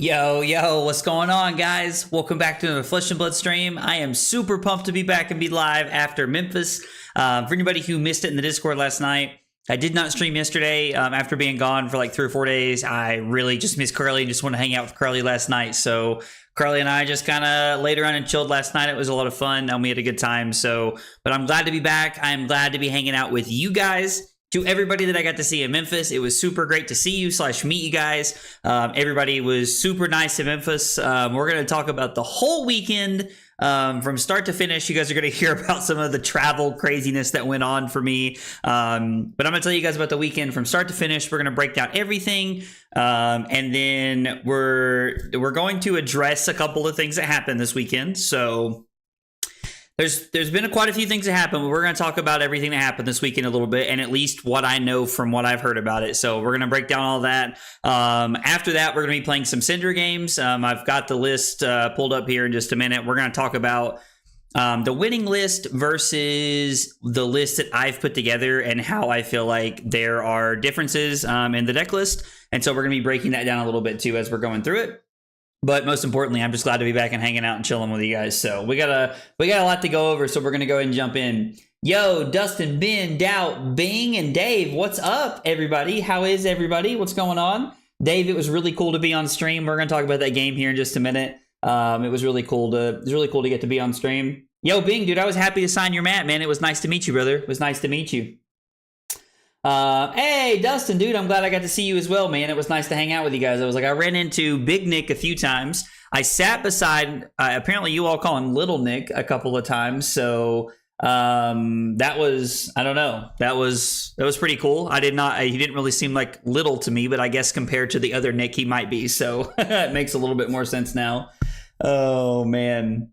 Yo, what's going on, guys? Welcome back to the Flesh and Blood stream. I am super pumped to be back and be live after Memphis. For anybody who missed it in the Discord last night, I did not stream yesterday. After being gone for like 3 or 4 days, I really just missed Carly and just wanted to hang out with Carly last night. So Carly and I just kind of laid around and chilled last night. It was a lot of fun. We had a good time. But I'm glad to be back. I'm glad to be hanging out with you guys. To everybody that I got to see in Memphis, it was super great to see you / meet you guys. Everybody was super nice in Memphis. We're going to talk about the whole weekend from start to finish. You guys are going to hear about some of the travel craziness that went on for me. But I'm going to tell you guys about the weekend from start to finish. We're going to break down everything. And then we're going to address a couple of things that happened this weekend. So There's been quite a few things that happened, but we're going to talk about everything that happened this weekend a little bit, and at least what I know from what I've heard about it. So we're going to break down all that. After that, we're going to be playing some Cindra games. I've got the list pulled up here in just a minute. We're going to talk about the winning list versus the list that I've put together and how I feel like there are differences in the deck list. And so we're going to be breaking that down a little bit too as we're going through it. But most importantly, I'm just glad to be back and hanging out and chilling with you guys. So we got a lot to go over, so we're going to go ahead and jump in. Yo, Dustin, Ben, Doubt, Bing, and Dave, what's up, everybody? How is everybody? What's going on? Dave, it was really cool to be on stream. We're going to talk about that game here in just a minute. It was really cool to get to be on stream. Yo, Bing, dude, I was happy to sign your mat, man. It was nice to meet you, brother. It was nice to meet you. Hey, Dustin, dude, I'm glad I got to see you as well, man. It was nice to hang out with you guys. I ran into Big Nick a few times. I sat beside, apparently you all call him Little Nick a couple of times. So, that was, I don't know. That was pretty cool. He didn't really seem like little to me, but I guess compared to the other Nick, he might be. So it makes a little bit more sense now. Oh, man.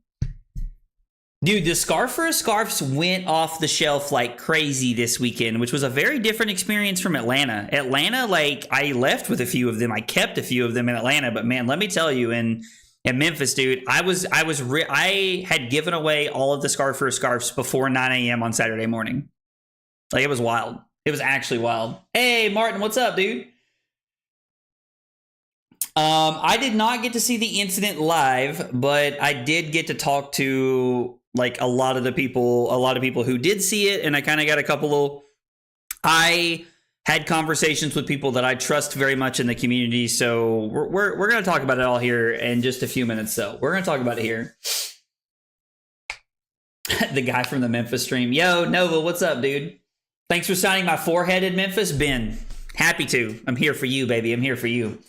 Dude, the Scarfers went off the shelf like crazy this weekend, which was a very different experience from Atlanta. Atlanta, like, I left with a few of them. I kept a few of them in Atlanta, but man, let me tell you, in Memphis, dude, I had given away all of the Scarfers scarves before 9 a.m. on Saturday morning. Like, it was wild. It was actually wild. Hey, Martin, what's up, dude? I did not get to see the incident live, but I did get to talk to like a lot of people who did see it, and I kind of got I had conversations with people that I trust very much in the community, so we're going to talk about it all here in just a few minutes. So we're going to talk about it here. The guy from the Memphis stream. Yo, Nova, what's up, dude? Thanks for signing my forehead in Memphis, Ben. Happy to. I'm here for you, baby. I'm here for you.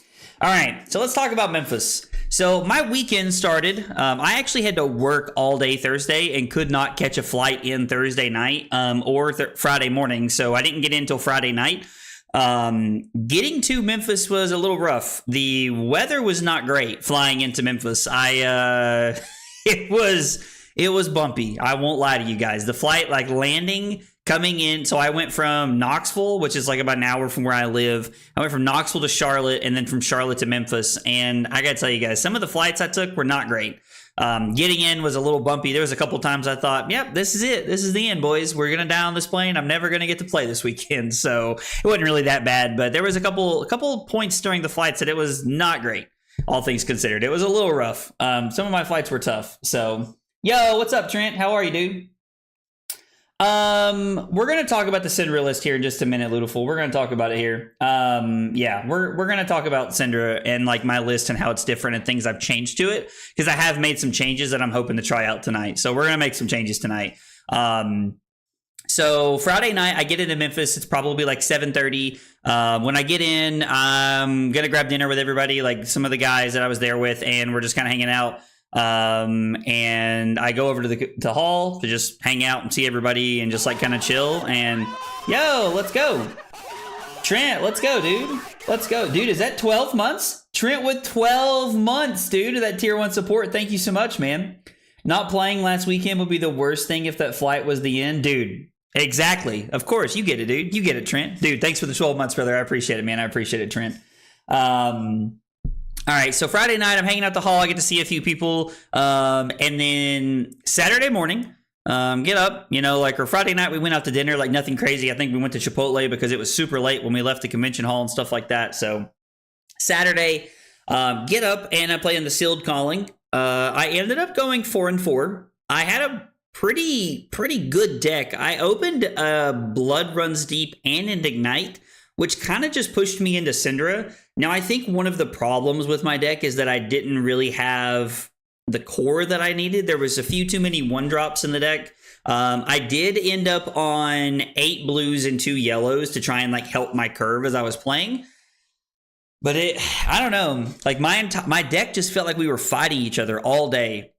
All right, so let's talk about Memphis. So my weekend started. I actually had to work all day Thursday and could not catch a flight in Thursday night or Friday morning. So I didn't get in until Friday night. Getting to Memphis was a little rough. The weather was not great flying into Memphis. It was bumpy. I won't lie to you guys. The flight, like landing, coming in, so I went from Knoxville, which is like about an hour from where I live. I went from Knoxville to Charlotte, and then from Charlotte to Memphis. And I gotta tell you guys, some of the flights I took were not great. Getting in was a little bumpy. There was a couple times I thought, yep, this is it. This is the end, boys. We're gonna die on this plane. I'm never gonna get to play this weekend. So it wasn't really that bad, but there was a couple points during the flights that it was not great, all things considered. It was a little rough. Some of my flights were tough. So, yo, what's up, Trent? How are you, dude? We're going to talk about the Cindra list here in just a minute, Ludeful. We're going to talk about it here. Yeah, we're going to talk about Cindra and like my list and how it's different and things I've changed to it, because I have made some changes that I'm hoping to try out tonight. So we're going to make some changes tonight. So Friday night, I get into Memphis. It's probably like 7:30. When I get in, I'm going to grab dinner with everybody, like some of the guys that I was there with, and we're just kind of hanging out. And I go over to the hall to just hang out and see everybody and just like kind of chill. And yo, let's go. Trent, let's go, dude. Let's go. Dude, is that 12 months? Trent with 12 months, dude, of that tier 1 support. Thank you so much, man. Not playing last weekend would be the worst thing if that flight was the end. Dude, exactly. Of course, you get it, dude. You get it, Trent. Dude, thanks for the 12 months, brother. I appreciate it, man. I appreciate it, Trent. All right, so Friday night, I'm hanging out the hall. I get to see a few people. And then Saturday morning, get up, or Friday night, we went out to dinner, like nothing crazy. I think we went to Chipotle because it was super late when we left the convention hall and stuff like that. So Saturday, get up and I play in the sealed calling. I ended up going 4-4. I had a pretty good deck. I opened Blood Runs Deep and an Ignite, which kind of just pushed me into Cindra. Now, I think one of the problems with my deck is that I didn't really have the core that I needed. There was a few too many 1-drops in the deck. I did end up on 8 blues and 2 yellows to try and like help my curve as I was playing. But I don't know, like my deck just felt like we were fighting each other all day.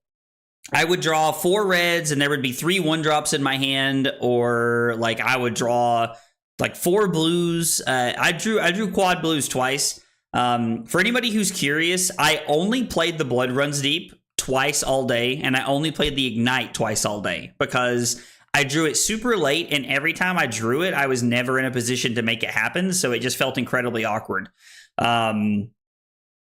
I would draw 4 reds and there would be 3 1-drops in my hand, or like I would draw like 4 blues. I drew quad blues twice. For anybody who's curious, I only played the Blood Runs Deep twice all day, and I only played the Ignite twice all day because I drew it super late, and every time I drew it, I was never in a position to make it happen, so it just felt incredibly awkward. I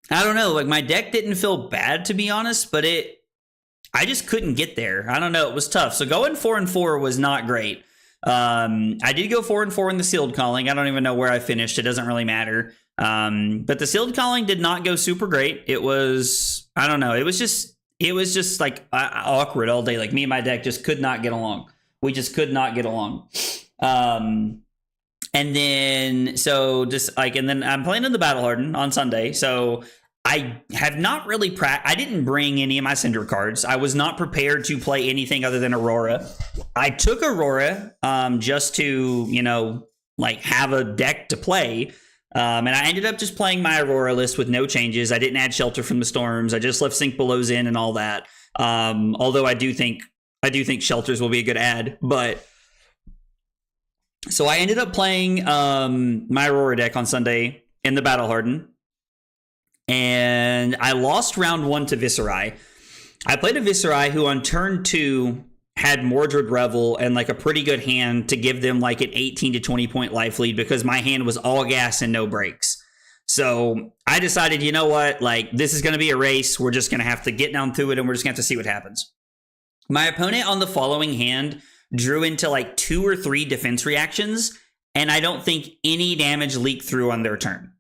don't know, like my deck didn't feel bad, to be honest, but I just couldn't get there. I don't know, it was tough. So going 4-4 was not great. I did go 4-4 in the sealed calling. I don't even know where I finished. It doesn't really matter. But the sealed calling did not go super great. It was, I don't know. It was just like awkward all day. Like me and my deck just could not get along. We just could not get along. And then, and then I'm playing in the Battle Harden on Sunday. So I have not really I didn't bring any of my Cindra cards. I was not prepared to play anything other than Aurora. I took Aurora just to, like have a deck to play. And I ended up just playing my Aurora list with no changes. I didn't add Shelter from the Storms. I just left Sink Belows in and all that. Although I do think Shelters will be a good add. But so I ended up playing my Aurora deck on Sunday in the Battle Harden. And I lost round 1 to Viserai. I played a Viserai who on turn 2 had Mordred Revel and like a pretty good hand to give them like an 18 to 20 point life lead because my hand was all gas and no breaks. So I decided, you know what, like this is going to be a race. We're just going to have to get down through it and we're just going to have to see what happens. My opponent on the following hand drew into like 2 or 3 defense reactions, and I don't think any damage leaked through on their turn.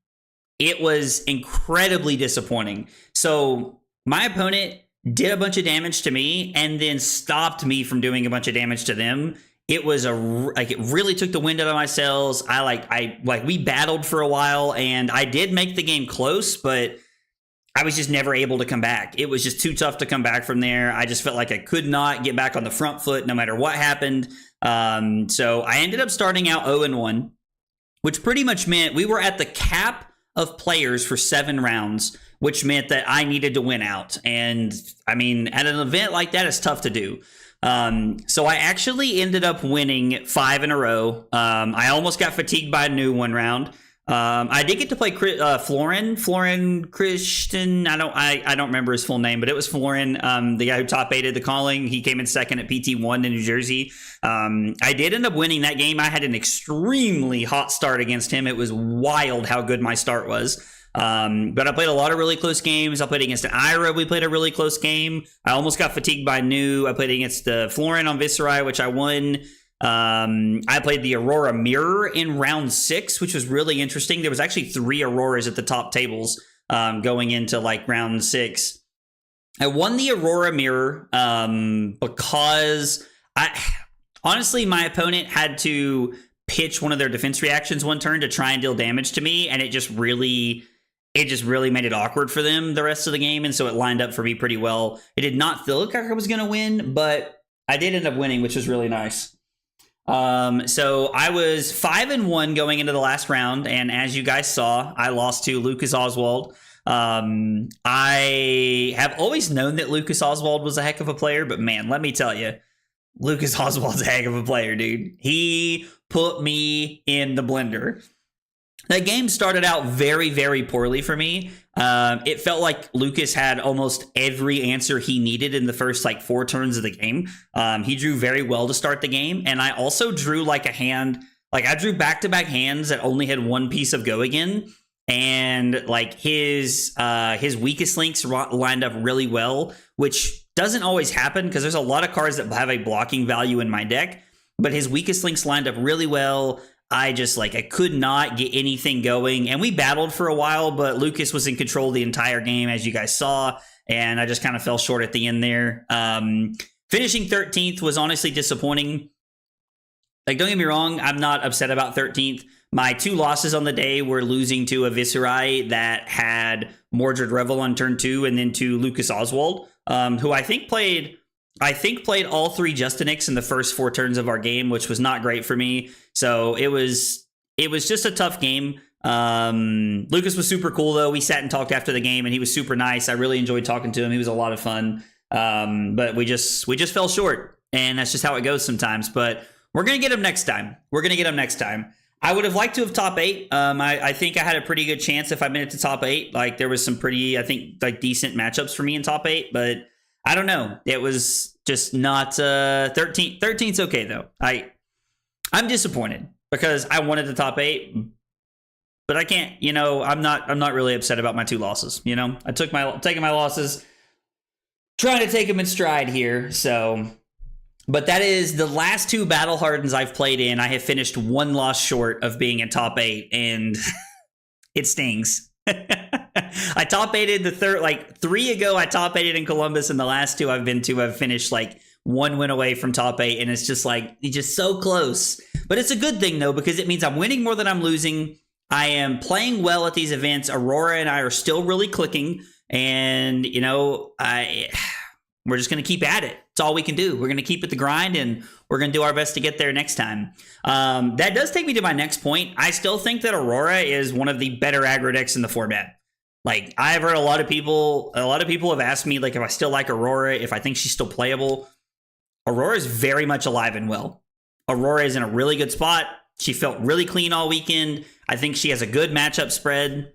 It was incredibly disappointing. So my opponent did a bunch of damage to me and then stopped me from doing a bunch of damage to them. It was it really took the wind out of my sails. We battled for a while and I did make the game close, but I was just never able to come back. It was just too tough to come back from there. I just felt like I could not get back on the front foot no matter what happened. So I ended up starting out 0-1, which pretty much meant we were at the cap of players for 7 rounds, which meant that I needed to win out. And I mean, at an event like that, it's tough to do. So I actually ended up winning 5 in a row. I almost got fatigued by a new 1 round. I did get to play Florin Christian. I don't remember his full name, but it was Florin, the guy who top 8'd the calling. He came in second at PT1 in New Jersey. I did end up winning that game. I had an extremely hot start against him. It was wild how good my start was. But I played a lot of really close games. I played against an Ira. We played a really close game. I almost got fatigued by New. I played against the Florin on Viserai, which I won. I played the Aurora Mirror in round 6, which was really interesting. There was actually 3 Auroras at the top tables going into like round 6. I won the Aurora Mirror because honestly, my opponent had to pitch one of their defense reactions one turn to try and deal damage to me, and it just really made it awkward for them the rest of the game, and so it lined up for me pretty well. It did not feel like I was going to win, but I did end up winning, which was really nice. So I was 5-1 going into the last round, and as you guys saw, I lost to Lucas Oswald. I have always known that Lucas Oswald was a heck of a player, but man, let me tell you, Lucas Oswald's a heck of a player, dude. He put me in the blender. That game started out very, very poorly for me. It felt like Lucas had almost every answer he needed in the first like 4 turns of the game. He drew very well to start the game, and I also drew like a hand. Like I drew back-to-back hands that only had one piece of go again, and like his weakest links lined up really well, which doesn't always happen because there's a lot of cards that have a blocking value in my deck, but his weakest links lined up really well. I could not get anything going, and we battled for a while, but Lucas was in control the entire game, as you guys saw, and I just kind of fell short at the end there. Finishing 13th was honestly disappointing. Like, don't get me wrong, I'm not upset about 13th. My 2 losses on the day were losing to a Viserai that had Mordred Revel on turn 2, and then to Lucas Oswald, who I think played all 3 Justinix in the first 4 turns of our game, which was not great for me. So it was just a tough game. Lucas was super cool though. We sat and talked after the game, and he was super nice. I really enjoyed talking to him. He was a lot of fun. But we just fell short, and that's just how it goes sometimes. But we're gonna get him next time. I would have liked to have top 8. I think I had a pretty good chance if I made it to top 8. Like there was some pretty, I think, like decent matchups for me in top 8, but I don't know. It was just not 13. 13's okay though. I'm disappointed because I wanted the top 8, but I can't. I'm not really upset about my 2 losses. I taking my losses, trying to take them in stride here. So, but that is the last 2 Battle Hardens I've played in. I have finished 1 loss short of being in top 8, and it stings. I top 8'd the third, like 3 ago, I top 8'd in Columbus, and the last 2 I've been to, I've finished like 1 win away from top 8, and it's just like, you're just so close. But it's a good thing though, because it means I'm winning more than I'm losing. I am playing well at these events. Aurora and I are still really clicking, and we're just going to keep at it. It's all we can do. We're going to keep it the grind, and we're going to do our best to get there next time. That does take me to my next point. I still think that Aurora is one of the better aggro decks in the format. Like, I've heard a lot of people have asked me, like, if I still like Aurora, if I think she's still playable. Aurora is very much alive and well. Aurora is in a really good spot. She felt really clean all weekend. I think she has a good matchup spread.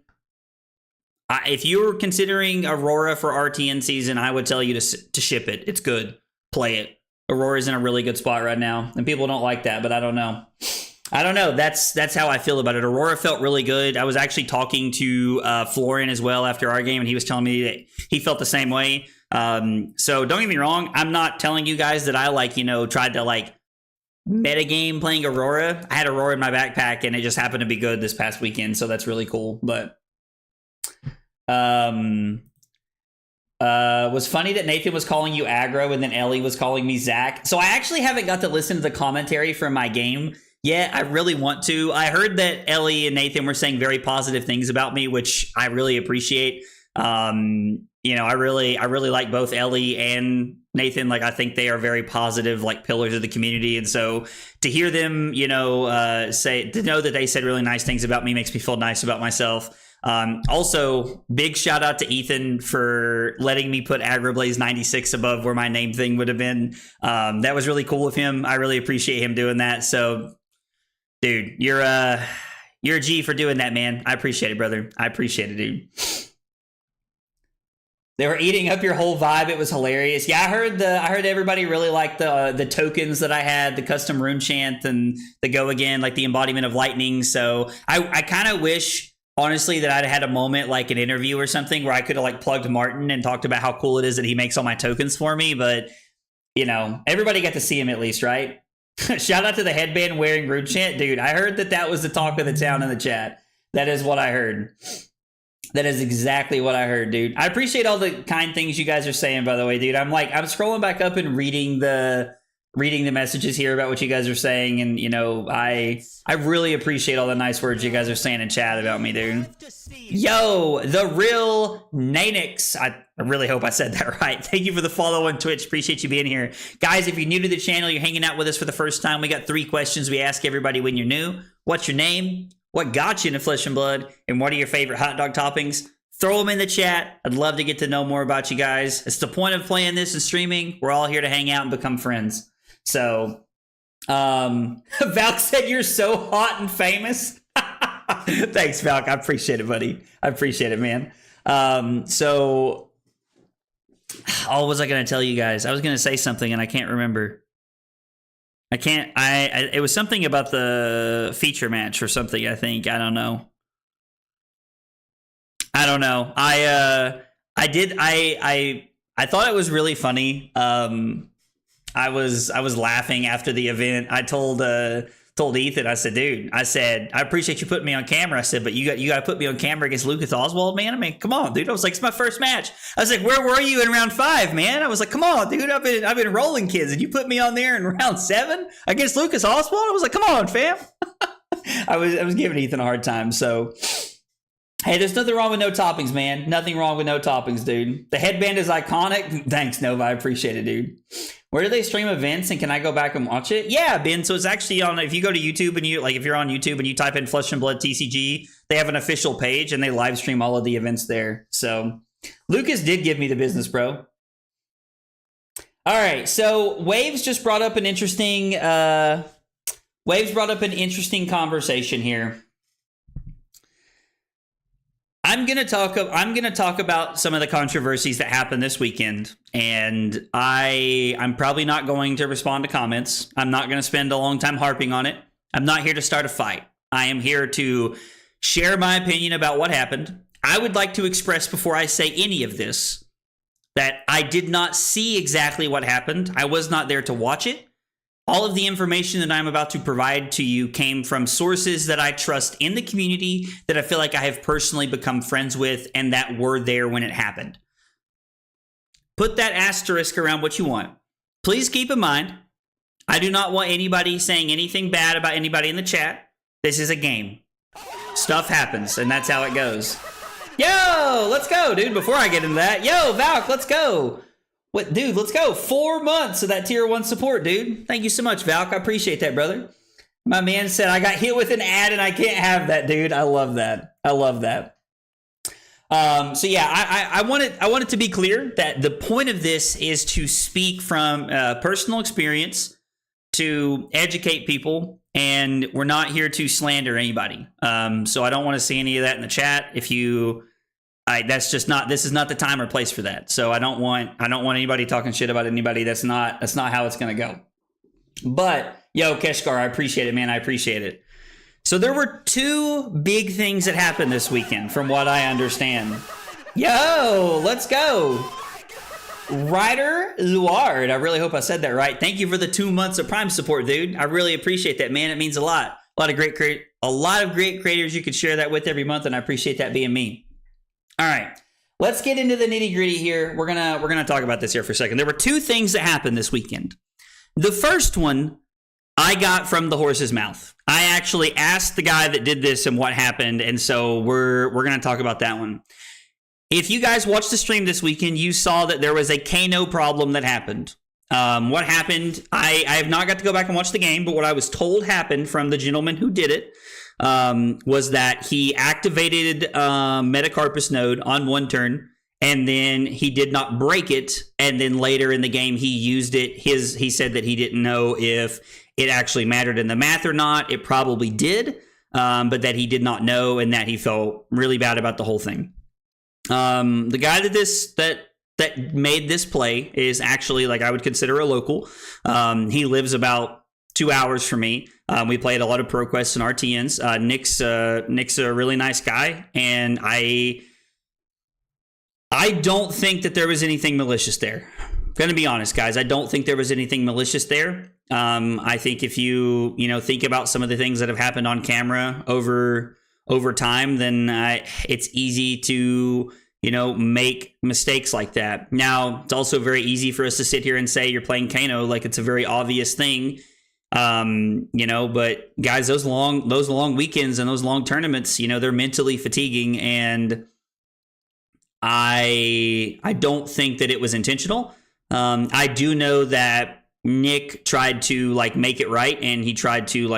If you're considering Aurora for RTN season, I would tell you to ship it. It's good. Play it. Aurora's in a really good spot right now, and people don't like that, but I don't know. That's how I feel about it. Aurora felt really good. I was actually talking to Florian as well after our game, and he was telling me that he felt the same way. So don't get me wrong. I'm not telling you guys that I tried to metagame playing Aurora. I had Aurora in my backpack, and it just happened to be good this past weekend, so that's really cool. But was funny that Nathan was calling you aggro and then Ellie was calling me Zach. So I actually haven't got to listen to the commentary from my game yet. I really want to. I heard that Ellie and Nathan were saying very positive things about me, which I really appreciate. I really like both Ellie and Nathan. Like, I think they are very positive, pillars of the community. And so to hear them, to know that they said really nice things about me makes me feel nice about myself. Also, big shout out to Ethan for letting me put Agroblaze 96 above where my name thing would have been. That was really cool of him. I really appreciate him doing that. So, dude, you're a G for doing that, man. I appreciate it, brother. I appreciate it, dude. They were eating up your whole vibe. It was hilarious. Yeah, I heard everybody really liked the tokens that I had, the custom rune chant and the go again, like the embodiment of lightning. So I kind of wish, honestly, that I'd had a moment like an interview or something where I could have plugged Martin and talked about how cool it is that he makes all my tokens for me. But, everybody got to see him at least, right? Shout out to the headband wearing rune chant. Dude, I heard that was the talk of the town in the chat. That is what I heard. That is exactly what I heard, dude. I appreciate all the kind things you guys are saying, by the way, dude. I'm scrolling back up and reading the messages here about what you guys are saying, and I really appreciate all the nice words you guys are saying in chat about me, dude. Yo, the real Nanix. I really hope I said that right. Thank you for the follow on Twitch. Appreciate you being here. Guys, if you're new to the channel, you're hanging out with us for the first time, we got 3 questions we ask everybody when you're new. What's your name? What got you into Flesh and Blood? And what are your favorite hot dog toppings? throw them in the chat. I'd love to get to know more about you guys. It's the point of playing this and streaming. We're all here to hang out and become friends. So, Valk said you're so hot and famous. Thanks, Valk. I appreciate it, buddy. I appreciate it, man. So, what was I going to tell you guys? I was going to say something and I can't remember. It was something about the feature match or something, I think. I don't know. I thought it was really funny. I was laughing after the event. I told Ethan, I said, dude, I appreciate you putting me on camera. I said, but you got to put me on camera against Lucas Oswald, man. I mean, come on, dude. I was like, it's my first match. I was like, where were you in round 5, man? I was like, come on, dude. I've been rolling kids, and you put me on there in round 7 against Lucas Oswald. I was like, come on, fam. I was giving Ethan a hard time. So, hey, there's nothing wrong with no toppings, man. Nothing wrong with no toppings, dude. The headband is iconic. Thanks, Nova. I appreciate it, dude. Where do they stream events, and can I go back and watch it? Yeah, Ben. So it's actually on, if you go to YouTube and if you're on YouTube and you type in Flesh and Blood TCG, they have an official page and they live stream all of the events there. So Lucas did give me the business, bro. All right. So Waves just brought up an interesting, conversation here. I'm gonna talk about some of the controversies that happened this weekend, and I'm probably not going to respond to comments. I'm not going to spend a long time harping on it. I'm not here to start a fight. I am here to share my opinion about what happened. I would like to express before I say any of this that I did not see exactly what happened. I was not there to watch it. All of the information that I'm about to provide to you came from sources that I trust in the community, that I feel like I have personally become friends with, and that were there when it happened. Put that asterisk around what you want. Please keep in mind, I do not want anybody saying anything bad about anybody in the chat. This is a game. Stuff happens, and that's how it goes. Yo, let's go, dude. Before I get into that, yo, Valk, let's go. What, dude, let's go. 4 months of that tier 1 support, dude. Thank you so much, Valk. I appreciate that, brother. My man said, I got hit with an ad and I can't have that, dude. I love that. I love that. So yeah, I want it to be clear that the point of this is to speak from personal experience, to educate people, and we're not here to slander anybody. So I don't want to see any of that in the chat. This is not the time or place for that. So I don't want anybody talking shit about anybody. That's not how it's going to go. But yo, Keshgar, I appreciate it, man. I appreciate it. So there were 2 big things that happened this weekend from what I understand. Yo, let's go. Ryder Luard. I really hope I said that right. Thank you for the 2 months of Prime support, dude. I really appreciate that, man. It means a lot. A lot of great creators you could share that with every month, and I appreciate that being me. All right, let's get into the nitty gritty here. We're gonna talk about this here for a second. There were 2 things that happened this weekend. The first one I got from the horse's mouth. I actually asked the guy that did this and what happened, and so we're gonna talk about that one. If you guys watched the stream this weekend, you saw that there was a Kano problem that happened. What happened? I have not got to go back and watch the game, but what I was told happened from the gentleman who did it. Was that he activated Metacarpus node on 1 turn, and then he did not break it, and then later in the game he used it. He said that he didn't know if it actually mattered in the math or not. It probably did, but that he did not know, and that he felt really bad about the whole thing. The guy that made this play is actually, like, I would consider a local. He lives about 2 hours from me. We played a lot of ProQuests and RTNs. Nick's a really nice guy, and I don't think that there was anything malicious there. I'm gonna be honest, guys. I don't think there was anything malicious there. I think if you think about some of the things that have happened on camera over time, then it's easy to make mistakes like that. Now, it's also very easy for us to sit here and say you're playing Kano like it's a very obvious thing. But guys, those long weekends and those long tournaments, they're mentally fatiguing, and I don't think that it was intentional. I do know that Nick tried to make it right, and he tried to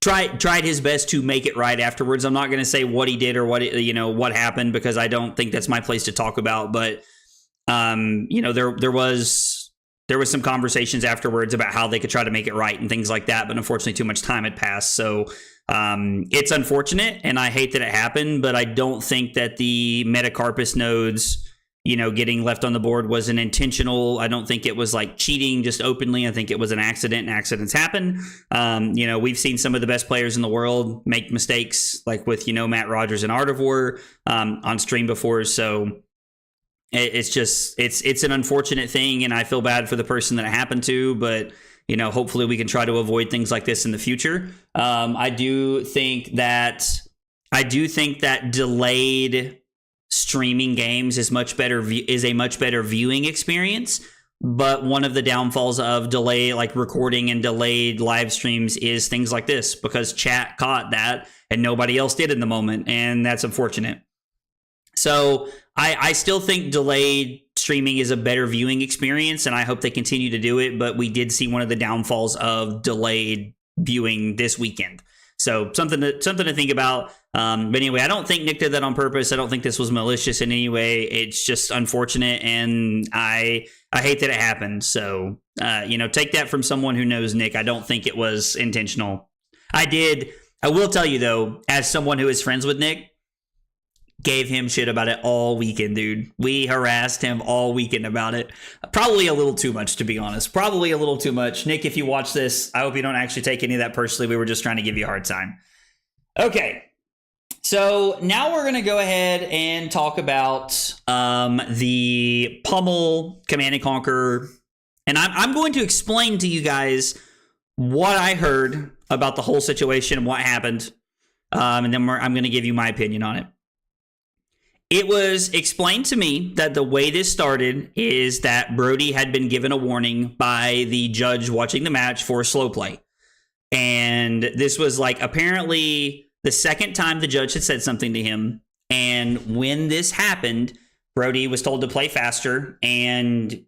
tried his best to make it right afterwards. I'm not going to say what he did or what happened, because I don't think that's my place to talk about. But there was some conversations afterwards about how they could try to make it right and things like that. But unfortunately, too much time had passed. So it's unfortunate, and I hate that it happened. But I don't think that the Metacarpus nodes, getting left on the board was an intentional. I don't think it was like cheating just openly. I think it was an accident, and accidents happen. We've seen some of the best players in the world make mistakes, like with, Matt Rogers and Art of War on stream before. So it's an unfortunate thing, and I feel bad for the person that it happened to, but hopefully we can try to avoid things like this in the future. I do think that delayed streaming games is a much better viewing experience. But one of the downfalls of delay, like recording and delayed live streams, is things like this, because chat caught that and nobody else did in the moment, and that's unfortunate. So I still think delayed streaming is a better viewing experience, and I hope they continue to do it. But we did see one of the downfalls of delayed viewing this weekend. So something to think about. But anyway, I don't think Nick did that on purpose. I don't think this was malicious in any way. It's just unfortunate, and I hate that it happened. So take that from someone who knows Nick. I don't think it was intentional. I will tell you though, as someone who is friends with Nick, gave him shit about it all weekend, dude. We harassed him all weekend about it. Probably a little too much, to be honest. Probably a little too much. Nick, if you watch this, I hope you don't actually take any of that personally. We were just trying to give you a hard time. Okay. So now we're going to go ahead and talk about the Pummel Command & Conquer. And I'm going to explain to you guys what I heard about the whole situation and what happened. And then I'm going to give you my opinion on it. It was explained to me that the way this started is that Brody had been given a warning by the judge watching the match for slow play. And this was like apparently the second time the judge had said something to him. And when this happened, Brody was told to play faster, and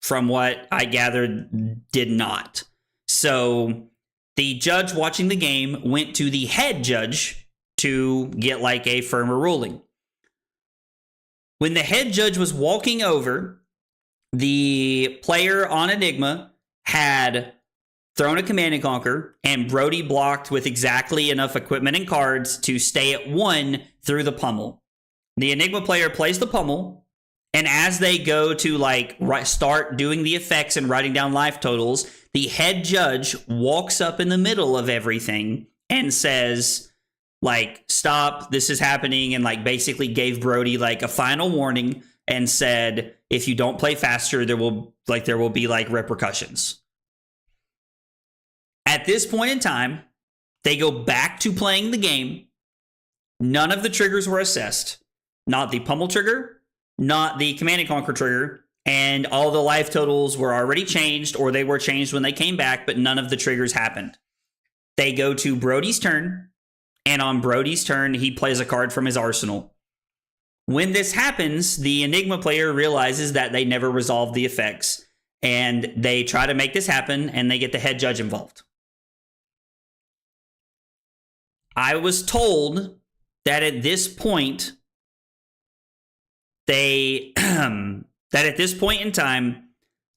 from what I gathered, did not. So the judge watching the game went to the head judge to get like a firmer ruling. When the head judge was walking over, the player on Enigma had thrown a Command & Conquer, and Brody blocked with exactly enough equipment and cards to stay at 1 through the pummel. The Enigma player plays the pummel, and as they go to start doing the effects and writing down life totals, the head judge walks up in the middle of everything and says, stop, this is happening, and basically gave Brody a final warning and said, if you don't play faster, there will be repercussions. At this point in time, they go back to playing the game. None of the triggers were assessed. Not the pummel trigger, not the Command & Conquer trigger, and all the life totals were already changed, or they were changed when they came back, but none of the triggers happened. They go to Brody's turn, and on Brody's turn, he plays a card from his arsenal. When this happens, the Enigma player realizes that they never resolved the effects, and they try to make this happen, and they get the head judge involved. I was told that at this point, that at this point in time,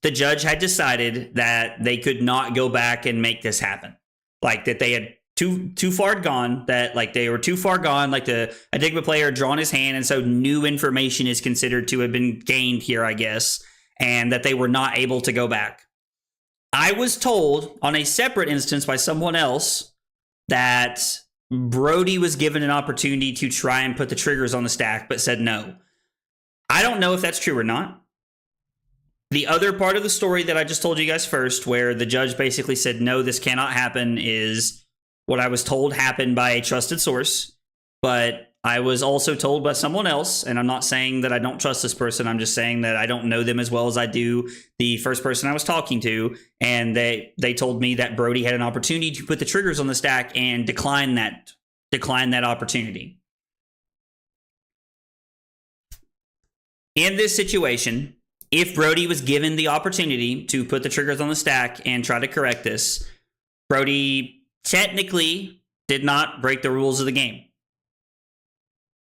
the judge had decided that they could not go back and make this happen. That they had too far gone, that they were too far gone, the Enigma player had drawn his hand, and so new information is considered to have been gained here, I guess, and that they were not able to go back. I was told on a separate instance by someone else that Brody was given an opportunity to try and put the triggers on the stack, but said no. I don't know if that's true or not. The other part of the story that I just told you guys first, where the judge basically said, no, this cannot happen, is what I was told happened by a trusted source. But I was also told by someone else, and I'm not saying that I don't trust this person, I'm just saying that I don't know them as well as I do the first person I was talking to, and they told me that Brody had an opportunity to put the triggers on the stack and decline that opportunity. In this situation, if Brody was given the opportunity to put the triggers on the stack and try to correct this, Brody technically did not break the rules of the game.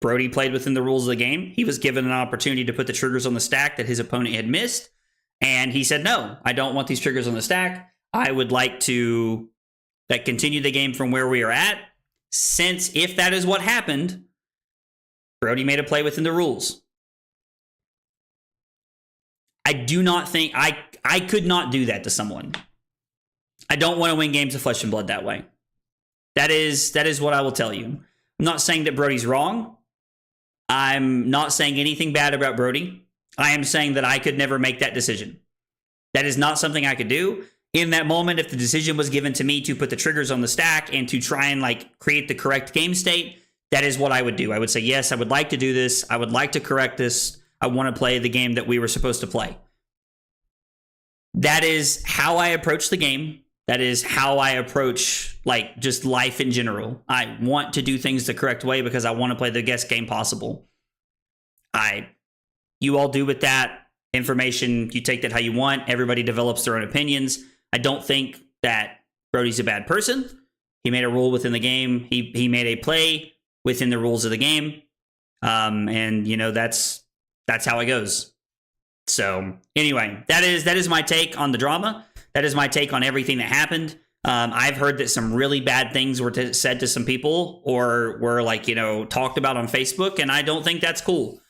Brody played within the rules of the game. He was given an opportunity to put the triggers on the stack that his opponent had missed. And he said, no, I don't want these triggers on the stack. I would like to continue the game from where we are at. Since if that is what happened, Brody made a play within the rules. I do not think I could not do that to someone. I don't want to win games of Flesh and Blood that way. That is what I will tell you. I'm not saying that Brody's wrong. I'm not saying anything bad about Brody. I am saying that I could never make that decision. That is not something I could do. In that moment, if the decision was given to me to put the triggers on the stack and to try and like create the correct game state, that is what I would do. I would say, yes, I would like to do this. I would like to correct this. I want to play the game that we were supposed to play. That is how I approach the game. That is how I approach like just life in general. I want to do things the correct way because I want to play the best game possible. You all do with that information, you take that how you want. Everybody develops their own opinions. I don't think that Brody's a bad person. He made a rule within the game. He made a play within the rules of the game. And you know, that's how it goes. So anyway, that is my take on the drama. That is my take on everything that happened. I've heard that some really bad things were said to some people or were like, you know, talked about on Facebook. And I don't think that's cool.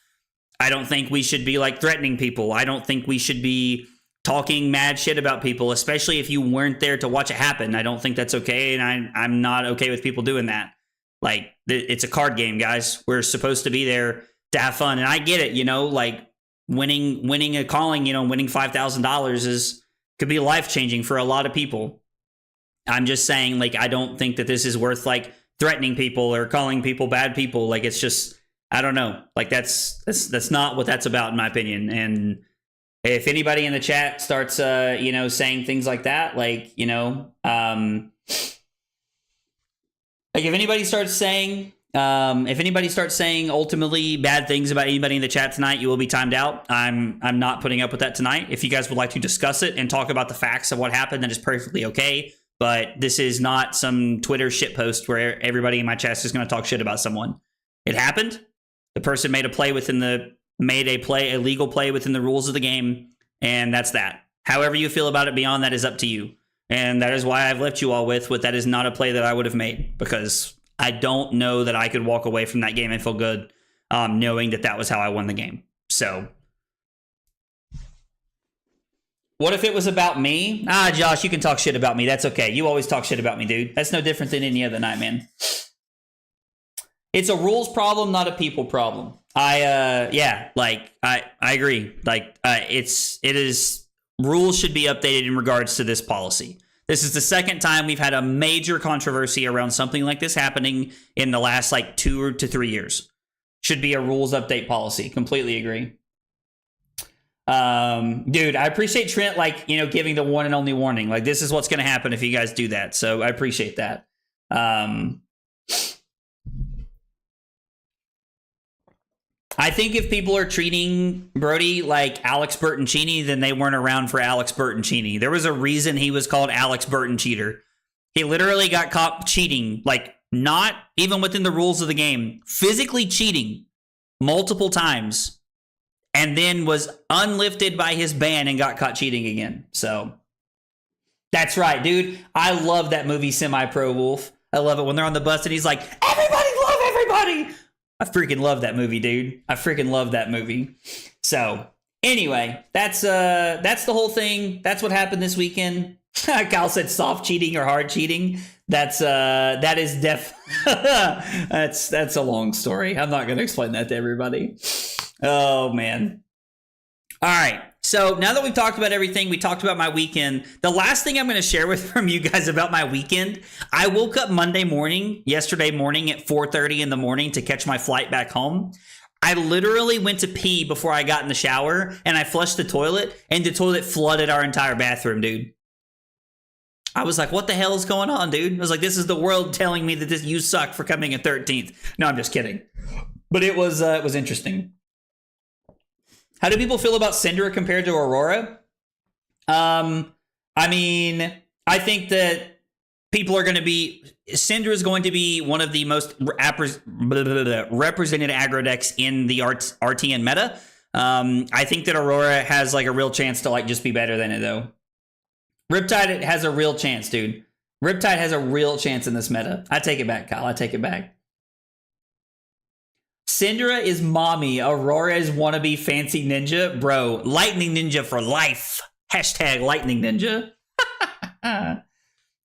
I don't think we should be like threatening people. I don't think we should be talking mad shit about people, especially if you weren't there to watch it happen. I don't think that's okay. And I'm not okay with people doing that. Like, it's a card game, guys. We're supposed to be there to have fun. And I get it, you know, like winning a calling, you know, winning $5,000 could be life-changing for a lot of people. I'm just saying, like, I don't think that this is worth like threatening people or calling people bad people. Like, it's just, I don't know. Like, that's not what that's about, in my opinion. And if anybody in the chat starts, you know, saying things like that, like, you know, like if anybody starts saying ultimately bad things about anybody in the chat tonight, you will be timed out. I'm not putting up with that tonight. If you guys would like to discuss it and talk about the facts of what happened, then it's perfectly okay. But this is not some Twitter shitpost where everybody in my chat is just going to talk shit about someone. It happened. The person made a legal play within the rules of the game, and that's that. However you feel about it beyond that is up to you. And that is why I've left you all with that is not a play that I would have made, because I don't know that I could walk away from that game and feel good knowing that was how I won the game. So what if it was about me? Josh, you can talk shit about me. That's okay. You always talk shit about me, dude. That's no different than any other night, man. It's a rules problem, not a people problem. I agree. Like, rules should be updated in regards to this policy. This is the second time we've had a major controversy around something like this happening in the last like 2 to 3 years. Should be a rules update policy. Completely agree. Dude, I appreciate Trent, like, you know, giving the one and only warning. Like, this is what's going to happen if you guys do that. So I appreciate that. I think if people are treating Brody like Alex Bertoncini, then they weren't around for Alex Bertoncini. There was a reason he was called Alex Burton Cheater. He literally got caught cheating, like not even within the rules of the game, physically cheating multiple times, and then was unlifted by his ban and got caught cheating again. So that's right, dude. I love that movie, Semi-Pro Wolf. I love it when they're on the bus and he's like, everybody love everybody. I freaking love that movie, dude. I freaking love that movie. So anyway, that's the whole thing. That's what happened this weekend. Kyle said soft cheating or hard cheating. That's that's a long story. I'm not going to explain that to everybody. Oh man. All right. So now that we've talked about everything, we talked about my weekend. The last thing I'm going to share from you guys about my weekend, I woke up yesterday morning at 4:30 in the morning to catch my flight back home. I literally went to pee before I got in the shower, and I flushed the toilet, and the toilet flooded our entire bathroom, dude. I was like, what the hell is going on, dude? I was like, this is the world telling me that you suck for coming in 13th. No, I'm just kidding. But it was interesting. How do people feel about Cindra compared to Aurora? I mean, I think that people are going to be... Cindra is going to be one of the most represented aggro decks in the RTN meta. I think that Aurora has like a real chance to like just be better than it though. Riptide has a real chance, dude. Riptide has a real chance in this meta. I take it back, Kyle. I take it back. Cindra is mommy. Aurora is wannabe fancy ninja. Bro, lightning ninja for life. Hashtag lightning ninja.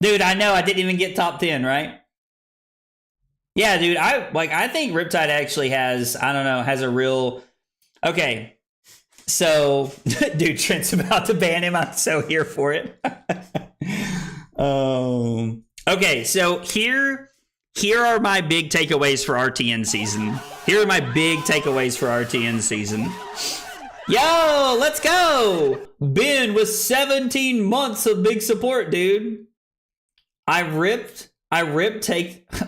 Dude, I know I didn't even get top 10, right? Yeah, dude, I think Riptide actually has, I don't know, has a real... Okay, so, dude, Trent's about to ban him. I'm so here for it. Okay, so here are my big takeaways for RTN season. Here are my big takeaways for RTN season. Yo, let's go! Ben with 17 months of big support, dude.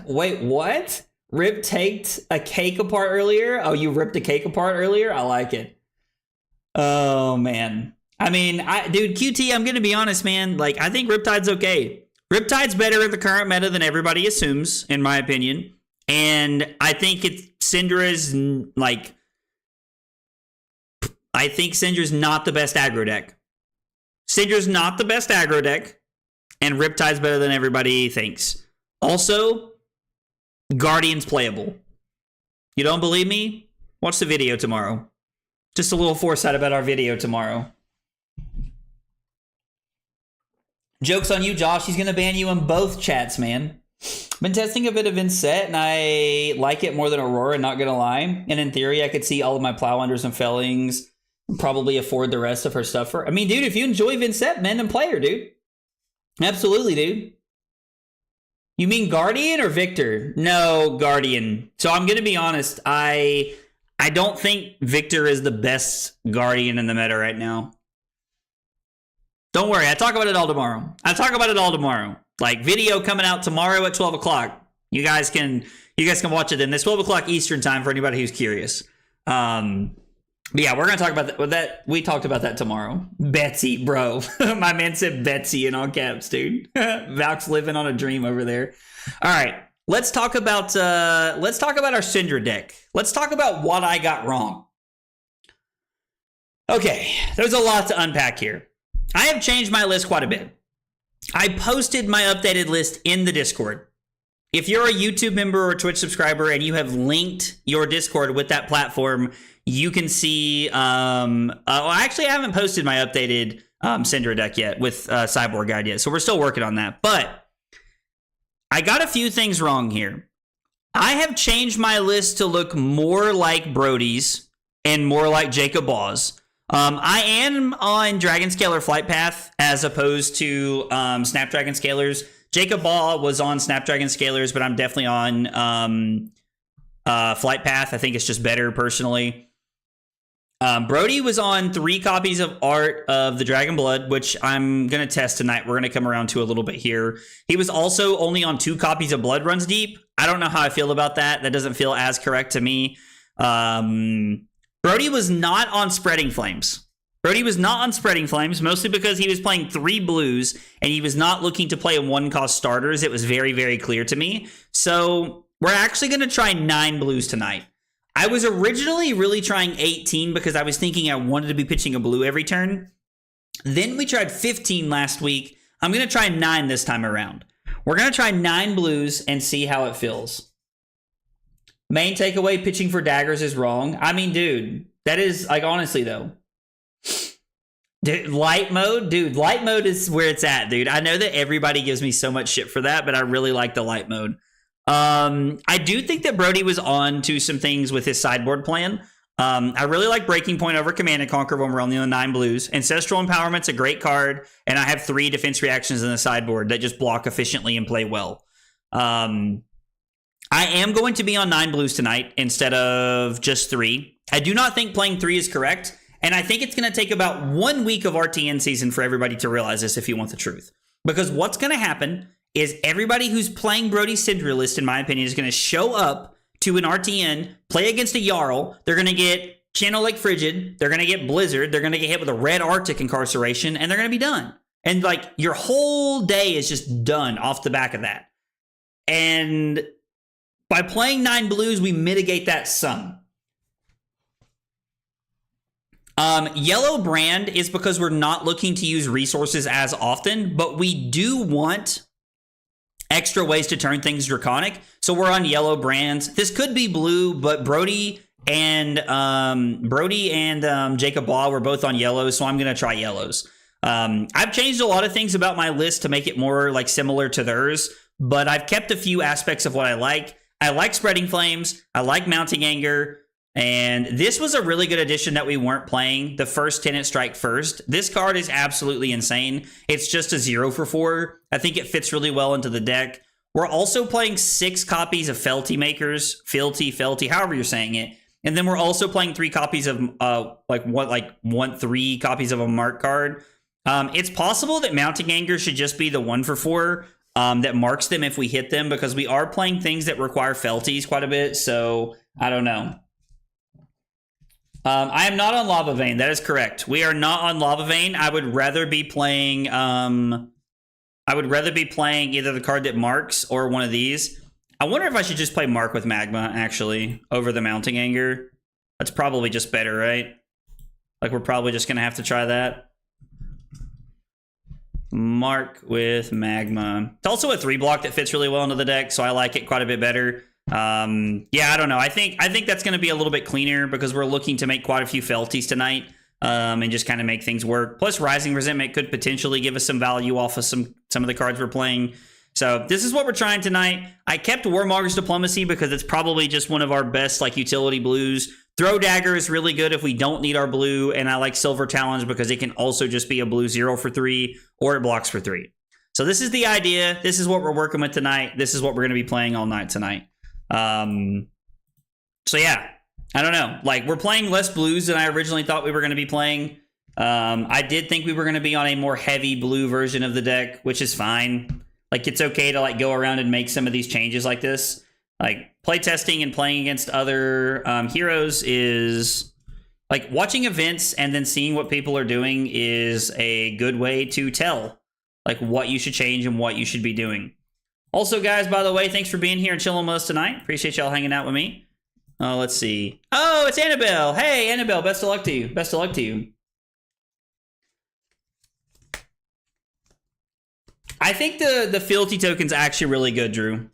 Wait, what? Rip taked a cake apart earlier? Oh, you ripped a cake apart earlier? I like it. Oh, man. I mean, dude, QT, I'm going to be honest, man. Like, I think Riptide's okay. Riptide's better at the current meta than everybody assumes, in my opinion. And I think Cindra's, like... I think Cindra's not the best aggro deck. Cindra's not the best aggro deck. And Riptide's better than everybody thinks. Also, Guardian's playable. You don't believe me? Watch the video tomorrow. Just a little foresight about our video tomorrow. Joke's on you, Josh. He's going to ban you in both chats, man. Been testing a bit of Inset, and I like it more than Aurora, not going to lie. And in theory, I could see all of my Plowlanders and Fellings, probably afford the rest of her stuff for... I mean, dude, if you enjoy Vincent, then play her, dude. Absolutely, dude. You mean Guardian or Victor? No, Guardian. So I'm going to be honest. I don't think Victor is the best Guardian in the meta right now. Don't worry. I talk about it all tomorrow. Like, video coming out tomorrow at 12 o'clock. You guys can watch it then. It's 12 o'clock Eastern time for anybody who's curious. But yeah, we're going to talk about that. We talked about that tomorrow. Betsy, bro. My man said Betsy in all caps, dude. Valk's living on a dream over there. All right. Let's talk about our Cindra deck. Let's talk about what I got wrong. Okay. There's a lot to unpack here. I have changed my list quite a bit. I posted my updated list in the Discord. If you're a YouTube member or Twitch subscriber and you have linked your Discord with that platform, you can see, actually, I haven't posted my updated Cindra deck yet with Cyborg Guide yet, so we're still working on that. But I got a few things wrong here. I have changed my list to look more like Brody's and more like Jacob Ball's. I am on Dragon Scaler Flight Path as opposed to Snapdragon Scalers. Jacob Ball was on Snapdragon Scalers, but I'm definitely on Flight Path. I think it's just better personally. Brody was on 3 copies of Art of the Dragon Blood, which I'm going to test tonight. We're going to come around to a little bit here. He was also only on 2 copies of Blood Runs Deep. I don't know how I feel about that. That doesn't feel as correct to me. Brody was not on Spreading Flames. Mostly because he was playing 3 blues, and he was not looking to play 1-cost starters. It was very, very clear to me. So we're actually going to try 9 blues tonight. I was originally really trying 18 because I was thinking I wanted to be pitching a blue every turn. Then we tried 15 last week. I'm going to try 9 this time around. We're going to try 9 blues and see how it feels. Main takeaway, pitching for daggers is wrong. I mean, dude, that is, like, honestly, though. Dude, light mode is where it's at, dude. I know that everybody gives me so much shit for that, but I really like the light mode. I do think that Brody was on to some things with his sideboard plan. I really like Breaking Point over Command and Conquer when we're only on 9 blues. Ancestral Empowerment's a great card, and I have 3 defense reactions in the sideboard that just block efficiently and play well. I am going to be on 9 blues tonight instead of just 3. I do not think playing 3 is correct, and I think it's going to take about 1 week of RTN season for everybody to realize this if you want the truth. Because what's going to happen is everybody who's playing Brody's Cindra list, in my opinion, is going to show up to an RTN, play against a Jarl. They're going to get Channel Lake Frigid. They're going to get Blizzard. They're going to get hit with a red Arctic Incarceration, and they're going to be done. And like your whole day is just done off the back of that. And by playing 9 blues, we mitigate that some. Yellow brand is because we're not looking to use resources as often, but we do want extra ways to turn things draconic. So we're on yellow brands. This could be blue, but Brody and Jacob Baugh were both on yellows, so I'm going to try yellows. I've changed a lot of things about my list to make it more like similar to theirs, but I've kept a few aspects of what I like. I like Spreading Flames. I like Mounting Anger. And this was a really good addition that we weren't playing. The first Tenant Strike first. This card is absolutely insane. It's just a 0 for 4. I think it fits really well into the deck. We're also playing 6 copies of Felty Makers. Felty, however you're saying it. And then we're also playing 3 copies of, 3 copies of a mark card. It's possible that Mounting Anger should just be the 1 for 4 that marks them if we hit them, because we are playing things that require Felties quite a bit. So, I don't know. I am not on Lava Vein. That is correct. We are not on Lava Vein. I would rather be playing either the card that marks or one of these. I wonder if I should just play Mark with Magma, actually, over the Mounting Anger. That's probably just better, right? Like, we're probably just going to have to try that. Mark with Magma. It's also a 3-block that fits really well into the deck, so I like it quite a bit better. Yeah, I don't know. I think that's going to be a little bit cleaner because we're looking to make quite a few Felties tonight, and just kind of make things work. Plus, Rising Resentment could potentially give us some value off of some of the cards we're playing. So this is what we're trying tonight. I kept Warmonger's Diplomacy because it's probably just one of our best like utility blues. Throw Dagger is really good if we don't need our blue, and I like Silver Talons because it can also just be a blue 0 for 3 or it blocks for 3. So this is the idea. This is what we're working with tonight. This is what we're going to be playing all night tonight. So yeah, I don't know. Like, we're playing less blues than I originally thought we were going to be playing. I did think we were going to be on a more heavy blue version of the deck, which is fine. Like, it's okay to like go around and make some of these changes like this. Like, playtesting and playing against other heroes is like watching events and then seeing what people are doing is a good way to tell like what you should change and what you should be doing. Also, guys, by the way, thanks for being here and chilling with us tonight. Appreciate y'all hanging out with me. Let's see. Oh, it's Annabelle. Hey, Annabelle, best of luck to you. Best of luck to you. I think the Fealty token's actually really good, Drew.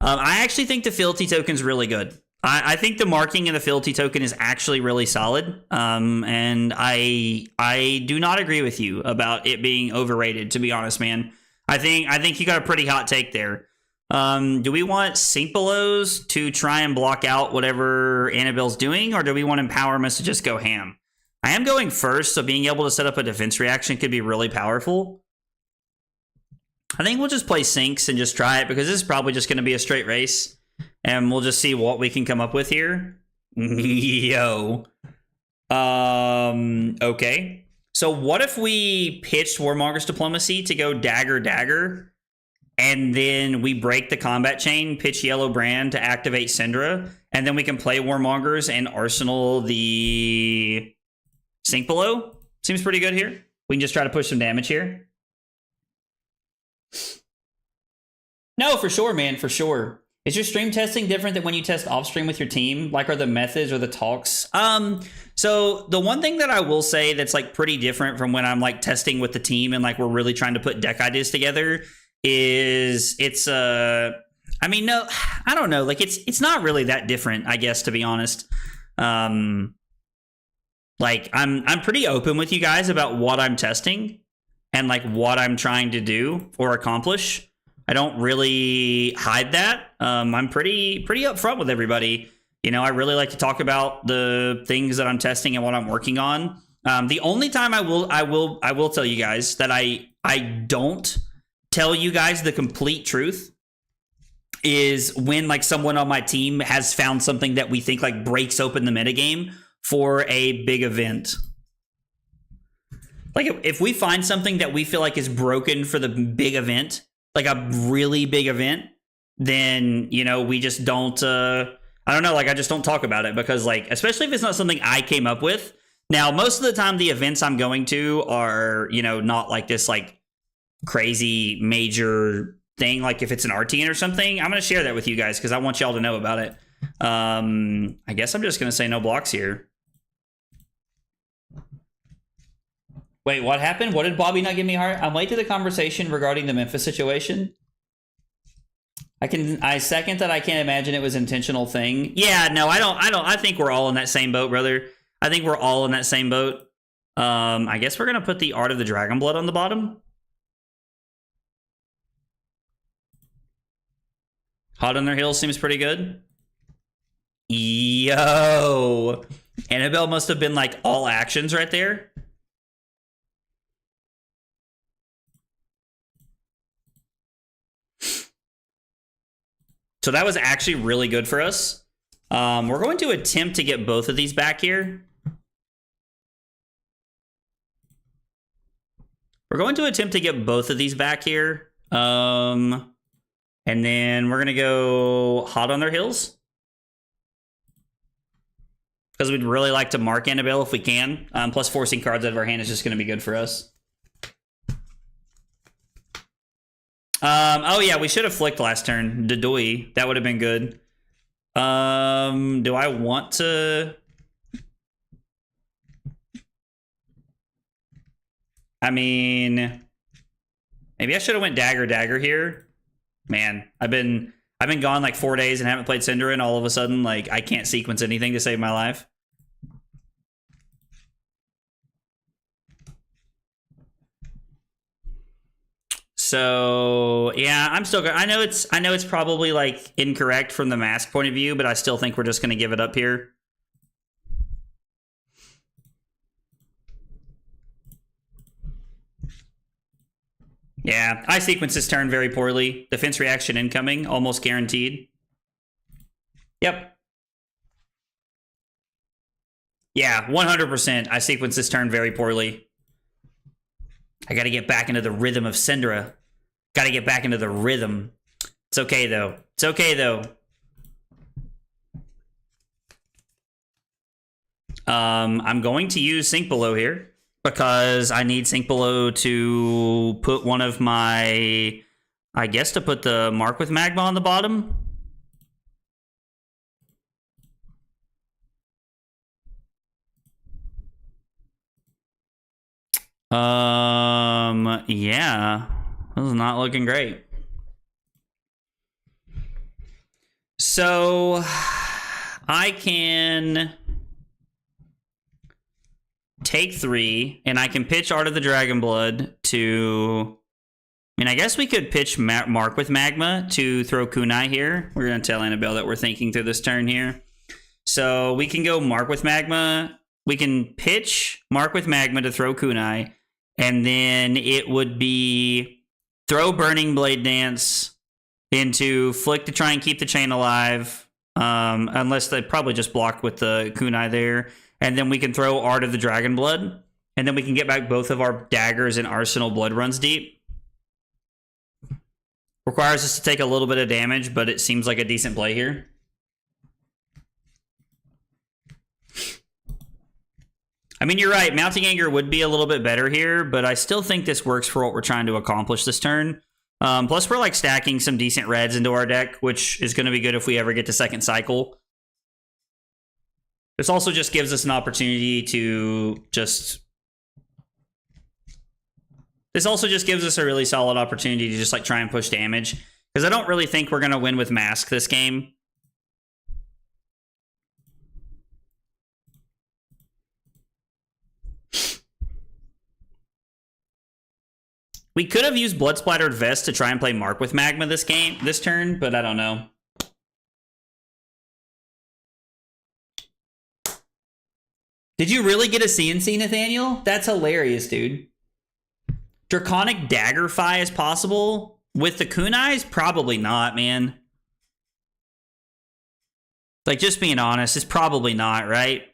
I actually think the Fealty token's really good. I think the marking in the Fealty token is actually really solid, and I do not agree with you about it being overrated, to be honest, man. I think you got a pretty hot take there. Do we want Sync-Belows to try and block out whatever Annabelle's doing, or do we want Empowerments to just go ham? I am going first, so being able to set up a defense reaction could be really powerful. I think we'll just play Syncs and just try it, because this is probably just going to be a straight race. And we'll just see what we can come up with here. Yo. Okay. So what if we pitched Warmonger's Diplomacy to go Dagger, and then we break the combat chain, pitch Yellow Brand to activate Cindra, and then we can play Warmongers and arsenal the Sink Below? Seems pretty good here. We can just try to push some damage here. No, for sure, man, for sure. Is your stream testing different than when you test off stream with your team? Like, are the methods or the talks? So the one thing that I will say that's like pretty different from when I'm like testing with the team and like we're really trying to put deck ideas together is it's I mean, no, I don't know. Like it's not really that different, I guess, to be honest. Like I'm pretty open with you guys about what I'm testing and like what I'm trying to do or accomplish. I don't really hide that. I'm pretty upfront with everybody. You know, I really like to talk about the things that I'm testing and what I'm working on. The only time I will tell you guys that I don't tell you guys the complete truth is when like someone on my team has found something that we think like breaks open the metagame for a big event. Like if we find something that we feel like is broken for the big event, like a really big event, then, you know, we just don't, I I don't know, like I just don't talk about it because like, especially if it's not something I came up with. Now, most of the time the events I'm going to are, you know, not like this like crazy major thing. Like if it's an RTN or something, I'm going to share that with you guys because I want y'all to know about it. I guess I'm just going to say no blocks here. Wait, what happened? What did Bobby not give me heart? I'm late to the conversation regarding the Memphis situation. I second that. I can't imagine it was an intentional thing. Yeah, no, I think we're all in that same boat, brother. I think we're all in that same boat. I guess we're gonna put the Art of the Dragon Blood on the bottom. Hot on their heels seems pretty good. Yo, Annabelle must have been like all actions right there. So that was actually really good for us. We're going to attempt to get both of these back here. We're going to attempt to get both of these back here. And then we're going to go hot on their heels. Because we'd really like to mark Annabelle if we can. Plus forcing cards out of our hand is just going to be good for us. Oh yeah, we should have flicked last turn. Dedoi. That would have been good. Do I want to... I mean, maybe I should have went dagger here. Man, I've been gone like 4 days and haven't played Cindra, and all of a sudden, like, I can't sequence anything to save my life. So yeah, I'm still good. I know it's probably like incorrect from the mask point of view, but I still think we're just gonna give it up here. Yeah, I sequence this turn very poorly. Defense reaction incoming, almost guaranteed. Yep. Yeah, 100%. I sequence this turn very poorly. I gotta get back into the rhythm of Cindra. Gotta get back into the rhythm. It's okay, though. It's okay, though. I'm going to use Sink Below here because I need Sink Below to put one of my... I guess to put the Mark with Magma on the bottom. Yeah. This is not looking great. So I can take 3 and I can pitch Art of the Dragon Blood to... I mean, I guess we could pitch Mark with Magma to throw Kunai here. We're going to tell Annabelle that we're thinking through this turn here. So we can go Mark with Magma. We can pitch Mark with Magma to throw Kunai. And then it would be throw Burning Blade Dance into Flick to try and keep the chain alive. Unless they probably just blocked with the Kunai there. And then we can throw Art of the Dragon Blood. And then we can get back both of our daggers and Arsenal Blood Runs Deep. Requires us to take a little bit of damage, but it seems like a decent play here. I mean, you're right. Mounting Anger would be a little bit better here, but I still think this works for what we're trying to accomplish this turn. Plus, we're like stacking some decent reds into our deck, which is going to be good if we ever get to second cycle. This also just gives us an opportunity to just... This also just gives us a really solid opportunity to just like try and push damage. Because I don't really think we're going to win with Mask this game. We could have used Blood Splattered Vest to try and play Mark with Magma this turn, but I don't know. Did you really get a CNC, Nathaniel? That's hilarious, dude. Draconic Daggerfy is possible. With the Kunais? Probably not, man. Like, just being honest, it's probably not, right?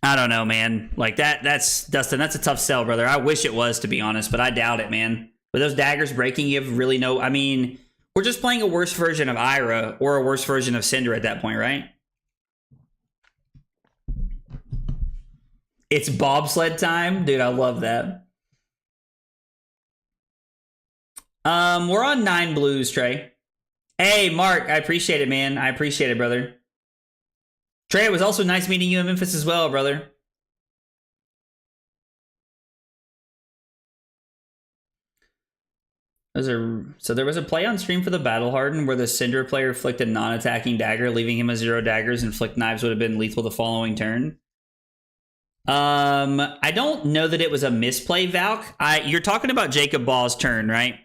I don't know, man. Like, that's Dustin, that's a tough sell, brother. I wish it was, to be honest, but I doubt it, man. With those daggers breaking, you have really no... I mean, We're just playing a worse version of Ira or a worse version of Cindra at that point, right? It's bobsled time? Dude, I love that. We're on 9 blues, Trey. Hey, Mark, I appreciate it, man. I appreciate it, brother. Trey, it was also nice meeting you in Memphis as well, brother. So there was a play on stream for the Battle Hardened where the Cindra player flicked a non-attacking dagger, leaving him a 0 daggers, and flicked knives would have been lethal the following turn. I don't know that it was a misplay, Valk. You're talking about Jacob Ball's turn, right?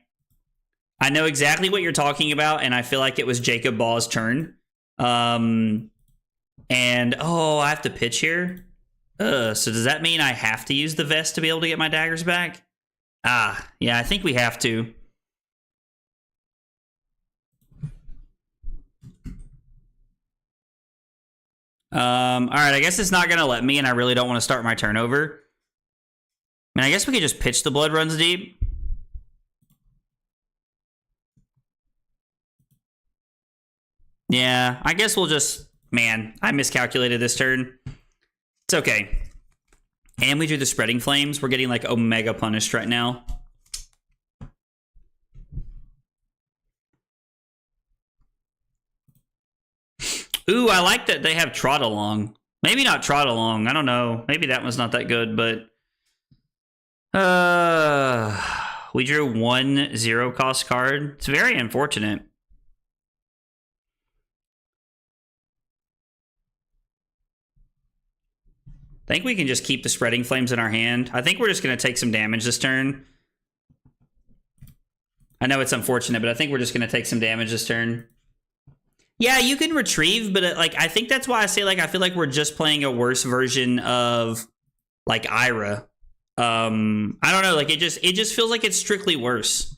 I know exactly what you're talking about, and I feel like it was Jacob Ball's turn. And oh, I have to pitch here. So does that mean I have to use the vest to be able to get my daggers back? Ah, yeah, I think we have to. All right, I guess it's not gonna let me, and I really don't want to start my turn over. I mean, I guess we could just pitch the Blood Runs Deep. Yeah, I guess we'll just... Man, I miscalculated this turn. It's okay. And we drew the Spreading Flames. We're getting, like, Omega punished right now. Ooh, I like that they have Trot Along. Maybe not Trot Along. I don't know. Maybe that one's not that good, but... we drew 1 0-cost card. It's very unfortunate. I think we can just keep the Spreading Flames in our hand. I think we're just going to take some damage this turn. I know it's unfortunate, but I think we're just going to take some damage this turn. Yeah, you can retrieve, but like I think that's why I say like I feel like we're just playing a worse version of like Ira. I don't know, like it just feels like it's strictly worse.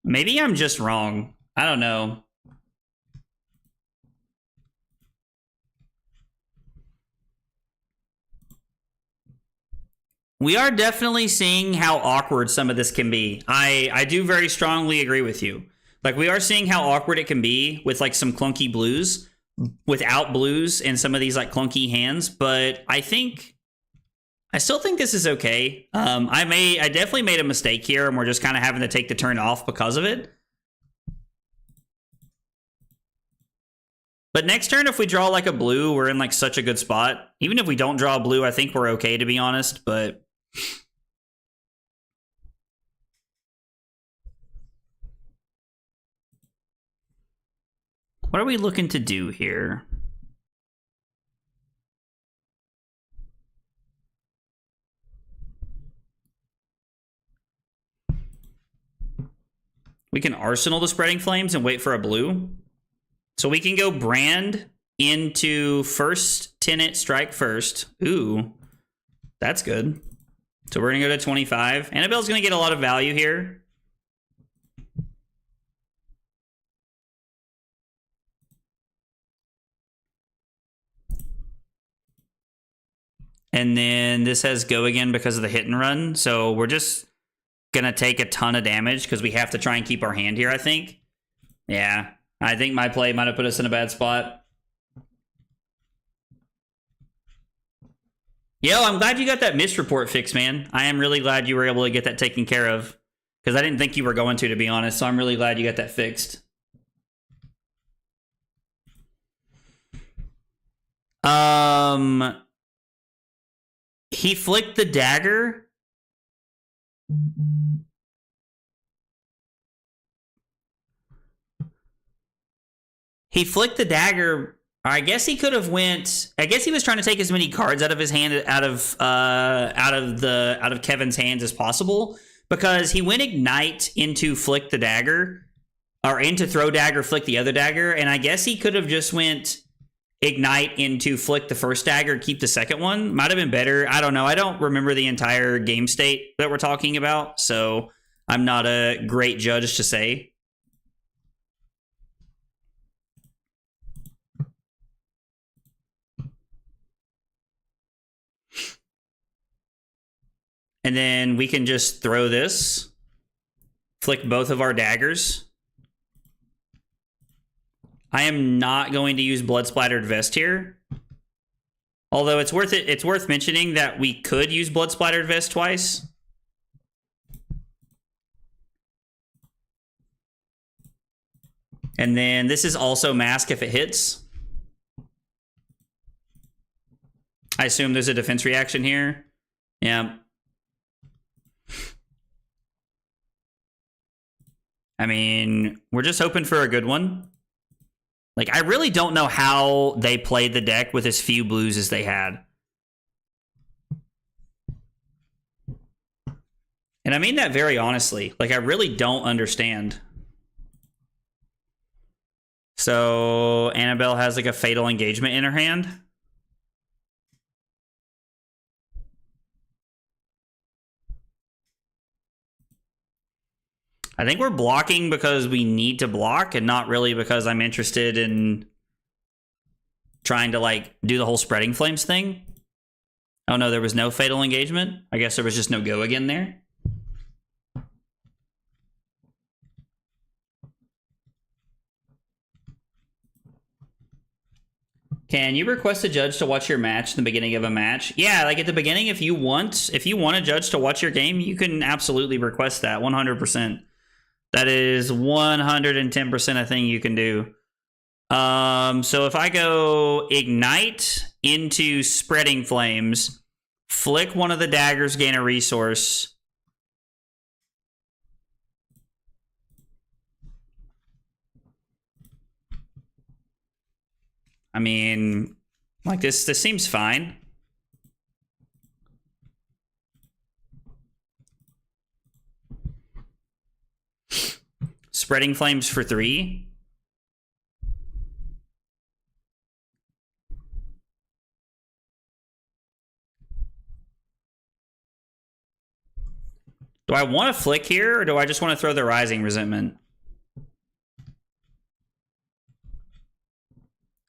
Maybe I'm just wrong. I don't know. We are definitely seeing how awkward some of this can be. I do very strongly agree with you. Like, we are seeing how awkward it can be with, like, some clunky blues, without blues and some of these, like, clunky hands. But I still think this is okay. I definitely made a mistake here, and we're just kind of having to take the turn off because of it. But next turn, if we draw, like, a blue, we're in, like, such a good spot. Even if we don't draw a blue, I think we're okay, to be honest, but... What are we looking to do here? We can Arsenal the Spreading Flames and wait for a blue. So we can go Brand into first Tenant Strike first. Ooh, that's good. So we're going to go to 25. Annabelle's going to get a lot of value here. And then this has go again because of the hit and run. So we're just going to take a ton of damage because we have to try and keep our hand here, I think. Yeah, I think my play might have put us in a bad spot. Yo, I'm glad you got that misreport fixed, man. I am really glad you were able to get that taken care of. Because I didn't think you were going to be honest. So I'm really glad you got that fixed. He flicked the dagger. He flicked the dagger. I guess he could have went. I guess he was trying to take as many cards out of his hand, out of Kevin's hands as possible, because he went Ignite into flick the dagger, or into throw dagger, flick the other dagger, and I guess he could have just went Ignite into flick the first dagger, keep the second one. Might have been better. I don't know. I don't remember the entire game state that we're talking about, so I'm not a great judge to say. And then we can just throw this, flick both of our daggers. I am not going to use Blood Splattered Vest here. Although it's worth mentioning that we could use Blood Splattered Vest twice. And then this is also Mask if it hits. I assume there's a defense reaction here. Yeah. I mean, we're just hoping for a good one. Like, I really don't know how they played the deck with as few blues as they had. And I mean that very honestly. Like, I really don't understand. So, Annabelle has like a Fatal Engagement in her hand. I think we're blocking because we need to block and not really because I'm interested in trying to like do the whole Spreading Flames thing. Oh no, there was no Fatal Engagement. I guess there was just no go again there. Can you request a judge to watch your match in the beginning of a match? Yeah, like at the beginning, if you want a judge to watch your game, you can absolutely request that 100%. That is 110% a thing you can do. So if I go Ignite into Spreading Flames, flick one of the daggers, gain a resource. I mean, like this seems fine. Spreading Flames for 3. Do I want to flick here, or do I just want to throw the Rising Resentment?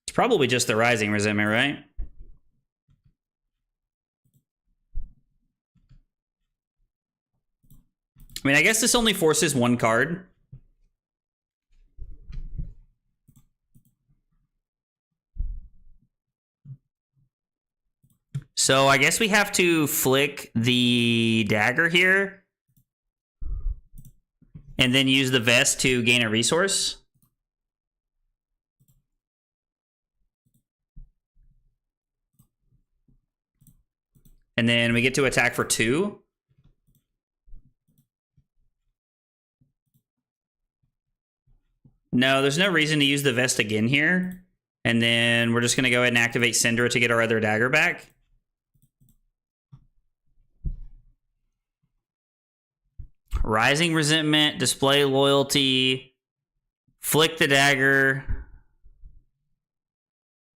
It's probably just the Rising Resentment, right? I mean, I guess this only forces one card. So I guess we have to flick the dagger here and then use the vest to gain a resource. And then we get to attack for 2. No, there's no reason to use the vest again here. And then we're just going to go ahead and activate Cindra to get our other dagger back. Rising Resentment, display loyalty, flick the dagger.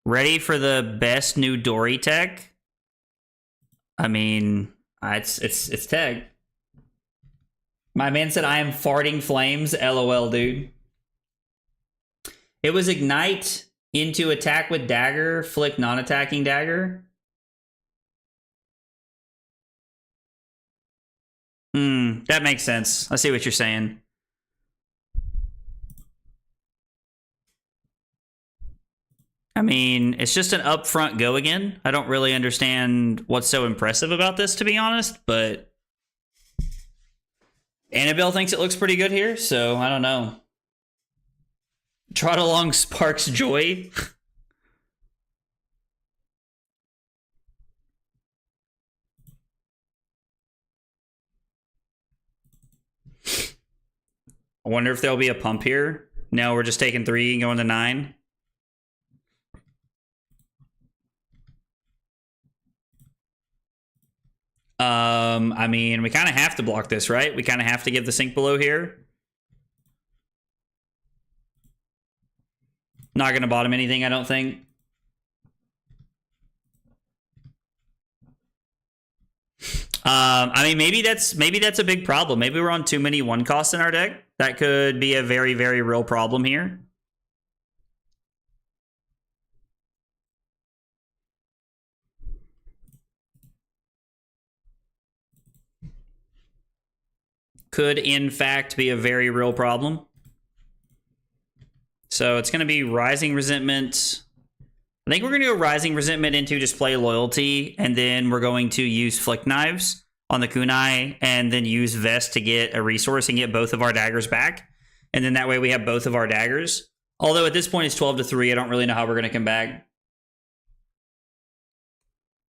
Ready for the best new Dory tech? I mean, it's tech. My man said I am farting flames. LOL, dude. It was Ignite into attack with dagger, flick non-attacking dagger. That makes sense. I see what you're saying. I mean, it's just an upfront go again. I don't really understand what's so impressive about this, to be honest, but Annabelle thinks it looks pretty good here, so I don't know. Trot along sparks joy. I wonder if there'll be a pump here. No, we're just taking 3 and going to 9. I mean, we kind of have to block this, right? We kind of have to give the sink below here. Not going to bottom anything, I don't think. I mean, maybe that's a big problem. Maybe we're on too many 1 costs in our deck. That could be a very, very real problem here. Could, in fact, be a very real problem. So it's going to be Rising Resentment. I think we're going to go Rising Resentment into Display Loyalty, and then we're going to use Flick Knives on the kunai, and then use Vest to get a resource and get both of our daggers back. And then that way we have both of our daggers. Although at this point it's 12-3, I don't really know how we're going to come back.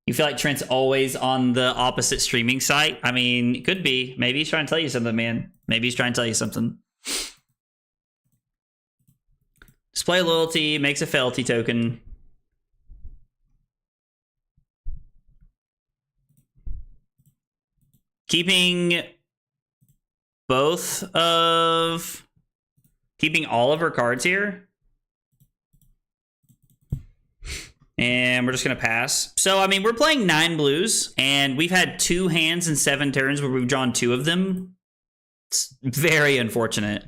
You feel like Trent's always on the opposite streaming site? I mean, it could be. Maybe he's trying to tell you something, man. Maybe he's trying to tell you something. Display Loyalty, makes a fealty token. Keeping all of our cards here. And we're just going to pass. So, I mean, we're playing 9 blues, and we've had 2 hands in 7 turns where we've drawn 2 of them. It's very unfortunate.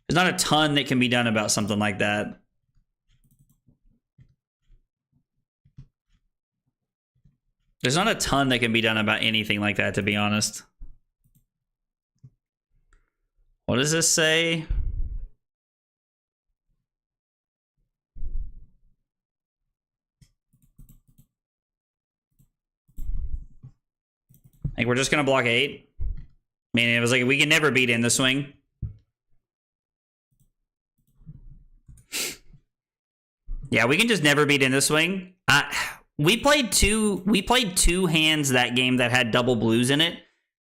There's not a ton that can be done about something like that. There's not a ton that can be done about anything like that, to be honest. What does this say? Like, we're just going to block 8. I mean, it was like, we can never beat in the swing. Yeah, we can just never beat in the swing. We played two hands that game that had double blues in it,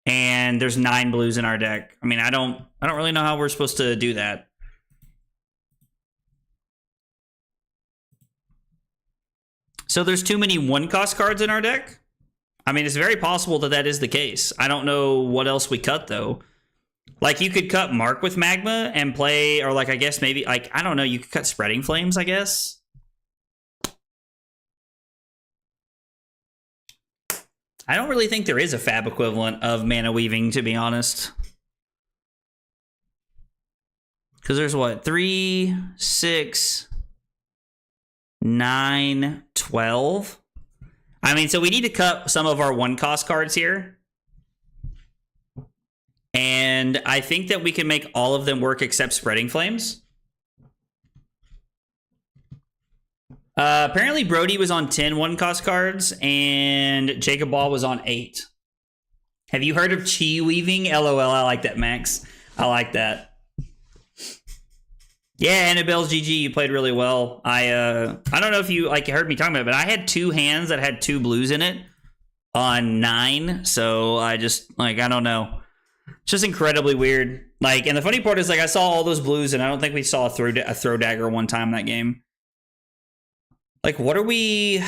and there's 9 blues in our deck. I mean, I don't really know how we're supposed to do that. So there's too many 1-cost cards in our deck? I mean, it's very possible that that is the case. I don't know what else we cut, though. Like, you could cut Mark with Magma and play, or like, I guess maybe, like, I don't know, you could cut Spreading Flames, I guess. I don't really think there is a fab equivalent of Mana Weaving, to be honest. Because there's what? 3, 6, 9, 12. I mean, so we need to cut some of our 1-cost cards here. And I think that we can make all of them work except Spreading Flames. Apparently Brody was on 10 1-cost cards, and Jacob Ball was on 8. Have you heard of Chi Weaving? LOL, I like that, Max. I like that. Yeah, Annabelle's GG, you played really well. I don't know if you heard me talking about it, but I had 2 hands that had 2 blues in it on 9, so I just, I don't know. It's just incredibly weird. And the funny part is, I saw all those blues, and I don't think we saw a throw dagger one time in that game. What are we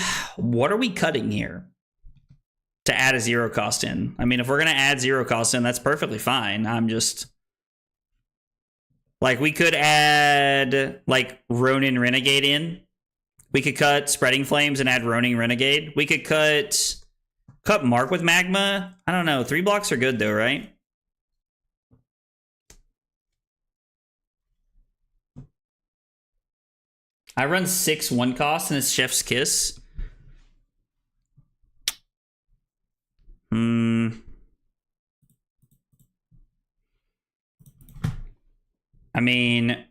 cutting here to add a 0-cost in? I mean, if we're going to add 0-cost in, that's perfectly fine. I'm just... we could add, Ronin Renegade in. We could cut Spreading Flames and add Ronin Renegade. We could cut Mark with Magma. I don't know. 3 blocks are good, though, right? I run 6 1-cost, and it's Chef's Kiss. I mean,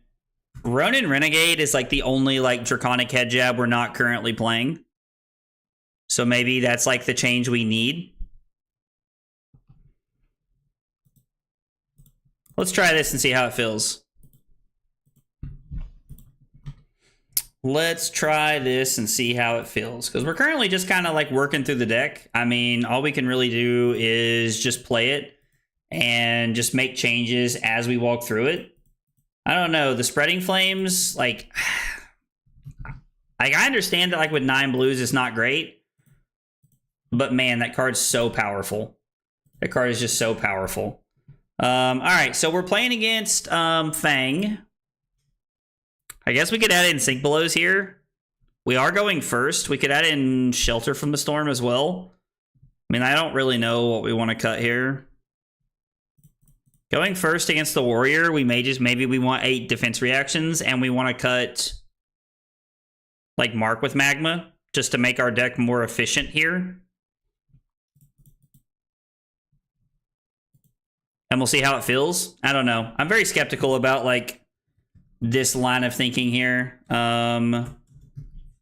Ronin Renegade is the only Draconic Head Jab we're not currently playing. So maybe that's the change we need. Let's try this and see how it feels. Let's try this and see how it feels. Because we're currently just kind of working through the deck. I mean, all we can really do is just play it and just make changes as we walk through it. I don't know. The Spreading Flames, I understand that with 9 blues it's not great. But man, that card's so powerful. That card is just so powerful. Alright, so we're playing against Fang. I guess we could add in Sink Belows here. We are going first. We could add in Shelter from the Storm as well. I mean, I don't really know what we want to cut here. Going first against the Warrior, we maybe we want 8 defense reactions, and we want to cut Mark with Magma just to make our deck more efficient here. And we'll see how it feels. I don't know. I'm very skeptical about this line of thinking here.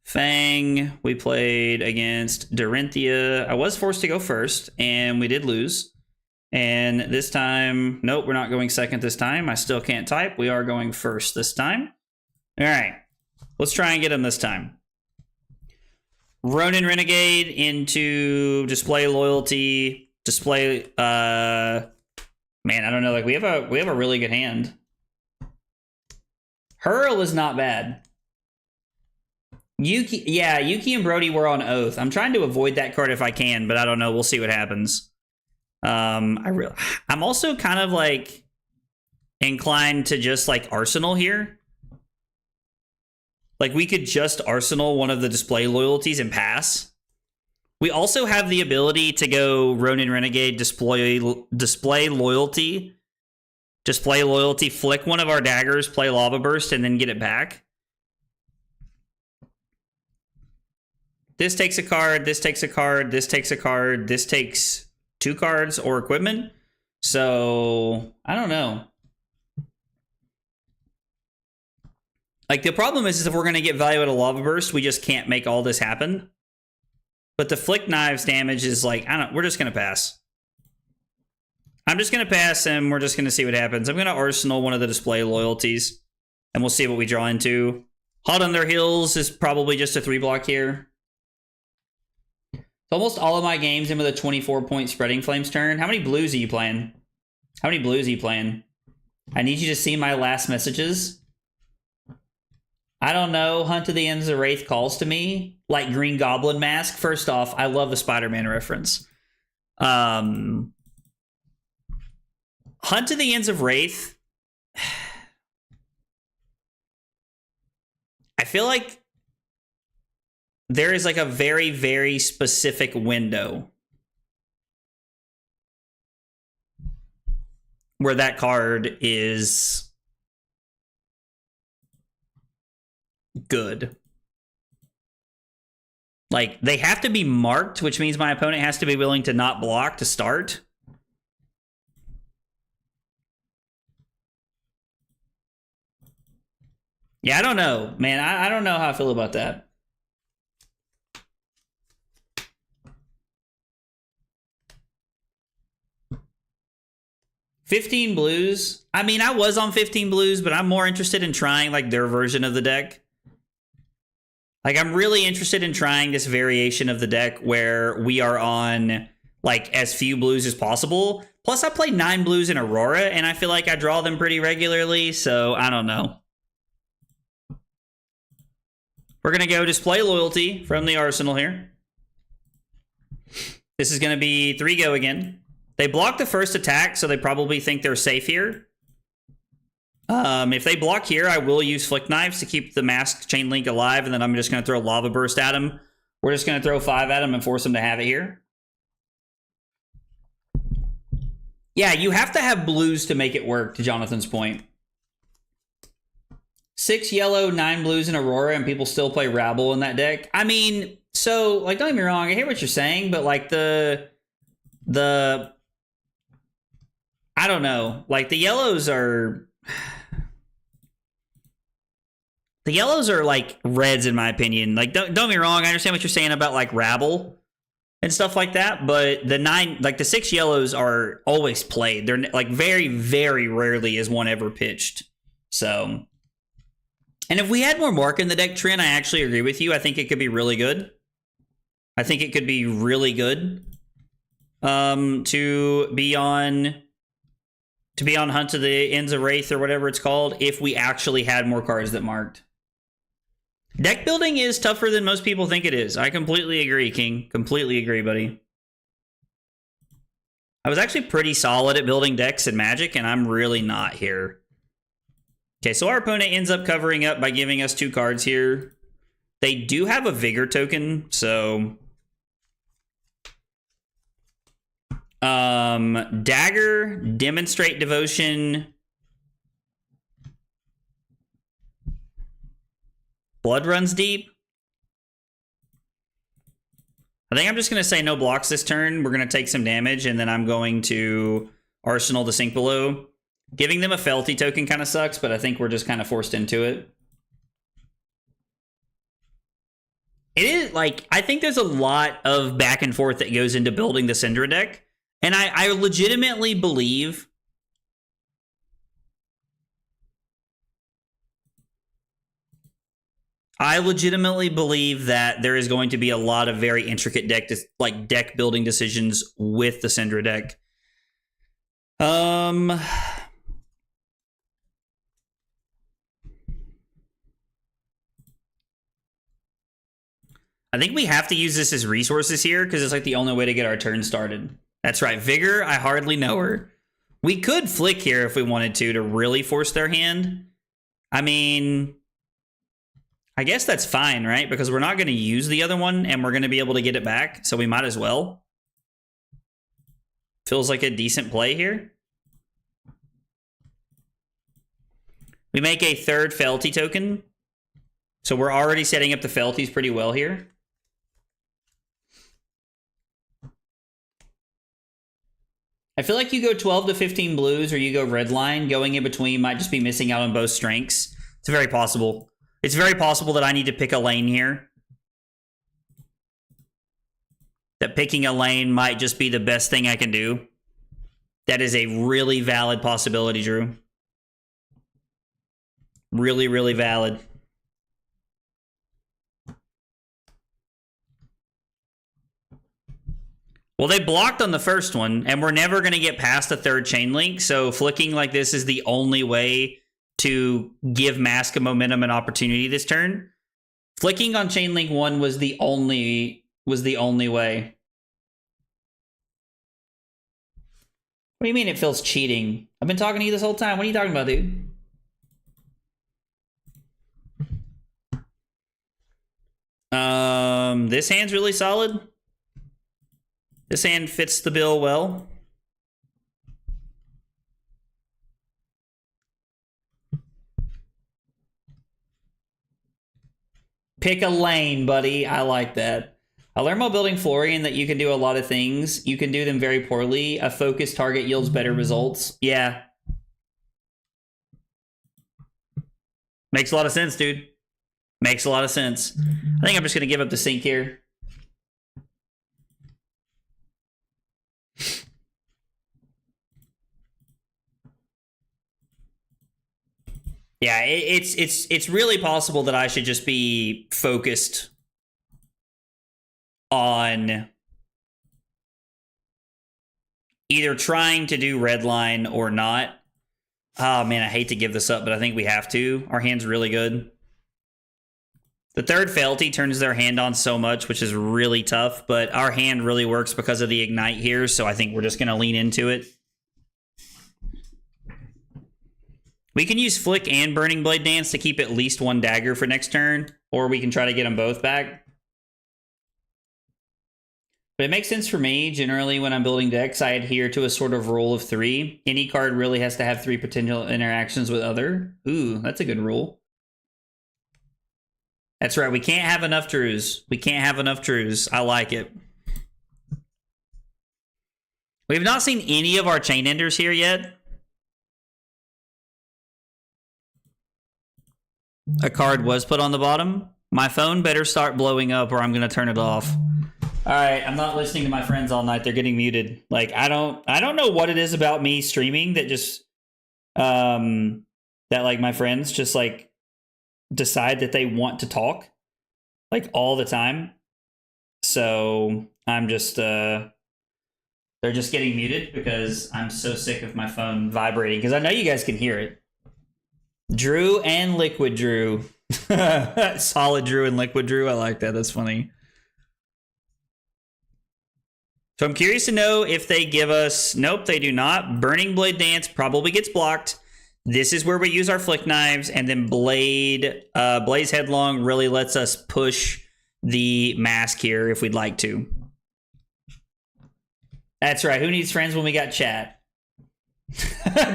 Fang, we played against Dorinthia. I was forced to go first, and we did lose. And this time, nope, we're not going second this time. I still can't type. We are going first this time. All right, let's try and get him this time. Ronin Renegade into display loyalty, display, man, I don't know, like we have a really good hand. Hurl is not bad. Yuki, yeah, Yuki and Brody were on Oath. I'm trying to avoid that card if I can, but I don't know. We'll see what happens. I'm also kind of like inclined to just like Arsenal here. Like we could just Arsenal one of the display loyalties and pass. We also have the ability to go Ronin Renegade, display loyalty, flick one of our daggers, play Lava Burst, and then get it back. This takes a card, this takes a card, this takes a card, this takes 2 cards or equipment. So, I don't know. Like, the problem is if we're going to get value at a Lava Burst, we just can't make all this happen. But the Flick Knives damage is like, we're just going to pass. I'm just going to pass, and we're just going to see what happens. I'm going to Arsenal one of the display loyalties, and we'll see what we draw into. Hot on their heels is probably just a 3-block here. Almost all of my games in with a 24-point Spreading Flames turn. How many blues are you playing? How many blues are you playing? I need you to see my last messages. I don't know. Hunt of the Ends of Wraith calls to me. Like Green Goblin Mask. First off, I love the Spider-Man reference. Hunt of the Ends of Wraith. I feel like there is like a very, very specific window where that card is good. Like, they have to be marked, which means my opponent has to be willing to not block to start. Yeah, I don't know, man. I don't know how I feel about that. $15 blues. I mean, I was on 15 blues, but I'm more interested in trying like their version of the deck. Like, I'm really interested in trying this variation of the deck where we are on like as few blues as possible. Plus, I play 9 blues in Aurora, and I feel like I draw them pretty regularly, so I don't know. We're going to go display loyalty from the Arsenal here. This is going to be 3 go again. They block the first attack, so they probably think they're safe here. If they block here, I will use Flick Knives to keep the Masked Chain Link alive, and then I'm just going to throw Lava Burst at him. We're just going to throw 5 at him and force him to have it here. Yeah, you have to have blues to make it work, to Jonathan's point. 6 yellow, 9 blues in Aurora, and people still play Rabble in that deck. I mean, so, like, don't get me wrong, I hear what you're saying, but, like, I don't know. Like, the yellows are like reds in my opinion. Like, don't get me wrong, I understand what you're saying about like Rabble and stuff like that, but the 6 yellows are always played. They're like very, very rarely is one ever pitched. So, and if we had more mark in the deck, Trent, I actually agree with you. I think it could be really good. I think it could be really good to be on Hunt of the Ends of Wraith or whatever it's called if we actually had more cards that marked. Deck building is tougher than most people think it is. I completely agree, King. Completely agree, buddy. I was actually pretty solid at building decks in Magic, and I'm really not here. Okay, so our opponent ends up covering up by giving us 2 cards here. They do have a Vigor token, so... Dagger, Demonstrate Devotion, Blood Runs Deep. I think I'm just going to say no blocks this turn. We're going to take some damage, and then I'm going to Arsenal the Sink Below. Giving them a Felty token kind of sucks, but I think we're just kind of forced into it. It is, like, I think there's a lot of back and forth that goes into building the Cindra deck. And I legitimately believe... that there is going to be a lot of very intricate deck building decisions with the Cindra deck. I think we have to use this as resources here because it's like the only way to get our turn started. That's right. Vigor, I hardly know her. We could flick here if we wanted to really force their hand. I mean, I guess that's fine, right? Because we're not going to use the other one and we're going to be able to get it back. So we might as well. Feels like a decent play here. We make a third Felty token. So we're already setting up the Felties pretty well here. I feel like you go 12 to 15 blues or you go red line. Going in between might just be missing out on both strengths. It's very possible. It's very possible that I need to pick a lane here. That picking a lane might just be the best thing I can do. That is a really valid possibility, Drew. Really, really valid. Well, they blocked on the first one, and we're never going to get past the third chain link, so flicking like this is the only way to give Mask of Momentum an opportunity this turn. Flicking on chain link 1 was the only way. What do you mean it feels cheating? I've been talking to you this whole time. What are you talking about, dude? This hand's really solid. This hand fits the bill well. Pick a lane, buddy. I like that. I learned while building Florian that you can do a lot of things. You can do them very poorly. A focused target yields better results. Yeah. Makes a lot of sense, dude. Makes a lot of sense. I think I'm just going to give up the sink here. Yeah, it's really possible that I should just be focused on either trying to do red line or not. Oh man, I hate to give this up, but I think we have to. Our hand's really good. The third Felty turns their hand on so much, which is really tough, but our hand really works because of the Ignite here, so I think we're just going to lean into it. We can use Flick and Burning Blade Dance to keep at least one dagger for next turn, or we can try to get them both back. But it makes sense for me. Generally, when I'm building decks, I adhere to a sort of rule of 3. Any card really has to have 3 potential interactions with other. Ooh, that's a good rule. That's right. We can't have enough Drews. We can't have enough Drews. I like it. We have not seen any of our Chain Enders here yet. A card was put on the bottom. My phone better start blowing up or I'm going to turn it off. All right, I'm not listening to my friends all night. They're getting muted. Like I don't know what it is about me streaming that just that like my friends just like decide that they want to talk like all the time. So I'm just they're just getting muted because I'm so sick of my phone vibrating because I know you guys can hear it. Drew and Liquid Drew. Solid Drew and Liquid Drew. I like that. That's funny. So I'm curious to know if they give us... Nope, they do not. Burning Blade Dance probably gets blocked. This is where we use our Flick Knives. And then Blaze Headlong really lets us push the mask here if we'd like to. That's right. Who needs friends when we got chat?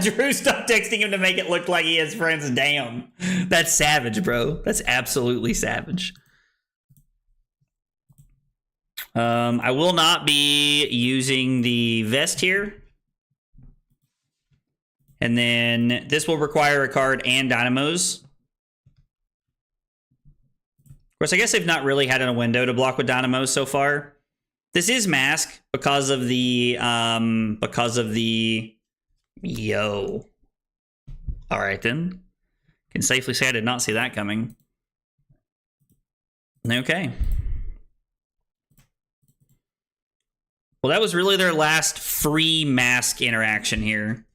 Drew stopped texting him to make it look like he has friends. Damn. That's savage, bro. That's absolutely savage. I will not be using the vest here. And then this will require a card and Dynamos. Of course, I guess they've not really had a window to block with Dynamos so far. This is Mask because of the yo. All right then. Can safely say I did not see that coming. Okay. Well, that was really their last free Mask interaction here.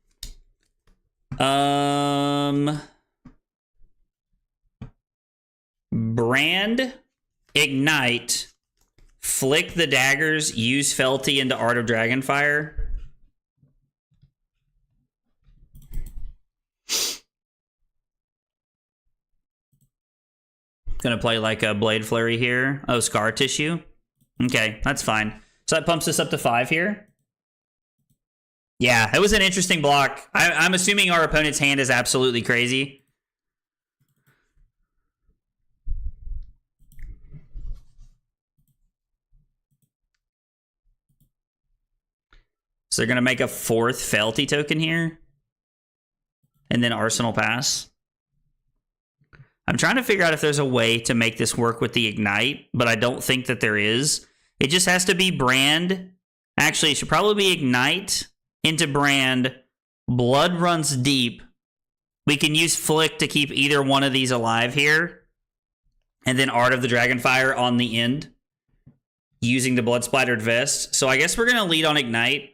Brand, Ignite, Flick the Daggers, use Felty into Art of Dragonfire. Gonna play like a Blade Flurry here. Oh, Scar Tissue. Okay, that's fine. So that pumps us up to 5 here. Yeah, it was an interesting block. I'm assuming our opponent's hand is absolutely crazy. So they're going to make a 4th Felty token here. And then Arsenal Pass. I'm trying to figure out if there's a way to make this work with the Ignite, but I don't think that there is. It just has to be Brand. Actually, it should probably be Ignite into Brand. Blood runs deep. We can use Flick to keep either one of these alive here. And then Art of the Dragonfire on the end. Using the Blood Splattered Vest. So I guess we're going to lead on Ignite.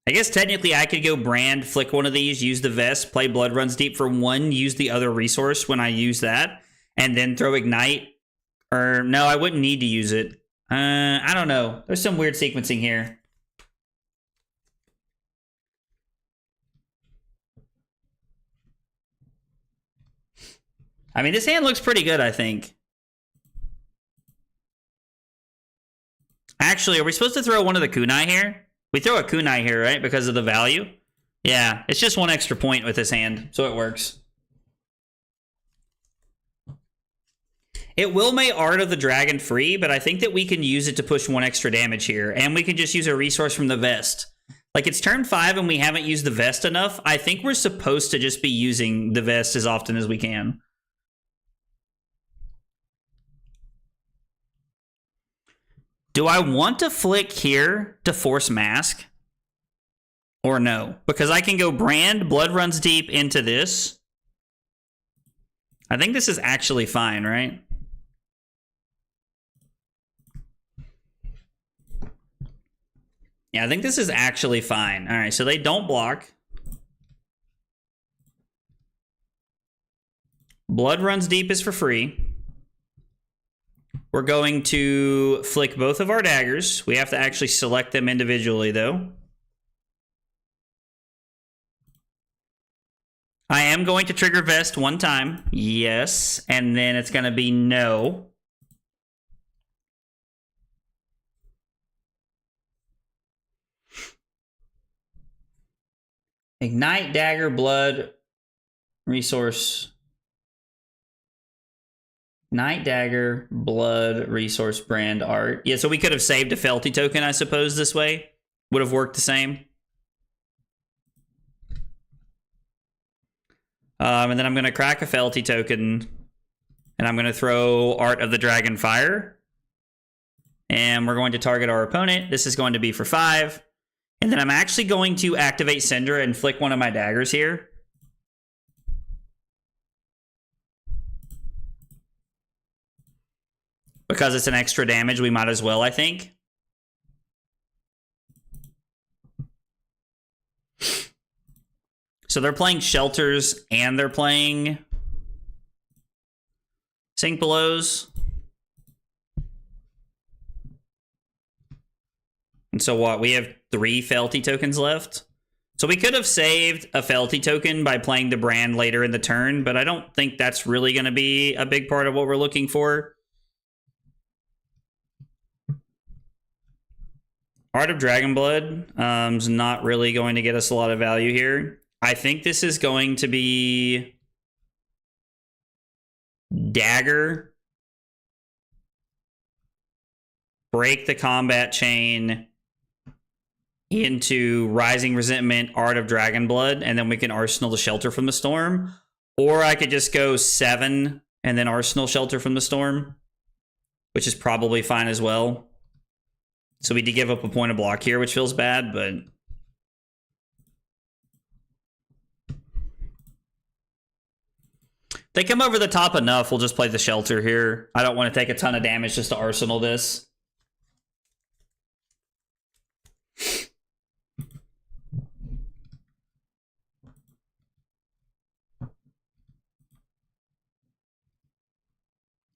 I guess technically I could go Brand, flick one of these, use the Vest, play Blood Runs Deep for 1, use the other resource when I use that, and then throw Ignite. Or, no, I wouldn't need to use it. I don't know. There's some weird sequencing here. I mean, this hand looks pretty good, I think. Actually, are we supposed to throw one of the kunai here? We throw a kunai here, right? Because of the value? Yeah, it's just 1 extra point with this hand, so it works. It will make Art of the Dragon free, but I think that we can use it to push 1 extra damage here, and we can just use a resource from the Vest. Like, it's turn 5 and we haven't used the Vest enough. I think we're supposed to just be using the Vest as often as we can. Do I want to flick here to force Mask? Or no? Because I can go Brand, Blood Runs Deep into this. I think this is actually fine, right? Yeah, I think this is actually fine. All right, so they don't block. Blood Runs Deep is for free. We're going to flick both of our daggers. We have to actually select them individually, though. I am going to trigger Vest 1 time. Yes. And then it's going to be no. Ignite, dagger, blood, resource. Night Dagger, Blood, Resource, Brand, Art. Yeah, so we could have saved a Felty token, I suppose, this way. Would have worked the same. And then I'm going to crack a Felty token. And I'm going to throw Art of the Dragonfire. And we're going to target our opponent. This is going to be for 5. And then I'm actually going to activate Cindra and flick one of my daggers here. Because it's an extra damage, we might as well, I think. So they're playing Shelters and they're playing Sink Belows. And so what? We have 3 Felty tokens left. So we could have saved a Felty token by playing the Brand later in the turn, but I don't think that's really going to be a big part of what we're looking for. Art of Dragonblood is not really going to get us a lot of value here. I think this is going to be Dagger, break the combat chain, into Rising Resentment, Art of Dragonblood, and then we can Arsenal the Shelter from the Storm. Or I could just go 7 and then Arsenal Shelter from the Storm, which is probably fine as well. So we did give up a point of block here, which feels bad, but... they come over the top enough, we'll just play the Shelter here. I don't want to take a ton of damage just to Arsenal this.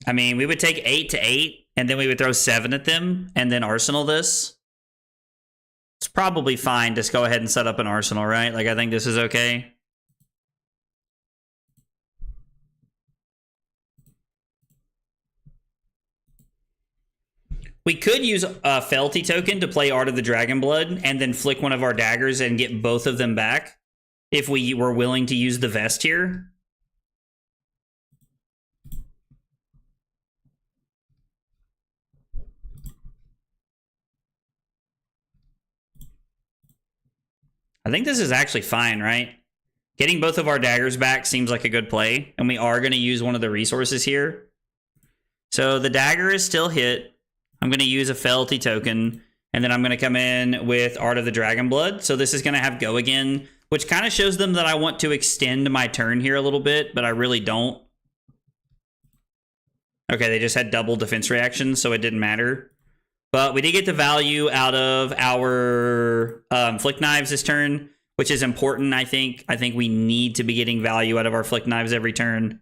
I mean, we would take 8 to 8, and then we would throw 7 at them, and then Arsenal this. It's probably fine. Just go ahead and set up an Arsenal, right? Like, I think this is okay. We could use a Fealty token to play Art of the Dragonblood, and then flick one of our daggers and get both of them back, if we were willing to use the Vest here. I think this is actually fine, right? Getting both of our daggers back seems like a good play, and we are going to use one of the resources here. So the dagger is still hit. I'm going to use a Fealty token, and then I'm going to come in with Art of the Dragonblood. So this is going to have go again, which kind of shows them that I want to extend my turn here a little bit, but I really don't. Okay, they just had double defense reactions, so it didn't matter. But we did get the value out of our Flick Knives this turn, which is important, I think. I think we need to be getting value out of our Flick Knives every turn.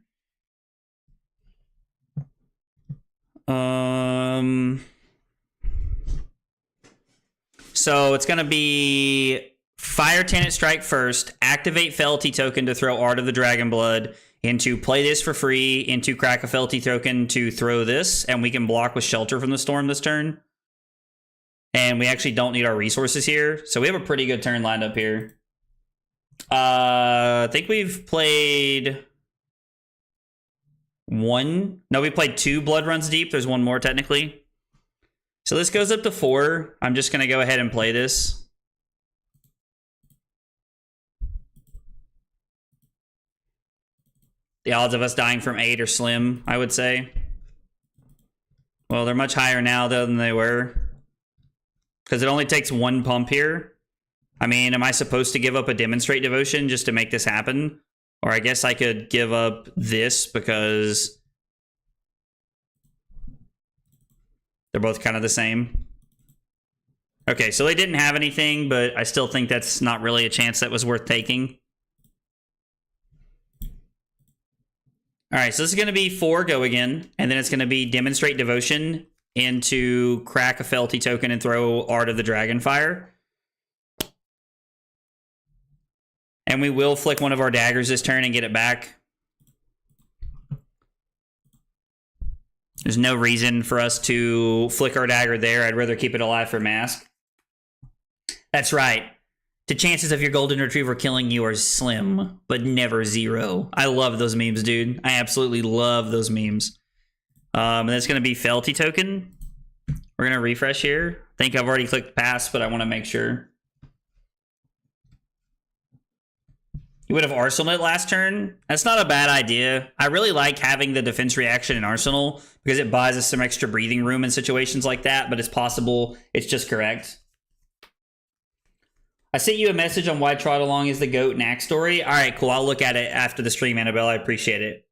So it's going to be Fire Tenant Strike first, activate Fealty token to throw Art of the Dragonblood, into play this for free, into crack a Fealty token to throw this, and we can block with Shelter from the Storm this turn. And we actually don't need our resources here. So we have a pretty good turn lined up here. I think we've played one. No, we played 2 Blood Runs Deep. There's one more technically. So this goes up to 4. I'm just going to go ahead and play this. The odds of us dying from 8 are slim, I would say. Well, they're much higher now than they were. Because it only takes 1 pump here. I mean, am I supposed to give up a Demonstrate Devotion just to make this happen? Or I guess I could give up this because they're both kind of the same. Okay, so they didn't have anything, but I still think that's not really a chance that was worth taking. All right, so this is going to be 4 go again, and then it's going to be Demonstrate Devotion into crack a Fealty token and throw Art of the Dragonfire. And we will flick one of our daggers this turn and get it back. There's no reason for us to flick our dagger there. I'd rather keep it alive for Mask. That's right. The chances of your golden retriever killing you are slim, but never 0. I love those memes, dude. I absolutely love those memes. And it's going to be Fealty token. We're going to refresh here. I think I've already clicked pass, but I want to make sure. You would have Arsenal it last turn. That's not a bad idea. I really like having the defense reaction in Arsenal because it buys us some extra breathing room in situations like that, but it's possible it's just correct. I sent you a message on why Trot Along is the GOAT Knack story. All right, cool. I'll look at it after the stream, Annabelle. I appreciate it.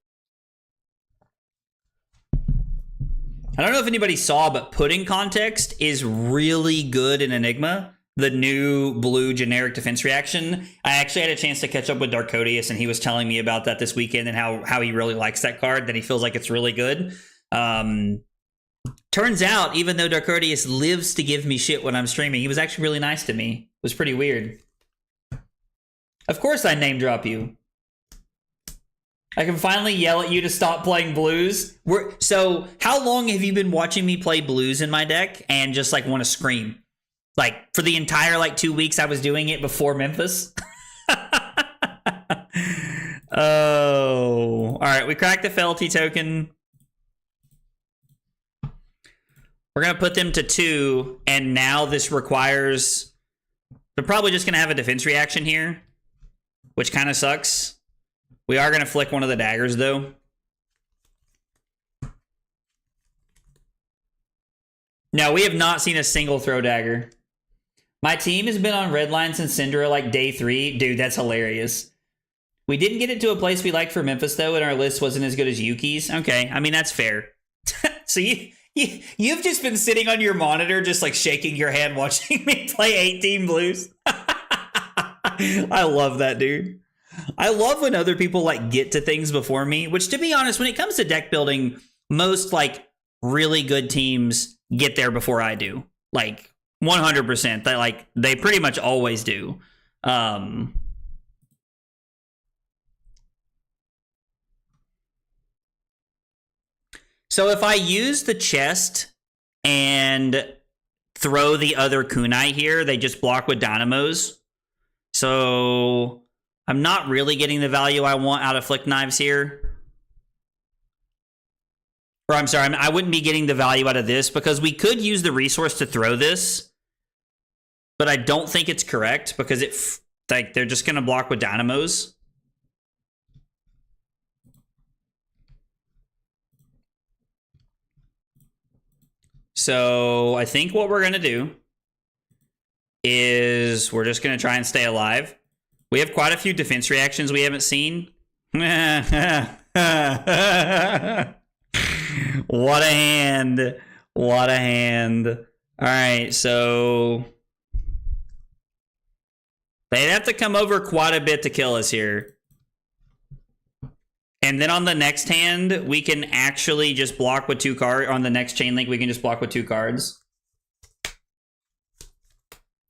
I don't know if anybody saw, but Pudding Context is really good in Enigma. The new blue generic defense reaction. I actually had a chance to catch up with Darkodius, and he was telling me about that this weekend and how he really likes that card, that he feels like it's really good. Turns out, even though Darkodius lives to give me shit when I'm streaming, he was actually really nice to me. It was pretty weird. Of course I name drop you. I can finally yell at you to stop playing blues. So how long have you been watching me play blues in my deck and just like want to scream? Like for the entire like 2 weeks I was doing it before Memphis. Oh, all right. We cracked the Fealty token. We're going to put them to 2. And now this requires They're probably just going to have a defense reaction here, which kind of sucks. We are going to flick one of the daggers, though. No, we have not seen a single throw dagger. My team has been on red line since Cindra, like day 3. Dude, that's hilarious. We didn't get it to a place we liked for Memphis, though, and our list wasn't as good as Yuki's. Okay, I mean, that's fair. So you've just been sitting on your monitor, just like shaking your head watching me play 18 blues. I love that, dude. I love when other people like get to things before me, which, to be honest, when it comes to deck building, most like really good teams get there before I do. Like 100%. That like they pretty much always do. So if I use the chest and throw the other kunai here, they just block with dynamos. So I'm not really getting the value I want out of flick knives here. Or I'm sorry, I wouldn't be getting the value out of this because we could use the resource to throw this. But I don't think it's correct because like they're just going to block with dynamos. So I think what we're going to do is we're just going to try and stay alive. We have quite a few defense reactions we haven't seen. What a hand. What a hand. All right, so they'd have to come over quite a bit to kill us here. And then on the next hand, we can actually just block with 2 cards. On the next chain link, we can just block with 2 cards.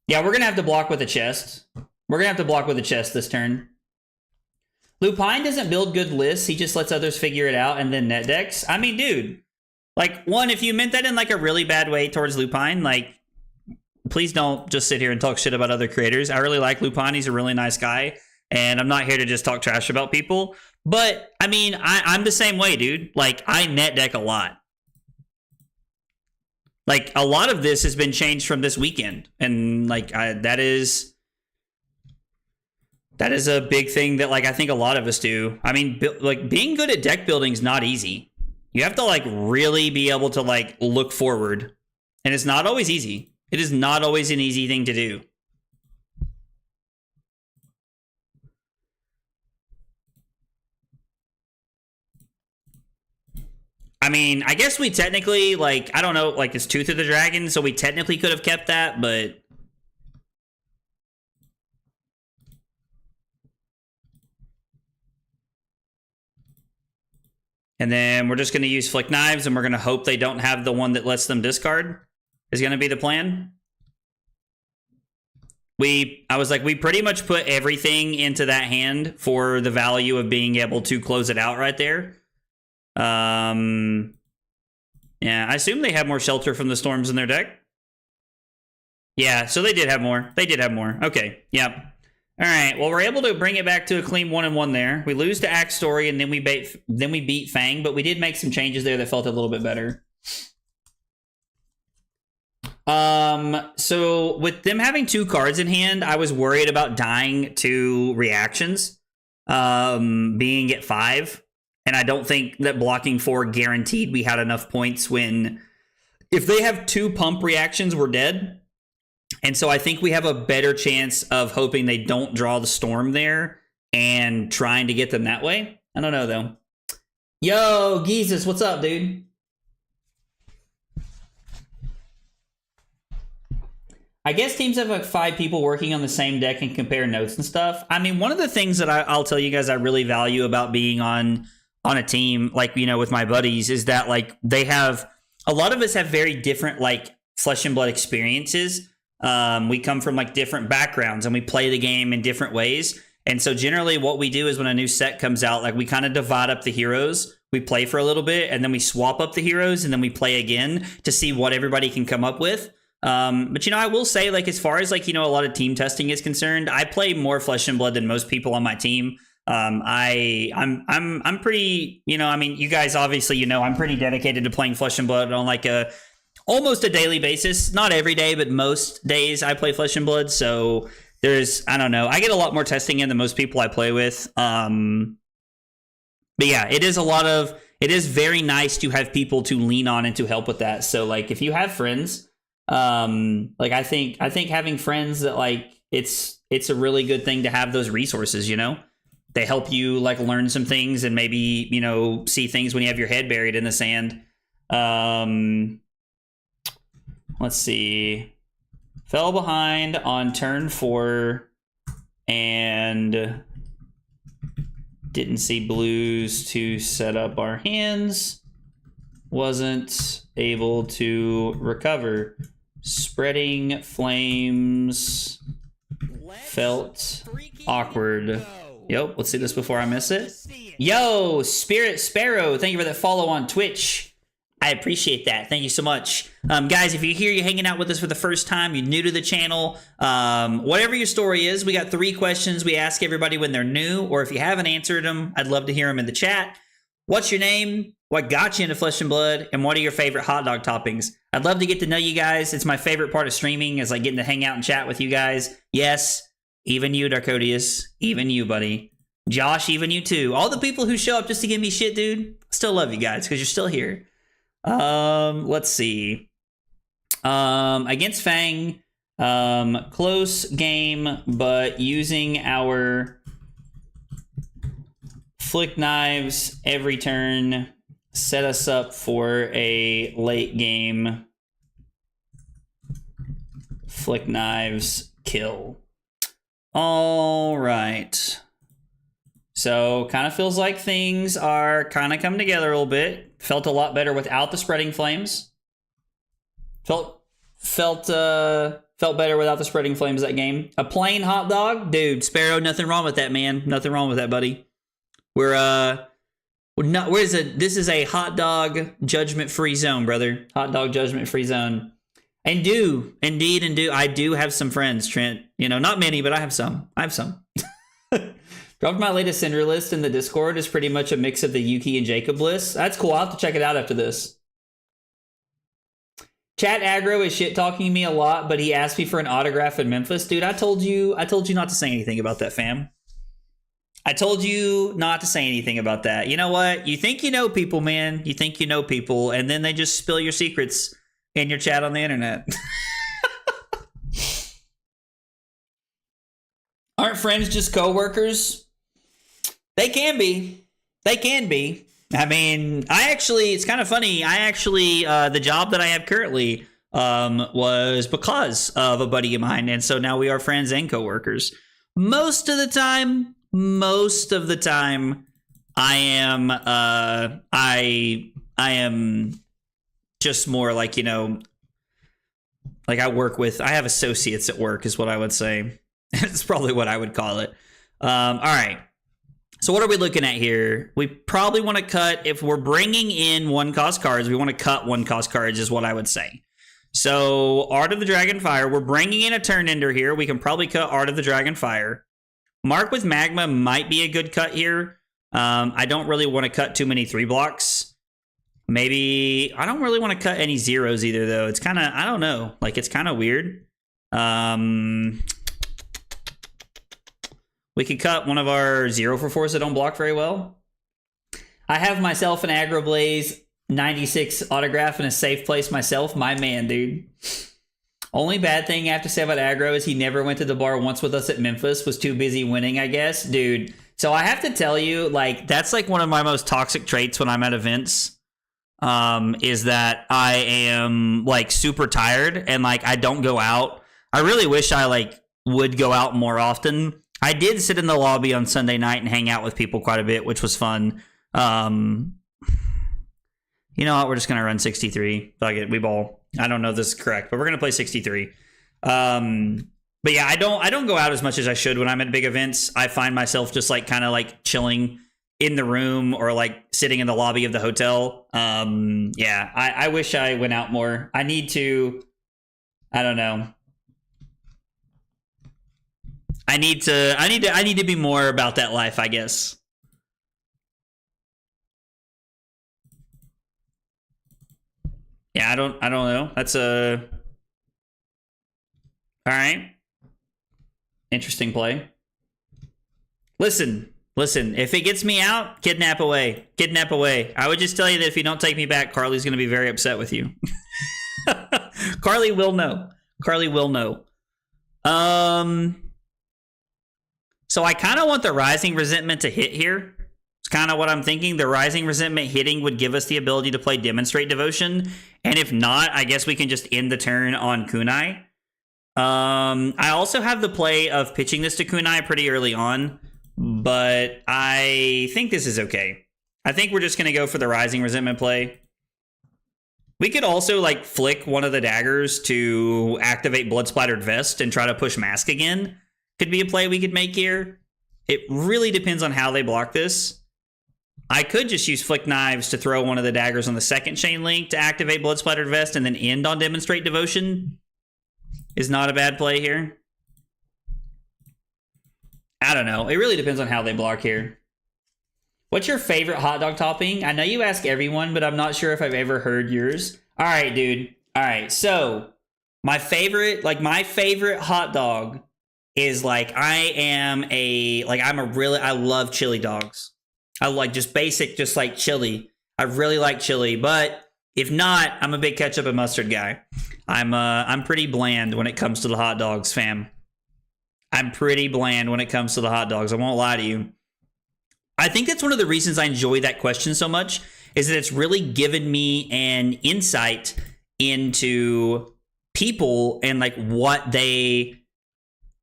Yeah, we're going to have to block with a chest. We're going to have to block with a chest this turn. Lupine doesn't build good lists. He just lets others figure it out and then net decks. I mean, dude. Like, one, if you meant that in like a really bad way towards Lupine, like, please don't just sit here and talk shit about other creators. I really like Lupine. He's a really nice guy. And I'm not here to just talk trash about people. But, I mean, I'm the same way, dude. Like, I net deck a lot. Like, a lot of this has been changed from this weekend. And, like, that is a big thing that, like, I think a lot of us do. I mean, like, being good at deck building is not easy. You have to, like, really be able to, like, look forward. And it's not always easy. It is not always an easy thing to do. I mean, I guess we technically, like, I don't know, like, it's Tooth of the Dragon, so we technically could have kept that, but... And then we're just going to use flick knives, and we're going to hope they don't have the one that lets them discard, is going to be the plan. I was like, we pretty much put everything into that hand for the value of being able to close it out right there. Yeah, I assume they have more shelter from the storms in their deck. Yeah, so they did have more. They did have more. Okay, yep. All right, well, we're able to bring it back to a clean 1-1 there. We lose to Axe Story, and then we beat Fang, but we did make some changes there that felt a little bit better. So with them having 2 cards in hand, I was worried about dying to reactions, being at 5. And I don't think that blocking 4 guaranteed we had enough points when... If they have 2 pump reactions, we're dead. And so I think we have a better chance of hoping they don't draw the storm there and trying to get them that way. I don't know, though. Yo, Geezus, what's up, dude? I guess teams have like 5 people working on the same deck and compare notes and stuff. I mean, one of the things that I'll tell you guys I really value about being on a team, like, you know, with my buddies, is that, like, they have... A lot of us have very different, like, flesh and blood experiences. We come from, like, different backgrounds, and we play the game in different ways. And so generally what we do is when a new set comes out, like, we kind of divide up the heroes. We play for a little bit, and then we swap up the heroes, and then we play again to see what everybody can come up with. But, you know, I will say, like, as far as, like, you know, a lot of team testing is concerned, I play more flesh and blood than most people on my team. I'm pretty, you know, I mean, you guys obviously, you know, I'm pretty dedicated to playing flesh and blood on like a almost a daily basis. Not every day, but most days I play Flesh and Blood. So there's, I don't know, I get a lot more testing in than most people I play with. But yeah, it is very nice to have people to lean on and to help with that. So like if you have friends, like I think having friends that like it's a really good thing to have those resources, you know? They help you like learn some things and maybe, you know, see things when you have your head buried in the sand. Let's see. Fell behind on turn 4 and didn't see blues to set up our hands. Wasn't able to recover. Spreading flames felt awkward. Yep, let's see this before I miss it. Yo, Spirit Sparrow, thank you for that follow on Twitch. I appreciate that. Thank you so much. Guys, if you're here, you're hanging out with us for the first time, you're new to the channel, whatever your story is, we got 3 questions we ask everybody when they're new, or if you haven't answered them, I'd love to hear them in the chat. What's your name? What got you into Flesh and Blood? And what are your favorite hot dog toppings? I'd love to get to know you guys. It's my favorite part of streaming is like getting to hang out and chat with you guys. Yes, even you, Darkodius. Even you, buddy. Josh, even you too. All the people who show up just to give me shit, dude. Still love you guys because you're still here. Let's see. Against Fang, close game, but using our flick knives every turn set us up for a late game flick knives kill. All right. So kind of feels like things are kind of coming together a little bit. Felt a lot better without the spreading flames. Felt better without the spreading flames that game. A plain hot dog, dude. Sparrow, nothing wrong with that, man. Nothing wrong with that, buddy. We're not. Where is it? This is a hot dog judgment-free zone, brother. Hot dog judgment-free zone. And I do have some friends, Trent. You know, not many, but I have some. Dropped my latest Cindra list in the Discord. Is pretty much a mix of the Yuki and Jacob list. That's cool. I'll have to check it out after this. Chat aggro is shit talking me a lot, but he asked me for an autograph in Memphis. Dude, I told you not to say anything about that, fam. I told you not to say anything about that. You know what? You think you know people, man. You think you know people, and then they just spill your secrets in your chat on the internet. Aren't friends just coworkers? They can be. They can be. I mean, it's kind of funny. The job that I have currently was because of a buddy of mine. And so now we are friends and coworkers. Most of the time, I am just more like, you know, like I have associates at work is what I would say. It's probably what I would call it. All right. So what are we looking at here? We probably want to cut, if we're bringing in 1-cost cards, we want to cut 1-cost cards is what I would say. So Art of the Dragonfire, we're bringing in a turn ender here. We can probably cut Art of the Dragonfire. Mark with Magma might be a good cut here. I don't really want to cut too many 3-blocks. Maybe, I don't really want to cut any 0s either though. It's kind of, I don't know, like it's kind of weird. We could cut one of our 0-for-4s that don't block very well. I have myself an Aggro Blaze 96 autograph in a safe place myself. My man, dude. Only bad thing I have to say about Aggro is he never went to the bar once with us at Memphis. Was too busy winning, I guess. Dude, so I have to tell you, like, that's like one of my most toxic traits when I'm at events. Is that I am, like, super tired and, like, I don't go out. I really wish I, like, would go out more often. I did sit in the lobby on Sunday night and hang out with people quite a bit, which was fun. You know what? We're just going to run 63. Fuck it. We ball. I don't know if this is correct, but we're going to play 63. But yeah, I don't go out as much as I should when I'm at big events. I find myself just like kind of like chilling in the room or like sitting in the lobby of the hotel. Yeah, I wish I went out more. I need to, I don't know. I need to be more about that life, I guess. Yeah, I don't know. That's a... All right. Interesting play. Listen. If it gets me out, kidnap away. Kidnap away. I would just tell you that if you don't take me back, Carly's going to be very upset with you. Carly will know. Carly will know. So I kind of want the Rising Resentment to hit here. It's kind of what I'm thinking. The Rising Resentment hitting would give us the ability to play Demonstrate Devotion. And if not, I guess we can just end the turn on Kunai. I also have the play of pitching this to Kunai pretty early on, but I think this is okay. I think we're just going to go for the Rising Resentment play. We could also like flick one of the daggers to activate Blood Splattered Vest and try to push Mask again. Could be a play we could make here. It really depends on how they block this. I could just use Flick Knives to throw one of the daggers on the second chain link to activate Blood Splattered Vest and then end on Demonstrate Devotion. Is not a bad play here. I don't know. It really depends on how they block here. What's your favorite hot dog topping? I know you ask everyone, but I'm not sure if I've ever heard yours. All right, dude. All right, so my favorite hot dog is like I love chili dogs. I like just basic, just like chili. I really like chili, but if not, I'm a big ketchup and mustard guy. I'm pretty bland when it comes to the hot dogs, fam. I'm pretty bland when it comes to the hot dogs. I won't lie to you. I think that's one of the reasons I enjoy that question so much, is that it's really given me an insight into people and like what they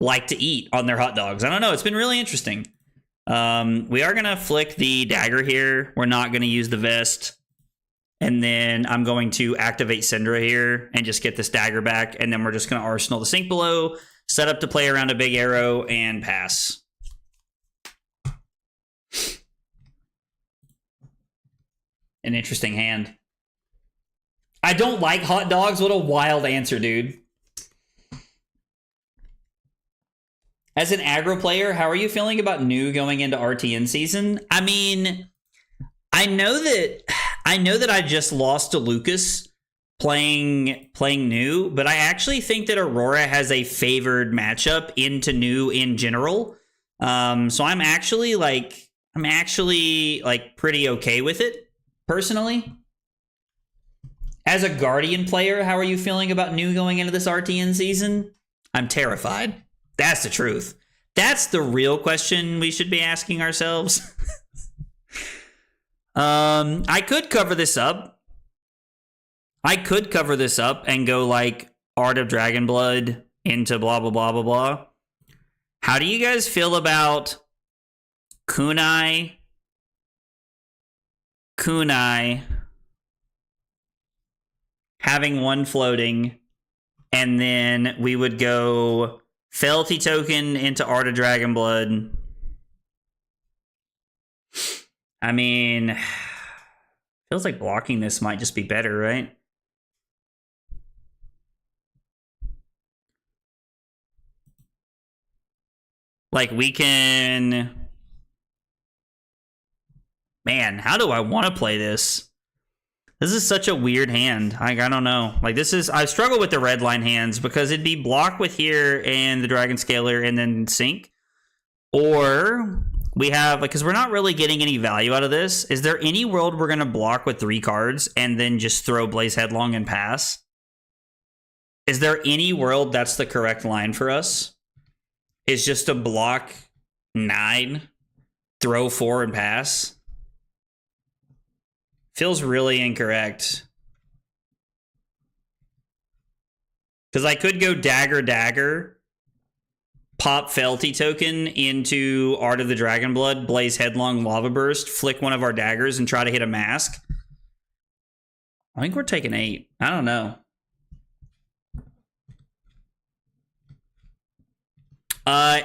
like to eat on their hot dogs. I don't know. It's been really interesting. We are going to flick the dagger here. We're not going to use the vest. And then I'm going to activate Cindra here and just get this dagger back. And then we're just going to arsenal the sink below, set up to play around a big arrow, and pass. An interesting hand. I don't like hot dogs. What a wild answer, dude. As an aggro player, how are you feeling about new going into RTN season? I mean, I know that I just lost to Lucas playing new, but I actually think that Aurora has a favored matchup into new in general. So I'm actually pretty okay with it personally. As a Guardian player, how are you feeling about new going into this RTN season? I'm terrified. That's the truth. That's the real question we should be asking ourselves. I could cover this up. And go like Art of Dragonblood into blah, blah, blah, blah, blah. How do you guys feel about Kunai, having one floating, and then we would go Fealty Token into Art of Dragonblood. I mean, feels like blocking this might just be better, right? Like we can... Man, how do I want to play this? This is such a weird hand. I don't know. Like this is... I struggle with the red line hands because it'd be block with here and the Dragon Scaler and then sink. Or... we have, because we're not really getting any value out of this. Is there any world we're going to block with 3 cards and then just throw Blaze Headlong and pass? Is there any world that's the correct line for us? Is just to block 9, throw 4, and pass? Feels really incorrect. Because I could go dagger, pop Fealty Token into Art of the Dragonblood, Blaze Headlong, Lava Burst, flick one of our daggers, and try to hit a mask. I think we're taking 8. I don't know.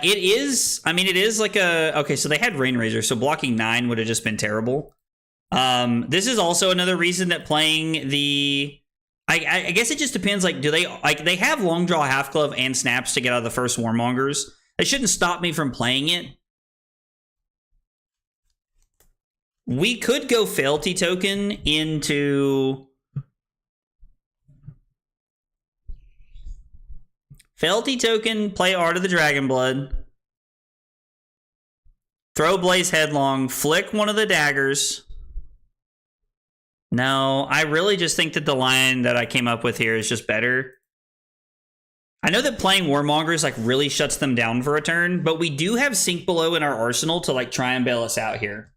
It is like a... Okay, so they had Rainrazor, so blocking 9 would have just been terrible. This is also another reason that playing the... I guess it just depends. Like, do they they have Long Draw, Half Glove, and Snaps to get out of the first Warmongers? It shouldn't stop me from playing it. We could go Fealty Token into Fealty token, play Art of the Dragonblood. Throw Blaze Headlong, flick one of the daggers. No, I really just think that the line that I came up with here is just better. I know that playing Warmongers like really shuts them down for a turn, but we do have Sink Below in our arsenal to like try and bail us out here.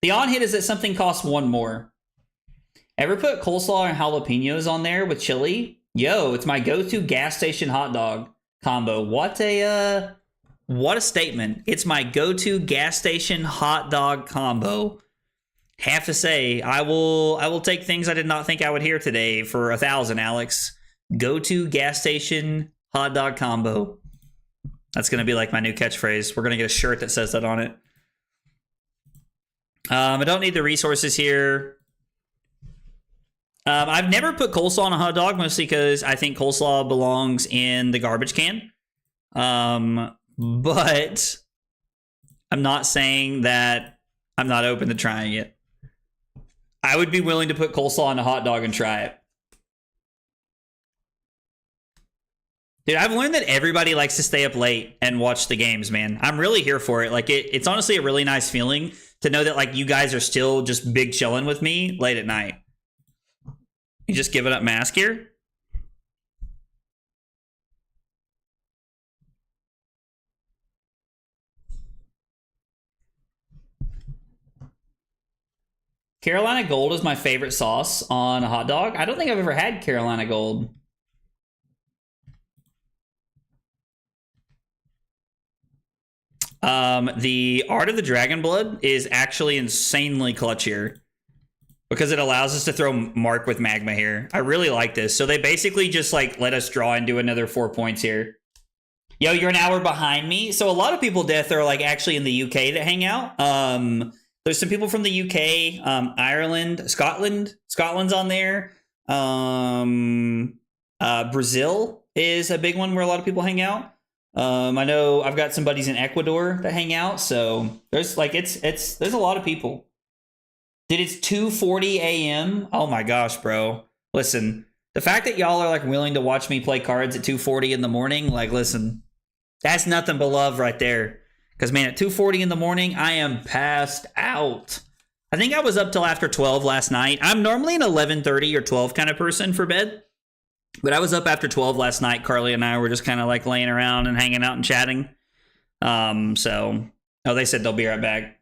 The on hit is that something costs one more. Ever put coleslaw and jalapenos on there with chili? Yo, it's my go-to gas station hot dog combo. What a statement. It's my go-to gas station hot dog combo. Have to say, I will take things I did not think I would hear today for 1,000, Alex. Go-to gas station hot dog combo. That's going to be like my new catchphrase. We're going to get a shirt that says that on it. I don't need the resources here. I've never put coleslaw on a hot dog, mostly because I think coleslaw belongs in the garbage can. But I'm not saying that I'm not open to trying it. I would be willing to put coleslaw on a hot dog and try it. Dude, I've learned that everybody likes to stay up late and watch the games, man. I'm really here for it. Like, it's honestly a really nice feeling to know that, like, you guys are still just big chilling with me late at night. You just giving up mask here? Carolina Gold is my favorite sauce on a hot dog. I don't think I've ever had Carolina Gold. The Art of the Dragonblood is actually insanely clutch here because it allows us to throw Mark with Magma here. I really like this. So they basically just like let us draw and do another 4 points here. Yo, you're an hour behind me. So a lot of people, Death, are like actually in the UK that hang out. There's some people from the UK, Ireland, Scotland. Scotland's on there. Brazil is a big one where a lot of people hang out. I know I've got some buddies in Ecuador that hang out, so there's like there's a lot of people. Dude, it's 2:40 a.m. Oh my gosh, bro. Listen, the fact that y'all are like willing to watch me play cards at 2:40 in the morning, like listen, that's nothing but love right there. Because man, at 2:40 in the morning, I am passed out. I think I was up till after 12 last night. I'm normally an 11:30 or 12 kind of person for bed. But I was up after 12 last night. Carly and I were just kind of like laying around and hanging out and chatting. Oh, they said they'll be right back.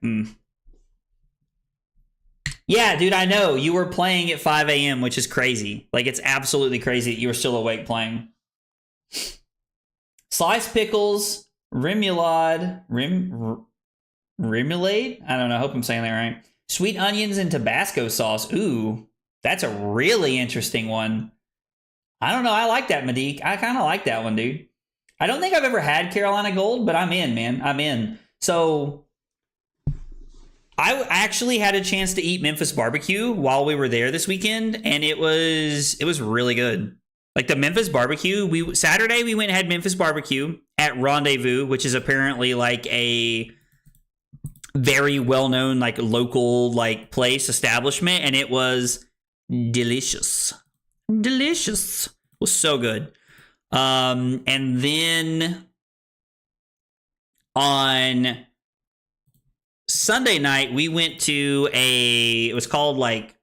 Yeah, dude, I know. You were playing at 5 a.m., which is crazy. Like, it's absolutely crazy that you were still awake playing. Sliced pickles, remoulade. I don't know. I hope I'm saying that right. Sweet onions and Tabasco sauce. Ooh, that's a really interesting one. I don't know. I like that, Madik. I kind of like that one, dude. I don't think I've ever had Carolina Gold, but I'm in, man. I'm in. So I actually had a chance to eat Memphis barbecue while we were there this weekend, and it was really good. Like the Memphis barbecue, Saturday we went and had Memphis barbecue at Rendezvous, which is apparently like a very well-known like local like place establishment, and it was delicious. Delicious. It was so good. And then on Sunday night we went to it was called like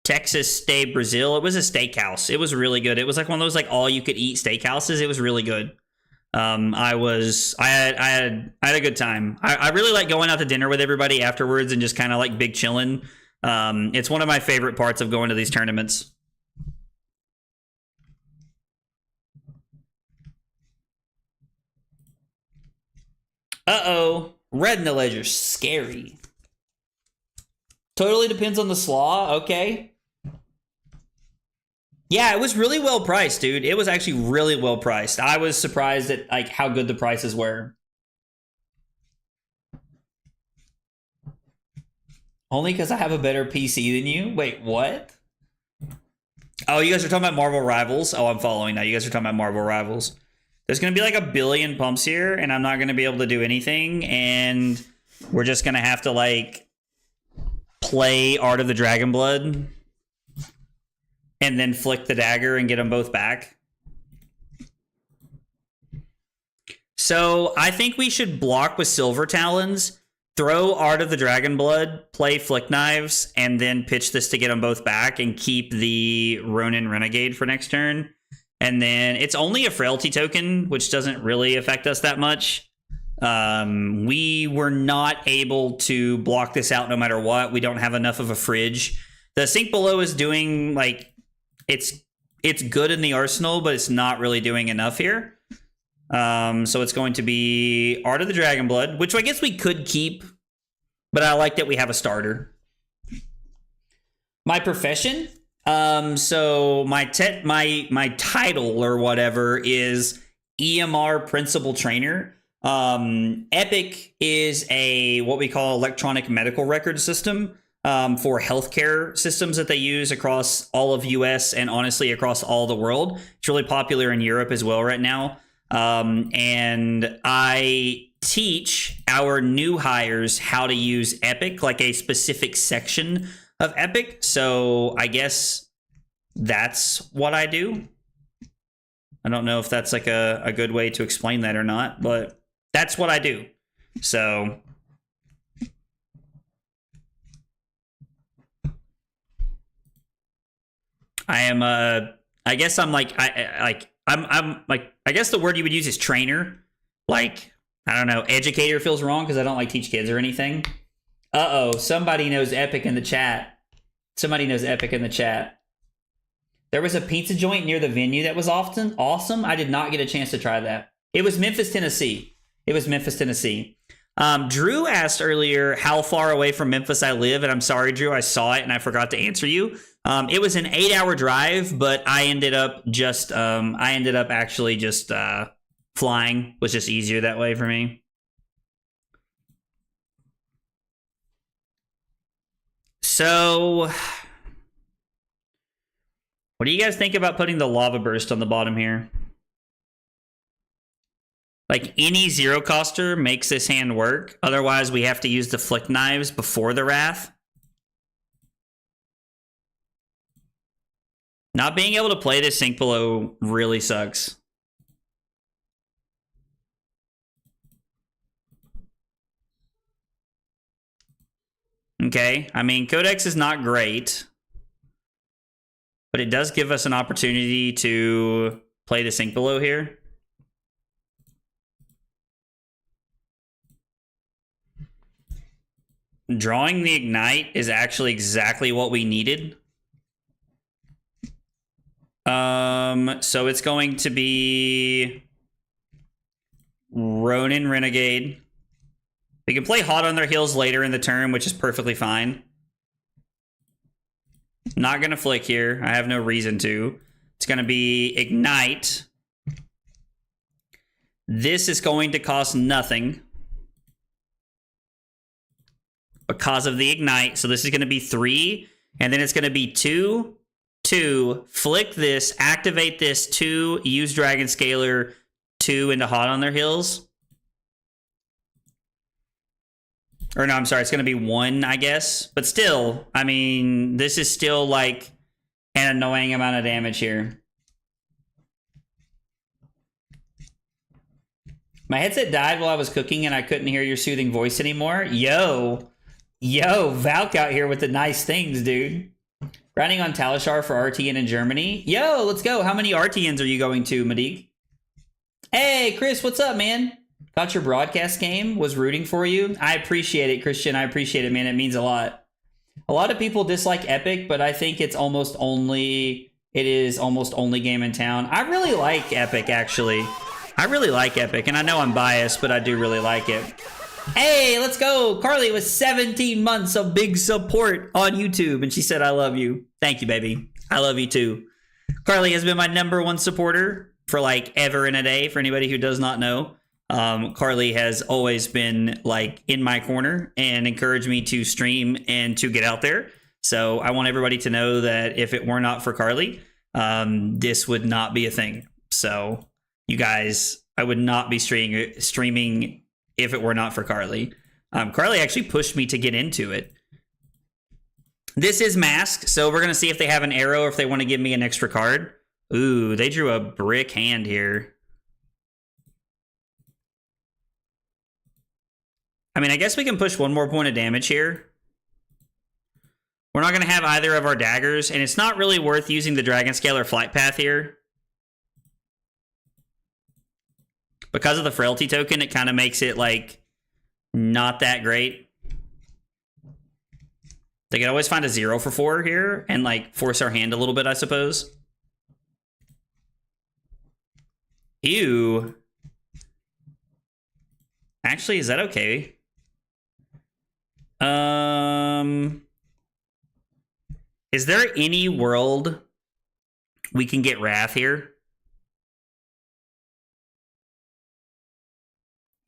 Texas Stay Brazil. It was a steakhouse. It was really good. It was like one of those like all you could eat steakhouses. It was really good. I had a good time. I really like going out to dinner with everybody afterwards and just kind of like big chilling. It's one of my favorite parts of going to these tournaments. Uh-oh. Red in the ledger. Scary. Totally depends on the slaw. Okay. Yeah, it was really well priced, dude. It was actually really well priced. I was surprised at like how good the prices were. Only because I have a better PC than you? Wait, what? Oh, you guys are talking about Marvel Rivals? Oh, I'm following now. You guys are talking about Marvel Rivals. There's going to be like 1 billion pumps here, and I'm not going to be able to do anything, and we're just going to have to like play Art of the Dragonblood and then flick the dagger and get them both back. So I think we should block with Silver Talons, throw Art of the Dragon Blood, play Flick Knives, and then pitch this to get them both back and keep the Ronin Renegade for next turn. And then it's only a Frailty token, which doesn't really affect us that much. We were not able to block this out no matter what. We don't have enough of a fridge. The Sink Below is doing, like, it's good in the arsenal, but it's not really doing enough here. So it's going to be Art of the Dragon Blood, which I guess we could keep, but I like that we have a starter. My profession. So my title or whatever is EMR Principal Trainer. Epic is what we call electronic medical record system for healthcare systems that they use across all of US and honestly across all the world. It's really popular in Europe as well right now. And I teach our new hires how to use Epic, like a specific section of Epic. So I guess that's what I do. I don't know if that's like a good way to explain that or not, but that's what I do. So I am I guess I'm like I'm like, I guess the word you would use is trainer. Like, I don't know, educator feels wrong because I don't like teach kids or anything. Uh-oh, somebody knows Epic in the chat. Somebody knows Epic in the chat. There was a pizza joint near the venue that was awesome. I did not get a chance to try that. It was Memphis, Tennessee. Drew asked earlier how far away from Memphis I live, and I'm sorry, Drew, I saw it and I forgot to answer you. It was an 8-hour drive, but I ended up actually just flying. Was just easier that way for me. So, what do you guys think about putting the Lava Burst on the bottom here? Like, any zero coster makes this hand work. Otherwise, we have to use the Flick Knives before the Wrath. Not being able to play this Sink Below really sucks. Okay, I mean, Codex is not great, but it does give us an opportunity to play the Sink Below here. Drawing the Ignite is actually exactly what we needed. So it's going to be Ronin Renegade. We can play Hot on Their Heels later in the turn, which is perfectly fine. Not going to flick here. I have no reason to. It's going to be Ignite. This is going to cost nothing because of the Ignite. So this is going to be 3, and then it's going to be 2, 2, flick this, activate this, 2, use Dragon Scaler, 2 into Hot on Their Heels. Or no, I'm sorry, it's going to be 1, I guess. But still, I mean, this is still like an annoying amount of damage here. My headset died while I was cooking and I couldn't hear your soothing voice anymore. Yo, Valk out here with the nice things, dude. Grinding on Talishar for RTN in Germany. Yo, let's go. How many RTNs are you going to, Madik? Hey, Chris, what's up, man? Got your broadcast game, was rooting for you. I appreciate it, Christian. I appreciate it, man. It means a lot. A lot of people dislike Epic, but I think it is almost only game in town. I really like Epic, actually. I really like Epic, and I know I'm biased, but I do really like it. Hey, let's go. Carly with 17 months of big support on YouTube, and she said, I love you. Thank you, baby. I love you, too. Carly has been my #1 supporter for, like, ever and a day, for anybody who does not know. Carly has always been like in my corner and encouraged me to stream and to get out there. So I want everybody to know that if it were not for Carly, this would not be a thing. So you guys, I would not be streaming if it were not for Carly. Carly actually pushed me to get into it. This is Mask. So we're going to see if they have an arrow or if they want to give me an extra card. Ooh, they drew a brick hand here. I mean, I guess we can push one more point of damage here. We're not going to have either of our daggers, and it's not really worth using the Dragon Scale or Flight Path here. Because of the Frailty token, it kind of makes it, like, not that great. They could always find a 0 for 4 here and, like, force our hand a little bit, I suppose. Ew. Actually, is that okay? Is there any world we can get Wrath here?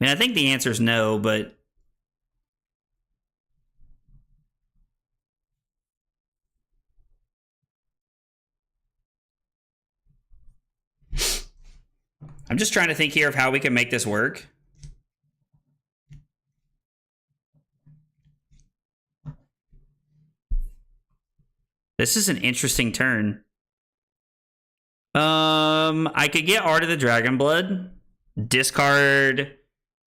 I mean, I think the answer is no, but... I'm just trying to think here of how we can make this work. This is an interesting turn. I could get Art of the Dragonblood, discard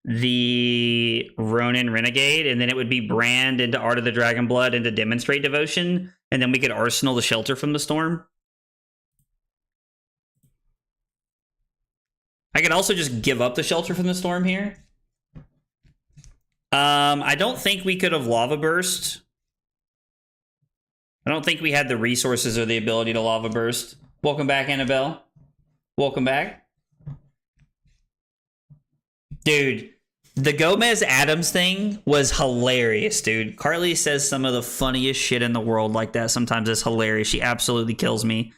the Ronin Renegade, and then it would be Brand into Art of the Dragonblood into Demonstrate Devotion, and then we could Arsenal the Shelter from the Storm. I could also just give up the Shelter from the Storm here. I don't think we could have Lava Burst. I don't think we had the resources or the ability to Lava Burst. Welcome back, Annabelle. Welcome back. Dude, the Gomez Adams thing was hilarious, dude. Carly says some of the funniest shit in the world like that. Sometimes it's hilarious. She absolutely kills me.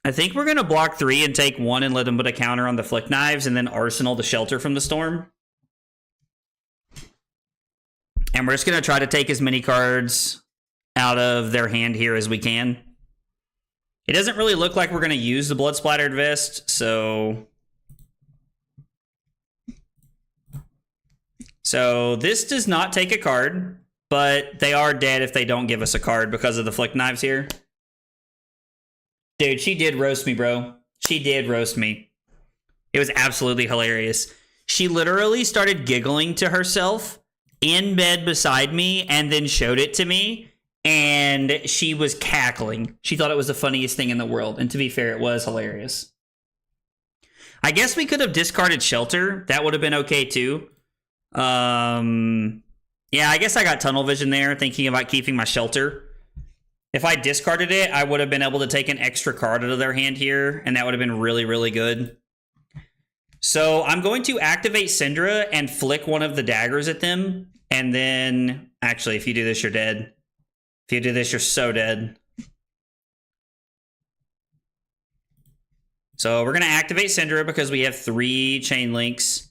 I think we're going to block 3 and take 1 and let them put a counter on the Flick Knives and then Arsenal the Shelter from the Storm. And we're just going to try to take as many cards out of their hand here as we can. It doesn't really look like we're going to use the Blood Splattered Vest, so... So this does not take a card, but they are dead if they don't give us a card because of the Flick Knives here. Dude, she did roast me, bro. She did roast me. It was absolutely hilarious. She literally started giggling to herself in bed beside me and then showed it to me, and she was cackling. She thought it was the funniest thing in the world, and to be fair, it was hilarious. I guess we could have discarded Shelter. That would have been okay, too. Yeah, I guess I got tunnel vision there, thinking about keeping my Shelter. If I discarded it, I would have been able to take an extra card out of their hand here, and that would have been really, really good. So I'm going to activate Cindra and flick one of the daggers at them, and then... Actually, if you do this, you're dead. If you do this, you're so dead. So we're going to activate Cindra because we have 3 chain links,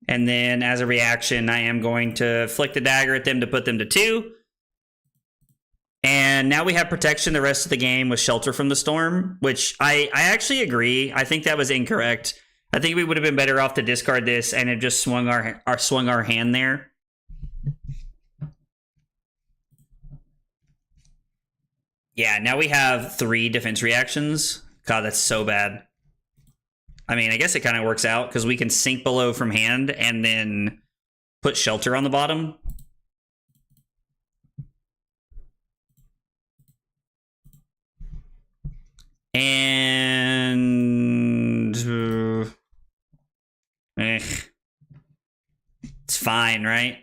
and then as a reaction, I am going to flick the dagger at them to put them to 2. And now we have protection the rest of the game with Shelter from the Storm, which I actually agree. I think that was incorrect. I think we would have been better off to discard this and have just swung our hand there. Yeah, now we have 3 defense reactions. God, that's so bad. I mean, I guess it kind of works out because we can sink below from hand and then put Shelter on the bottom. And... it's fine, right?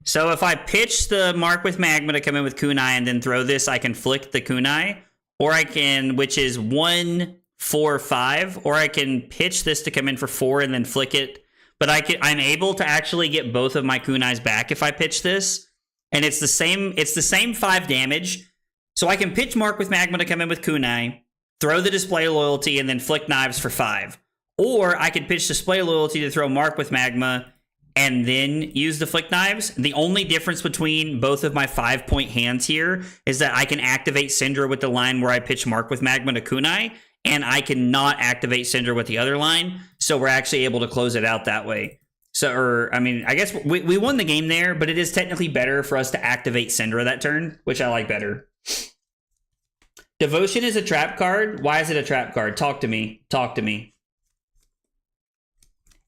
So if I pitch the Mark with Magma to come in with Kunai and then throw this, I can flick the Kunai. Or I can, which is 1, 4, 5. Or I can pitch this to come in for 4 and then flick it. But I'm able to actually get both of my Kunais back if I pitch this. And it's the same 5 damage. So I can pitch Mark with Magma to come in with Kunai, throw the Display Loyalty, and then flick Knives for 5. Or I could pitch Display Loyalty to throw Mark with Magma and then use the Flick Knives. The only difference between both of my 5-point hands here is that I can activate Cindra with the line where I pitch Mark with Magma to Kunai, and I cannot activate Cindra with the other line, so we're actually able to close it out that way. So, or, I mean, I guess we won the game there, but it is technically better for us to activate Cindra that turn, which I like better. Devotion is a trap card. Why is it a trap card? Talk to me. Talk to me.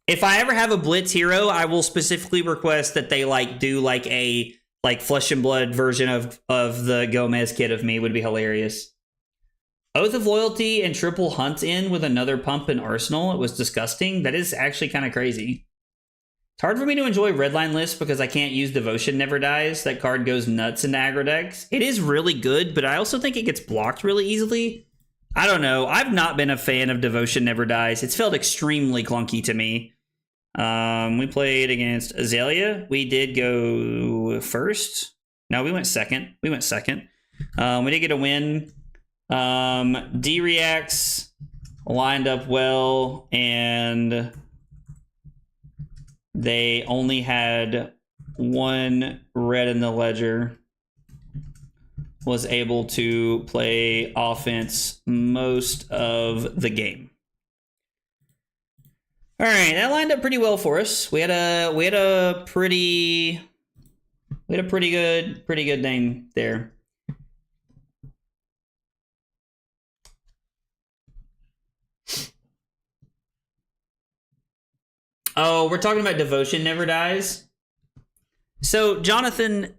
If I ever have a Blitz hero, I will specifically request that they do a Flesh and Blood version of the Gomez kit of me. Would be hilarious. Oath of Loyalty and triple Hunt in with another pump in Arsenal. It was disgusting. That is actually kind of crazy. It's hard for me to enjoy Redline lists because I can't use Devotion Never Dies. That card goes nuts into aggro decks. It is really good, but I also think it gets blocked really easily. I don't know. I've not been a fan of Devotion Never Dies. It's felt extremely clunky to me. We played against Azalea. We did go first. No, we went second. We did get a win. D-Reacts lined up well, and they only had one red in the ledger. Was able to play offense most of the game. All right, that lined up pretty well for us. We had a pretty good name there. Oh, we're talking about Devotion Never Dies. So, Jonathan,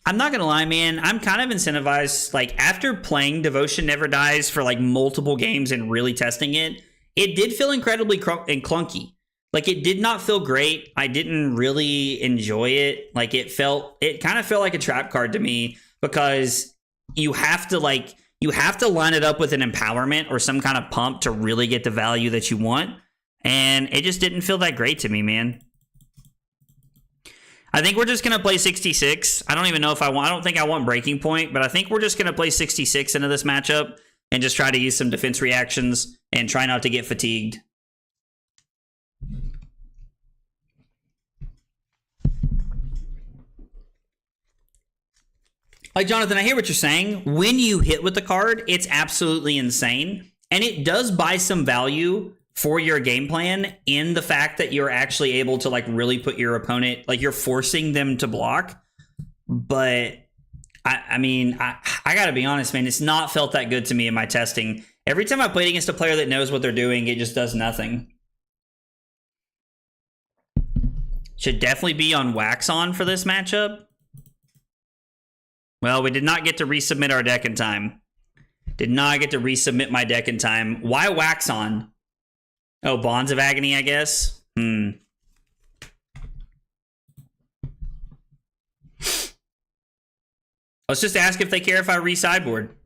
I'm not going to lie, man. I'm kind of incentivized. After playing Devotion Never Dies for, multiple games and really testing it, it did feel incredibly and clunky. It did not feel great. I didn't really enjoy it. It kind of felt like a trap card to me because you have to, line it up with an empowerment or some kind of pump to really get the value that you want. And it just didn't feel that great to me, man. I think we're just going to play 66. I don't even know if I don't think I want Breaking Point, but I think we're just going to play 66 into this matchup and just try to use some defense reactions and try not to get fatigued. Jonathan, I hear what you're saying. When you hit with the card, it's absolutely insane. And it does buy some value for your game plan in the fact that you're actually able to really put your opponent, you're forcing them to block. But I mean, I gotta be honest, man, it's not felt that good to me in my testing. Every time I played against a player that knows what they're doing, it just does nothing. Should definitely be on Wax On for this matchup. Well, we did not get to resubmit our deck in time. Did not get to resubmit my deck in time. Why Wax On? Oh, Bonds of Agony, I guess. Let's just ask if they care if I re-sideboard.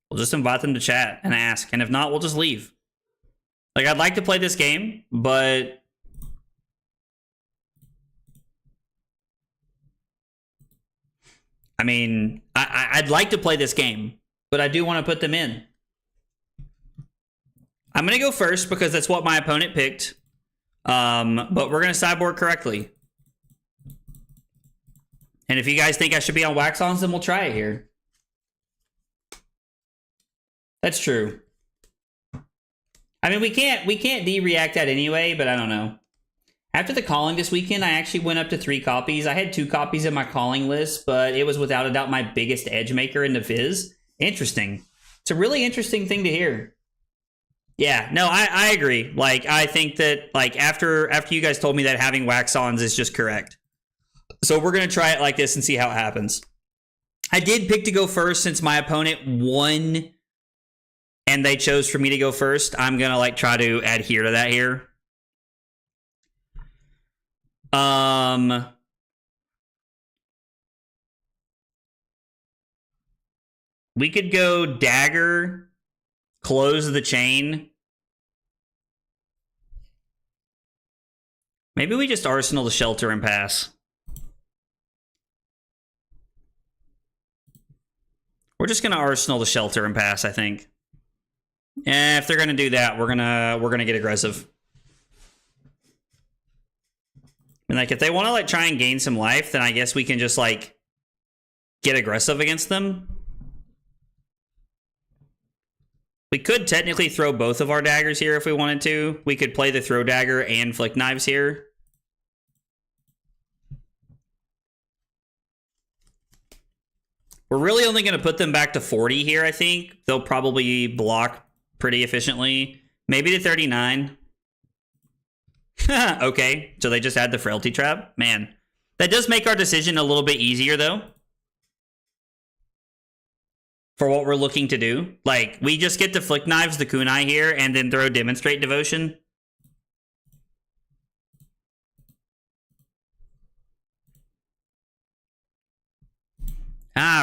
We'll just invite them to chat and ask. And if not, we'll just leave. I'd like to play this game, but I mean, I'd like to play this game, but I do want to put them in. I'm going to go first because that's what my opponent picked. But we're going to sideboard correctly. And if you guys think I should be on Wax Ons, then we'll try it here. That's true. I mean, we can't de-react that anyway, but I don't know. After the calling this weekend, I actually went up to 3 copies. I had 2 copies in my calling list, but it was without a doubt my biggest edge maker in the Fizz. Interesting. It's a really interesting thing to hear. Yeah, no, I agree. I think that, after you guys told me that having Wax Ons is just correct. So we're going to try it like this and see how it happens. I did pick to go first since my opponent won and they chose for me to go first. I'm going to, try to adhere to that here. We could go Dagger, close the chain. Maybe we just Arsenal the Shelter and pass. We're just gonna Arsenal the Shelter and pass, I think. And if they're gonna do that, we're gonna get aggressive. And if they want to try and gain some life, then I guess we can just get aggressive against them. We could technically throw both of our daggers here if we wanted to. We could play the throw dagger and flick knives here. We're really only going to put them back to 40 here, I think. They'll probably block pretty efficiently. Maybe to 39. Okay, so they just had the frailty trap. Man, that does make our decision a little bit easier, though. For what we're looking to do. Like, we just get to flick knives the kunai here and then throw demonstrate devotion.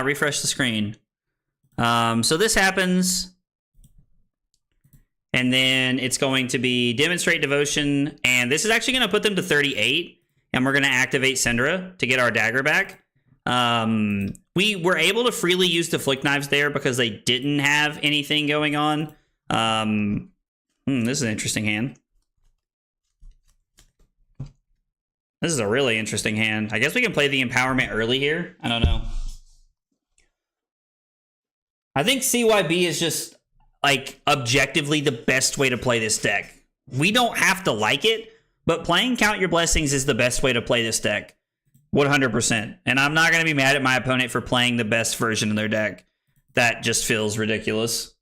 Refresh the screen. So this happens. And then it's going to be demonstrate devotion. And this is actually going to put them to 38. And we're going to activate Cindra to get our dagger back. We were able to freely use the flick knives there because they didn't have anything going on. This is an interesting hand. This is a really interesting hand. I guess we can play the empowerment early here. I don't know. I think CYB is just, like, objectively the best way to play this deck. We don't have to like it, but playing Count Your Blessings is the best way to play this deck. 100%. And I'm not going to be mad at my opponent for playing the best version of their deck. That just feels ridiculous.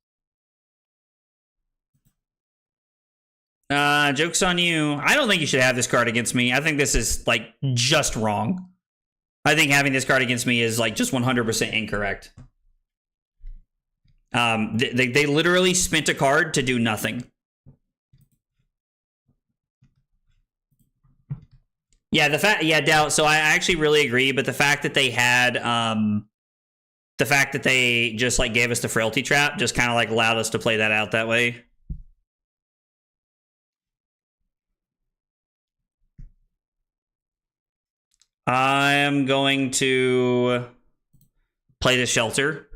Joke's on you. I don't think you should have this card against me. I think this is, like, just wrong. I think having this card against me is, like, just 100% incorrect. They literally spent a card to do nothing. Yeah, Doubt. So I actually really agree, but the fact that they had, the fact that they just like gave us the frailty trap just kind of like allowed us to play that out that way. I'm going to play the shelter.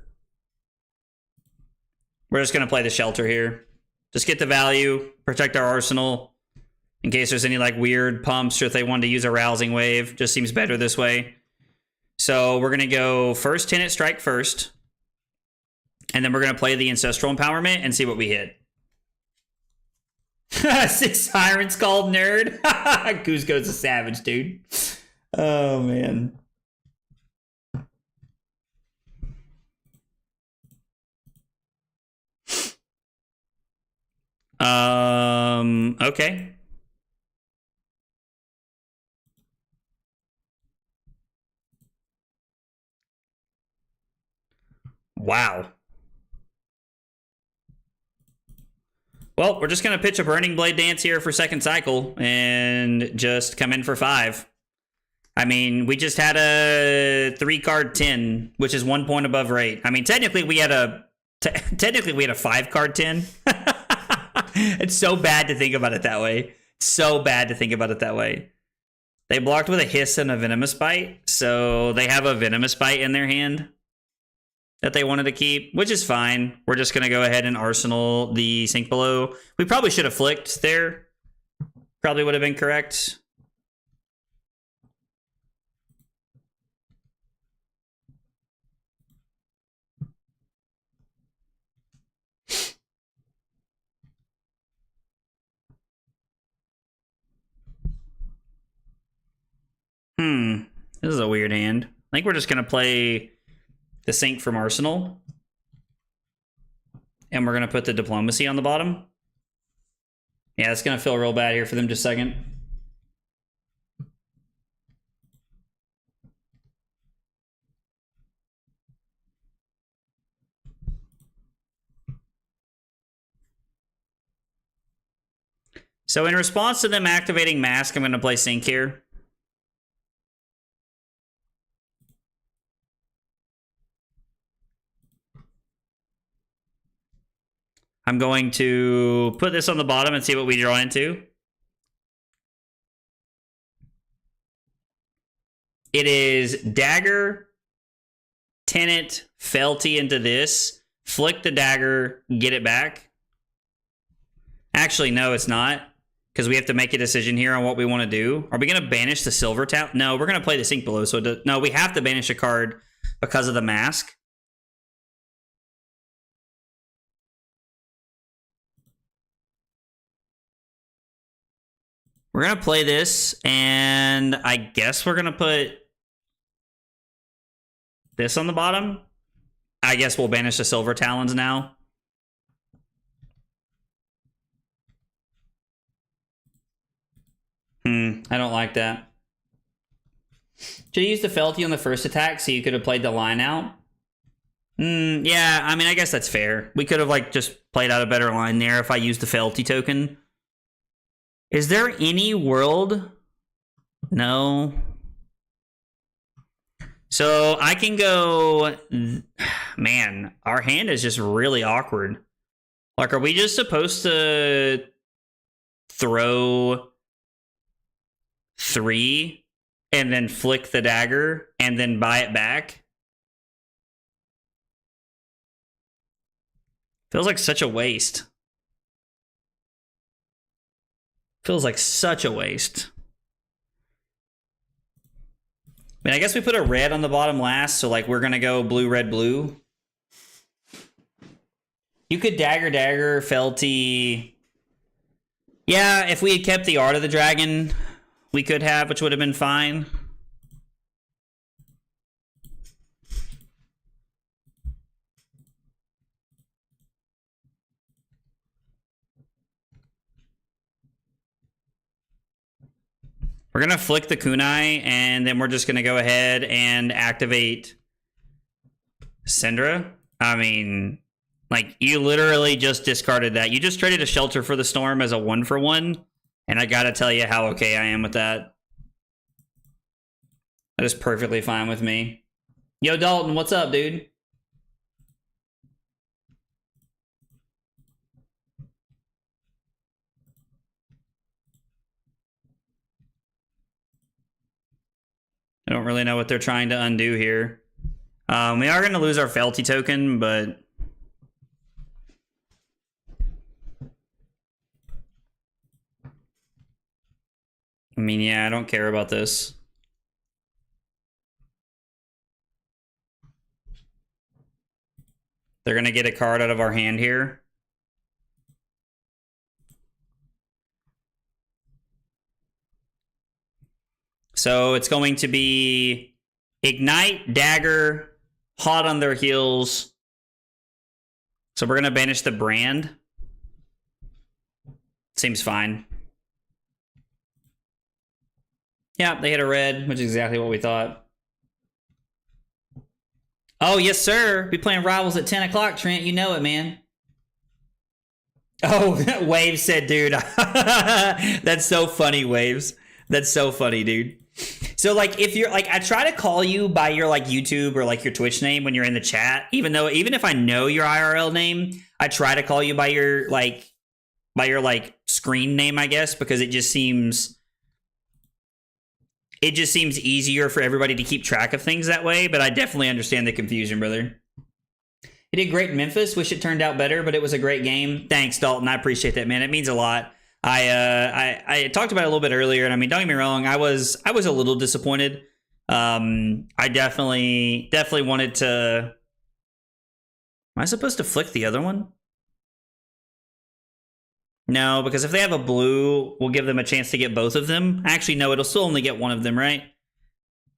We're just going to play the shelter here. Just get the value, protect our arsenal. In case there's any like weird pumps or if they wanted to use a rousing wave. Just seems better this way. So we're going to go first Tenet Strike first. And then we're going to play the Ancestral Empowerment and see what we hit. 6 Sirens called nerd. Cusco's a savage, dude. Oh, man. Okay. Wow. Well, we're just going to pitch a Burning Blade Dance here for second cycle and just come in for 5. I mean, we just had a 3-card 10, which is 1 point above rate. I mean, technically we had a 5-card 10. It's so bad to think about it that way. So bad to think about it that way. They blocked with a Hiss and a Venomous Bite, so they have a Venomous Bite in their hand that they wanted to keep, which is fine. We're just going to go ahead and arsenal the Sink Below. We probably should have flicked there. Probably would have been correct. This is a weird hand. I think we're just going to play the Sink from Arsenal. And we're going to put the Diplomacy on the bottom. Yeah, it's going to feel real bad here for them just a second. So in response to them activating Mask, I'm going to play Sink here. I'm going to put this on the bottom and see what we draw into. It is Dagger, Tenet, Felty into this, flick the dagger, get it back. Actually, no, it's not, because we have to make a decision here on what we want to do. Are we going to banish the Silver Tap? No, we're going to play the Sink Below. So no, we have to banish a card because of the mask. We're going to play this, and I guess we're going to put this on the bottom. I guess we'll banish the Silver Talons now. I don't like that. Should have used the Felty on the first attack so you could have played the line out? Yeah, I mean, I guess that's fair. We could have, like, just played out a better line there if I used the Felty token. Is there any world? No. So I can go... Man, our hand is just really awkward. Like, are we just supposed to throw 3 and then flick the dagger and then buy it back? Feels like such a waste. Feels like such a waste. I mean, I guess we put a red on the bottom last, so like we're gonna go blue, red, blue. You could dagger, dagger, Felty. Yeah, if we had kept the Art of the Dragon, we could have, which would have been fine. We're going to flick the kunai, and then we're just going to go ahead and activate Cindra. I mean, like, you literally just discarded that. You just traded a Shelter for the Storm as a 1-for-1, and I got to tell you how okay I am with that. That is perfectly fine with me. Yo, Dalton, what's up, dude? I don't really know what they're trying to undo here. We are going to lose our Felty token, but... I mean, yeah, I don't care about this. They're going to get a card out of our hand here. So it's going to be Ignite, Dagger, Hot on their heels. So we're going to banish the brand. Seems fine. Yeah, they hit a red, which is exactly what we thought. Oh, yes, sir. Be playing Rivals at 10 o'clock, Trent. You know it, man. Oh, Waves said, dude. That's so funny, Waves. That's so funny, dude. So, like, if you're, like, I try to call you by your, like, YouTube or, like, your Twitch name when you're in the chat. Even if I know your IRL name, I try to call you by your, like, screen name, I guess, because it just seems easier for everybody to keep track of things that way. But I definitely understand the confusion, brother. You did great in Memphis. Wish it turned out better, but it was a great game. Thanks, Dalton. I appreciate that, man. It means a lot. I talked about it a little bit earlier, and I mean, don't get me wrong, I was a little disappointed. I definitely wanted to. Am I supposed to flick the other one? No, because if they have a blue, we'll give them a chance to get both of them. Actually, no, it'll still only get one of them, right?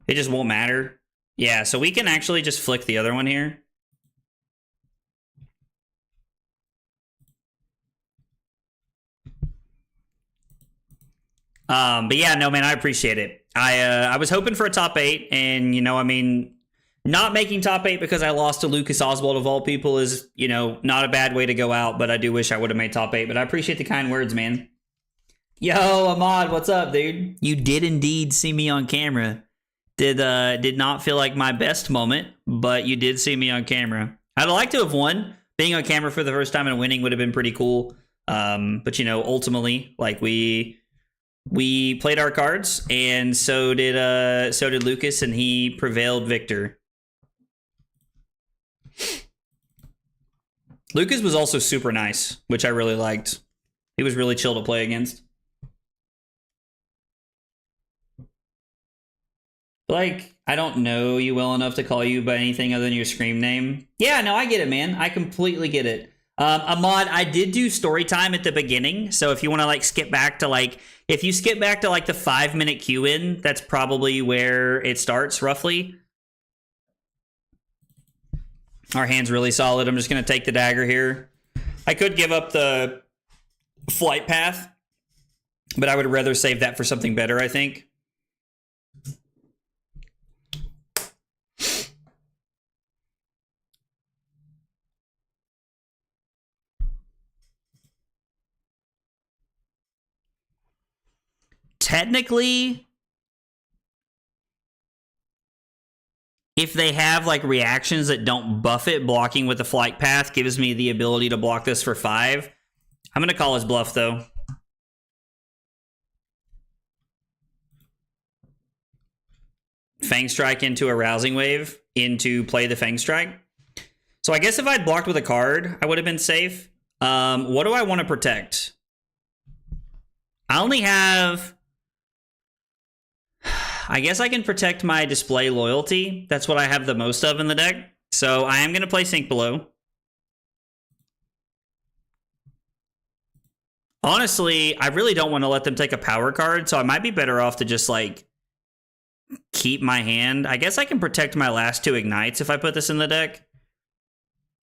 It just won't matter. Yeah, so we can actually just flick the other one here. But yeah, no, man, I appreciate it. I was hoping for a top 8, and, you know, I mean, not making top 8 because I lost to Lucas Oswald of all people is, you know, not a bad way to go out, but I do wish I would have made top 8, but I appreciate the kind words, man. Yo, Ahmad, what's up, dude? You did indeed see me on camera. Did not feel like my best moment, but you did see me on camera. I'd like to have won. Being on camera for the first time and winning would have been pretty cool. But, you know, ultimately, like, we played our cards, and so did Lucas, and he prevailed victor. Lucas was also super nice, which I really liked. He was really chill to play against. Like, I don't know you well enough to call you by anything other than your scream name. Yeah, no, I get it, man. I completely get it. Ahmad, I did do story time at the beginning, so if you want to like skip back to like, if you skip back to like the 5-minute queue in, that's probably where it starts roughly. Our hand's really solid. I'm just going to take the dagger here. I could give up the flight path, but I would rather save that for something better, I think. Technically, if they have like reactions that don't buff it, blocking with the flight path gives me the ability to block this for 5. I'm going to call his bluff though. Fang Strike into a Rousing Wave into play the Fang Strike. So I guess if I'd blocked with a card, I would have been safe. What do I want to protect? I only have... I guess I can protect my display loyalty. That's what I have the most of in the deck. So I am going to play Sink Below. Honestly, I really don't want to let them take a power card, so I might be better off to just, like, keep my hand. I guess I can protect my last 2 Ignites if I put this in the deck.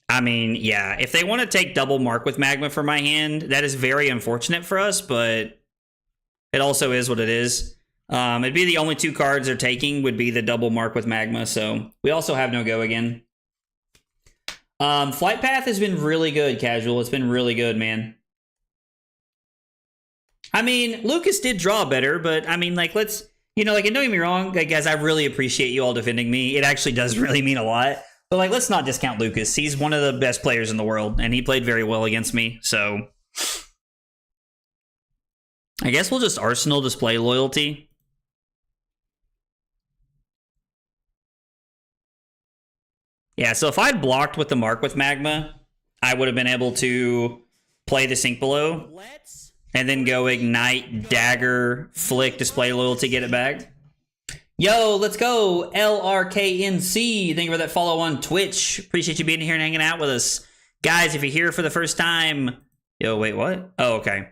I mean, yeah, if they want to take double Mark with Magma for my hand, that is very unfortunate for us, but it also is what it is. It'd be the only 2 cards they're taking would be the double Mark with Magma, so we also have no go again. Flight Path has been really good, Casual. It's been really good, man. I mean, Lucas did draw better, but I mean, like, let's, you know, like, and don't get me wrong, like, guys, I really appreciate you all defending me. It actually does really mean a lot. But, like, let's not discount Lucas. He's one of the best players in the world, and he played very well against me, so I guess we'll just Arsenal display loyalty. Yeah, so if I'd blocked with the Mark with Magma, I would have been able to play the Sink Below and then go Ignite, Dagger, Flick, display loyalty, get it back. Yo, let's go, LRKNC. Thank you for that follow on Twitch. Appreciate you being here and hanging out with us. Guys, if you're here for the first time... Yo, wait, what? Oh, okay.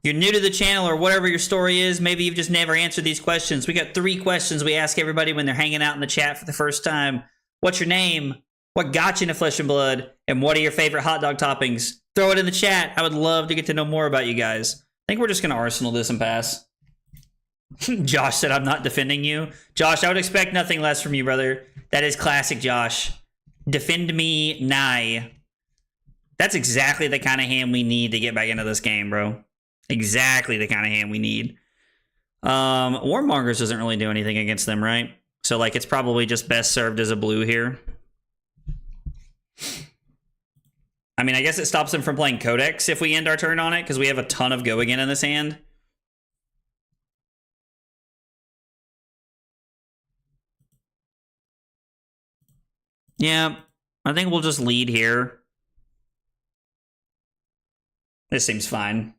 You're new to the channel or whatever your story is. Maybe you've just never answered these questions. We got 3 questions we ask everybody when they're hanging out in the chat for the first time. What's your name? What got you into Flesh and Blood? And what are your favorite hot dog toppings? Throw it in the chat. I would love to get to know more about you guys. I think we're just going to Arsenal this and pass. Josh said, I'm not defending you. Josh, I would expect nothing less from you, brother. That is classic Josh. Defend me, nigh. That's exactly the kind of hand we need to get back into this game, bro. Exactly the kind of hand we need. Warmongers doesn't really do anything against them, right? So, like, it's probably just best served as a blue here. I mean, I guess it stops them from playing Codex if we end our turn on it, because we have a ton of go again in this hand. Yeah, I think we'll just lead here. This seems fine.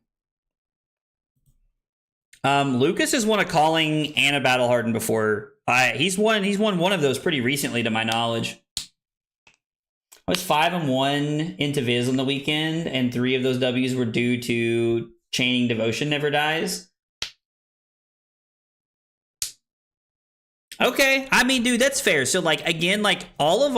Lucas has won a Calling and a Battle Hardened before. He's won one of those pretty recently, to my knowledge. I was 5-1 into Viz on the weekend, and 3 of those W's were due to Chaining Devotion Never Dies. Okay, I mean, dude, that's fair. So, like, again, like, all of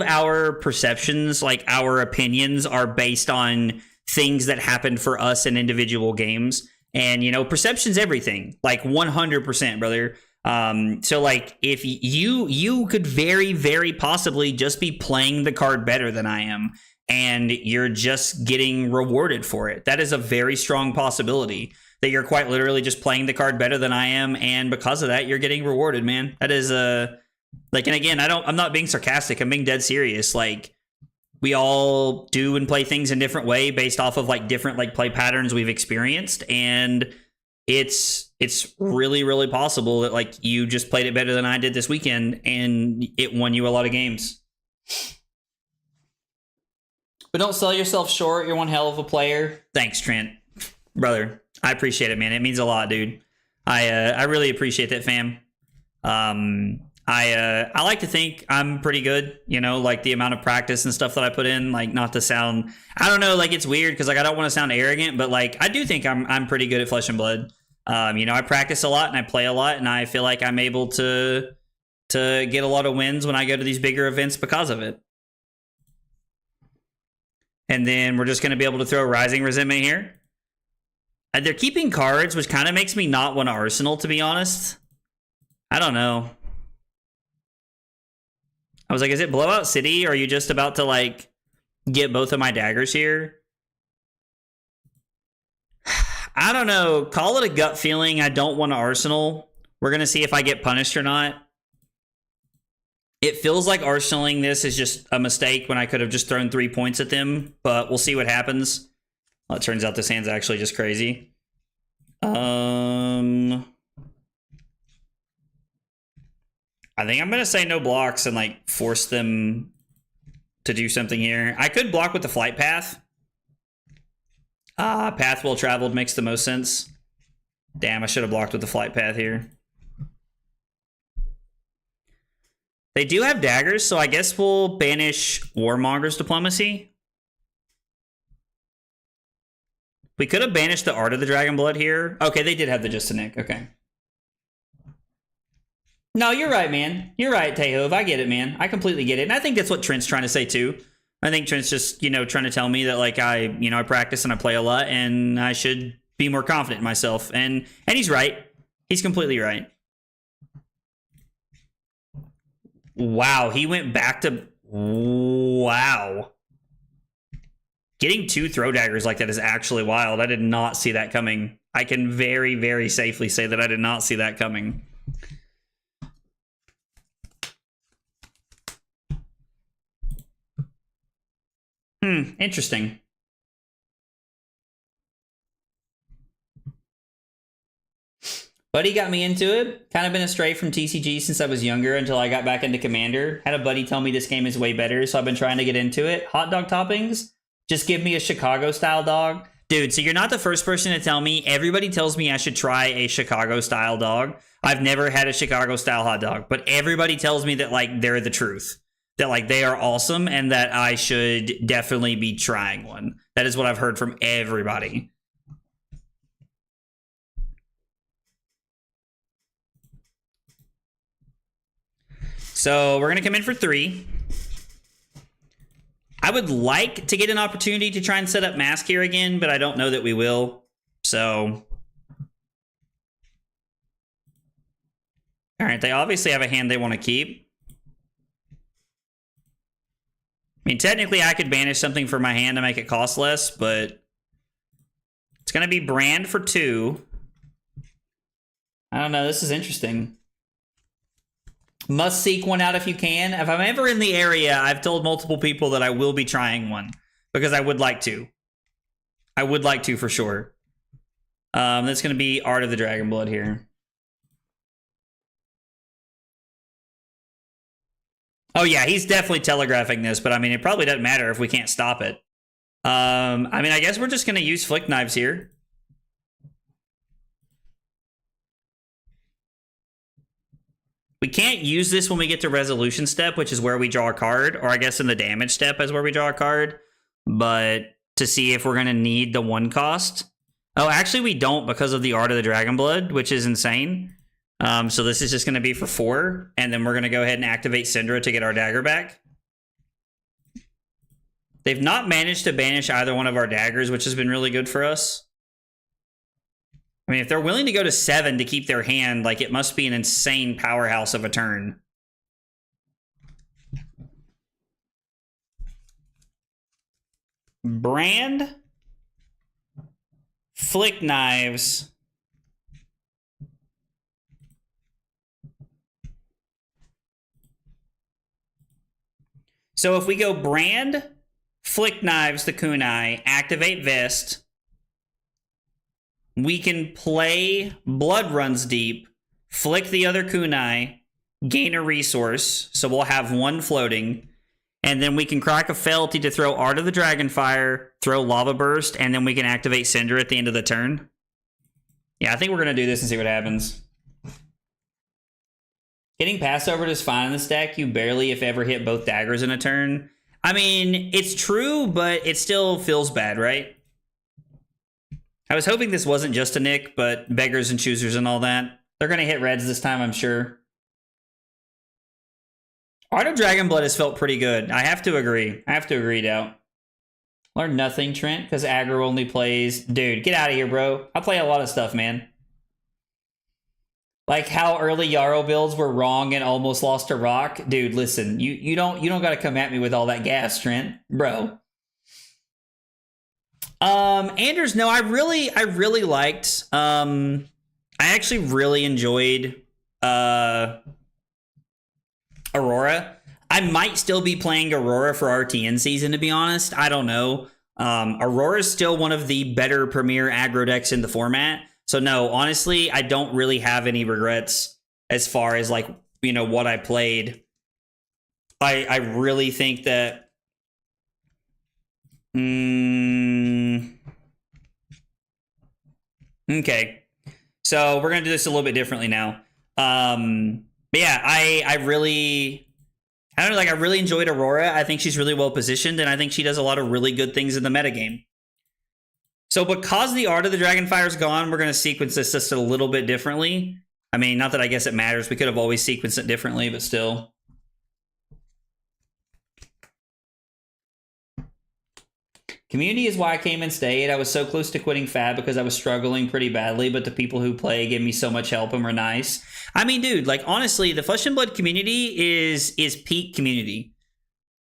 our perceptions, like, our opinions are based on things that happened for us in individual games. And, you know, perception's everything. Like, 100%, brother. So, like, if you could very, very possibly just be playing the card better than I am, and you're just getting rewarded for it. That is a very strong possibility, that you're quite literally just playing the card better than I am, and because of that, you're getting rewarded, man. That is like, and again, I'm not being sarcastic. I'm being dead serious. Like, we all do and play things in different way based off of, like, different, like, play patterns we've experienced, and it's really, really possible that, like, you just played it better than I did this weekend, and it won you a lot of games. But don't sell yourself short. You're one hell of a player. Thanks, Trent. Brother, I appreciate it, man. It means a lot, dude. I really appreciate that, fam. I like to think I'm pretty good, you know, like the amount of practice and stuff that I put in, like not to sound, I don't know, like it's weird because like I don't want to sound arrogant, but like I do think I'm pretty good at Flesh and Blood. You know, I practice a lot and I play a lot, and I feel like I'm able to get a lot of wins when I go to these bigger events because of it. And then we're just going to be able to throw Rising Resentment here. And they're keeping cards, which kind of makes me not want to Arsenal, to be honest. I don't know. I was like, is it Blowout City? Or are you just about to, like, get both of my daggers here? I don't know. Call it a gut feeling. I don't want to Arsenal. We're going to see if I get punished or not. It feels like arsenaling this is just a mistake when I could have just thrown 3 points at them, but we'll see what happens. Well, it turns out this hand's actually just crazy. I think I'm going to say no blocks and like force them to do something here. I could block with the Flight Path. Path well traveled makes the most sense. Damn, I should have blocked with the Flight Path here. They do have daggers, so I guess we'll banish Warmonger's Diplomacy. We could have banished the Art of the Dragon Blood here. Okay, they did have the Just a Nick. Okay. No, you're right, man. You're right, Tehov. I get it, man. I completely get it. And I think that's what Trent's trying to say, too. I think Trent's just, you know, trying to tell me that, like, I practice and I play a lot, and I should be more confident in myself. And he's right. He's completely right. Wow, he went back to... Wow. Getting 2 throw daggers like that is actually wild. I did not see that coming. I can very, very safely say that I did not see that coming. Interesting. Buddy got me into it. Kind of been astray from TCG since I was younger until I got back into Commander. Had a buddy tell me this game is way better, so I've been trying to get into it. Hot dog toppings? Just give me a Chicago-style dog. Dude, so you're not the first person to tell me. Everybody tells me I should try a Chicago-style dog. I've never had a Chicago-style hot dog, but everybody tells me that, like, they're the truth. That, like, they are awesome and that I should definitely be trying one. That is what I've heard from everybody. So we're going to come in for 3. I would like to get an opportunity to try and set up Mask here again, but I don't know that we will. So... Alright, they obviously have a hand they want to keep. I mean, technically I could banish something for my hand to make it cost less, but... It's going to be Brand for 2. I don't know, this is interesting. Must seek one out if you can. If I'm ever in the area, I've told multiple people that I will be trying one. Because I would like to. I would like to for sure. That's going to be Art of the Dragon Blood here. Oh yeah, he's definitely telegraphing this, but I mean, it probably doesn't matter if we can't stop it. I mean, I guess we're just going to use Flick Knives here. We can't use this when we get to Resolution Step, which is where we draw a card, or I guess in the Damage Step is where we draw a card, but to see if we're going to need the 1 cost. Oh, actually we don't because of the Art of the Dragon Blood, which is insane. So this is just going to be for 4, and then we're going to go ahead and activate Cindra to get our dagger back. They've not managed to banish either one of our daggers, which has been really good for us. I mean, if they're willing to go to 7 to keep their hand, like, it must be an insane powerhouse of a turn. Brand. Flick Knives. So if we go Brand, Flick Knives the Kunai, activate Vest... We can play Blood Runs Deep, flick the other kunai, gain a resource, so we'll have 1 floating, and then we can crack a Fealty to throw Art of the Dragonfire, throw Lava Burst, and then we can activate Cindra at the end of the turn. Yeah, I think we're going to do this and see what happens. Getting Passover is fine in this deck. You barely, if ever, hit both daggers in a turn. I mean, it's true, but it still feels bad, right? I was hoping this wasn't just a nick, but beggars and choosers and all that. They're going to hit reds this time, I'm sure. Art of Dragonblood has felt pretty good. I have to agree. Doubt. Learn nothing, Trent, because aggro only plays... Dude, get out of here, bro. I play a lot of stuff, man. Like how early Yarrow builds were wrong and almost lost to Rock. Dude, listen, you don't gotta come at me with all that gas, Trent. Bro. Anders, no, I really liked I actually really enjoyed Aurora. I might still be playing Aurora for RTN season, to be honest. I don't know. Aurora is still one of the better premier aggro decks in the format. So no, honestly, I don't really have any regrets as far as like, you know, what I played. I really think that okay. So we're gonna do this a little bit differently now. But yeah, I really enjoyed Aurora. I think she's really well positioned, and I think she does a lot of really good things in the metagame. So because the Art of the Dragonfire is gone, we're going to sequence this just a little bit differently. I mean, not that I guess it matters. We could have always sequenced it differently, but still. Community is why I came and stayed. I was so close to quitting Fab because I was struggling pretty badly, but the people who play gave me so much help and were nice. I mean, dude, like, honestly, the Flesh and Blood community is peak community.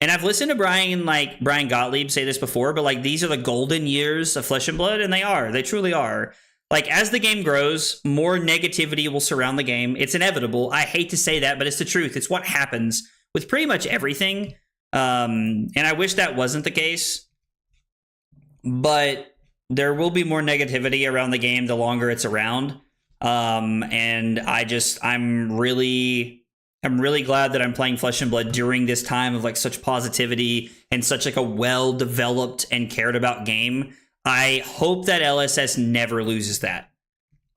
And I've listened to Brian Gottlieb say this before, but like these are the golden years of Flesh and Blood, and they truly are. Like as the game grows, more negativity will surround the game. It's inevitable. I hate to say that, but it's the truth. It's what happens with pretty much everything. And I wish that wasn't the case, but there will be more negativity around the game the longer it's around. And I'm really glad that I'm playing Flesh and Blood during this time of like such positivity and such like a well-developed and cared about game. I hope that LSS never loses that.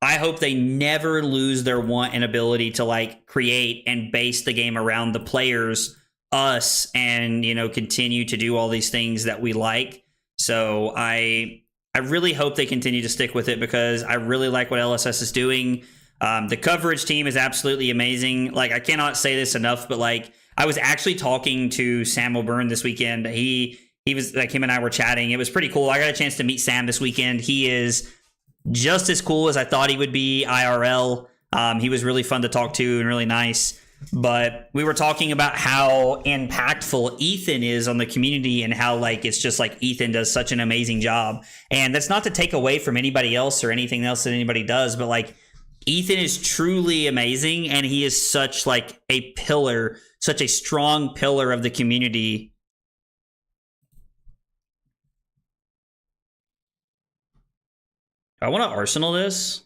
I hope they never lose their want and ability to like create and base the game around the players, us, and, you know, continue to do all these things that we like. So I really hope they continue to stick with it because I really like what LSS is doing. The coverage team is absolutely amazing. Like, I cannot say this enough, but like, I was actually talking to Sam O'Byrne this weekend. He was like, him and I were chatting. It was pretty cool. I got a chance to meet Sam this weekend. He is just as cool as I thought he would be IRL. He was really fun to talk to and really nice. But we were talking about how impactful Ethan is on the community and how like it's just like Ethan does such an amazing job. And that's not to take away from anybody else or anything else that anybody does, but like Ethan is truly amazing, and he is such like a pillar, such a strong pillar of the community. I want to Arsenal this.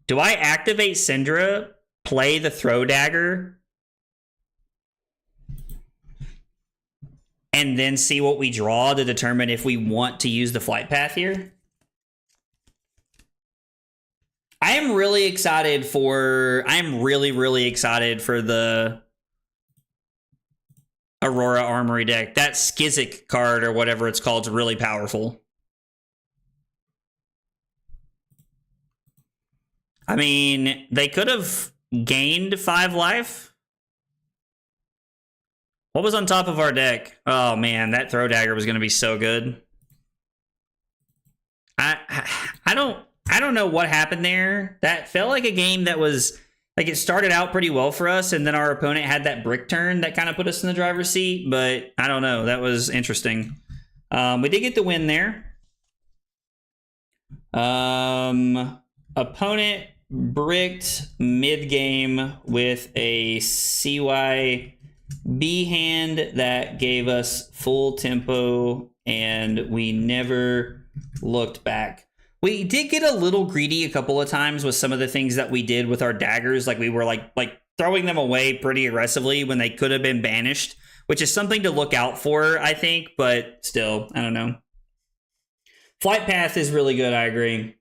Do I activate Cindra, play the Throw Dagger, and then see what we draw to determine if we want to use the Flight Path here? I am really excited for the Aurora Armory deck. That Skizzik card or whatever it's called is really powerful. I mean, they could have gained 5 life. What was on top of our deck? Oh man, that Throw Dagger was going to be so good. I don't know what happened there. That felt like a game that was like it started out pretty well for us, and then our opponent had that brick turn that kind of put us in the driver's seat. But I don't know. That was interesting. We did get the win there. Opponent bricked mid-game with a CYB hand that gave us full tempo, and we never looked back. We did get a little greedy a couple of times with some of the things that we did with our daggers. Like we were like throwing them away pretty aggressively when they could have been banished, which is something to look out for, I think. But still, I don't know. Flight Path is really good, I agree.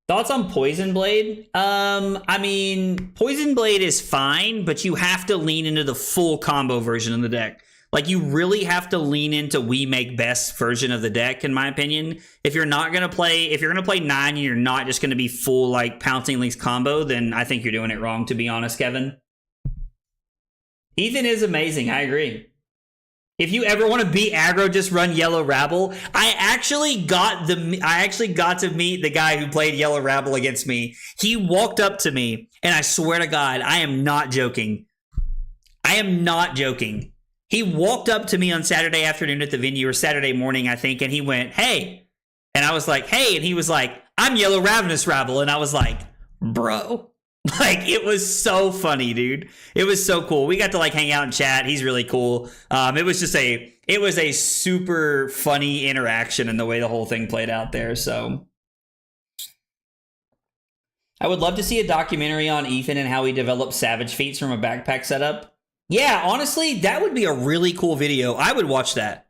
Thoughts on Poison Blade? I mean, Poison Blade is fine, but you have to lean into the full combo version of the deck. Like, you really have to lean into we make best version of the deck, in my opinion. If you're gonna play 9 and you're not just gonna be full like Pouncing Links combo, then I think you're doing it wrong, to be honest, Kevin. Ethan is amazing, I agree. If you ever want to beat aggro, just run Yellow Rabble. I actually got to meet the guy who played Yellow Rabble against me. He walked up to me, and I swear to God, I am not joking. I am not joking. He walked up to me on Saturday afternoon at the venue, or Saturday morning, I think, and he went, "Hey." And I was like, "Hey." And he was like, "I'm Yellow Ravenous Rabble." And I was like, "Bro." Like, it was so funny, dude. It was so cool. We got to like hang out and chat. He's really cool. It was a super funny interaction in the way the whole thing played out there. So I would love to see a documentary on Ethan and how he developed Savage Feats from a backpack setup. Yeah, honestly, that would be a really cool video. I would watch that.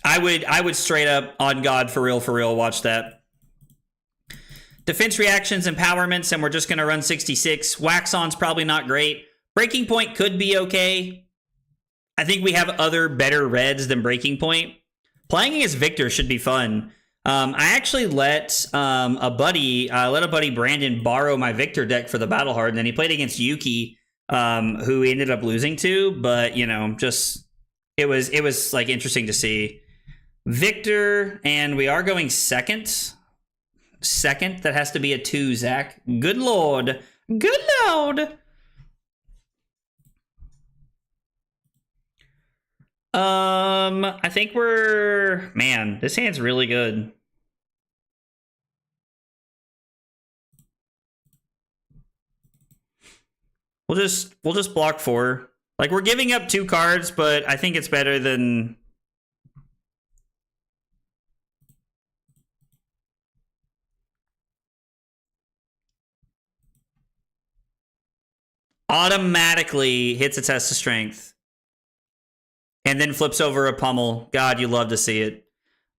I would straight up, on God, for real watch that. Defense reactions, empowerments, and we're just going to run 66. Wax On's probably not great. Breaking Point could be okay. I think we have other better reds than Breaking Point. Playing against Victor should be fun. I actually let a buddy Brandon borrow my Victor deck for the Battle Hard, and then he played against Yuki, who he ended up losing to. But you know, just it was like interesting to see Victor, and we are going second. That has to be a 2, Zach. Good lord. Good lord. I think man, this hand's really good. We'll just block 4. Like, we're giving up 2 cards, but I think it's better than automatically hits a test of strength and then flips over a pummel. God, you love to see it.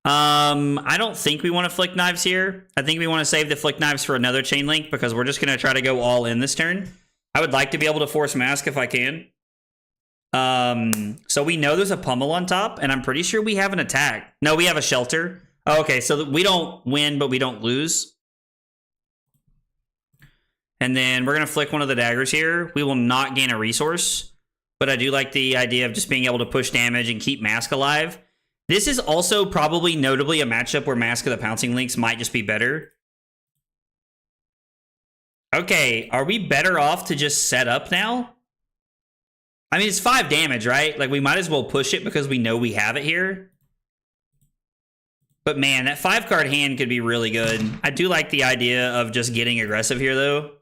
I don't think we want to flick knives here. I think we want to save the flick knives for another chain link because we're just going to try to go all in this turn. I would like to be able to force mask if I can. So we know there's a pummel on top, and I'm pretty sure we have an attack. No, we have a shelter. Oh, okay, so we don't win, but we don't lose. And then we're going to flick one of the daggers here. We will not gain a resource, but I do like the idea of just being able to push damage and keep Mask alive. This is also probably notably a matchup where Mask of the Pouncing Links might just be better. Okay, are we better off to just set up now? I mean, it's 5 damage, right? Like, we might as well push it because we know we have it here. But man, that 5-card hand could be really good. I do like the idea of just getting aggressive here, though.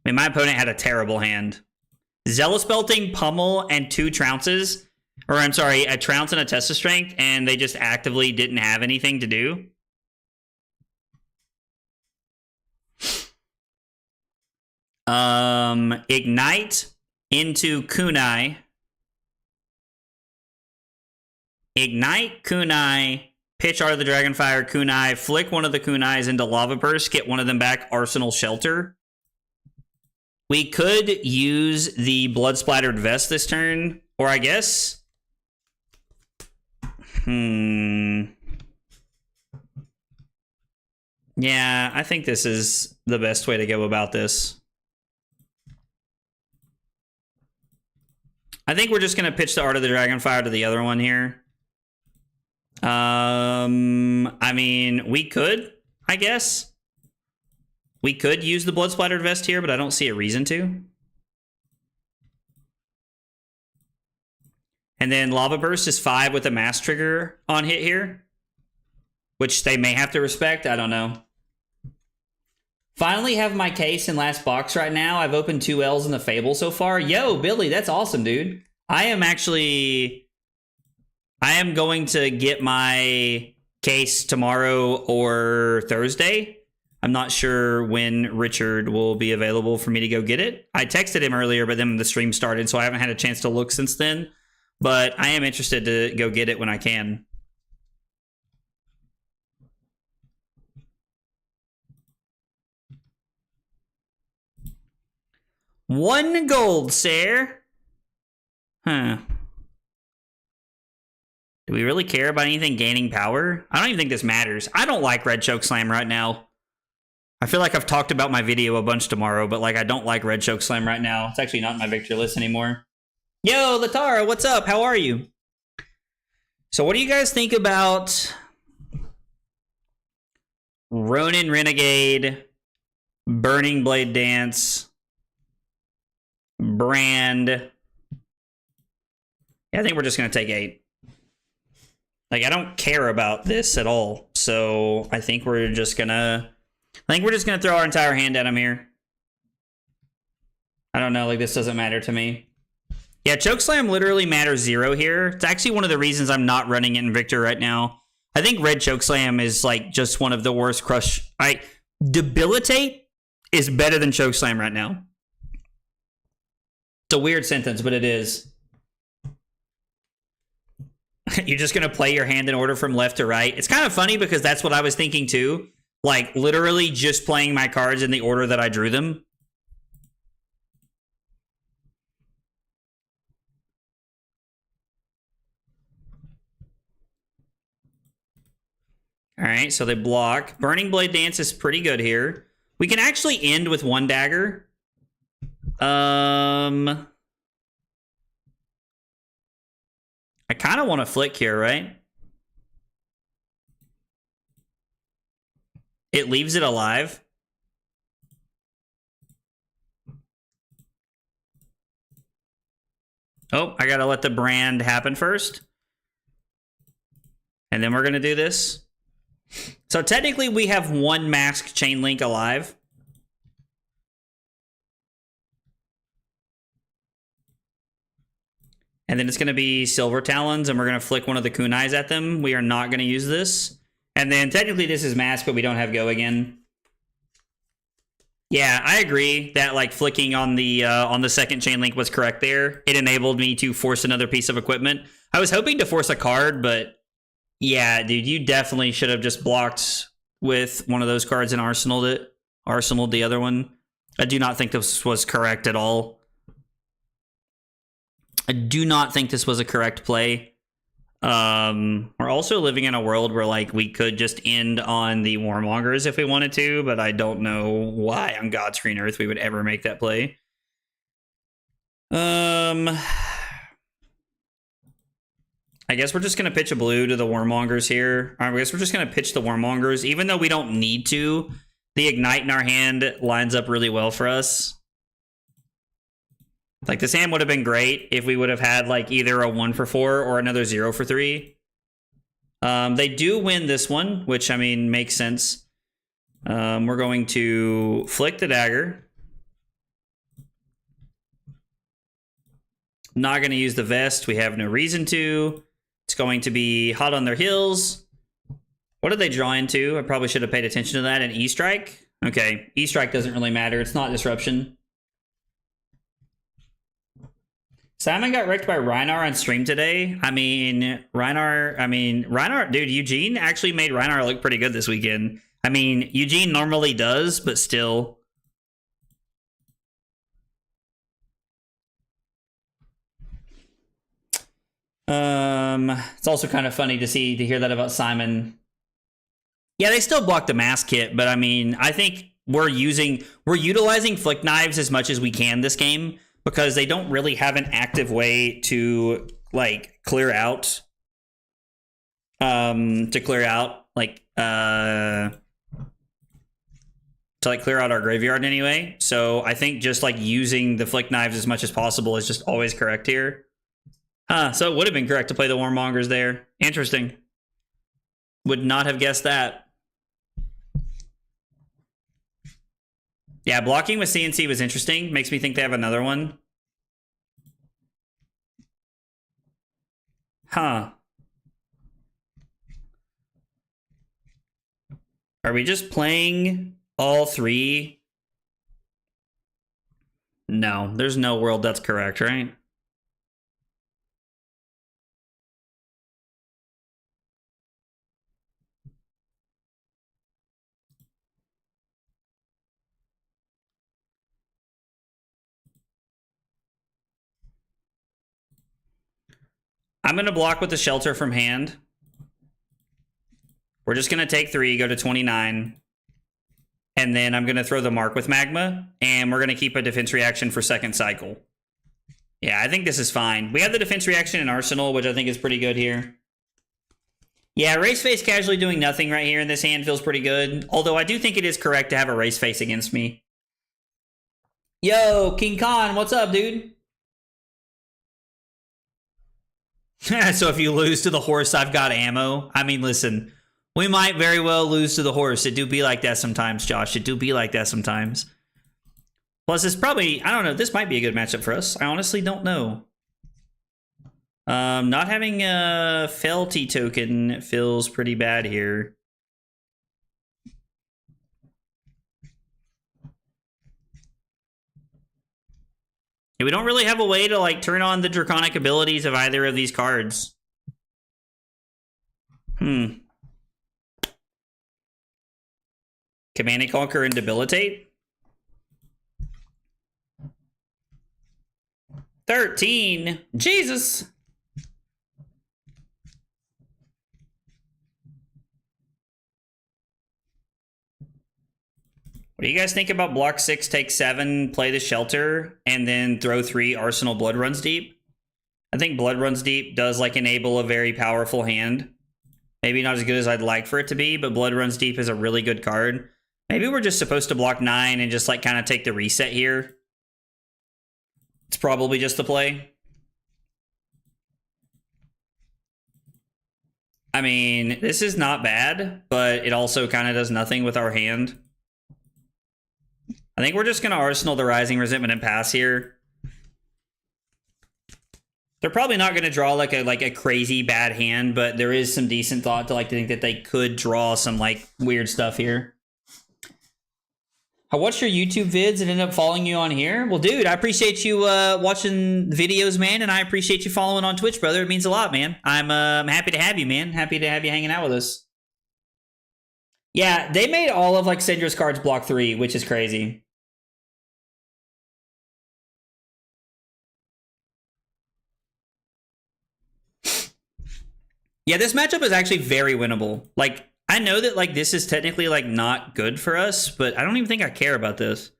I mean, my opponent had a terrible hand. Zealous Belting, Pummel, and 2 Trounces. Or, I'm sorry, a Trounce and a Test of Strength, and they just actively didn't have anything to do. Ignite into Kunai. Ignite Kunai. Pitch Art of the Dragonfire Kunai. Flick one of the Kunais into Lava Burst. Get one of them back. Arsenal Shelter. We could use the Blood Splattered Vest this turn. Or I guess... Yeah, I think this is the best way to go about this. I think we're just going to pitch the Art of the Dragonfire to the other one here. I mean, we could, I guess. We could use the Blood Splattered Vest here, but I don't see a reason to. And then Lava Burst is 5 with a Mass Trigger on hit here, which they may have to respect. I don't know. Finally have my case in last box right now. I've opened 2 L's in the Fable so far. Yo, Billy, that's awesome, dude. I am going to get my case tomorrow or Thursday. I'm not sure when Richard will be available for me to go get it. I texted him earlier, but then the stream started, so I haven't had a chance to look since then. But I am interested to go get it when I can. 1 gold, sir. Huh. Do we really care about anything gaining power? I don't even think this matters. I don't like Red Chokeslam right now. I feel like I've talked about my video a bunch tomorrow, but like I don't like Red Chokeslam right now. It's actually not in my victory list anymore. Yo, Latara, what's up? How are you? So what do you guys think about Ronin Renegade, Burning Blade Dance, Brand? Yeah, I think we're just going to take 8. Like, I don't care about this at all. So I think we're just going to... throw our entire hand at him here. I don't know, like, this doesn't matter to me. Yeah, Chokeslam literally matters 0 here. It's actually one of the reasons I'm not running it in Victor right now. I think Red Chokeslam is, like, just one of the worst crush... Debilitate is better than Chokeslam right now. It's a weird sentence, but it is. You're just going to play your hand in order from left to right. It's kind of funny because that's what I was thinking too. Like, literally just playing my cards in the order that I drew them. All right, so they block. Burning Blade Dance is pretty good here. We can actually end with 1 dagger. I kind of want to flick here, right? It leaves it alive. Oh, I gotta let the brand happen first. And then we're gonna do this. So technically we have 1 mask chain link alive. And then it's gonna be Silver Talons, and we're gonna flick one of the kunais at them. We are not gonna use this. And then technically this is mask, but we don't have go again. Yeah, I agree that like flicking on the second chain link was correct there. It enabled me to force another piece of equipment. I was hoping to force a card, but yeah, dude, you definitely should have just blocked with one of those cards and arsenaled the other one. I do not think this was correct at all. I do not think this was a correct play. We're also living in a world where like we could just end on the Warmongers if we wanted to, but I don't know why on God's green earth we would ever make that play. I guess we're just gonna pitch a blue to the Warmongers here. I guess we're just gonna pitch the Warmongers, even though we don't need to. The Ignite in our hand lines up really well for us. Like, this hand would have been great if we would have had, like, either a 1 for 4 or another 0 for 3. They do win this one, which, I mean, makes sense. We're going to flick the dagger. Not going to use the vest. We have no reason to. It's going to be hot on their heels. What did they draw into? I probably should have paid attention to that. An E-Strike? Okay, E-Strike doesn't really matter. It's not disruption. Simon got wrecked by Rhinar on stream today. I mean, Rhinar, dude, Eugene actually made Rhinar look pretty good this weekend. I mean, Eugene normally does, but still. It's also kind of funny to hear that about Simon. Yeah, they still block the mask kit, but I mean, I think we're utilizing flick knives as much as we can this game, because they don't really have an active way to like clear out clear out our graveyard anyway. So I think just like using the flick knives as much as possible is just always correct here. So it would have been correct to play the Warmongers there. Interesting. Would not have guessed that. Yeah, blocking with CNC was interesting. Makes me think they have another one. Huh. Are we just playing all 3? No, there's no world that's correct, right? I'm going to block with the Shelter from hand. We're just going to take 3, go to 29. And then I'm going to throw the Mark with Magma. And we're going to keep a defense reaction for second cycle. Yeah, I think this is fine. We have the defense reaction in Arsenal, which I think is pretty good here. Yeah, Race Face casually doing nothing right here in this hand feels pretty good. Although I do think it is correct to have a Race Face against me. Yo, King Khan, what's up, dude? So if you lose to the horse, I've got ammo. I mean, listen, we might very well lose to the horse. It do be like that sometimes, Josh. It do be like that sometimes. Plus, it's probably, I don't know, this might be a good matchup for us. I honestly don't know. Not having a Felty token feels pretty bad here. We don't really have a way to, like, turn on the draconic abilities of either of these cards. Command and Conquer and Debilitate? 13. Jesus. What do you guys think about block 6, take 7, play the Shelter, and then throw 3 Arsenal Blood Runs Deep? I think Blood Runs Deep does, like, enable a very powerful hand. Maybe not as good as I'd like for it to be, but Blood Runs Deep is a really good card. Maybe we're just supposed to block 9 and just, like, kind of take the reset here. It's probably just the play. I mean, this is not bad, but it also kind of does nothing with our hand. I think we're just going to Arsenal the Rising Resentment and pass here. They're probably not going to draw like a crazy bad hand, but there is some decent thought to think that they could draw some like weird stuff here. I watched your YouTube vids and ended up following you on here. Well, dude, I appreciate you watching videos, man, and I appreciate you following on Twitch, brother. It means a lot, man. I'm happy to have you, man. Happy to have you hanging out with us. Yeah, they made all of like Cindra's cards block 3, which is crazy. Yeah, this matchup is actually very winnable. Like, I know that like this is technically like not good for us, but I don't even think I care about this.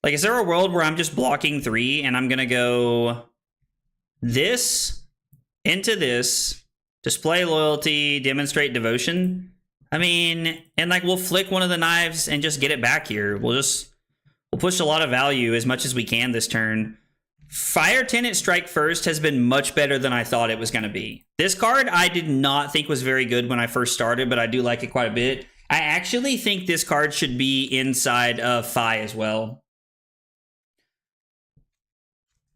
Like, is there a world where I'm just blocking 3 and I'm gonna go this into this, display loyalty, demonstrate devotion? I mean, and like we'll flick one of the knives and just get it back here. We'll push a lot of value as much as we can this turn. Fire Tenant Strike First has been much better than I thought it was going to be. This card I did not think was very good when I first started, but I do like it quite a bit. I actually think this card should be inside of Fi as well.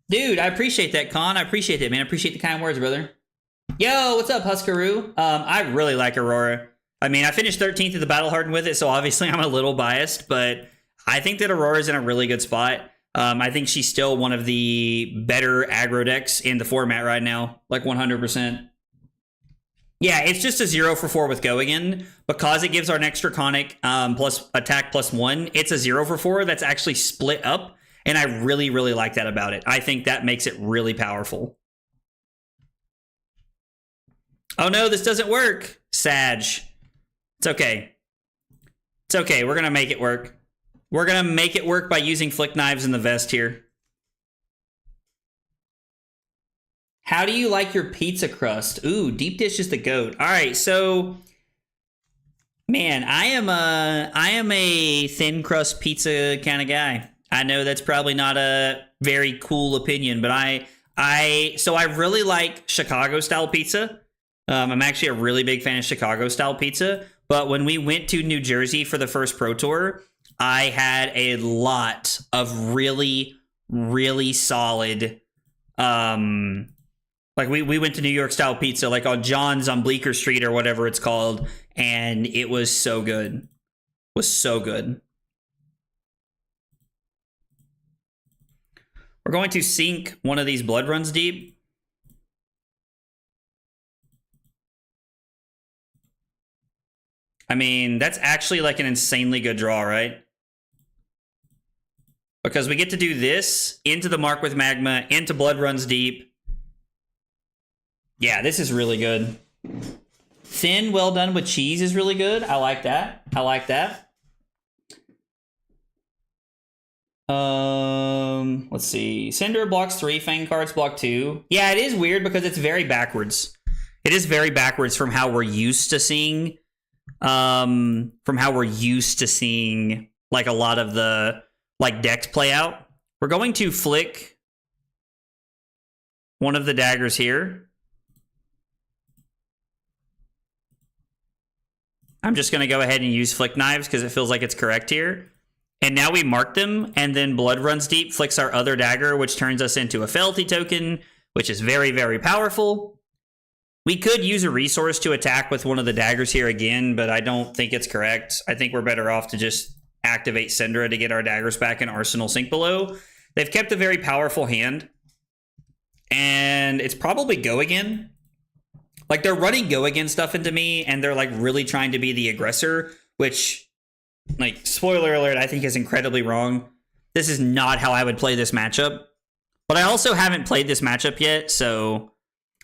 Dude, I appreciate that, Con. I appreciate it, man. I appreciate the kind words, brother. Yo, what's up, Huskaroo? I really like Aurora. I mean, I finished 13th at the Battle Hardened with it, so obviously I'm a little biased, but I think that Aurora's in a really good spot. I think she's still one of the better aggro decks in the format right now, like 100%. Yeah, it's just a 0 for 4 with Go again. Because it gives our next Draconic plus attack +1, it's a 0 for 4 that's actually split up, and I really, really like that about it. I think that makes it really powerful. Oh no, this doesn't work. Sag. It's okay. It's okay, we're gonna make it work. We're going to make it work by using Flick Knives in the vest here. How do you like your pizza crust? Ooh, deep dish is the goat. All right, so man, I am a thin crust pizza kind of guy. I know that's probably not a very cool opinion, but I really like Chicago style pizza. I'm actually a really big fan of Chicago style pizza, but when we went to New Jersey for the first Pro Tour, I had a lot of really, really solid, like we went to New York style pizza, like on John's on Bleecker Street or whatever it's called, and it was so good. It was so good. We're going to sink one of these Blood Runs Deep. I mean, that's actually like an insanely good draw, right? Because we get to do this into the Mark with Magma, into Blood Runs Deep. Yeah, this is really good. Thin, well done with cheese is really good. I like that. I like that. Let's see. Cindra blocks 3, Fang cards block 2. Yeah, it is weird because it's very backwards. It is very backwards from how we're used to seeing like a lot of the like decks play out. We're going to flick one of the daggers here. I'm just going to go ahead and use flick knives because it feels like it's correct here. And now we mark them, and then Blood Runs Deep flicks our other dagger, which turns us into a fealty token, which is very, very powerful. We could use a resource to attack with one of the daggers here again, but I don't think it's correct. I think we're better off to just activate Cindra to get our daggers back in Arsenal Sink Below. They've kept a very powerful hand, and it's probably Go Again. Like, they're running Go Again stuff into me, and they're, like, really trying to be the aggressor, which, like, spoiler alert, I think is incredibly wrong. This is not how I would play this matchup. But I also haven't played this matchup yet, so...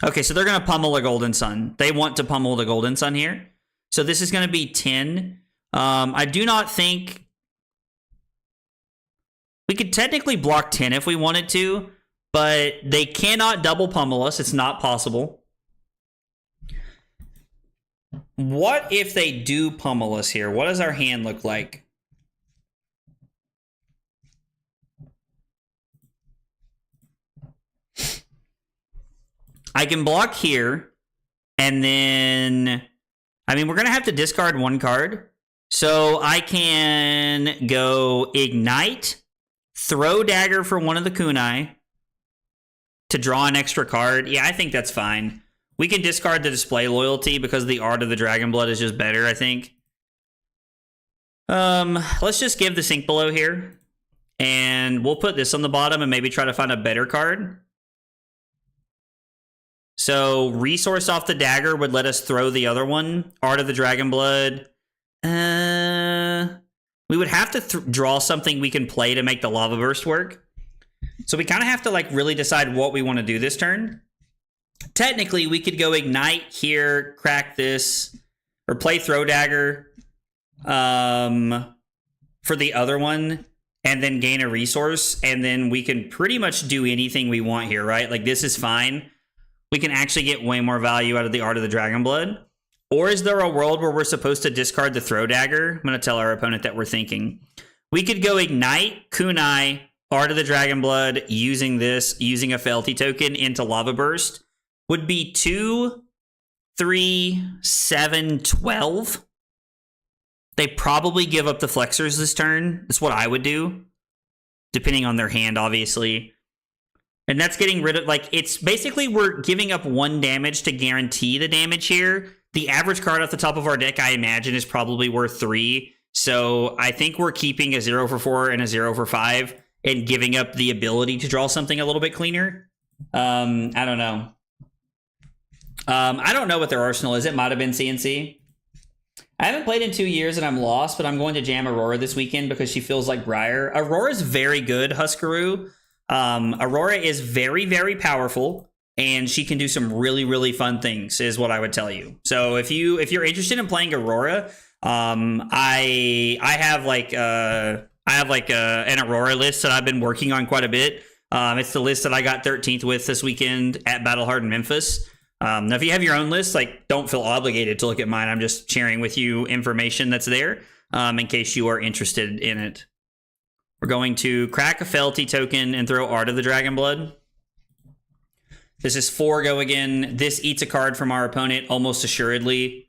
Okay, so they're going to pummel a Golden Sun. They want to pummel the Golden Sun here. So this is going to be 10. I do not think... We could technically block 10 if we wanted to, but they cannot double pummel us. It's not possible. What if they do pummel us here? What does our hand look like? I can block here, and then... I mean, we're going to have to discard one card. So I can go Ignite, throw Dagger for one of the Kunai to draw an extra card. Yeah, I think that's fine. We can discard the Display Loyalty because the Art of the Dragon Blood is just better, I think. Let's just give the Sink Below here. And we'll put this on the bottom and maybe try to find a better card. So, resource off the Dagger would let us throw the other one. Art of the Dragon Blood. We would have to draw something we can play to make the Lava Burst work. So we kind of have to like really decide what we want to do this turn. Technically, we could go Ignite here, crack this, or play Throw Dagger for the other one, and then gain a resource, and then we can pretty much do anything we want here, right? Like, this is fine. We can actually get way more value out of the Art of the Dragon Blood. Or is there a world where we're supposed to discard the Throw Dagger? I'm going to tell our opponent that we're thinking. We could go Ignite, Kunai, Art of the Dragon Blood, using a Fealty token into Lava Burst. Would be 2, 3, 7, 12. They probably give up the Flexors this turn. That's what I would do. Depending on their hand, obviously. And that's getting rid of, like, it's basically we're giving up 1 damage to guarantee the damage here. The average card off the top of our deck, I imagine, is probably worth 3. So I think we're keeping a 0 for 4 and a 0 for 5 and giving up the ability to draw something a little bit cleaner. I don't know. I don't know what their arsenal is. It might have been CNC. I haven't played in 2 years and I'm lost, but I'm going to jam Aurora this weekend because she feels like Briar. Aurora's very good, Huskaroo. Aurora is very, very powerful, and she can do some really, really fun things, is what I would tell you. So if you're interested in playing Aurora, I have an Aurora list that I've been working on quite a bit. It's the list that I got 13th with this weekend at Battle Hardened Memphis. Now, if you have your own list, like, don't feel obligated to look at mine. I'm just sharing with you information that's there in case you are interested in it. We're going to crack a Fealty token and throw Art of the Dragon Blood. This is 4 Go Again. This eats a card from our opponent almost assuredly.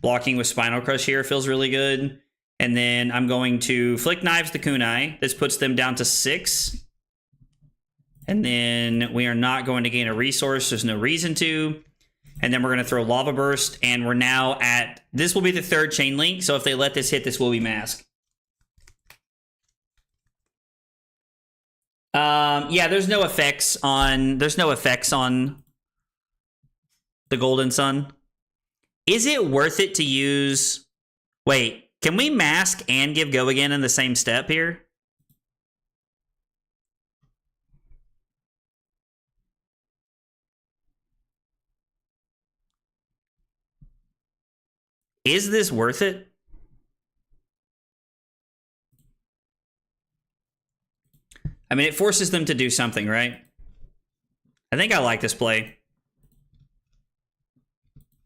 Blocking with Spinal Crush here feels really good. And then I'm going to Flick Knives the Kunai. This puts them down to 6. And then we are not going to gain a resource. There's no reason to. And then we're going to throw Lava Burst. And we're now at... This will be the 3rd Chain Link. So if they let this hit, this will be Mask. Yeah, there's no effects on the Golden Sun. Is it worth it to use... Wait, can we Mask and give Go Again in the same step here? Is this worth it? I mean, it forces them to do something, right? I think I like this play.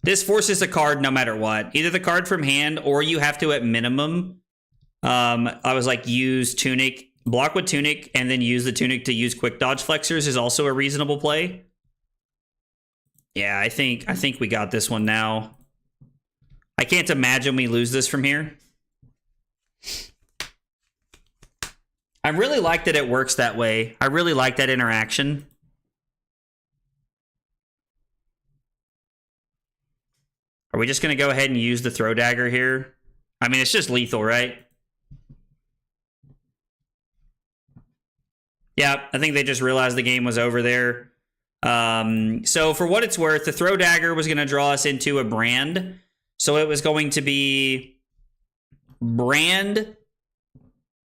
This forces a card no matter what. Either the card from hand, or you have to, at minimum, I was like, use Tunic, block with Tunic, and then use the Tunic to use quick dodge flexors is also a reasonable play. Yeah, I think we got this one now. I can't imagine we lose this from here. I really like that it works that way. I really like that interaction. Are we just going to go ahead and use the throw dagger here? I mean, it's just lethal, right? Yeah, I think they just realized the game was over there. So for what it's worth, the throw dagger was going to draw us into a brand. So it was going to be brand.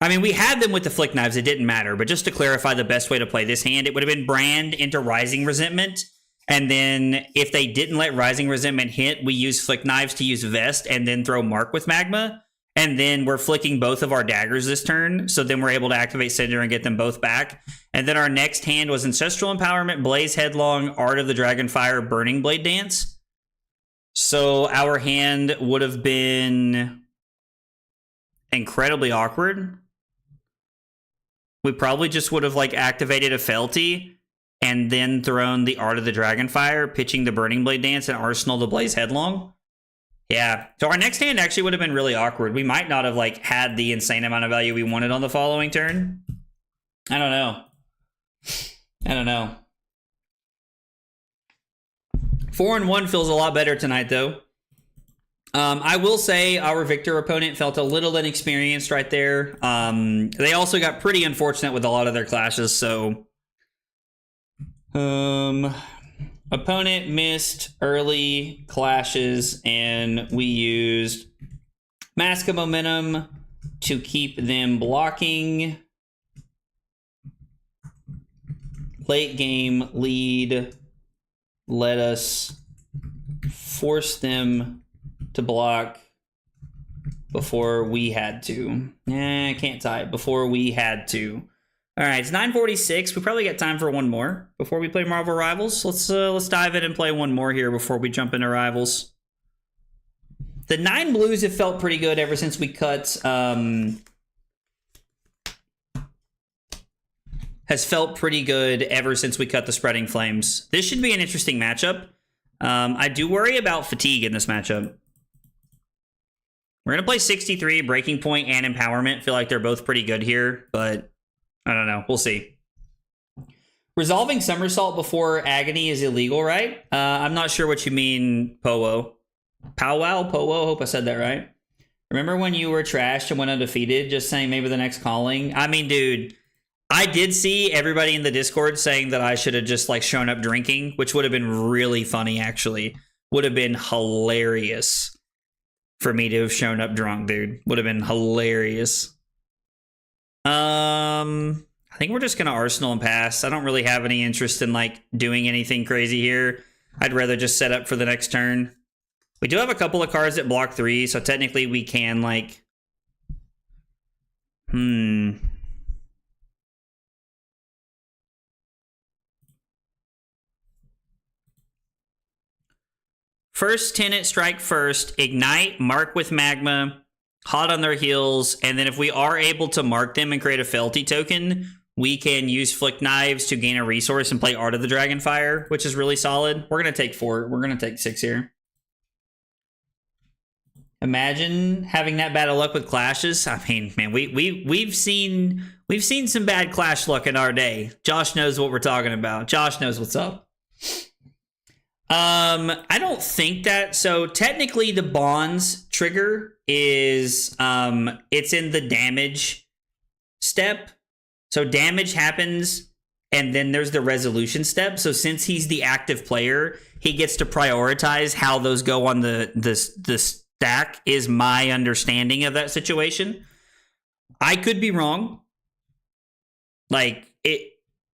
I mean, we had them with the flick knives. It didn't matter. But just to clarify the best way to play this hand, it would have been brand into rising resentment. And then if they didn't let rising resentment hit, we use flick knives to use vest and then throw mark with magma. And then we're flicking both of our daggers this turn. So then we're able to activate Cindra and get them both back. And then our next hand was Ancestral Empowerment, Blaze Headlong, Art of the Dragonfire, Burning Blade Dance. So our hand would have been incredibly awkward. We probably just would have like activated a Felty and then thrown the Art of the Dragonfire, pitching the Burning Blade Dance and Arsenal the Blaze Headlong. Yeah, so our next hand actually would have been really awkward. We might not have like had the insane amount of value we wanted on the following turn. I don't know. 4-1 feels a lot better tonight though. I will say our Victor opponent felt a little inexperienced right there. They also got pretty unfortunate with a lot of their clashes, so opponent missed early clashes, and we used Mask of Momentum to keep them blocking. Late game lead let us force them to block before we had to. I can't tie it. Before we had to. All right, it's 9:46. We probably got time for one more before we play Marvel Rivals. Let's dive in and play one more here before we jump into Rivals. The 9 blues have felt pretty good ever since we cut. Has felt pretty good ever since we cut the Spreading Flames. This should be an interesting matchup. I do worry about fatigue in this matchup. We're going to play 63, Breaking Point, and Empowerment. Feel like they're both pretty good here, but I don't know. We'll see. Resolving Somersault before Agony is illegal, right? I'm not sure what you mean, Powo. Powwow? Powo? Hope I said that right. Remember when you were trashed and went undefeated? Just saying maybe the next calling? I mean, dude, I did see everybody in the Discord saying that I should have just like shown up drinking, which would have been really funny, actually. Would have been hilarious for me to have shown up drunk, dude. Would have been hilarious. I think we're just going to Arsenal and pass. I don't really have any interest in like doing anything crazy here. I'd rather just set up for the next turn. We do have a couple of cards that block 3, so technically we can like... First Tenet, strike first, ignite, mark with magma, hot on their heels, and then if we are able to mark them and create a Felty token, we can use Flick Knives to gain a resource and play Art of the Dragonfire, which is really solid. We're going to take 4. We're going to take 6 here. Imagine having that bad of luck with clashes. I mean, man, we've seen some bad clash luck in our day. Josh knows what we're talking about. Josh knows what's up. I don't think that. So technically the bonds trigger is, it's in the damage step. So damage happens and then there's the resolution step. So since he's the active player, he gets to prioritize how those go on the stack is my understanding of that situation. I could be wrong. Like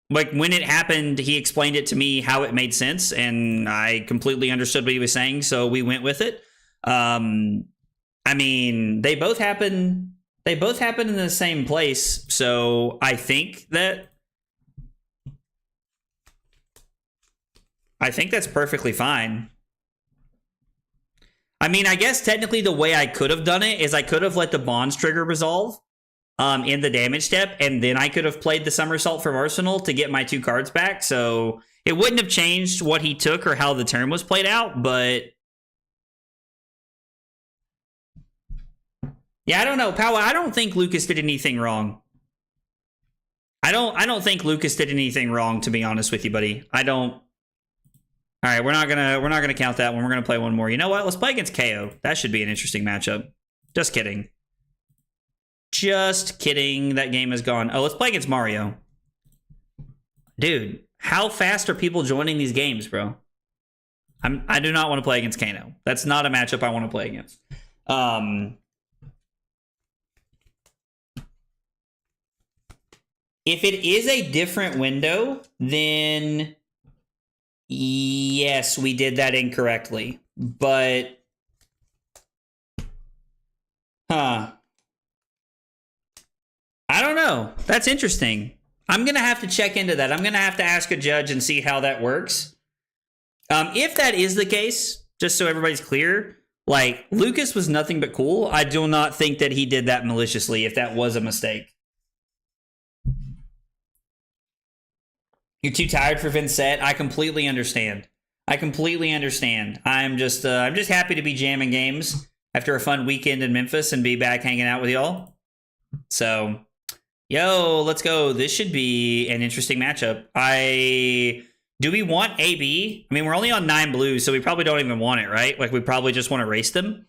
when it happened, he explained it to me how it made sense, and I completely understood what he was saying, so we went with it. I mean, they both happen in the same place, so I think that's perfectly fine. I mean, I guess technically the way I could have done it is I could have let the bonds trigger resolve in the damage step, and then I could have played the somersault from Arsenal to get my 2 cards back. So it wouldn't have changed what he took or how the turn was played out, but yeah, I don't know. Powa, I don't think Lucas did anything wrong. I don't think Lucas did anything wrong, to be honest with you, buddy. I don't. All right, we're not gonna count that one. We're gonna play one more. You know what? Let's play against KO. That should be an interesting matchup. Just kidding. Just kidding. That game is gone. Oh, let's play against Mario. Dude, how fast are people joining these games, bro? I do not want to play against Kano. That's not a matchup I want to play against. If it is a different window, then yes, we did that incorrectly. But, I don't know. That's interesting. I'm going to have to check into that. I'm going to have to ask a judge and see how that works. If that is the case, just so everybody's clear, like, Lucas was nothing but cool. I do not think that he did that maliciously if that was a mistake. You're too tired for Vincent. I completely understand. I'm just happy to be jamming games after a fun weekend in Memphis and be back hanging out with y'all. So, yo, let's go. This should be an interesting matchup. Do we want AB? I mean, we're only on 9 blues, so we probably don't even want it, right? Like, we probably just want to race them.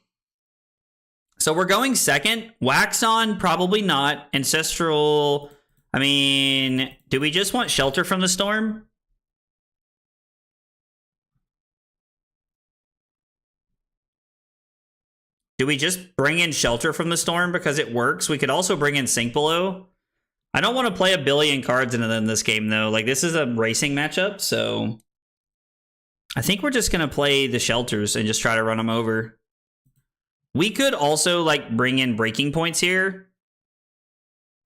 So we're going second. Wax on, probably not. Ancestral, I mean, do we just want Shelter from the Storm? Do we just bring in Shelter from the Storm because it works? We could also bring in Sink Below. I don't want to play a billion cards into them this game, though. Like, this is a racing matchup, so I think we're just going to play the Shelters and just try to run them over. We could also, like, bring in Breaking Points here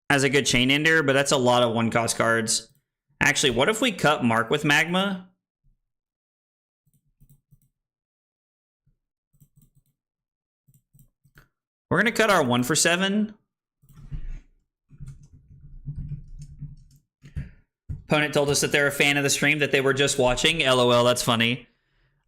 as a good chain ender, but that's a lot of 1-cost cards. Actually, what if we cut Mark with Magma? We're going to cut our 1 for 7. Opponent told us that they're a fan of the stream, that they were just watching. LOL, that's funny.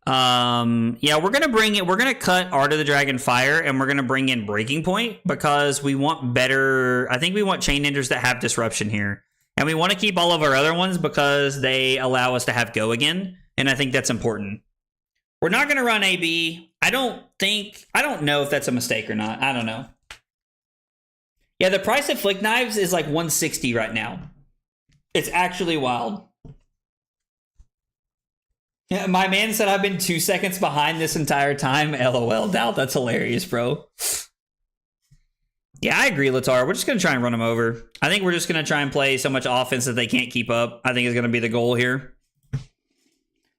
Yeah, we're gonna cut Art of the Dragon Fire, and we're gonna bring in Breaking Point because we want better. I think we want chain enders that have disruption here, and we want to keep all of our other ones because they allow us to have go again, and I think that's important. We're not gonna run AB. I don't know if that's a mistake or not. I don't know. Yeah, the price of Flick Knives is like 160 right now. It's actually wild. Yeah, my man said I've been 2 seconds behind this entire time. LOL, doubt. That's hilarious, bro. Yeah, I agree, Latar. We're just going to try and run them over. I think we're just going to try and play so much offense that they can't keep up. I think is going to be the goal here.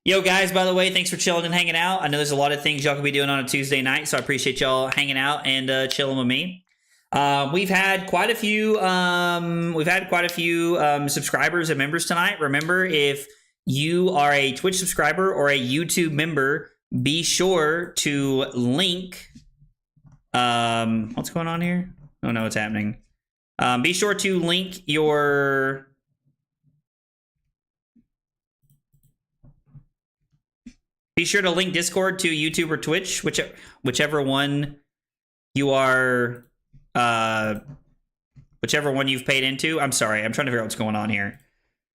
Yo, guys, by the way, thanks for chilling and hanging out. I know there's a lot of things y'all could be doing on a Tuesday night, so I appreciate y'all hanging out and chilling with me. We've had quite a few subscribers and members tonight. Remember, if you are a Twitch subscriber or a YouTube member, be sure to link. What's going on here? Oh no, what's happening? Be sure to link your. Be sure to link Discord to YouTube or Twitch, whichever one you are. Whichever one you've paid into. I'm sorry, I'm trying to figure out what's going on here.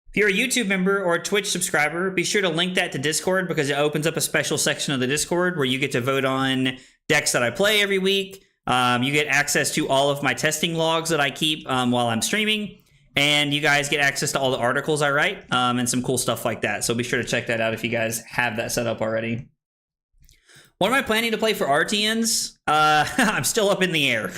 If you're a YouTube member or a Twitch subscriber, be sure to link that to Discord because it opens up a special section of the Discord where you get to vote on decks that I play every week. You get access to all of my testing logs that I keep while I'm streaming. And you guys get access to all the articles I write and some cool stuff like that. So be sure to check that out if you guys have that set up already. What am I planning to play for RTNs? I'm still up in the air.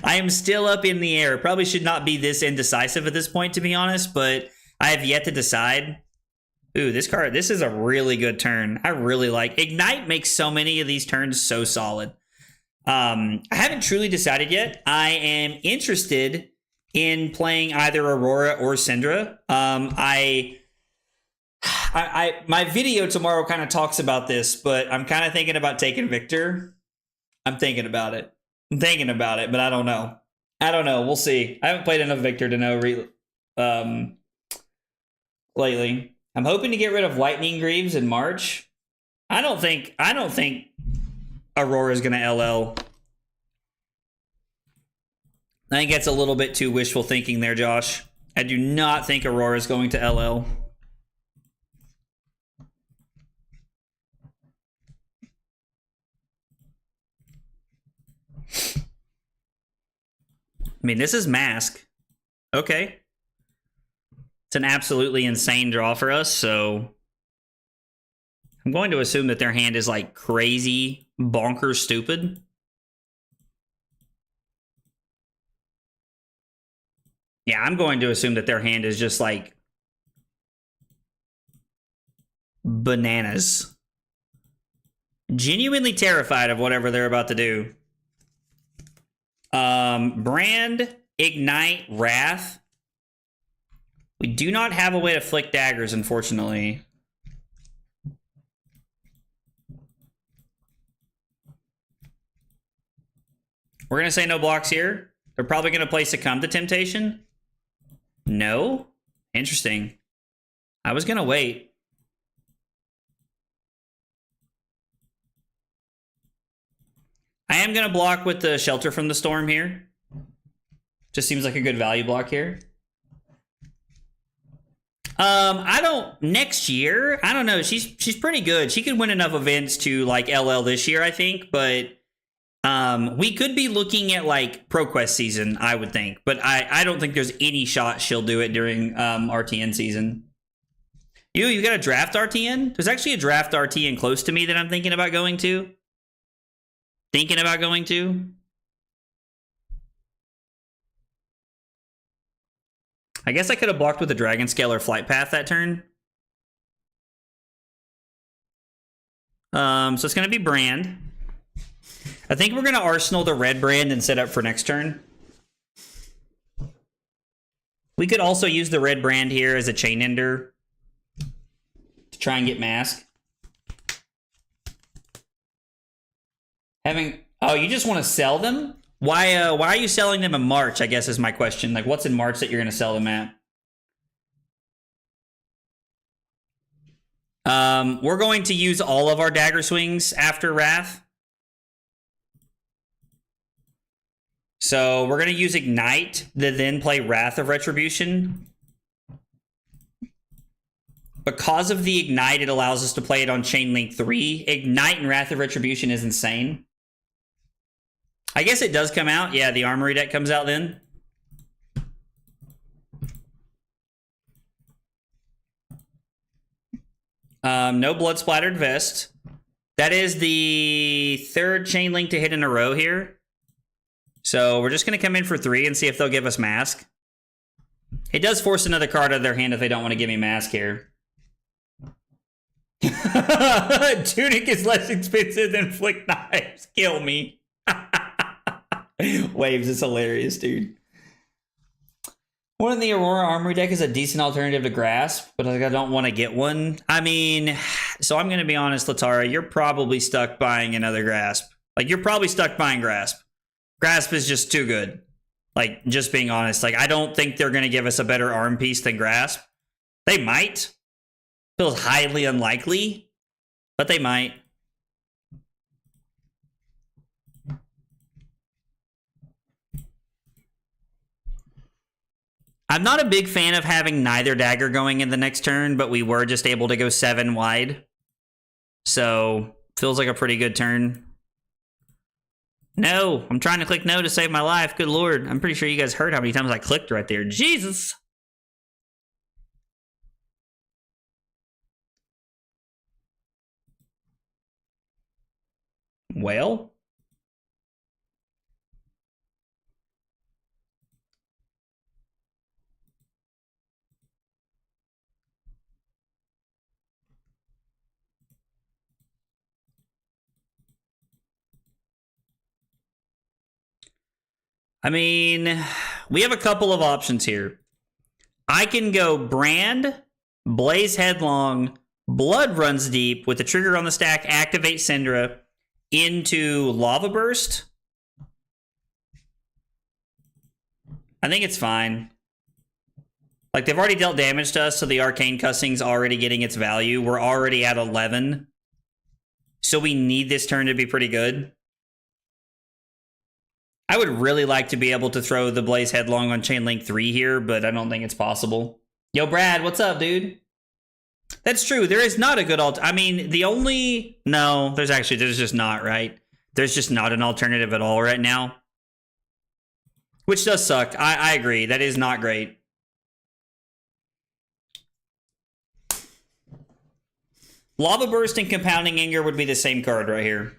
I am still up in the air. Probably should not be this indecisive at this point, to be honest, but I have yet to decide. Ooh, this card, this is a really good turn. I really like Ignite makes so many of these turns so solid. I haven't truly decided yet. I am interested in playing either Aurora or Cindra. My video tomorrow kind of talks about this, but I'm kind of thinking about taking Victor. I'm thinking about it, but I don't know. We'll see. I haven't played enough Victor to know lately. I'm hoping to get rid of Lightning Greaves in March. I don't think Aurora's gonna LL. I think that's a little bit too wishful thinking there, Josh. I do not think Aurora's going to LL. I mean, this is Mask. Okay. It's an absolutely insane draw for us, so I'm going to assume that their hand is like crazy, bonkers stupid. Yeah, I'm going to assume that their hand is just like bananas. Genuinely terrified of whatever they're about to do. Brand, Ignite, Wrath. We do not have a way to flick daggers, unfortunately. We're going to say no blocks here. They're probably going to play Succumb to Temptation. No? Interesting. I was going to wait. I am going to block with the Shelter from the Storm here. Just seems like a good value block here. Next year, I don't know. She's pretty good. She could win enough events to like LL this year, I think, but we could be looking at like ProQuest season, I would think, but I don't think there's any shot she'll do it during RTN season. You got a draft RTN? There's actually a draft RTN close to me that I'm thinking about going to. I guess I could have blocked with a Dragon Scale or Flight Path that turn. So it's going to be Brand. I think we're going to Arsenal the red Brand and set up for next turn. We could also use the red Brand here as a Chain Ender to try and get Mask. Oh, you just want to sell them? Why are you selling them in March, I guess is my question. Like, what's in March that you're going to sell them at? We're going to use all of our dagger swings after Wrath. So we're going to use Ignite, then play Wrath of Retribution. Because of the Ignite, it allows us to play it on Chain Link 3. Ignite and Wrath of Retribution is insane. I guess it does come out. Yeah, the Armory deck comes out then. No Blood Splattered Vest. That is the third Chain Link to hit in a row here. So we're just going to come in for 3 and see if they'll give us Mask. It does force another card out of their hand if they don't want to give me Mask here. Tunic is less expensive than Flick Knives. Kill me. Waves is hilarious, dude. One in the Aurora Armory deck is a decent alternative to Grasp, but I don't want to get one. I mean, so I'm going to be honest, Latara, you're probably stuck buying another Grasp. Like, you're probably stuck buying Grasp. Grasp is just too good. Like, just being honest. Like, I don't think they're going to give us a better arm piece than Grasp. They might. Feels highly unlikely, but they might. I'm not a big fan of having neither dagger going in the next turn, but we were just able to go 7 wide. So, feels like a pretty good turn. No, I'm trying to click no to save my life. Good lord. I'm pretty sure you guys heard how many times I clicked right there. Jesus. Well. I mean, we have a couple of options here. I can go Brand, Blaze Headlong, Blood Runs Deep with the trigger on the stack, activate Cindra into Lava Burst. I think it's fine. Like, they've already dealt damage to us, so the Arcane Cussing's already getting its value. We're already at 11. So we need this turn to be pretty good. I would really like to be able to throw the Blaze Headlong on Chainlink 3 here, but I don't think it's possible. Yo, Brad, what's up, dude? That's true. There is not a good I mean, the only... No, there's just not, right? There's just not an alternative at all right now. Which does suck. I agree. That is not great. Lava Burst and Compounding Anger would be the same card right here.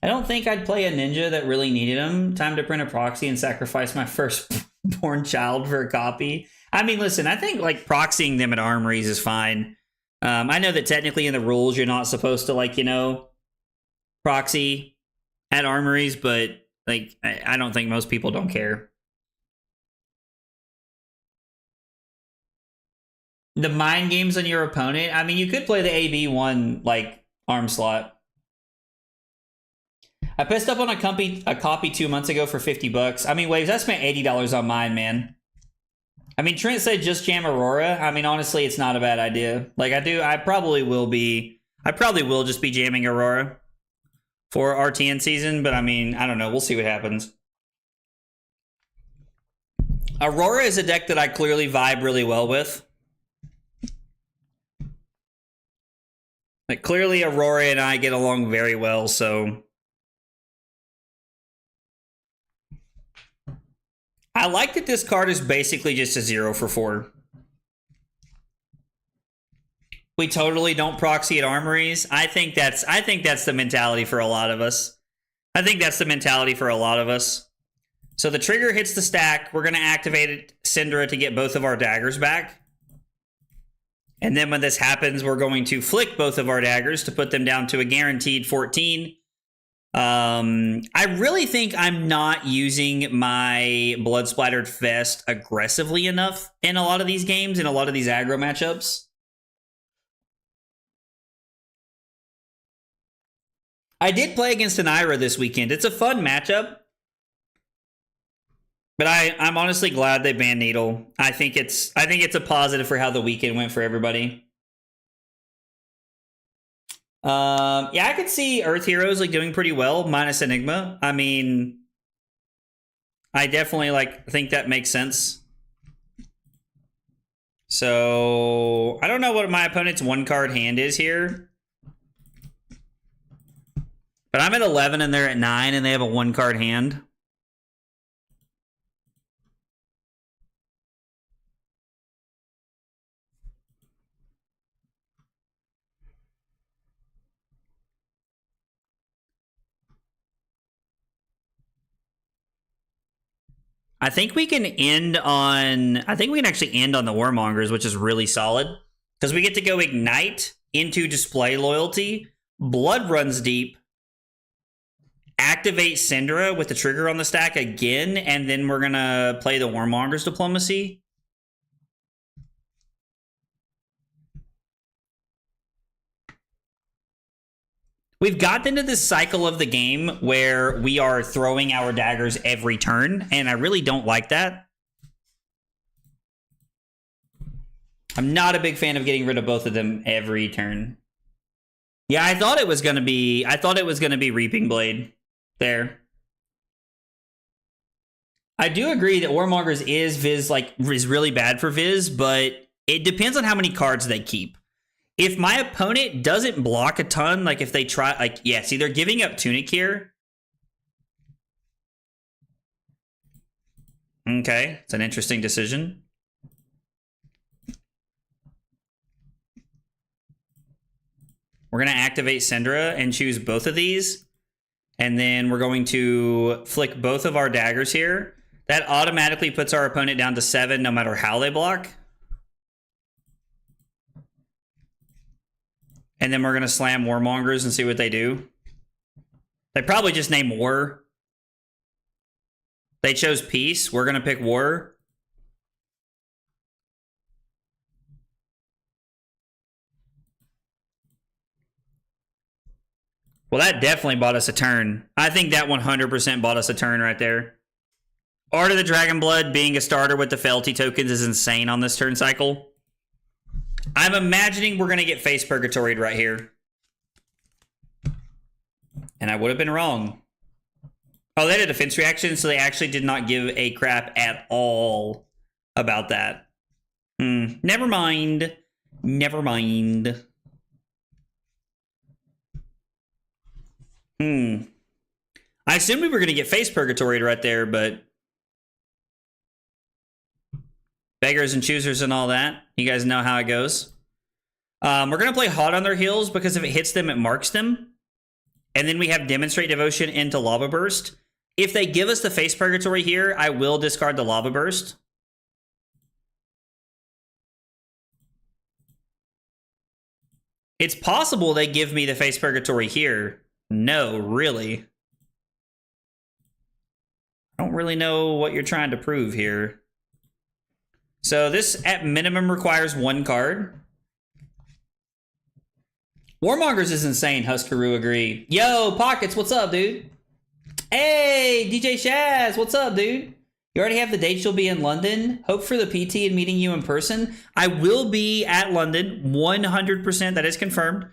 I don't think I'd play a ninja that really needed him. Time to print a proxy and sacrifice my firstborn child for a copy. I mean, listen, I think like proxying them at armories is fine. I know that technically in the rules you're not supposed to, like, you know, proxy at armories, but like I don't think most people don't care. The mind games on your opponent. I mean, you could play the AB1 like arm slot. I pissed up on a copy 2 months ago for 50 bucks. I mean, Waves, I spent $80 on mine, man. I mean, Trent said just jam Aurora. I mean, honestly, it's not a bad idea. Like, I probably will just be jamming Aurora for RTN season, but I mean, I don't know. We'll see what happens. Aurora is a deck that I clearly vibe really well with. Like, clearly Aurora and I get along very well, so... I like that this card is basically just a 0 for 4. We totally don't proxy at armories. I think that's the mentality for a lot of us. So the trigger hits the stack. We're going to activate Cindra to get both of our daggers back. And then when this happens, we're going to flick both of our daggers to put them down to a guaranteed 14. I really think I'm not using my Blood Splattered Vest aggressively enough in a lot of these games, in a lot of these aggro matchups. I did play against an Ira this weekend. It's a fun matchup. But I'm honestly glad they banned Needle. I think it's a positive for how the weekend went for everybody. Yeah, I could see Earth Heroes like doing pretty well, minus Enigma. I mean, I definitely think that makes sense. So I don't know what my opponent's 1-card hand is here. But I'm at 11 and they're at 9 and they have a 1-card hand. I think we can actually end on the Warmongers, which is really solid. Because we get to go Ignite into Display Loyalty, Blood Runs Deep, activate Cindra with the trigger on the stack again, and then we're gonna play the Warmongers Diplomacy. We've gotten into this cycle of the game where we are throwing our daggers every turn, and I really don't like that. I'm not a big fan of getting rid of both of them every turn. Yeah, I thought it was gonna be Reaping Blade there. I do agree that Warmongers is really bad for Viz, but it depends on how many cards they keep. If my opponent doesn't block a ton, like if they try, see, they're giving up Tunic here. Okay, it's an interesting decision. We're going to activate Cindra and choose both of these. And then we're going to flick both of our daggers here. That automatically puts our opponent down to 7 no matter how they block. And then we're going to slam Warmongers and see what they do. They probably just named War. They chose Peace. We're going to pick War. Well, that definitely bought us a turn. I think that 100% bought us a turn right there. Art of the Dragonblood being a starter with the fealty tokens is insane on this turn cycle. I'm imagining we're going to get face purgatoried right here. And I would have been wrong. Oh, they had a defense reaction, so they actually did not give a crap at all about that. Never mind. Never mind. I assumed we were going to get face purgatoried right there, but beggars and choosers and all that. You guys know how it goes. We're going to play Hot on their heels because if it hits them, it marks them. And then we have Demonstrate Devotion into Lava Burst. If they give us the face purgatory here, I will discard the Lava Burst. It's possible they give me the face purgatory here. No, really. I don't really know what you're trying to prove here. So this at minimum requires one card. Warmongers is insane, Huskaroo agree. Yo, Pockets, what's up, dude? Hey, DJ Shaz, what's up, dude? You already have the dates you'll be in London? Hope for the PT and meeting you in person. I will be at London, 100%, that is confirmed.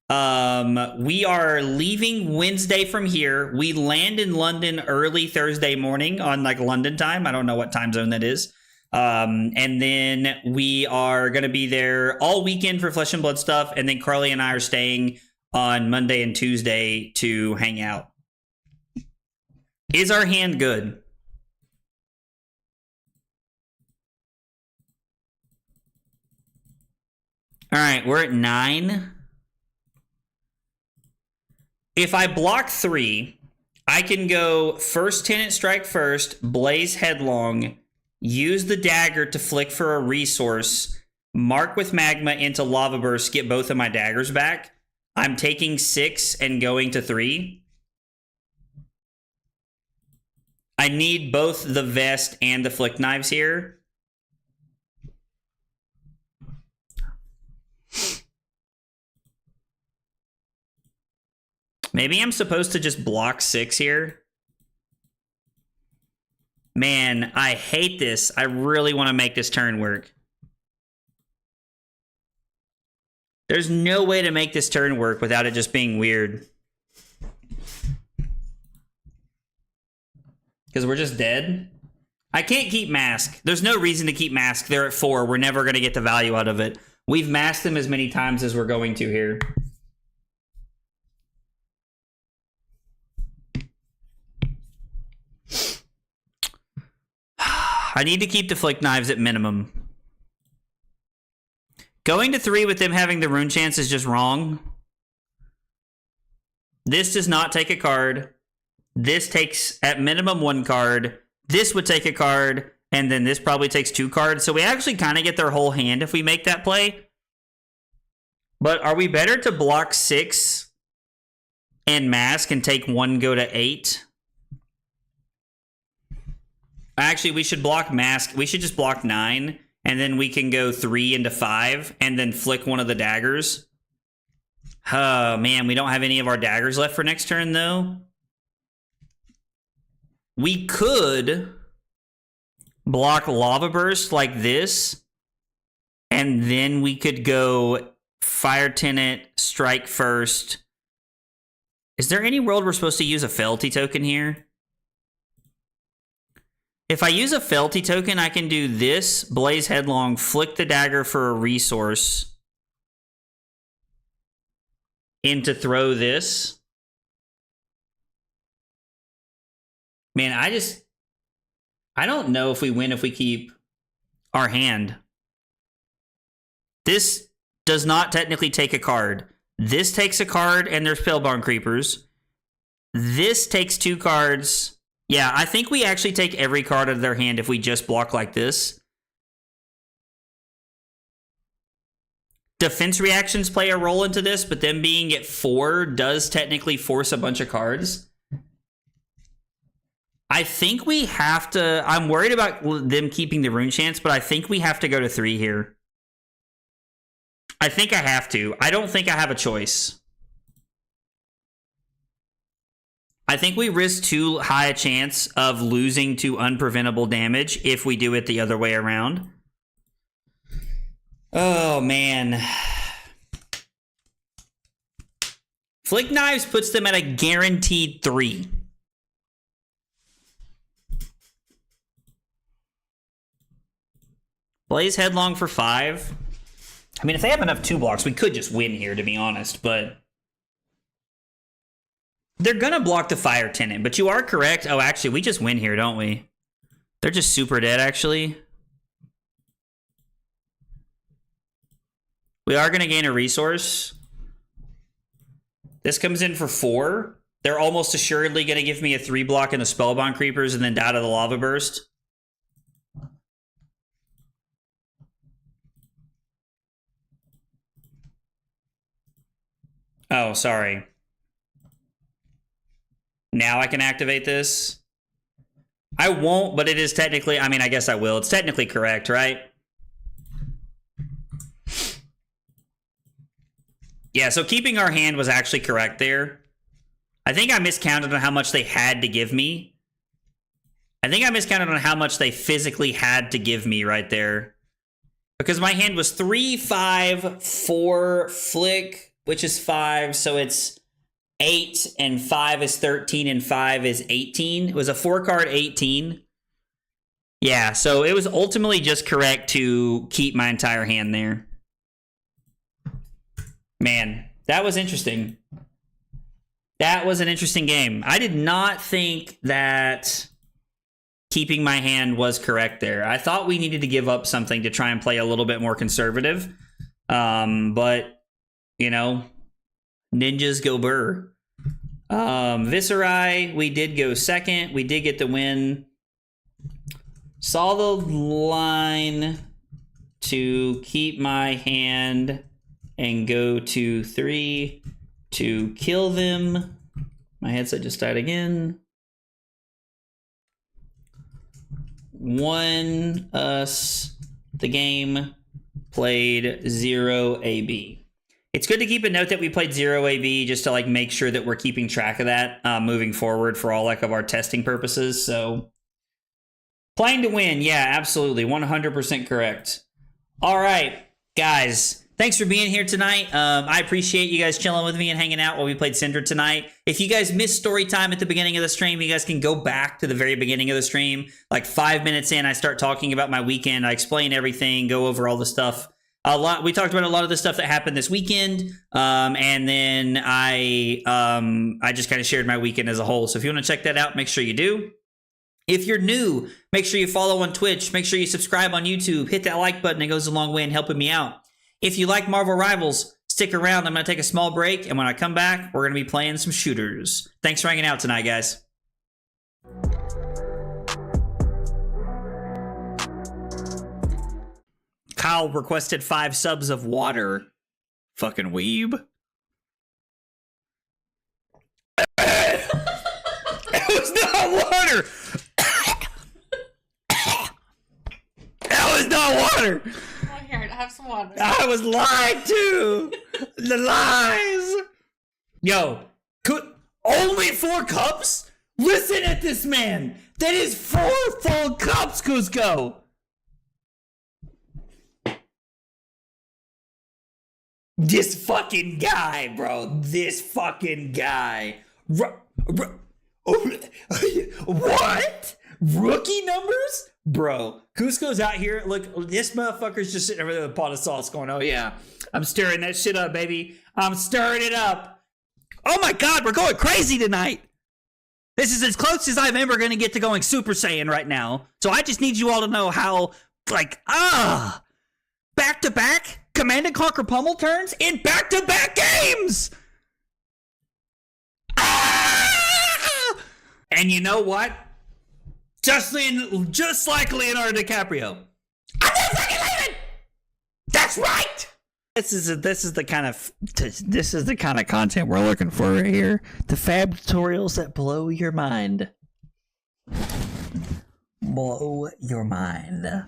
We are leaving Wednesday from here. We land in London early Thursday morning on like London time. I don't know what time zone that is. And then we are going to be there all weekend for Flesh and Blood stuff. And then Carly and I are staying on Monday and Tuesday to hang out. Is our hand good? All right, we're at 9. If I block 3, I can go first Tenant Strike first, Blaze Headlong, use the dagger to flick for a resource, mark with Magma into Lava Burst, get both of my daggers back. I'm taking 6 and going to 3. I need both the Vest and the Flick Knives here. Maybe I'm supposed to just block 6 here. Man, I hate this. I really want to make this turn work. There's no way to make this turn work without it just being weird. Because we're just dead. I can't keep Mask. There's no reason to keep Mask. They're at 4. We're never going to get the value out of it. We've masked them as many times as we're going to here. I need to keep the Flick Knives at minimum. Going to 3 with them having the rune chance is just wrong. This does not take a card. This takes at minimum 1 card. This would take a card. And then this probably takes 2 cards. So we actually kind of get their whole hand if we make that play. But are we better to block 6 and mask and take 1 go to 8? Actually, we should block mask. We should just block 9. And then we can go 3 into 5. And then flick one of the daggers. Oh, man. We don't have any of our daggers left for next turn, though. We could block Lava Burst like this. And then we could go Fire Tenant, Strike first. Is there any world we're supposed to use a Fealty token here? If I use a Fealty token, I can do this, Blaze Headlong, flick the dagger for a resource, into throw this. Man, I don't know if we win if we keep our hand. This does not technically take a card. This takes a card, and there's Spellbound Creepers. This takes 2 cards. Yeah, I think we actually take every card out of their hand if we just block like this. Defense reactions play a role into this, but them being at 4 does technically force a bunch of cards. I think we have to... I'm worried about them keeping the rune chance, but I think we have to go to 3 here. I think I have to. I don't think I have a choice. I think we risk too high a chance of losing to unpreventable damage if we do it the other way around. Oh, man. Flick Knives puts them at a guaranteed 3. Blaze Headlong for 5. I mean, if they have enough 2 blocks, we could just win here, to be honest, but... They're gonna block the Fire Tenant, but you are correct. Oh, actually, we just win here, don't we? They're just super dead, actually. We are gonna gain a resource. This comes in for 4. They're almost assuredly gonna give me a 3 block in the Spellbound Creepers and then die to the Lava Burst. Oh, sorry. Now I can activate this. I won't, but it is technically... I mean, I guess I will. It's technically correct, right? Yeah, so keeping our hand was actually correct there. I think I miscounted on how much they had to give me. I think I miscounted on how much they physically had to give me right there. Because my hand was 3, 5, 4, flick, which is 5, so it's 8, and 5 is 13, and 5 is 18. It was a 4-card 18. Yeah, so it was ultimately just correct to keep my entire hand there. Man, that was interesting. That was an interesting game. I did not think that keeping my hand was correct there. I thought we needed to give up something to try and play a little bit more conservative. But, you know, ninjas go burr. Viserai, we did go second. We did get the win. Saw the line to keep my hand and go to 3 to kill them. My headset just died again. Won us the game. Played 0 AB. It's good to keep a note that we played 0 AB just to like make sure that we're keeping track of that moving forward for all like of our testing purposes. So playing to win. Yeah, absolutely. 100% correct. All right, guys. Thanks for being here tonight. I appreciate you guys chilling with me and hanging out while we played Cindra tonight. If you guys missed story time at the beginning of the stream, you guys can go back to the very beginning of the stream. Like 5 minutes in, I start talking about my weekend. I explain everything, go over all the stuff. We talked about a lot of the stuff that happened this weekend, and then I just kind of shared my weekend as a whole. So if you want to check that out, make sure you do. If you're new, make sure you follow on Twitch. Make sure you subscribe on YouTube. Hit that like button. It goes a long way in helping me out. If you like Marvel Rivals, stick around. I'm going to take a small break, and when I come back, we're going to be playing some shooters. Thanks for hanging out tonight, guys. Kyle requested 5 subs of water. Fucking weeb. It was not water! That was not water! Here, have some water. I was lied to. The lies. Yo, only 4 cups? Listen at this man. That is 4 full cups, Cusco. This fucking guy, bro. This fucking guy. What? Rookie numbers? Bro, Cusco's out here. Look, this motherfucker's just sitting over there with a pot of sauce going, oh yeah, I'm stirring that shit up, baby. I'm stirring it up. Oh my God, we're going crazy tonight. This is as close as I'm ever going to get to going Super Saiyan right now. So I just need you all to know how, like, back-to-back Command & Conquer Pummel turns in back-to-back games. And you know what? Just like Leonardo DiCaprio. I'm not fucking leaving. That's right. This is the kind of content we're looking for right here. The fab tutorials that blow your mind. blow your mind. The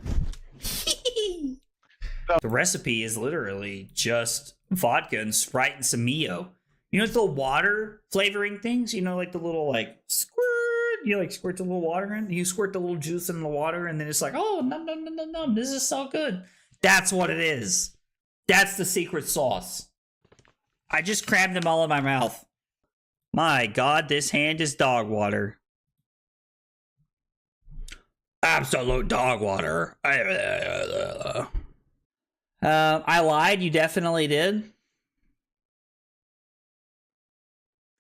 recipe is literally just vodka and Sprite and some Mio. You know, it's the water flavoring things. You know, like the little like squirt. You like squirt the little water in. You squirt the little juice in the water, and then it's like, oh, num num num num num. This is so good. That's what it is. That's the secret sauce. I just crammed them all in my mouth. My God, this hand is dog water. Absolute dog water. I lied. You definitely did.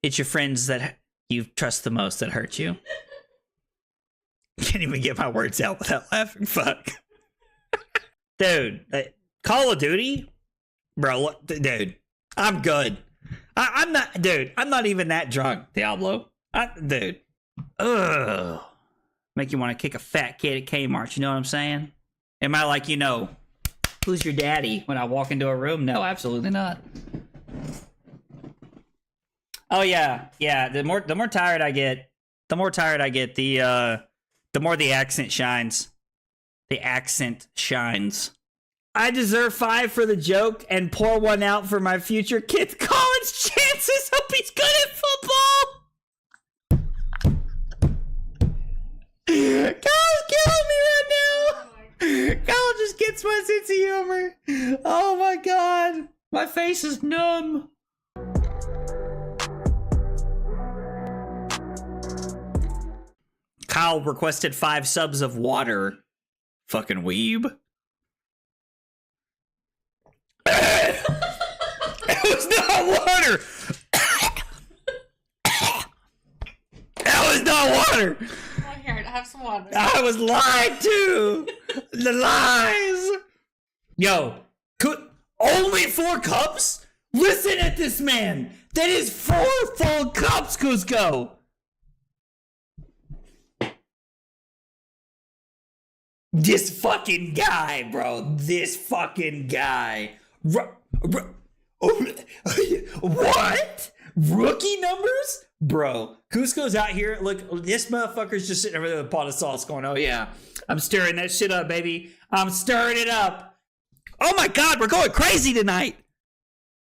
It's your friends that you trust the most that hurt you. Can't even get my words out without laughing. Fuck. Dude, Call of Duty? Bro, look, dude, I'm good. I'm not, dude, I'm not even that drunk, Diablo. Dude. Ugh. Make you want to kick a fat kid at Kmart, you know what I'm saying? Am I like, you know, who's your daddy when I walk into a room? No, absolutely not. Oh yeah, yeah. The more tired I get, the more the accent shines. The accent shines. I deserve 5 for the joke and pour 1 out for my future kid's college chances. Hope he's good at football. Kyle's killing me right now. Kyle just gets my sense of humor. Oh my God, my face is numb. Kyle requested 5 subs of water. Fucking weeb. It was not water. That was not water. Oh, here, have some water. I was lied to. The lies. Yo, only 4 cups? Listen at this man. That is 4 full cups, Cusco. This fucking guy, bro. This fucking guy. What? Rookie numbers? Bro, Cusco's out here. Look, this motherfucker's just sitting over there with a pot of sauce going, oh yeah, I'm stirring that shit up, baby. I'm stirring it up. Oh my God, we're going crazy tonight.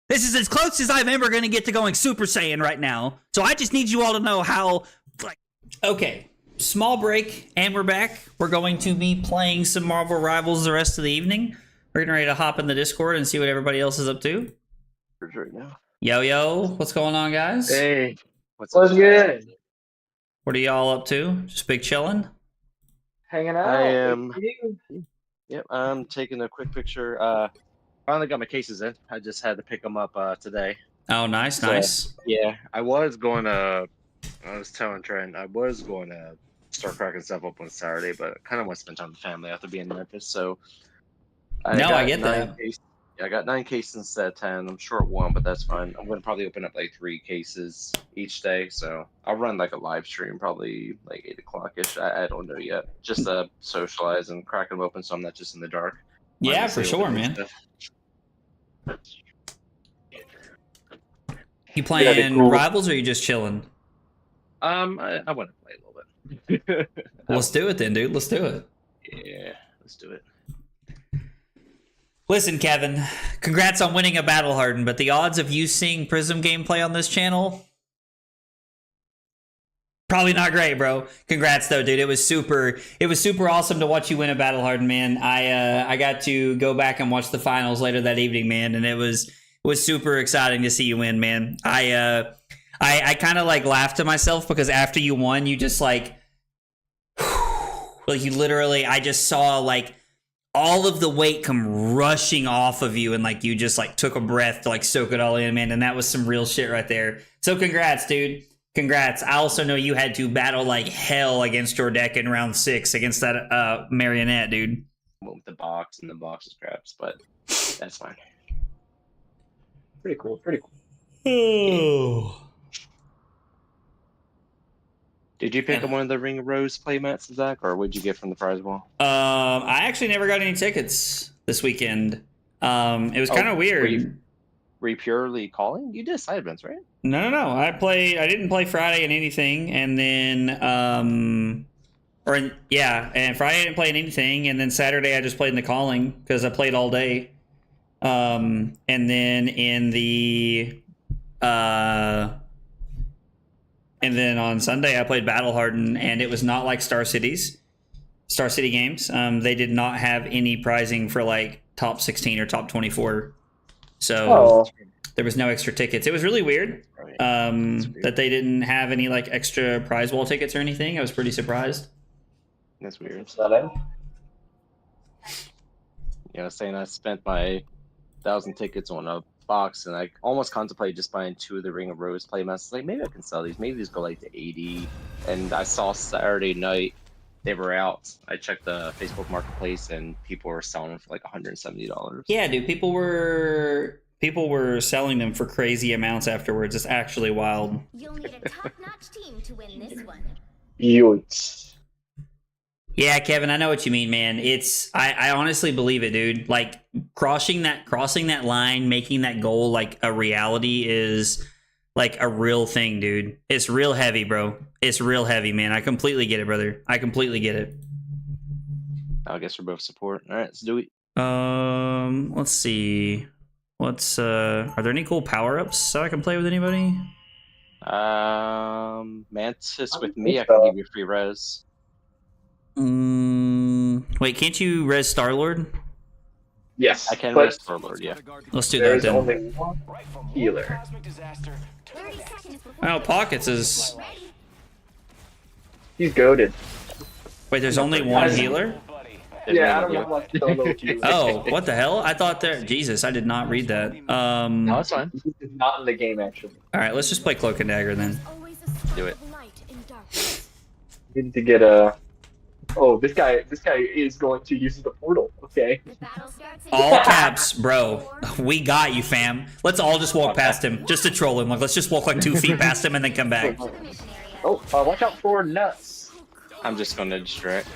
This is as close as I'm ever going to get to going Super Saiyan right now. So I just need you all to know how, like, okay. Small break, and we're back. We're going to be playing some Marvel Rivals the rest of the evening. We're getting ready to hop in the Discord and see what everybody else is up to. Right now. Yo, what's going on, guys? Hey, what's good? What are y'all up to? Just big chilling? Hanging out. I am. Yep, I'm taking a quick picture. Finally got my cases in. I just had to pick them up today. Oh, nice, nice. Yeah, I was telling Trent I was going to start cracking stuff up on Saturday, but I kind of want to spend time with family after being in Memphis. So I get that. I got 9 cases instead of 10. I'm short 1, but that's fine. I'm going to probably open up like 3 cases each day. So I'll run like a live stream probably like 8 o'clock-ish. I don't know yet. Just to socialize and crack them open so I'm not just in the dark. Yeah, for sure, man. You playing Rivals or are you just chilling? I want to play a little bit. Let's do it then, dude. Let's do it. Yeah, let's do it. Listen, Kevin, congrats on winning a Battle Hardened, but the odds of you seeing Prism gameplay on this channel, probably not great, bro. Congrats though, dude. It was super awesome to watch you win a Battle Hardened, man. I got to go back and watch the finals later that evening, man, and it was super exciting to see you win, man. I kind of like laughed to myself because after you won, you just like you literally, I just saw like all of the weight come rushing off of you and like you just like took a breath to like soak it all in, man. And that was some real shit right there. So congrats, dude. Congrats. I also know you had to battle like hell against your deck in round 6 against that marionette, dude. Went with the box and the box is craps, but that's fine. Pretty cool. Oh. Did you pick up one of the Ring of Rose playmats, Zach, or what'd you get from the prize wall? I actually never got any tickets this weekend. It was kind of weird. Were you purely calling? You did side events, right? No. I didn't play Friday in anything, and then Yeah, and Friday I didn't play anything, and then Saturday I just played in the calling because I played all day. And then and then on Sunday I played Battle Hardened, and it was not like Star City games. They did not have any prizing for like top 16 or top 24, so there was no extra tickets. It was really weird that they didn't have any like extra prize wall tickets or anything. I was pretty surprised. That's weird. Upsetting. Yeah, saying I spent my 1,000 tickets on a box, and I almost contemplated just buying 2 of the Ring of Rose playmasters. Like, maybe I can sell these. Maybe these go like to 80. And I saw Saturday night they were out. I checked the Facebook Marketplace, and people were selling them for like $170. Yeah, dude, people were selling them for crazy amounts afterwards. It's actually wild. You'll need a top-notch team to win this one. Yoits. Yeah, Kevin, I know what you mean, man. I honestly believe it, dude. Like crossing that line, making that goal like a reality is like a real thing, dude. It's real heavy, bro. It's real heavy, man. I completely get it, brother. I completely get it. I guess we're both support. All right, let's do it. Let's see. Are there any cool power-ups so I can play with anybody? Mantis with me, I can give you free res. Wait, can't you res Star-Lord? Yes, I can but res Star-Lord, yeah. Let's do that there's then. only one healer. 30 seconds before Oh, Pockets is... He's goaded. Wait, there's only one healer? Yeah, I don't know what solo queue. Oh, what the hell? I thought there... Jesus, I did not read that. No, it's fine. He's not in the game, actually. Alright, let's just play Cloak and Dagger then. always a spark Do it. of light in darkness. We need to get a... Oh, this guy is going to use the portal. Okay. The battle starts in All caps, bro. We got you, fam. Let's all just walk past him, just to troll him. Like, let's just walk like 2 feet past him and then come back. the mission area. Oh, watch out for nuts. I'm just gonna distract.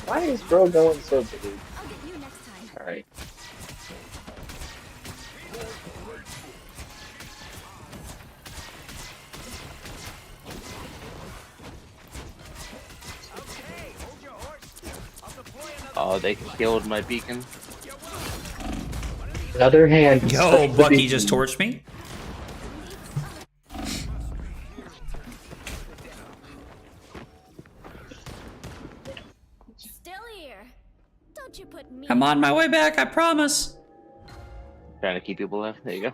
Why is bro going so big? I'll get you next time. Alright. Oh, they killed my beacon. Another hand. Yo, Bucky just torched me? Still here. Don't you put me. I'm on my way back, I promise. Trying to keep people alive. There you go.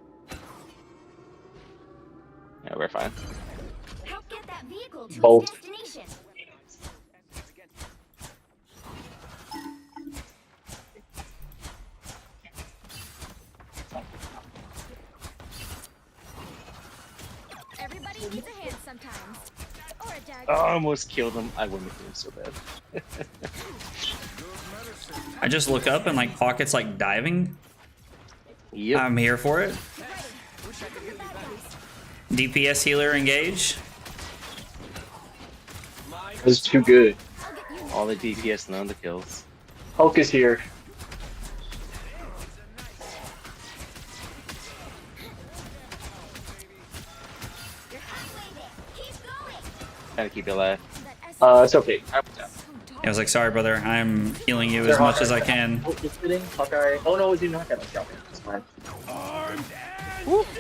Yeah, we're fine. Help get that vehicle to Both. its destination. Everybody needs a hand sometimes. Or a dagger. Oh, I almost killed him. I wouldn't have killed him so bad. I just look up and like Pocket's like diving. Yep. I'm here for it. DPS healer engage. This is too good. All the DPS, none of the kills. Hulk is here. Trying to keep you alive. It's okay. I was like, sorry, brother. I'm healing you as much as I can. Oh, it's hitting. Hawkeye. Oh no, it's even Hawkeye. Okay, it's fine.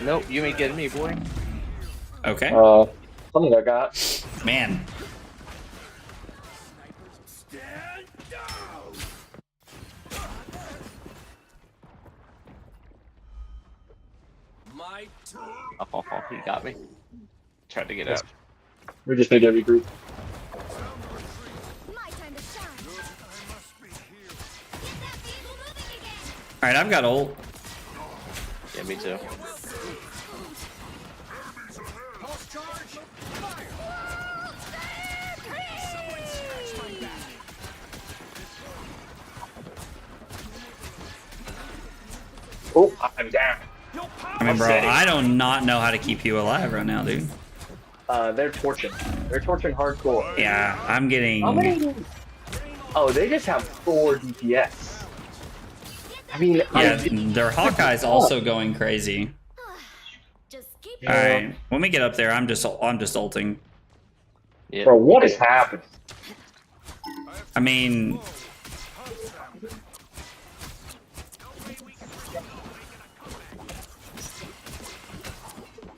Nope, you ain't getting me, boy. Okay. Something I got. Man. Oh, he got me. Tried to get out. We just need to regroup. My time to shine. Get that vehicle moving again. Alright, I've got ult. Yeah, me too. Oh, I'm down. I mean, bro, I do not know how to keep you alive right now, dude. They're torching. They're torching hardcore. Yeah, I'm getting... How many? Oh, they just have 4 DPS. I mean, Yeah, their Hawkeye's also going crazy. Just keep All right, when we get up there, I'm just ulting. Yeah. Bro, what is happening? I mean,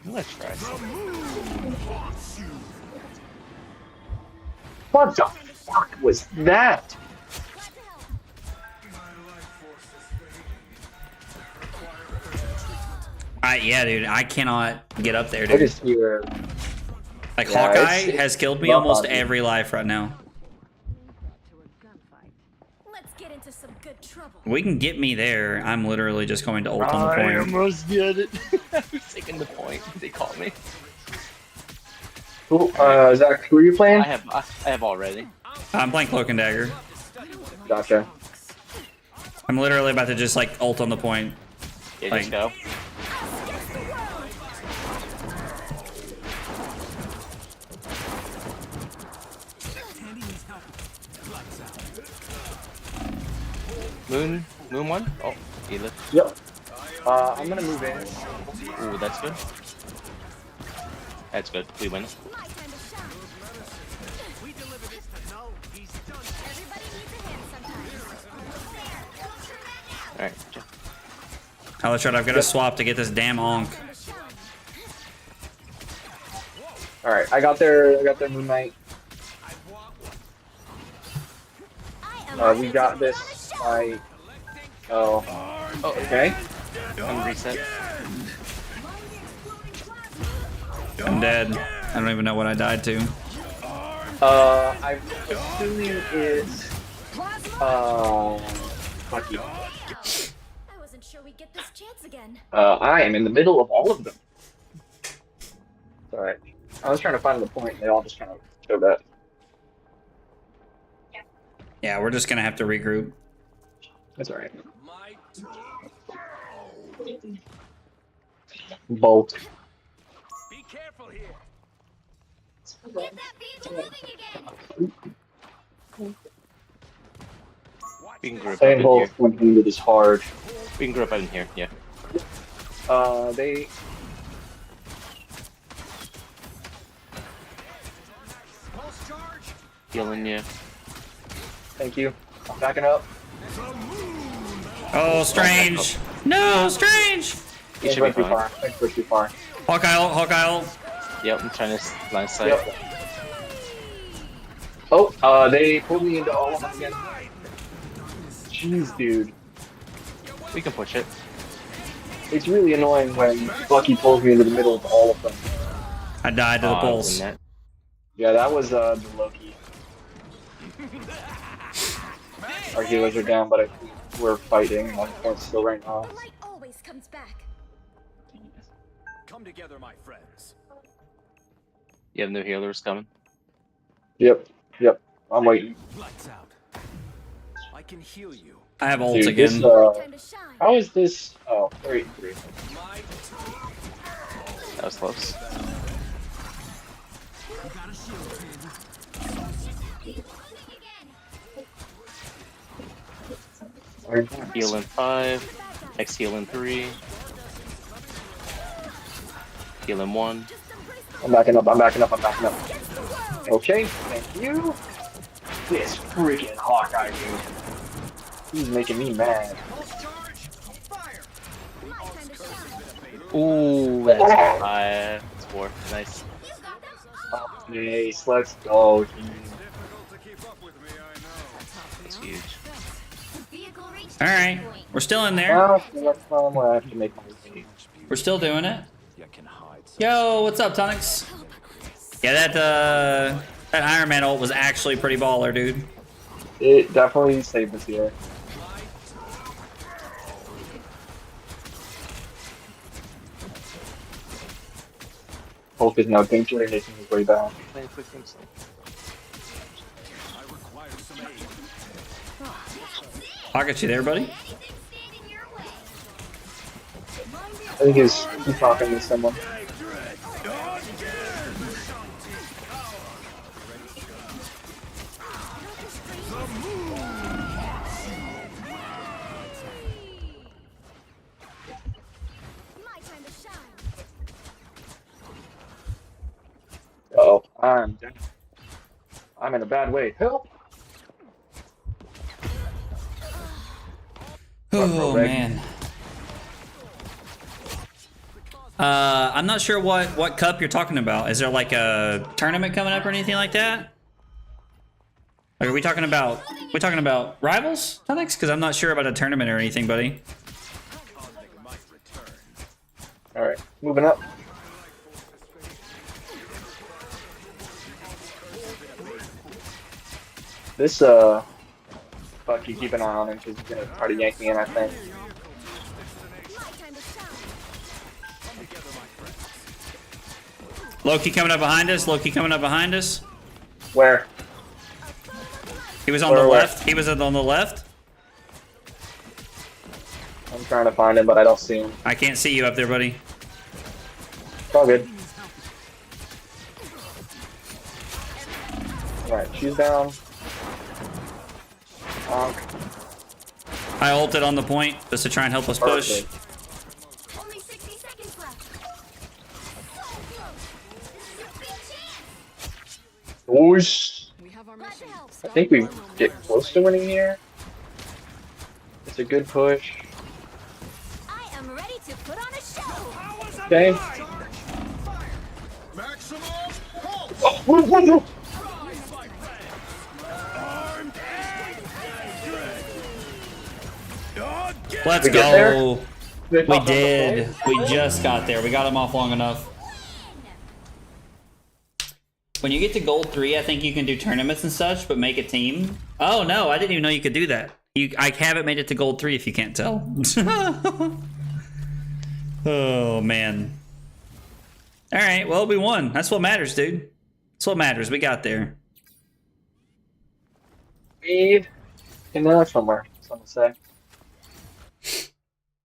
Let's try. What the fuck was that? yeah, dude, I cannot get up there, I dude. just hear. Like Yeah, Hawkeye it's has killed me rough almost on you. every life right now. Let's get into some good trouble. We can get me there. I'm literally just going to ult on the I point. almost did it. I was taking the point. They caught me. Who, Zach, who are you playing? I have already. I'm playing Cloak and Dagger. Gotcha. I'm literally about to just like ult on the point. Yeah, Like- just go. Moon one? Oh, he lived. Yep. I'm gonna move in. Ooh, that's good. That's good. We win. My time to shine. Everybody needs a hand sometimes. Alright. Oh, that's right. I've got to swap to get this damn onk. Time to shine. All right, I got their Moon Knight. I am We got this fight. Oh, Oh, okay. I'm reset. I'm dead. I don't even know what I died to. I'm assuming it's Bucky. I wasn't sure we'd get this chance again. I am in the middle of all of them. Alright. I was trying to find the point, and they all just kind of showed up. Yeah, we're just gonna have to regroup. That's alright. Bolt. Be careful here. Get that vehicle moving again. We can group up Saying in bolt here. when needed is hard. We can group up in here. Yeah. They. Pulse charge. Healing you. Thank you. I'm backing up. Oh, Strange! No, Strange! You should be Went too fine. far. Thanks for too far. Hawkeye ult, Hawkeye ult. Yep, I'm trying to line sight. Yep. Oh, they pulled me into all of them again. Jeez, dude. We can push it. It's really annoying when Bucky pulls me into the middle of all of them. I died to the pulse. Net. Yeah, that was the Loki. Our healers are down, but I think we're fighting. 1 point still right now. The light always comes back. Come together, my friends. You have new healers coming. Yep. I'm waiting. Lights out. I can heal you. I have ult Dude, again. this, Time to shine. how is this? Oh, 3-3. My That was close. got a shield, Cindra. Moving again. Heal in 5. X heal in 3. Heal in 1. Just embrace the I'm backing up. against the world. Okay, thank you. This freaking Hawkeye dude. He's making me mad. Pulse charge. Fire. My time to shine. Ooh, that's 5. That's 4. Nice. You got them. Nice, let's go, dude. Difficult to keep up with me, I know. That's huge. Vehicle reached Alright, we're still in there. Well, that's where I have to make my way. We're still doing it. You can hide. Yo, what's up, Tonics? Yeah, that Iron Man ult was actually pretty baller, dude. It definitely saved us here. Hulk is now danger making his way down. Playing quick game so. I require some aid. I'll get you there, buddy. anything standing your way. I think he's talking to someone. My time to shine. I'm in a bad way. Help! Oh man. I'm not sure what cup you're talking about. Is there like a tournament coming up or anything like that? Like, are we talking about rivals topics? Because I'm not sure about a tournament or anything, buddy. All right, moving up. This fuck, you keep an eye on him because he's gonna try to yank me in, I think. Loki coming up behind us. Loki coming up behind us. Where? He was on the left. He was on the left. I'm trying to find him, but I don't see him. I can't see you up there, buddy. It's all good. Alright, she's down. I ulted on the point just to try and help us push. Perfect. Only 60 seconds left. Whoosh. Glad to help. I think we get close to winning here. It's a good push. I am ready to put on a show. Okay. Maximum pulse. Oh, whoa. Let's We get there? go. We did. We just got there. We got him off long enough. When you get to gold 3, I think you can do tournaments and such, but make a team. Oh no, I didn't even know you could do that. I haven't made it to gold 3 if you can't tell. Oh man. All right, well we won. That's what matters, dude. That's what matters. We got there. We in there somewhere. Something to say.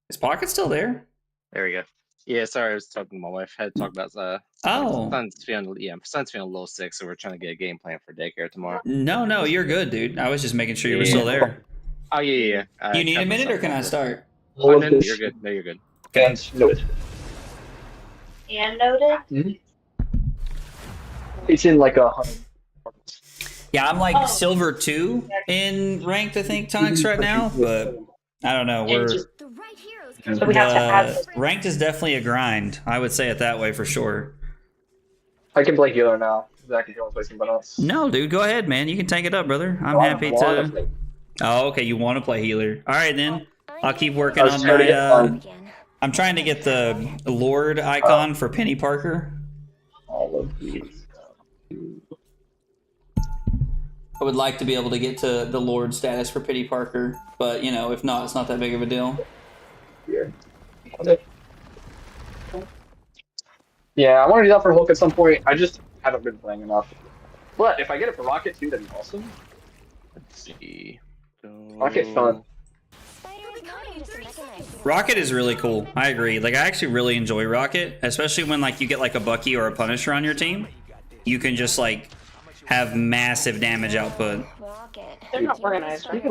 Is Pocket still there? There we go. Yeah, sorry, I was talking to my wife. Had to talk about Oh. son's feeling a little sick, so we're trying to get a game plan for daycare tomorrow. No, you're good, dude. I was just making sure you were still there. Oh yeah. You need a minute, or can I start? Oh, no, you're good. No, you're good. And noted. And noted. It's in like 100. Yeah, I'm like silver 2 in ranked, I think, Tonix right now, but I don't know. We're The right heroes can So we have to add. ranked is definitely a grind. I would say it that way for sure. I can play healer now. Zach, if you want to play somebody else. No, dude, go ahead, man. You can take it up, brother. I'm happy to. Oh, okay. You want to play healer? All right, then. I'll keep working on my. again. I'm trying to get the Lord icon for Penny Parker. All of these. I would like to be able to get to the Lord status for Penny Parker, but you know, if not, it's not that big of a deal. Here. Yeah, I want to do that for Hulk at some point. I just haven't been playing enough. But if I get it for Rocket too, that'd be awesome. Let's see. Rocket's fun. Rocket is really cool. I agree. Like, I actually really enjoy Rocket, especially when like you get like a Bucky or a Punisher on your team. You can just like have massive damage output. They're not organized, right?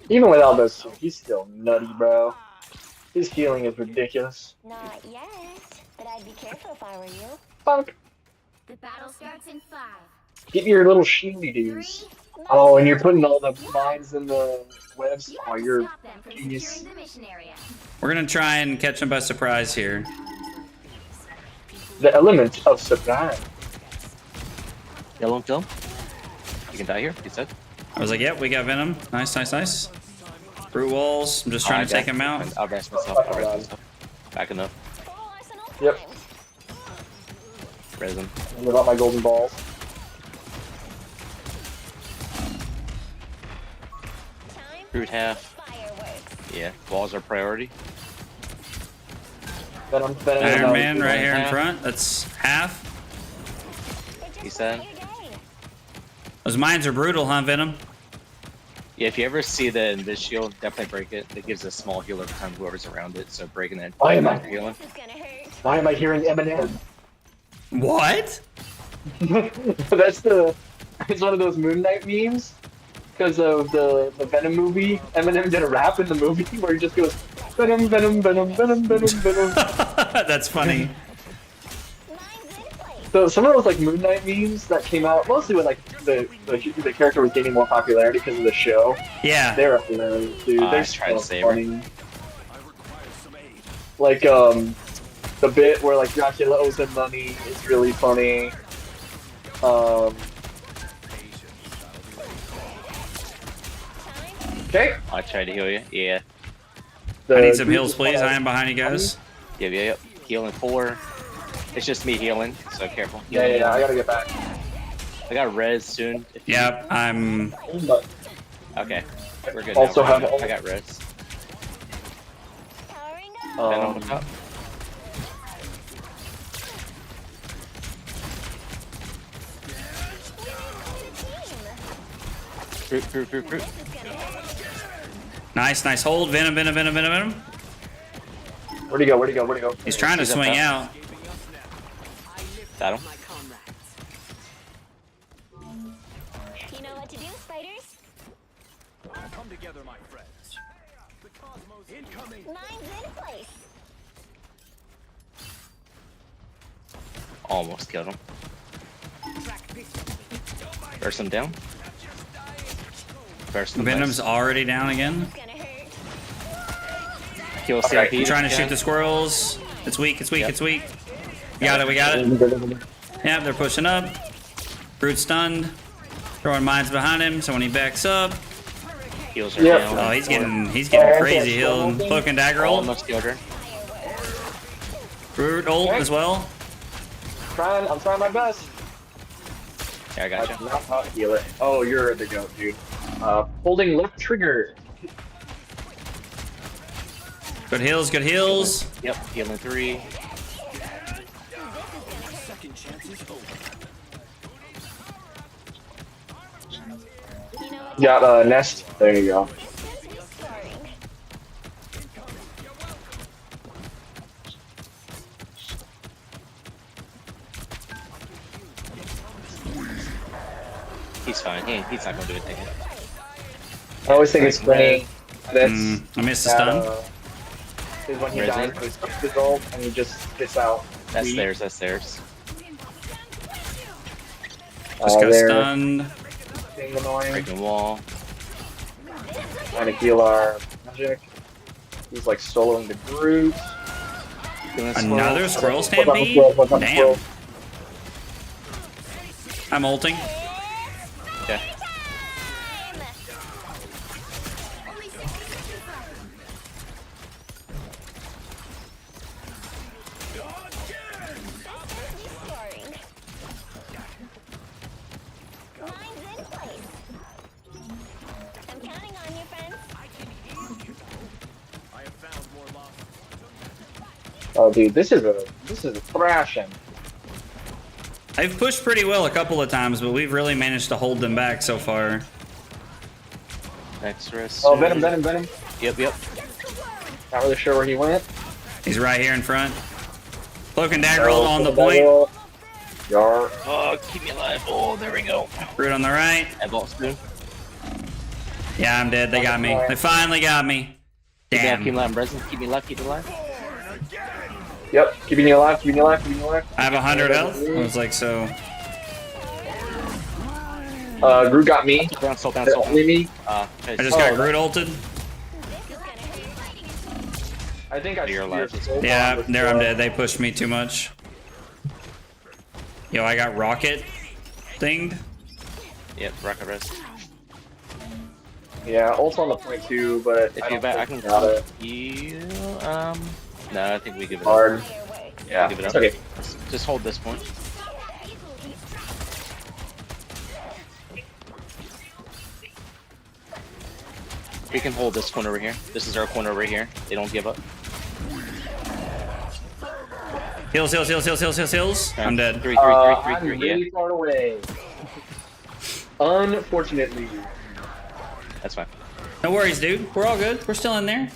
Even without those, he's still nutty, bro. His healing is ridiculous. Not yet, but I'd be careful if I were you. Fuck. The battle starts in 5. Get your little shieldy dudes. Oh, and you're putting all the mines in the webs. Oh, you're Stop them from genius. securing the mission area. We're gonna try and catch them by surprise here. The element of surprise. Yellow film. You can die here. You said. I was like, yep, we got Venom. Nice, nice, nice. Brute walls. I'm just trying to take him out. I'll rest myself. Backing up. Yep. Resin. Without my golden balls. Brute half. Yeah. Walls are priority. Venom, Iron Man right here in front. That's half. He said. Those mines are brutal, huh, Venom? Yeah, if you ever see the this shield, definitely break it. It gives a small healer time whoever's around it, so breaking it. Why am I healing? Why am I hearing Eminem? What? It's one of those Moon Knight memes. Because of the Venom movie. Eminem did a rap in the movie where he just goes, Venom, Venom, Venom, Venom, Venom, Venom. That's funny. So some of those like Moon Knight memes that came out mostly when like the character was gaining more popularity because of the show. Yeah. They're hilarious, dude. They're trying to so save her. funny. Like the bit where like Dracula owes him money is really funny. Okay. I tried to heal you. Yeah. I need some heals, please. I am behind you guys. Yep. Healing 4. It's just me healing, so careful. Yeah, I gotta get back. I got res soon. Yep, I'm. Okay. We're good Also now. have- I got res. Powering Venom up. on top. Fruit. Nice hold. Venom. Where'd he go? He's trying to He's up swing top. out. Got him. You know what to do, spiders? Come together, my friends. The cosmos incoming. Mine's in place. Almost killed him. Burst him down. Burst him. Venom's already down again. It's gonna hurt. Kill Okay. Stampede. I'm trying to shoot the squirrels. It's weak. We got it. Yep, they're pushing up. Brute stunned. Throwing mines behind him, so when he backs up. Heals are Yep. down. Oh, he's getting crazy healed. Cloak and dagger ult. Almost killed her. Brute ult as well. I'm trying my best. Yeah, I got you. Not heal it. Oh, you're the goat, dude. Holding left trigger. Good heals. Yep, healing 3. Second chances over. You know what? Got nest. There you go. Restoring. He's fine. He's not gonna do anything. I always think it's funny. That's I missed the stun. is when he Resin. dies, he skips his ult and he just gets out. That's Weak. theirs. Just got There. stunned. Being annoying. Breaking wall. Trying to heal our magic. He's like soloing the Groot. Healing Another squirrel. squirrel What's up, stampede? squirrel? What's up, Damn. squirrel? I'm ulting. Yeah. Restoring. Mine's in place. I'm counting on you, friends. I have found more lava. Oh, dude, this is a thrashing. I've pushed pretty well a couple of times, but we've really managed to hold them back so far. Next rest. Oh, Venom. Yep. Not really sure where he went. He's right here in front. Cloak and dagger ult on the point. Yar. Oh, keep me alive. Oh, there we go. Brute on the right. I vault spoon. Yeah, I'm dead. They got me. They finally got me. Keep me Damn. alive, Resin. Keep me alive. Yep, keeping you alive. I have 100 health. I was like, so. Groot got me. Down. Only me. I just got Oh. Groot ulted. I think I You're alive. Yeah, there I'm dead. They pushed me too much. Yo, I got rocket thinged. Yep, rocket rest. Yeah, ult on the point too, but If I you don't back, I think can got it. heal. No, I think we give it Hard. up. Yeah, Give it it's up. okay. Just hold this point. We can hold this corner over here. This is our corner over here. They don't give up. Heals. I'm dead. Three. I'm Yeah, really far away. Unfortunately. that's fine. No worries, dude. We're all good. We're still in there.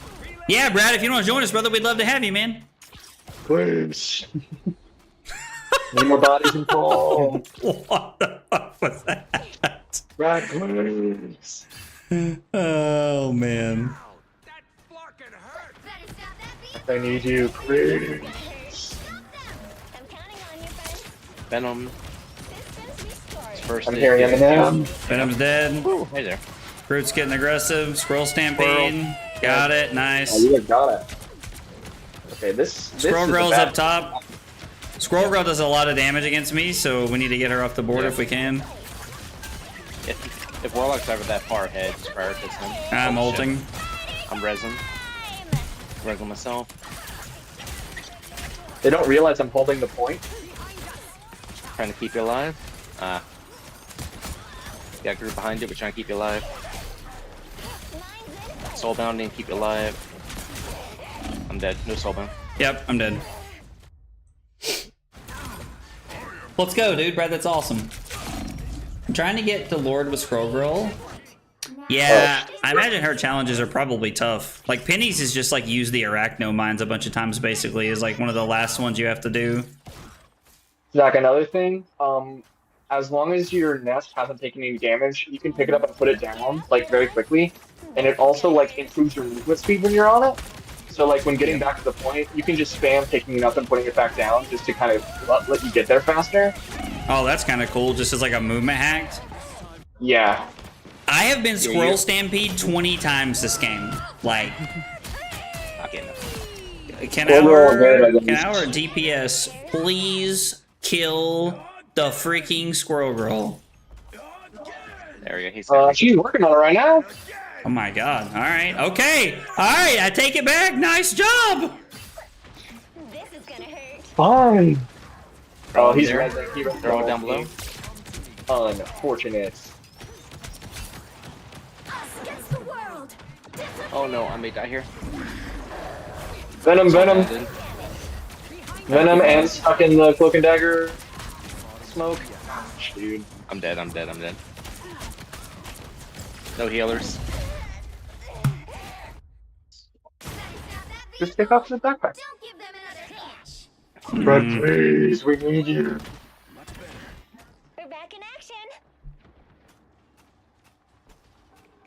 Yeah, Brad, if you want to join us, brother, we'd love to have you, man. Please. Need more body control. What the fuck was that? Right, please. Oh, man. That fucking hurt. Better stop that beat. I need you, please. I'm counting on you, friends. Venom. Systems restored. First I'm hit. hearing Eminem. Venom's dead. Ooh, hey there. Groot's getting aggressive. Squirrel Stampede. Got it. Oh, Nice. you guys got it. Okay, this Squirrel is a Girl's bad- up top. Squirrel Girl does a lot of damage against me, so we need to get her off the board if we can. If Warlock's ever that far ahead, just prioritize him. I'm Oh, shit. ulting. I'm resin. Resin myself. They don't realize I'm holding the point. Trying to keep you alive. Got group behind it, we're trying to keep you alive. Soulbound and keep you alive. I'm dead. No soulbound. Yep, I'm dead. Let's go, dude. Brad, that's awesome. I'm trying to get the Lord with Scroll Girl. Yeah, I imagine her challenges are probably tough. Like, Penny's is just like use the Arachno Mines a bunch of times, basically, is like one of the last ones you have to do. Zach, another thing, as long as your nest hasn't taken any damage, you can pick it up and put it down, like, very quickly. And it also, like, improves your movement speed when you're on it. So, like, when getting back to the point, you can just spam picking it up and putting it back down just to kind of let you get there faster. Oh, that's kind of cool, just as like a movement hack. Yeah. I have been Squirrel Stampede 20 times this game. Like, Okay, no. can Squirrel Girl, our DPS please kill the freaking Squirrel Girl? There we go. He's She's working on it right now. Oh my god. Alright. Okay. Alright, I take it back. Nice job. This is gonna hurt. Fine. Oh, he's there. resin. He resin. They're all down below. Unfortunate. Us against the world. Oh no, I may die here. Venom, Venom. Dead. Venom and stuck in the cloak and dagger smoke. Gosh, dude. I'm dead. I'm dead. I'm dead. No healers. Just take off the backpack. Don't give them another chance. But please, we need you. We're back in action.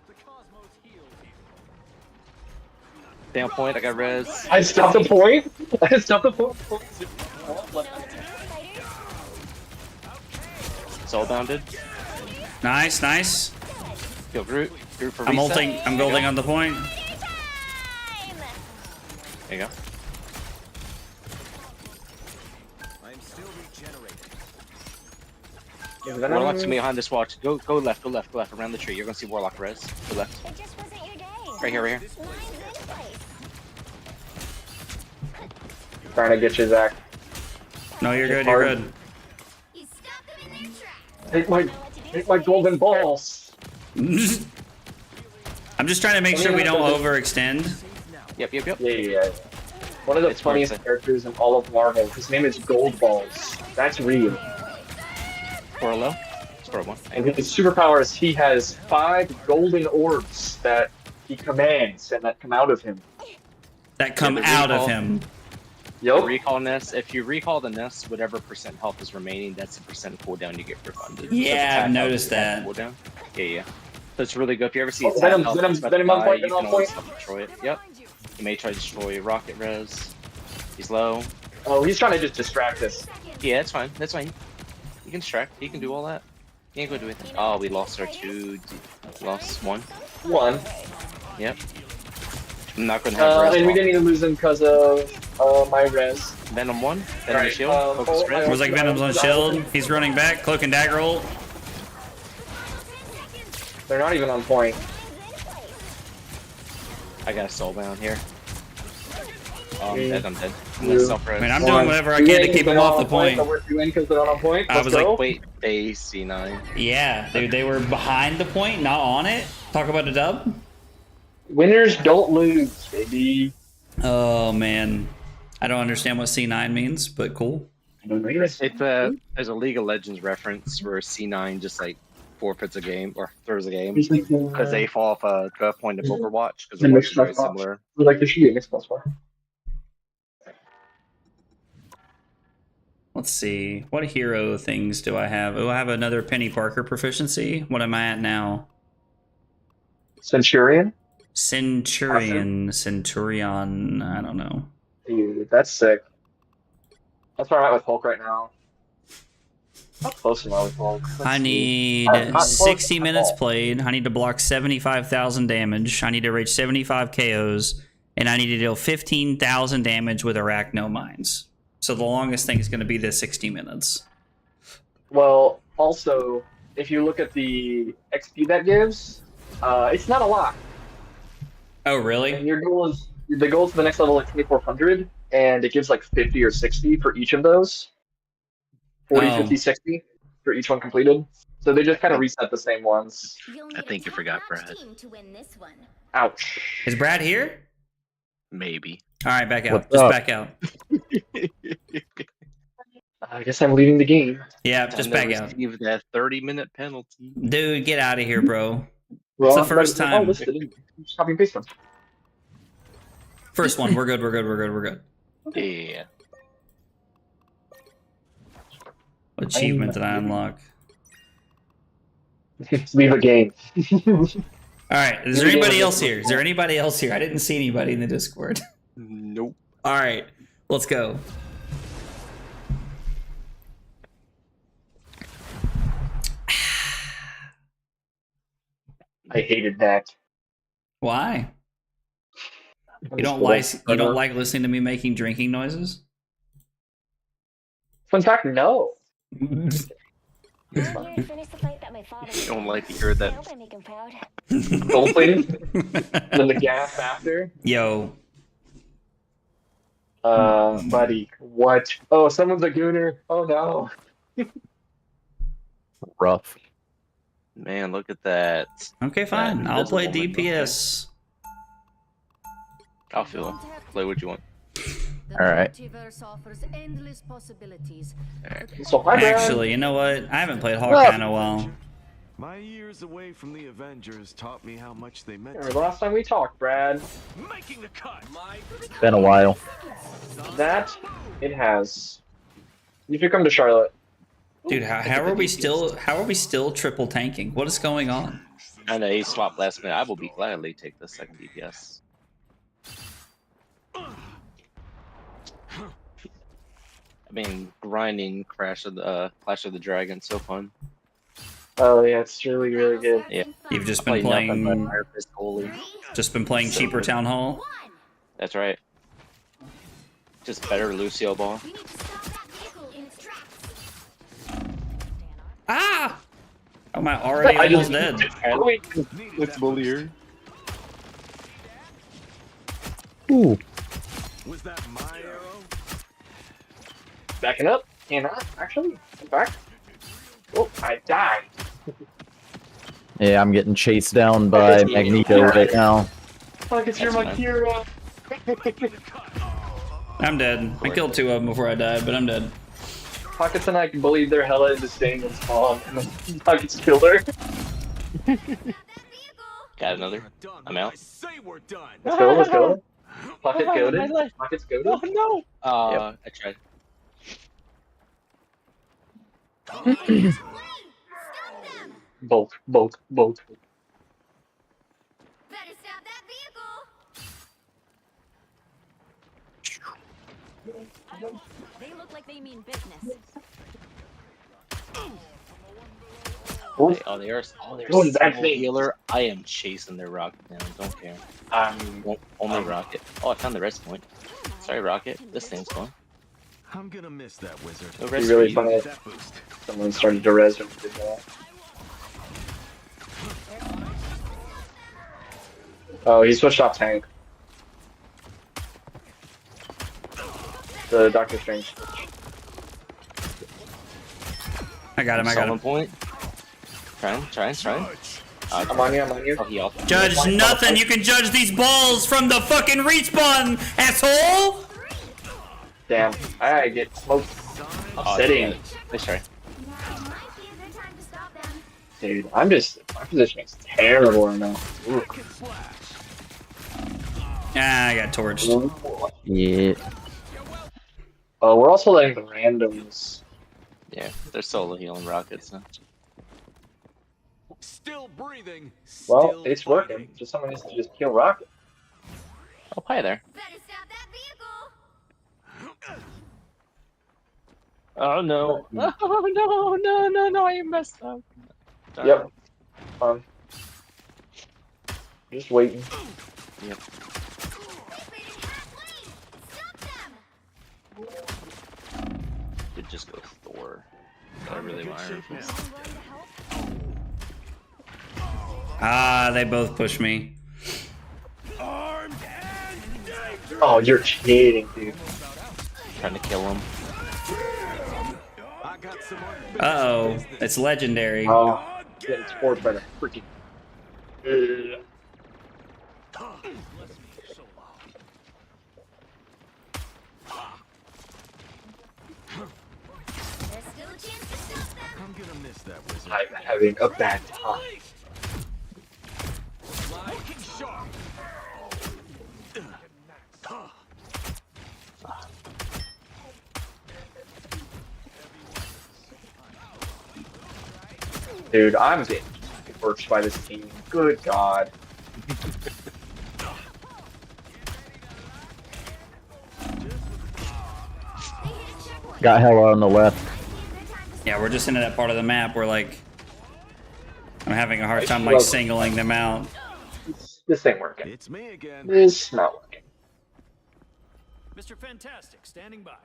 The cosmos heals you. Down point. I got res. I stopped the point. I stopped the point. Soulbounded. Nice, nice. Kill Groot. Groot for I'm reset. ulting. I'm There you golding go. on the point. There you go. I am still regenerating. Warlock's gonna be behind this watch. Go left. Go left. Go left. Around the tree. You're gonna see Warlock res. Go left. It just wasn't your day. Right here. Right here. Mine's in place. Trying to get you, Zach. No, you're good. You're good. You stopped them in their tracks. Take my golden balls. I'm just trying to make sure we don't overextend. Yep. Yep. Yep. Yeah. One of the It's funniest worth it. characters in all of Marvel. His name is Gold Balls. That's real. Squirrel low. Squirrel one. And his superpowers, he has 5 golden orbs that he commands and that come out of him. That come Yeah, the out of recall. him. Yup. Recall nest. If you recall the nest, whatever percent health is remaining, that's the percent cooldown you get refunded. So Yeah, if it's half I've health, noticed it's half that. Cooldown. Yeah. So it's really good. If you ever see Oh, it's Venom- half health, Venom- it's about Venom to on die, point, you Venom can on always point. self-destroy it. Yep. You may try to destroy rocket res. He's low. Oh, he's trying to just distract us. Yeah, that's fine. That's fine. You can distract. He can do all that. He ain't gonna do anything. Oh, we lost our 2. Lost 1. 1. Yep. I'm not gonna have res. And we off. didn't even lose him because of my res. Venom 1. Venom Alright, shield. Focus oh, res. It was like Venom's on shield. He's running back. Cloak and dagger ult. They're not even on point. I got a soulbound here. Oh, I'm Mm. dead. I'm dead. I'm You- gonna self-res. I mean, I'm doing whatever I can to keep him off the point. So we're doing because they're not on point. I Let's was like, go. Wait, they C9. Yeah, dude, they were behind the point, not on it. Talk about a dub. Winners don't lose, baby. Oh man, I don't understand what C9 means, but cool. I don't know. You're It's there's a League of Legends reference where C9 just like forfeits a game or throws a game because they fall off a draft point of Overwatch because The Overwatch mixed is very plus similar. like there should be a mixed plus 4. Let's see, what hero things do I have? Oh, I have another Penny Parker proficiency. What am I at now? Centurion. Centurion. I don't know. Dude, that's sick. That's where I'm at with Hulk right now. How close am I with all? I need Not close 60 at minutes all. played. I need to block 75,000 damage. I need to reach 75 KOs. And I need to deal 15,000 damage with Arachno Mines. So the longest thing is going to be the 60 minutes. Well, also, if you look at the XP that gives, it's not a lot. Oh, And really? your goal is the goal to the next level like 2400, and it gives like 50 or 60 for each of those. 40, Oh. 50, 60 for each one completed. So they just kind of reset the same ones. You'll I need think a you forgot top-notch Brad. team to win this one. Ouch. Is Brad here? Maybe. All right, back out. What's Just up? back out. I guess I'm leaving the game. Yeah, just Time to back out. receive that 30-minute penalty. Dude, get out of here, bro. Well, the first they're all time. listed in- Just copy and paste them. First one. We're good. We're good. We're good. We're good. Yeah. What achievement did I unlock? Leave a game. All right. Is there anybody else here? Is there anybody else here? I didn't see anybody in the Discord. Nope. All right. Let's go. I hated that. Why? You don't like listening to me making drinking noises? Fun fact, no. I'm here to finish the fight that my father You don't began. like to hear I that. hope I make him proud. Gold plating. Then the gas after. Yo. Buddy, what? Oh, someone's a gooner. Oh no. Rough. Man, look at that. Okay, fine. I'll play invisible DPS. I'll feel it. Play what you want. All right. So hi, Brad. Actually, you know what? I haven't played Hawkeye in a while. My years away from the Avengers taught me how much they meant Remember to the last time we talked, Brad? making the cut. Been a while. That it has. You should come to Charlotte. Dude, how are we still triple tanking? What is going on? I know he swapped last minute. I will be gladly take the second DPS. I mean, grinding Clash of the Dragon, so fun. Oh yeah, it's really really good. Yeah. You've just Play been nothing but playing Fire Fist Holy. cheaper Town Hall. That's right. Just better Lucio ball. We need to stop that vehicle in its tracks. Ah! Oh my, already I almost just- dead. Wait, Let's bullier. Ooh. Was that my arrow? backing up. Cannot actually. In fact. Oh, I died. Yeah, I'm getting chased down by Magneto right now. Pockets, you're my That's hero. I'm dead. I killed 2 of them before I died, but I'm dead. Pockets and I bullied their hella into staying in spawn, and then Pockets killed her. Got another. I'm out. I say we're done. Let's go, let's go. Pocket goaded. Pocket's goaded. Oh no! I tried. Bolt, bolt, bolt. Better stop that vehicle. They look like they mean business. Oh, There's Doing that single thing. healer. I am chasing their rocket down. Don't care. Only rocket. Oh, I found the rest point. Sorry, rocket. This thing's fun. I'm gonna miss that wizard. No It'd rest be really for you. funny if That boost. someone started to res when we did that. Oh, he switched off tank. The Doctor Strange. I got him, I got Summon him. point. Trying. I'm on you, I'm on you. Oh, he off. Judge nothing! You can judge these balls from the fucking respawn, asshole! Damn, I get smoked. Oh, Sitting. damn. Nice try. Might be a good time to stop them. Dude, my position is terrible right now. Ooh. Ah, I got torched. Yeah. Oh, we're also letting the randoms. Yeah, they're solo healing rockets now. Still breathing. Well, still it's fighting. working. Just someone needs to just kill Rocket. Oh, hi there. Better stop that vehicle. Oh no! Oh no! I messed up. Yep. Just waiting. Yep. Did just go Thor. I really want Iron Fist. Ah, they both push me. Armed and dangerous. Oh, you're kidding, dude. Trying to kill him. I got some Uh-oh, it's legendary. Oh, getting torched by the freaking. There's still a chance to stop them. I'm gonna miss that wizard. I'm having a bad time. Looking sharp. Dude, I'm getting torched by this team. Good God. Got Hella on the left. Yeah, we're just into that part of the map where, like, I'm having a hard time, like, singling them out. This ain't working. It's me again. This not working. Mr. Fantastic, standing by.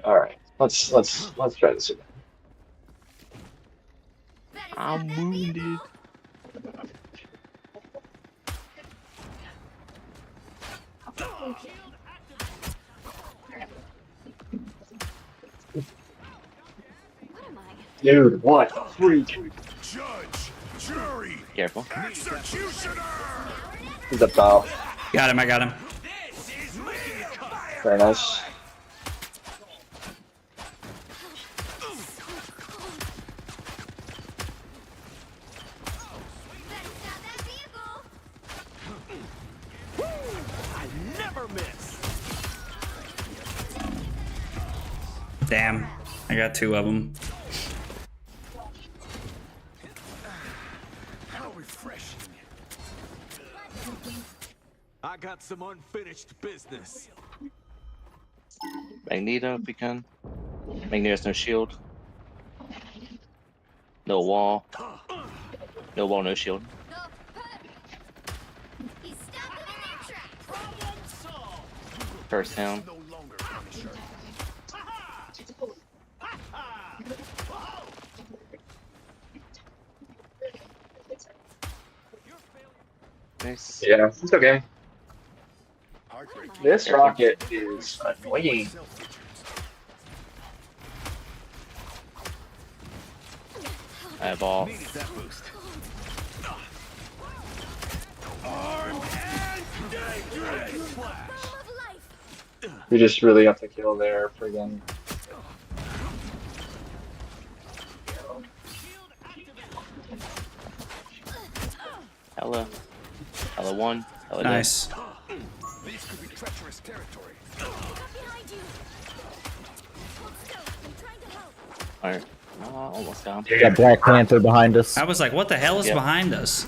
All right, let's try this again. I'm wounded. What am I? Dude, what a freak. Judge, jury, Careful. executioner. He's up top. Got him, I got him. Very nice. I never miss. Damn, I got two of them. How refreshing. I got some unfinished business. Magneto, if we can. Magneto has no shield. No wall. No wall, no shield. He's stopped them in their tracks. Problem solved. First down. No longer Punisher. Nice. Yeah, it's okay. Heartbreak. This rocket is annoying. Eyeball. Needed that boost. Armed and dangerous. Flash. Full of life. We just really have to kill their friggin'. Hella. Hella one. Hella Nice. These could be treacherous territory. Up behind you. Hold still. I'm trying to help. Alright. Almost down. Got Black Panther behind us. I was like, what the hell is Yeah. behind us?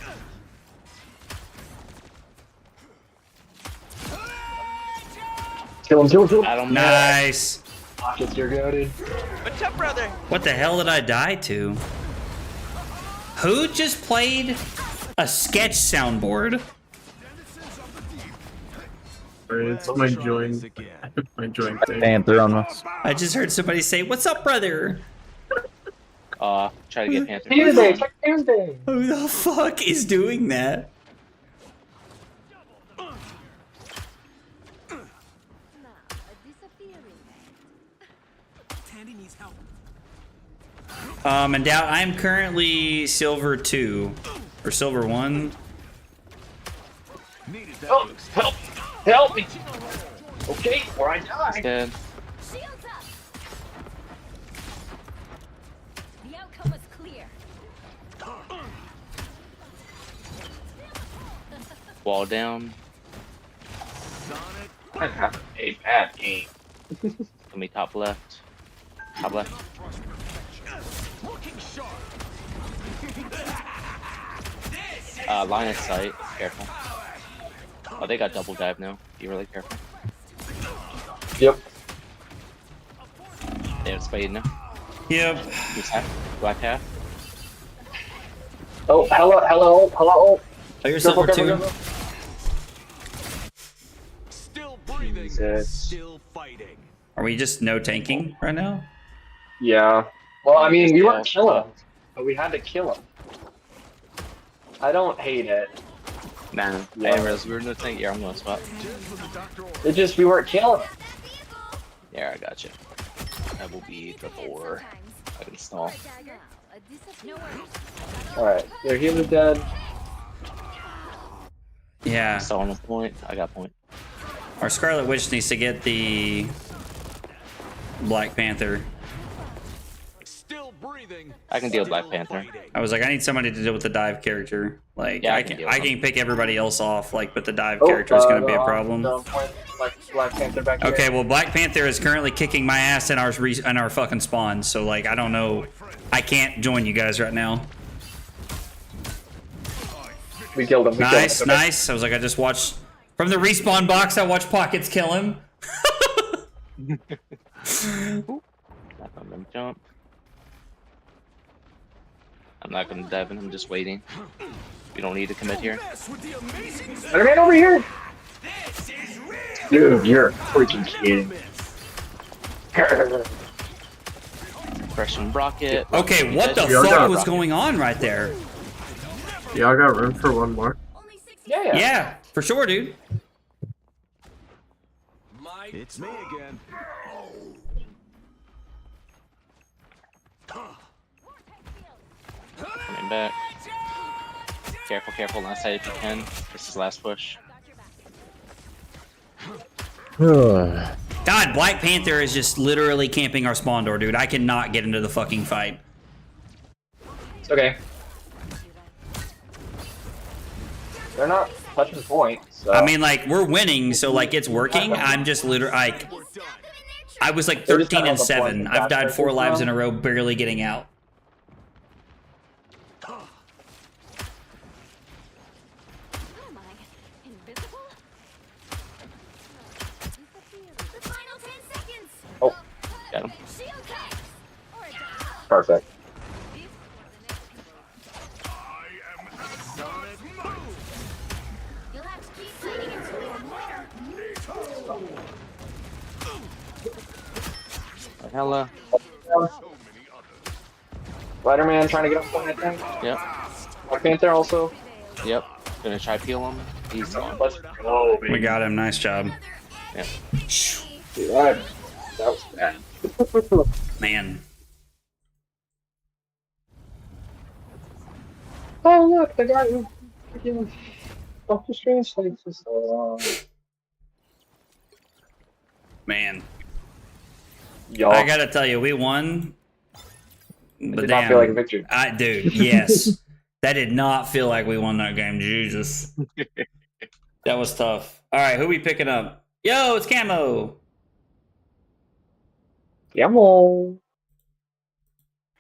Kill him. I don't know. Nice. Rockets, you're goaded. What's up, brother? What the hell did I die to? Who just played a sketch soundboard? It's my join. Again. My join Black thing. Panther on us. I just heard somebody say, "What's up, brother?" Try to get Panther. Tuesday, check Tuesday. Who the fuck is doing that? Now, a disappearing act. Tandy needs help. And doubt I'm currently silver 2 or silver 1. Needed that Help! boost. Help! Help me! Okay, or I die. Dead. Shields up. The outcome was clear. Wall down. Sonic. I'm having a bad game. Let me top left. Top left. Looking sharp. Line of sight. Careful. Oh, they got double dive now. Be really careful. Yep. They have spade now. Yep. Who's half? Black half. Oh, hello. Oh, you're silver Careful, too. careful. Still breathing. Jesus. Still fighting. Are we just no tanking right now? Yeah. Well, I mean, Just we the weren't all killing spot. him, but we had to kill him. I don't hate it. Nah, I didn't realize we were in the tank. Yeah, I'm going to spot. It just we weren't killing him. Yeah, I got you. That will be the 4. I can stall. No worries. All right, their healer's dead. Yeah. Stall on the point. I got point. Our Scarlet Witch needs to get the Black Panther. Still breathing. I can deal with Black Still Panther. fighting. I was like, I need somebody to deal with the dive character. Like, Yeah, I I can can deal with I can pick everybody else off, like, but the dive Oh, character is gonna be a problem. Black Panther back here. Okay, well, Black Panther is currently kicking my ass in our fucking spawn. So like, I don't know. I can't join you guys right now. We killed him. Nice, Okay. nice. I was like, I just watched from the respawn box. I watched Pockets kill him. Not on them jump. I'm not gonna dive in. I'm just waiting. We don't need to commit here. Mess with the amazing Spider-Man over here. This is real. Dude, you're freaking kidding. Crushing rocket. Okay, what the Yeah, I fuck got was it. going on right there? Y'all got room for one more? Only 60 Yeah. Yeah, for sure, dude. It's me again. Coming back. Careful, careful. Last side if you can. This is last push. God, Black Panther is just literally camping our spawn door, dude. I cannot get into the fucking fight. It's okay. They're not touching the point. So. I mean, like, we're winning, so like it's working. I'm just literally like, I was like They're just 13 not and on the point 7. of I've died that 4 right lives now. in a row, barely getting out. Who am I? Invisible? The final 10 seconds. Oh, Got him. Shield tanks. Or a die. perfect. You'll have to keep fighting until you're winner. Hella. Spider-Man trying to get up point, I think. Yep. Black Panther also. Yep. Gonna try peel him. He's gone. Let's go, We baby. got him. Nice job. Yep. That was bad. Man. Oh look, the guy who freaking Doctor Strange takes us so long. Man. Y'all, I gotta tell you, we won. But did not feel like a damn, victory. dude, yes. That did not feel like we won that game. Jesus. That was tough. All right, who we picking up? Yo, it's Camo. Yamo.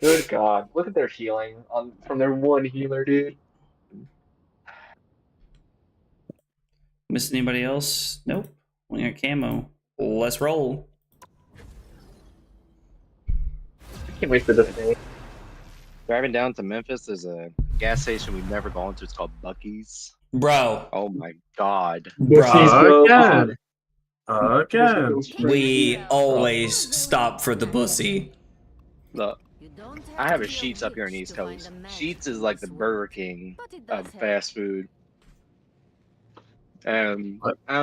Good God, look at their healing on from their one healer, dude. Miss anybody else? Nope. We got Camo. Let's roll. I can't wait for this day. Driving down to Memphis, there's a gas station we've never gone to. It's called Buc-ee's. Bro. Oh my god. Bro. Again. Again. We always stop for the bussy. Look, I have a Sheetz up here on the East Coast. Sheetz is like the Burger King of fast food. I don't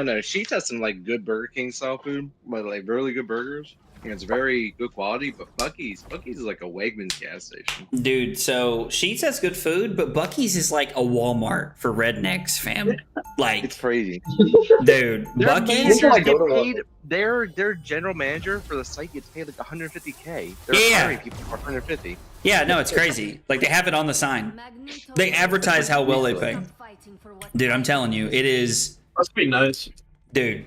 know. Sheetz has some like good Burger King style food, but like really good burgers. And it's very good quality. But Buc-ee's is like a Wegmans gas station. Dude, so Sheetz has good food, but Buc-ee's is like a Walmart for rednecks, fam. It's Like, crazy. dude, Their Buc-ee's. managers like go get to paid. Their general manager for the site gets paid like 150K. They're Yeah. hiring people for 150. Yeah, no, it's crazy. Like, they have it on the sign. They advertise how well they pay. Dude, I'm telling you, it is. Must be nice. Dude.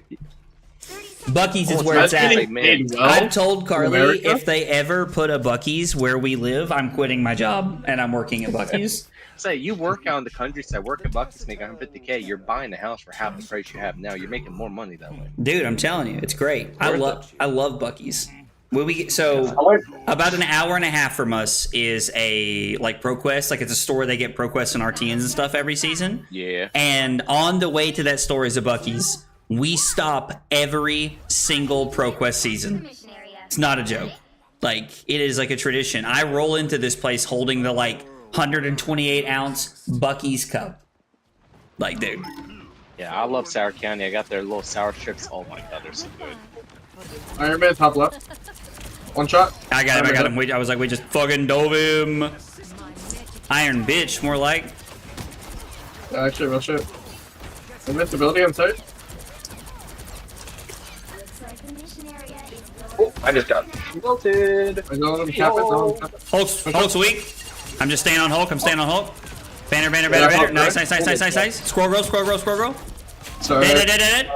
Buc-ee's is where it's Imagine at. getting paid well I've told Carly in America. if they ever put a Buc-ee's where we live, I'm quitting my job and I'm working at Buc-ee's. Say you work out in the countryside, work at Bucks, make 150K. You're buying a house for half the price you have now. You're making more money that way. Dude, I'm telling you, it's great. I love Buc-ee's. When we get, so I like- about an hour and a half from us is a like ProQuest, like it's a store they get ProQuest and RTNs and stuff every season. Yeah. And on the way to that store is a Buc-ee's. We stop every single ProQuest season. It's not a joke. Like it is like a tradition. I roll into this place holding the like 128 ounce Buc-ee's cup. Like, dude. Yeah, I love Sour County. I got their little sour strips. Oh my god, they're so good. Iron Man top left. One shot. I got him. I was like, we just fucking dove him. Iron bitch, more like. Actually, real shit. Invincibility on site. Oh, I just got melted. I don't let him cap it. Don't let him cap it. Hulk's weak. I'm just staying on Hulk. I'm staying on Hulk. Banner. Hulk, Nice. right? Scroll roll. Sorry. Dead.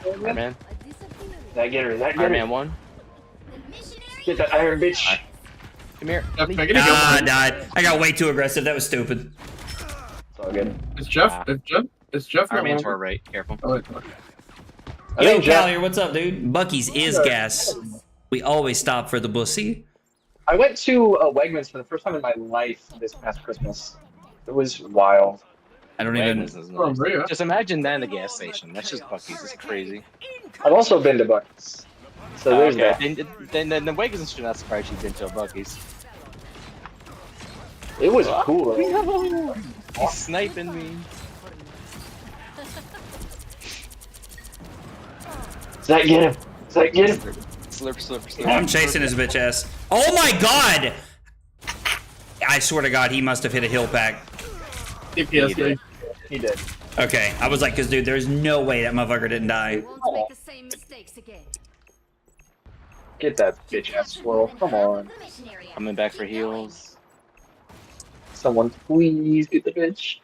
Iron Man. That get her. Iron Man 1. Get that iron bitch. Come here. Jeff, can I get a Ah, kill? died. I got way too aggressive. That was stupid. It's all good. It's Jeff. It's Jeff. Iron not Man one. to our right. Careful. Oh, wait. I Yo, think Jeff- Callier, what's up, dude? Buc-ee's is gas. We always stop for the bussy. I went to Wegmans for the first time in my life this past Christmas. It was wild. I don't even. Wagner's is Oh, nice. Maria. Just imagine that in a gas station. That's just Buc-ee's. It's crazy. I've also been to Bucks. So there's that. Then the Wiggins should not surprise you've been to a Buc-ee's. It was cool. though. He's sniping me. Zach, get him. Zach, get him. Slurp. I'm chasing his bitch ass. Oh my god! I swear to God, he must have hit a heal pack. DPS. He did. Okay, I was like, cause dude, there's no way that motherfucker didn't die. Won't make the same mistakes again. Get that bitch ass squirrel. Come on. Coming back for heals. Someone please get the bitch.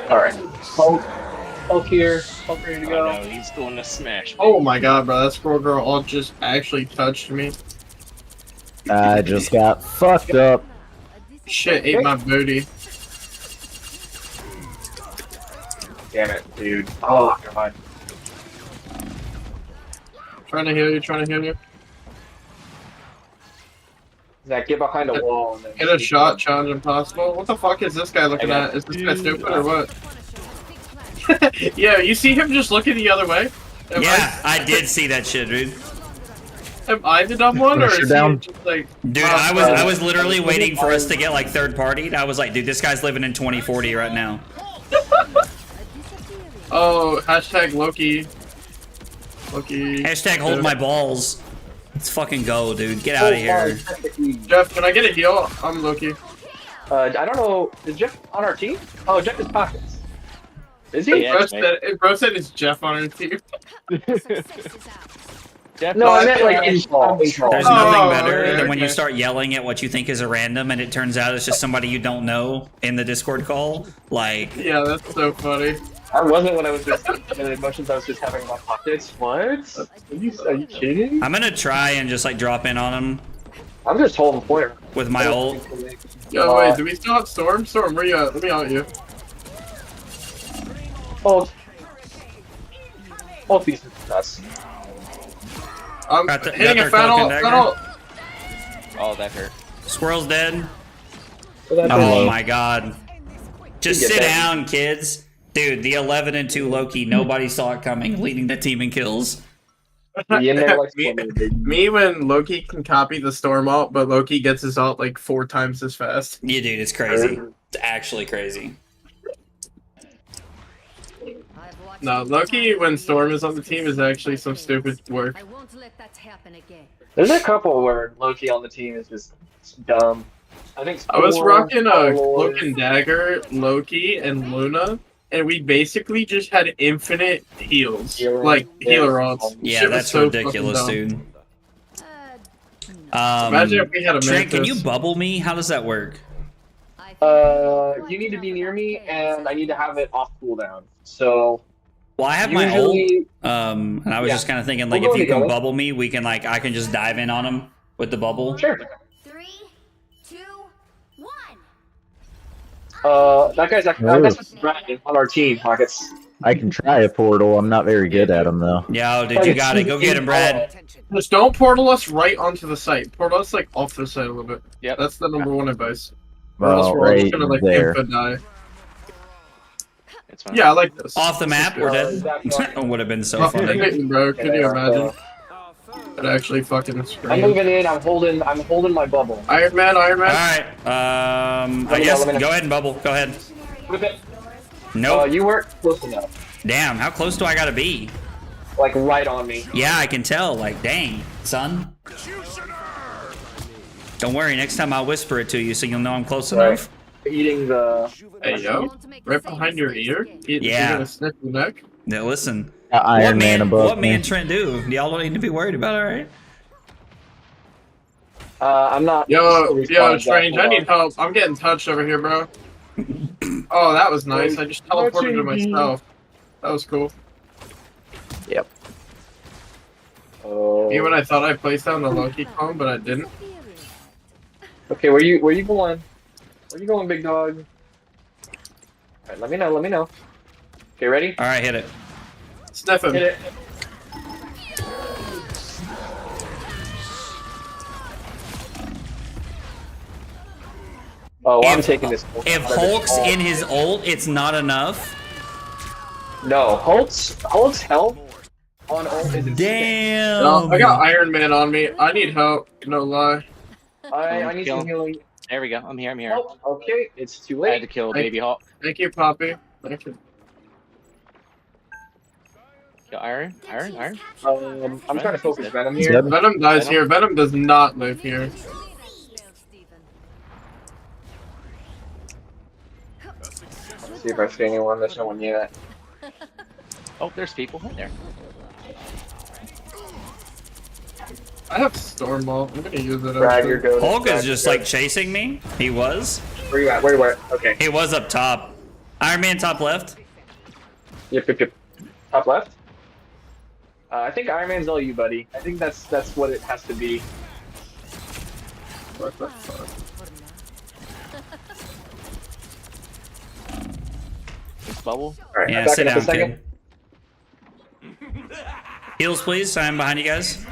Alright. Hulk here. Hulk ready to Oh go. no, he's doing a smash. Oh my god, bro. That squirrel girl all just actually touched me. I just got fucked up. Shit, ate my booty. Damn it, dude. Oh, god. Trying to heal you. Zach, get behind a wall and then Get a shot, challenge impossible. What the fuck is this guy looking at? Is this guy stupid or what? Yeah, you see him just looking the other way? Yeah, I did see that shit, dude. Am I the dumb one, or Pressure is he down. just like... Dude, I was literally waiting for us to get like third party. I was like, dude, this guy's living in 2040 right now. Oh, hashtag Loki. Hashtag hold my balls. Let's fucking go, dude. Get out of here. Jeff, can I get a heal? I'm Loki. I don't know. Is Jeff on our team? Oh, Jeff is pockets. Is he? Yeah. Bro said it's Jeff on our team. Jeff, No, I meant like in There's Oh, nothing better okay, than when you okay. start yelling at what you think is a random and it turns out it's just somebody you don't know in the Discord call. Like, Yeah, that's so funny. I wasn't when I was just in the emotions. I was just having my pockets. What? Are you kidding? I'm gonna try and just like drop in on him I'm just holding point. with my ult. Yo, wait, do we still have Storm? Storm, where you at? Let me out you. Hold. Hold these nuts. I'm Got the- hitting got a their cloak and final. dagger. Oh, that hurt. Squirrel's dead. Oh, Oh my god. Just You get sit that. down, kids. Dude, the 11-2 Loki, nobody saw it coming, leading the team in kills. Be in there like me, me when Loki can copy the Storm ult, but Loki gets his ult like 4 times as fast. Yeah, dude, it's crazy. It's actually crazy. No, Loki when Storm is on the team is actually some stupid work. I won't let that happen again. There's a couple where Loki on the team is just dumb. I think I was Storm, rocking a Star-Lord- Cloak and Dagger, Loki, and Luna, and we basically just had infinite heals. Healer. Like, Yeah. healer ults. Yeah, Shit was that's so ridiculous, fucking dumb. dude. Uh, Imagine if we had a Trent, can you Memphis. bubble me? How does that work? You need to be near me, and I need to have it off cooldown. So Well, I have my ult. usually, And I was Yeah. just kind of thinking, like, We'll if go you can together. bubble me, we can, like, I can just dive in on him with the bubble. sure. 3, 2, 1. That guy's actually that's Brad on our team, Pockets. I can try a portal. I'm not very good at them though. Yo, dude, you got it. Go get him, Brad. Just don't portal us right onto the site. Portal us like off the site a little bit. Yep. That's the number one advice. Or else Well, we're all just right gonna like there. input die. It's fine. Yeah, I like this. Off the map, we're dead. It would have been so funny. Bro, can you imagine? It actually fucking I'm screamed. moving in. I'm holding my bubble. Iron Man. All right. I guess go ahead and bubble. Go ahead. Whip it. Nope. You weren't close enough. Damn, how close do I gotta be? Like right on me. Yeah, I can tell. Like, dang, son. Don't worry, next time I'll whisper it to you so you'll know I'm close enough. Eating the. Hey yo, right behind your ear. Yeah. You're gonna sniff your neck. Now listen. Iron Man above what me me. and Trent do? Y'all don't need to be worried about, all right? I'm not. Yo, Strange. I need help. I'm getting touched over here, bro. Oh, that was nice. I just teleported to myself. That was cool. Yep. Oh. Even I thought I placed down the Loki column, but I didn't. Okay, where you going? Where you going, big dog? Alright, let me know. Okay, ready? All right, hit it. Sniff him. Hit it. Oh, I'm taking this. If Hulk's in his ult, it's not enough. No, Hulk's health on ult is insane. Damn. No, I got Iron Man on me. I need help. No lie. I need some healing. There we go. I'm here. I'm here. Oh, okay, it's too I had to late. kill Baby Hawk. Thank you, Poppy. Thank you. Yo, Iron. I'm trying to focus Venom here. Venom dies here. Venom does not live here. Let's see if I see anyone. There's no one yet. Oh, there's people in there. I have Storm Ball. I'm gonna use it. Brad, you're good. Hulk is just like chasing me. He was. Where you at? Where you at? Okay. He was up top. Iron Man top left. Yep. Top left. I think Iron Man's all you, buddy. I think that's what it has to be. What the fuck? This bubble. All right. Yeah, I'm back sit in down, a second. kid. Heals, please. I'm behind you guys.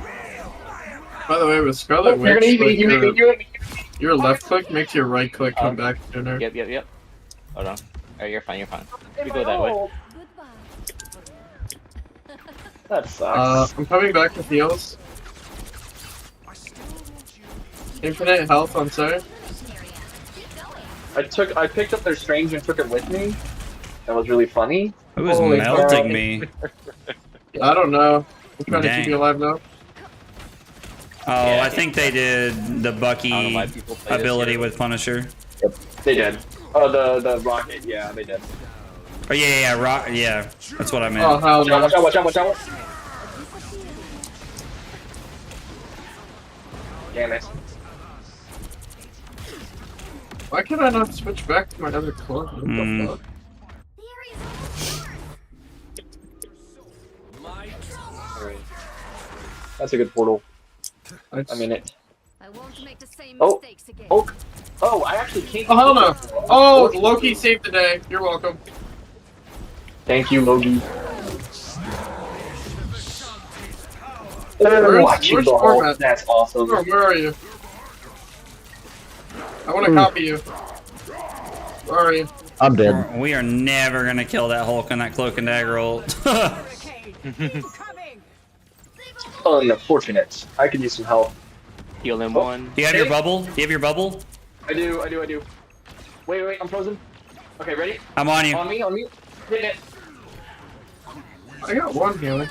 By the way, with Scarlet You're gonna Witch, eat me. like, your left click makes your right click come back sooner. Yep. Hold on. Oh, you're fine. You go that way. That sucks. I'm coming back with heals. Infinite health on site. I picked up their strange and took it with me. That was really funny. It was Holy melting crap. me. I don't know. I'm trying to Dang. keep you alive now. Oh, Yeah, I think they did the I don't Bucky know why people play this ability here. with Punisher. They did. Oh, the rocket. Yeah, they did. Oh yeah, rock. Yeah, that's what I meant. Oh, hell no. Watch out. Damn it. Why can I not switch back to my other club? What the fuck? Alright. That's a good portal. That's- I'm in it. I won't make the same Oh. mistakes again. Oh, I actually can't. Oh, hell no. Oh, Loki saved the day. You're welcome. Thank you, Logi. Where's ball. Format? That's awesome. Where are you? I want to copy you. Where are you? I'm dead. We are never gonna kill that Hulk in that cloak and dagger ult. Unfortunate. I could use some help. Heal him one. Do you have your bubble? Do you have your bubble? I do. Wait, I'm frozen. Okay, ready? I'm on you. On me. Hit it. I got one healing.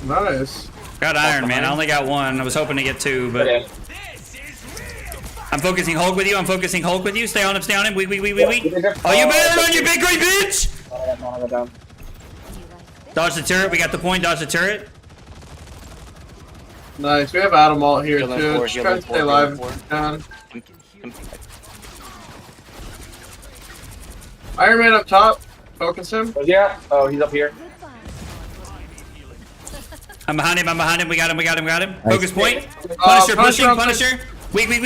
Nice. Got Iron Man. I only got one. I was hoping to get two, but Okay. I'm focusing Hulk with you. Stay on him. Wait. Oh, you better run, you big great bitch! I got down. Dodge the turret. We got the point. Dodge the turret. Nice. We have Adam Alt here Heal him too. four, Just heal try him to four, stay heal alive. him four. Iron Man up top. Focus him. Yeah. Oh, he's up here. I'm behind him. We got him. Focus point. Punisher Pushing. on Punisher. Wait. Put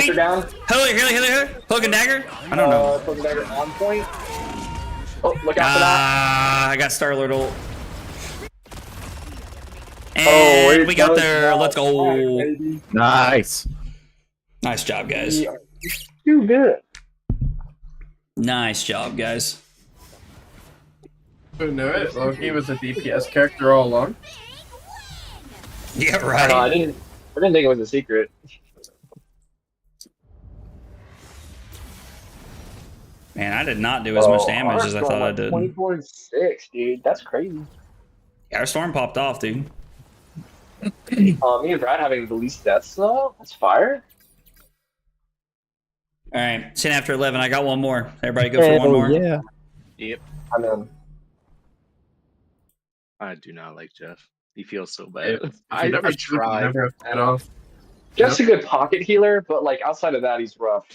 her down. Healer. Hook and dagger? I don't know. Hook and dagger on point. Oh, look out for that. I got Star-Lord ult. Oh, And it we got does there. not Let's go. matter, baby. Nice. Nice job, guys. We are too good. Nice job, guys. Who knew it? Loki was a DPS character all along. Yeah, I right. know, I didn't think it was a secret. Man, I did not do as much damage as I thought I did. 24-6, dude. That's crazy. Yeah, our storm popped off, dude. Me and Brad having the least deaths though. That's fire. All right, 10 after 11. I got one more. Everybody go for one more. Yeah. Yep. I mean, I do not like Jeff. He feels so bad. I I tried. Never have that off. Jeff's a good pocket healer, but like outside of that, he's rough.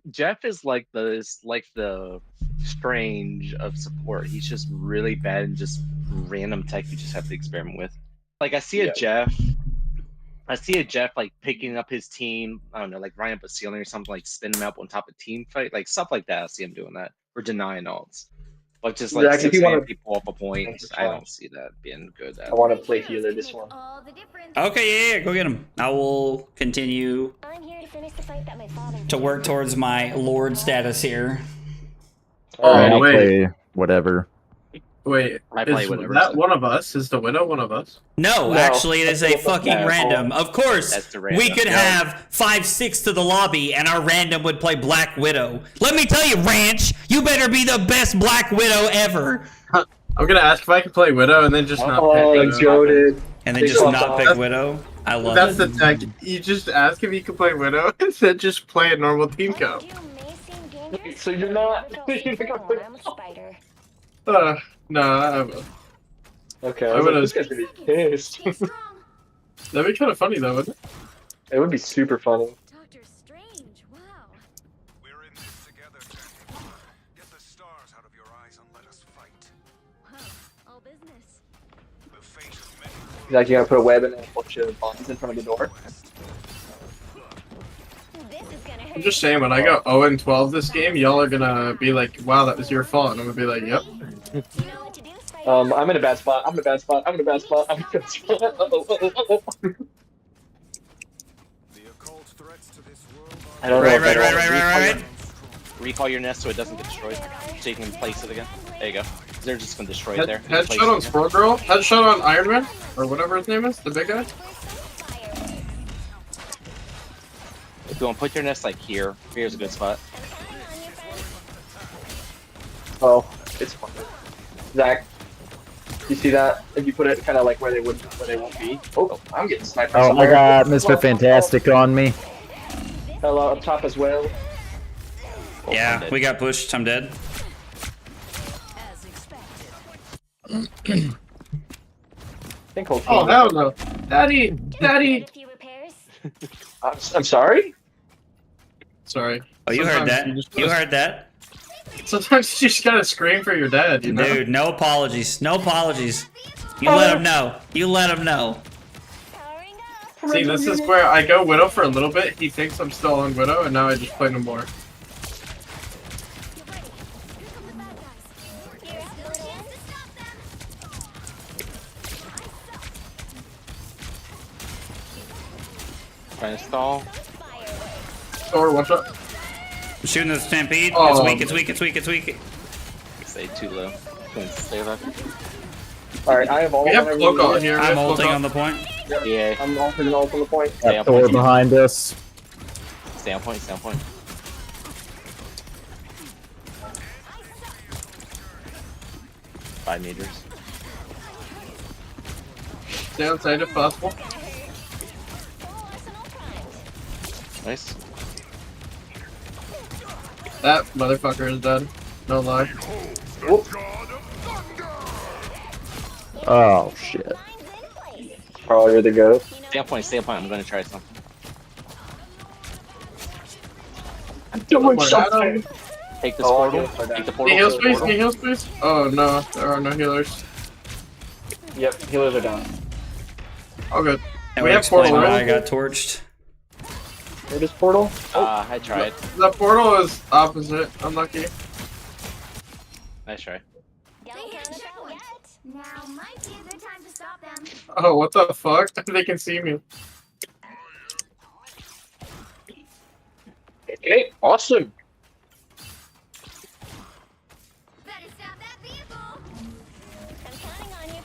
Jeff is like the strange of support. He's just really bad and just random tech you just have to experiment with. Like I see a Jeff like picking up his team, I don't know, like running up a ceiling or something, like spin him up on top of team fight, like stuff like that. I see him doing that. Or denying alts. But just like Zach, if you wanna- people off a point, I don't see that being good at I want to play healer this one. All the difference. Okay, yeah, go get him. I will continue I'm here to finish the fight that my father to work towards my Lord status here. Oh, Alright, I'll wait. play whatever. Wait, I play is whatever, that so- one of us? Is the widow one of us? No, No, actually, it is a that's fucking not random. Of course, That's the we random, could yeah. have 5-6 to the lobby, and our random would play Black Widow. Let me tell you, Ranch, you better be the best Black Widow ever. I'm gonna ask if I can play widow and then just not Oh, pick widow. goated. And then Big just fuck not off. pick Widow. I love That's it. the tech. You just ask if you can play widow and then just play a normal team What comp. you do may seem dangerous, So you're not. but You're don't not fall, I'm a spider. No, I will. Okay, I I was would've- like, this guy's gonna be pissed. Stay strong. That'd be kind of funny though, wouldn't it? It would be super funny. Doctor Strange. Wow. We're in this together, gentlemen. Get the stars out of your eyes and let us fight. Huh. All business. The fate of many Like you gotta put a web and a bunch of bombs in front of the door. This is gonna hurt. I'm just saying, when I go 0-12 this game, y'all are gonna be like, wow, that was your fault. And I'm gonna be like, yep. You know what to do, spider. I'm in a bad spot. I'm in a bad spot. I'm in a bad spot. I'm in a bad spot. The occult threats to this world are I don't know. Right, if I right, don't right, wanna right. Recall your nest so it doesn't get destroyed. So you can place it again. There you go. They're just gonna destroy it there. Place Headshot on it again. Spore Girl. Headshot on Iron Man. Or whatever his name is. The big guy. If you want to put your nest like here, here's a good spot. Oh, it's fine. Zach, you see that? If you put it kind of like where they won't be. Oh, I'm getting sniped. from Oh my somewhere. god, Mr. Fantastic on me. Hello, up top as well. Oh, I'm Yeah, dead. we got pushed. I'm dead. As expected. I think whole team. Oh, hell no. Daddy! Daddy! A few repairs. I'm sorry. Sorry. Oh, you heard Sometimes that. you just You gotta- heard that. Sometimes you just gotta scream for your dad, you know? Dude, no apologies. No apologies. You let him know. You let him know. Powering up. See, this is where I go Widow for a little bit, he thinks I'm still on Widow, and now I just play no more. You're up, Logan. Trying to stall. Fireworks. Or watch out. I'm shooting the Stampede. It's Oh. weak, it's weak, it's weak, it's weak. Stay too low. Can stay left. All right, I have all. We have I really Cloak on need. here. we I'm have Cloak ulting on. on the point. Yeah. I'm also gonna ult on the point. Stay on Got Thor point. behind us. Stay on point. Stay on point. 5 meters. Stay outside if possible. Full arsenal primed. Nice. That motherfucker is dead. No lie. Oh shit. Lines in place. Probably you're the goat. You know Stay on point. Stay on point. I'm gonna try something. Doing More something. Take this Oh, I'll portal. go for that. Take the Need portal. heal take the space? portal. Need heal space? Oh no, there are no healers. Yep, healers are down. All good. That We would have portal, explain why I right? got torched. Where is portal? I tried. The portal is opposite. Unlucky. Nice try. Don't count us out yet. Now might be a good time to stop them. Oh, what the fuck? They can see me. Okay, awesome. Better stop that vehicle. I'm counting on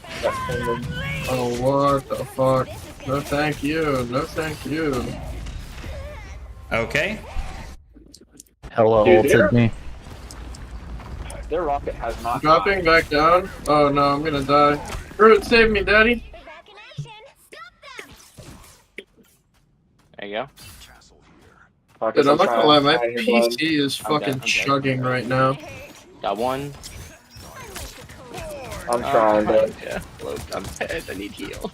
you, friend. Oh, what the fuck? No, thank you. No, thank you. Okay. Hella Dude, they're- ulted me. Their rocket has not. Dropping back down. Oh no, I'm gonna die. Groot, save me, daddy. Be back in action. Stop them. There you go. Castle here. Fuck, Dude, I'm not gonna lie, my trying to hide your blood. PC is I'm dead, fucking I'm dead. chugging right now. Got one. I'm trying, but Yeah. Look, I'm dead. I need heals.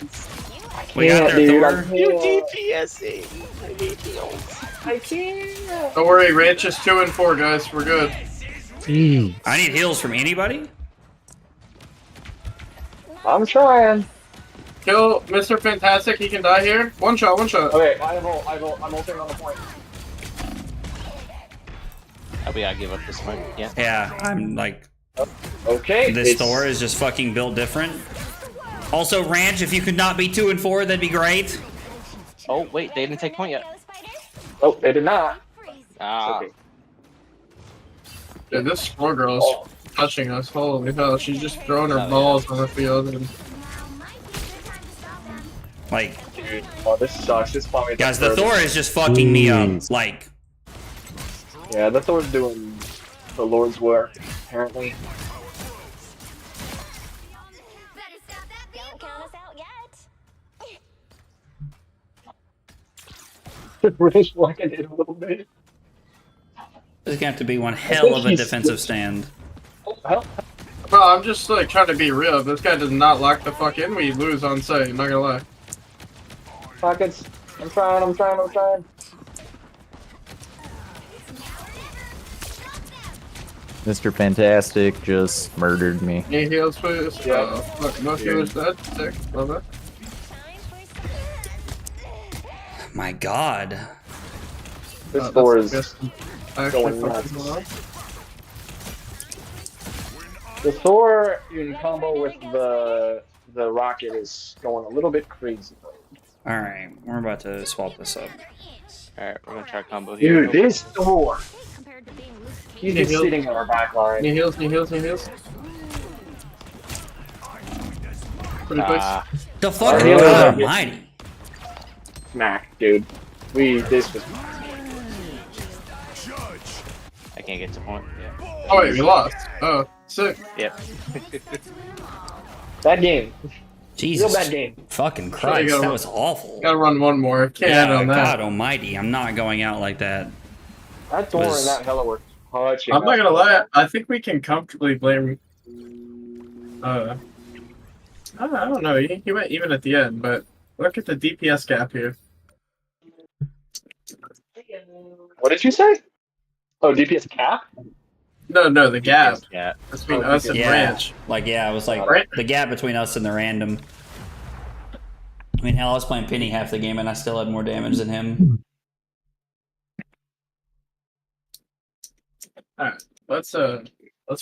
We got can't, their dude, I Thor. can't. DPSing. I need heals. I can't. Don't worry, ranch is 2 and 4, guys. We're good. I need heals from anybody. I'm trying. Kill Mr. Fantastic. He can die here. One shot. One shot. Okay, I have ult. I'm ulting on the point. We gotta give up this one. Yeah. Yeah, I'm like, Okay. this it's- Thor is just fucking built different. Also, Ranch, if you could not be 2 and 4, that'd be great. Oh wait, they didn't take point yet. Go, Spider. Oh, they did not. Ah. Okay. Dude, this squirrel girl is touching us. Holy hell. She's just throwing her balls on the field. And Now might be a good time to stop them. Like, Dude, oh, this sucks. This probably guys, the Thor is just fucking me up. Like, Yeah, the Thor's doing the Lord's work, apparently. Better stop that Don't vehicle. count us out yet. British like I did a little bit. there's gonna have to be one hell of a defensive stand. Oh, hell. bro, I'm just like trying to be real. If this guy does not lock the fuck in, we lose on sight. Not gonna lie. Pockets. I'm trying. Mr. Fantastic just murdered me. Any heals, please? Yeah. Oh, fuck. No healers dead. Sick. Love it. Time for some. My God. This Oh, Thor that's is disgusting. Actually, going fucking nuts. well. The Thor in combo with the rocket is going a little bit crazy. All right, we're about to swap this up. Alright, we're gonna try combo here. Dude, this Thor, Compared to being loose cannon. he's just sitting in our back line. Any heals? Any heals? Any heals? Pretty close. Ah, The fuck? Our God healer- almighty. Smack, dude. This was I can't get to point. Yeah. Oh wait, we lost. Oh, sick. Yep. bad game. Jesus. Real bad game. Fucking Sure, you Christ, gotta that run- was awful. Gotta run one more. Can't Yeah, add on that. God almighty, I'm not going out like that. That Thor Was- and that hella were touching. I'm not gonna lie. I think we can comfortably blame. I don't know. He went even at the end, but look at the DPS gap here. What did you say? Oh, DPS cap? No, the gap Yeah. between Oh, us and Yeah, Ranch. like I was like Right. the gap between us and the random. I mean, hell, I was playing Penny half the game and I still had more damage than him. Alright, let's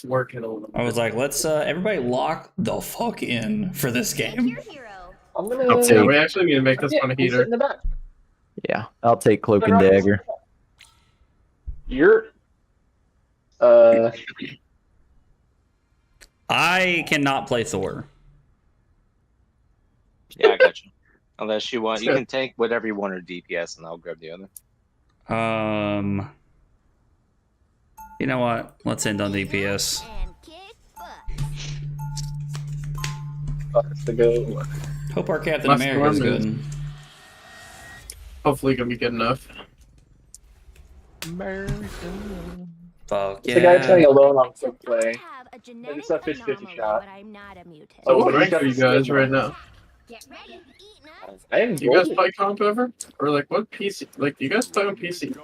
work it a little bit. I was like, let's everybody lock the fuck in for this game. Your hero. I'm gonna. I'll Yeah, take- we actually need to make this one a I'm sitting heater. in the back. Yeah, I'll take Cloak and Dagger. You're. I cannot play Thor. Yeah, I got you. Unless you want, you can take whatever you want or DPS, and I'll grab the other. You know what? Let's end on DPS. And kick butt. That's the go. Hope our Captain Last America is one is- good. Hopefully, gonna be good enough. Fuck It's the guy yeah. playing alone on quick play. Have a genetic It's a 50-50 anomaly, shot. but I'm not a mutant. Oh, What but rank are you guys right now? Get ready. Eat nuts. I am Do you guys golden. play comp ever? Or like what PC? Like, do you guys play on PC?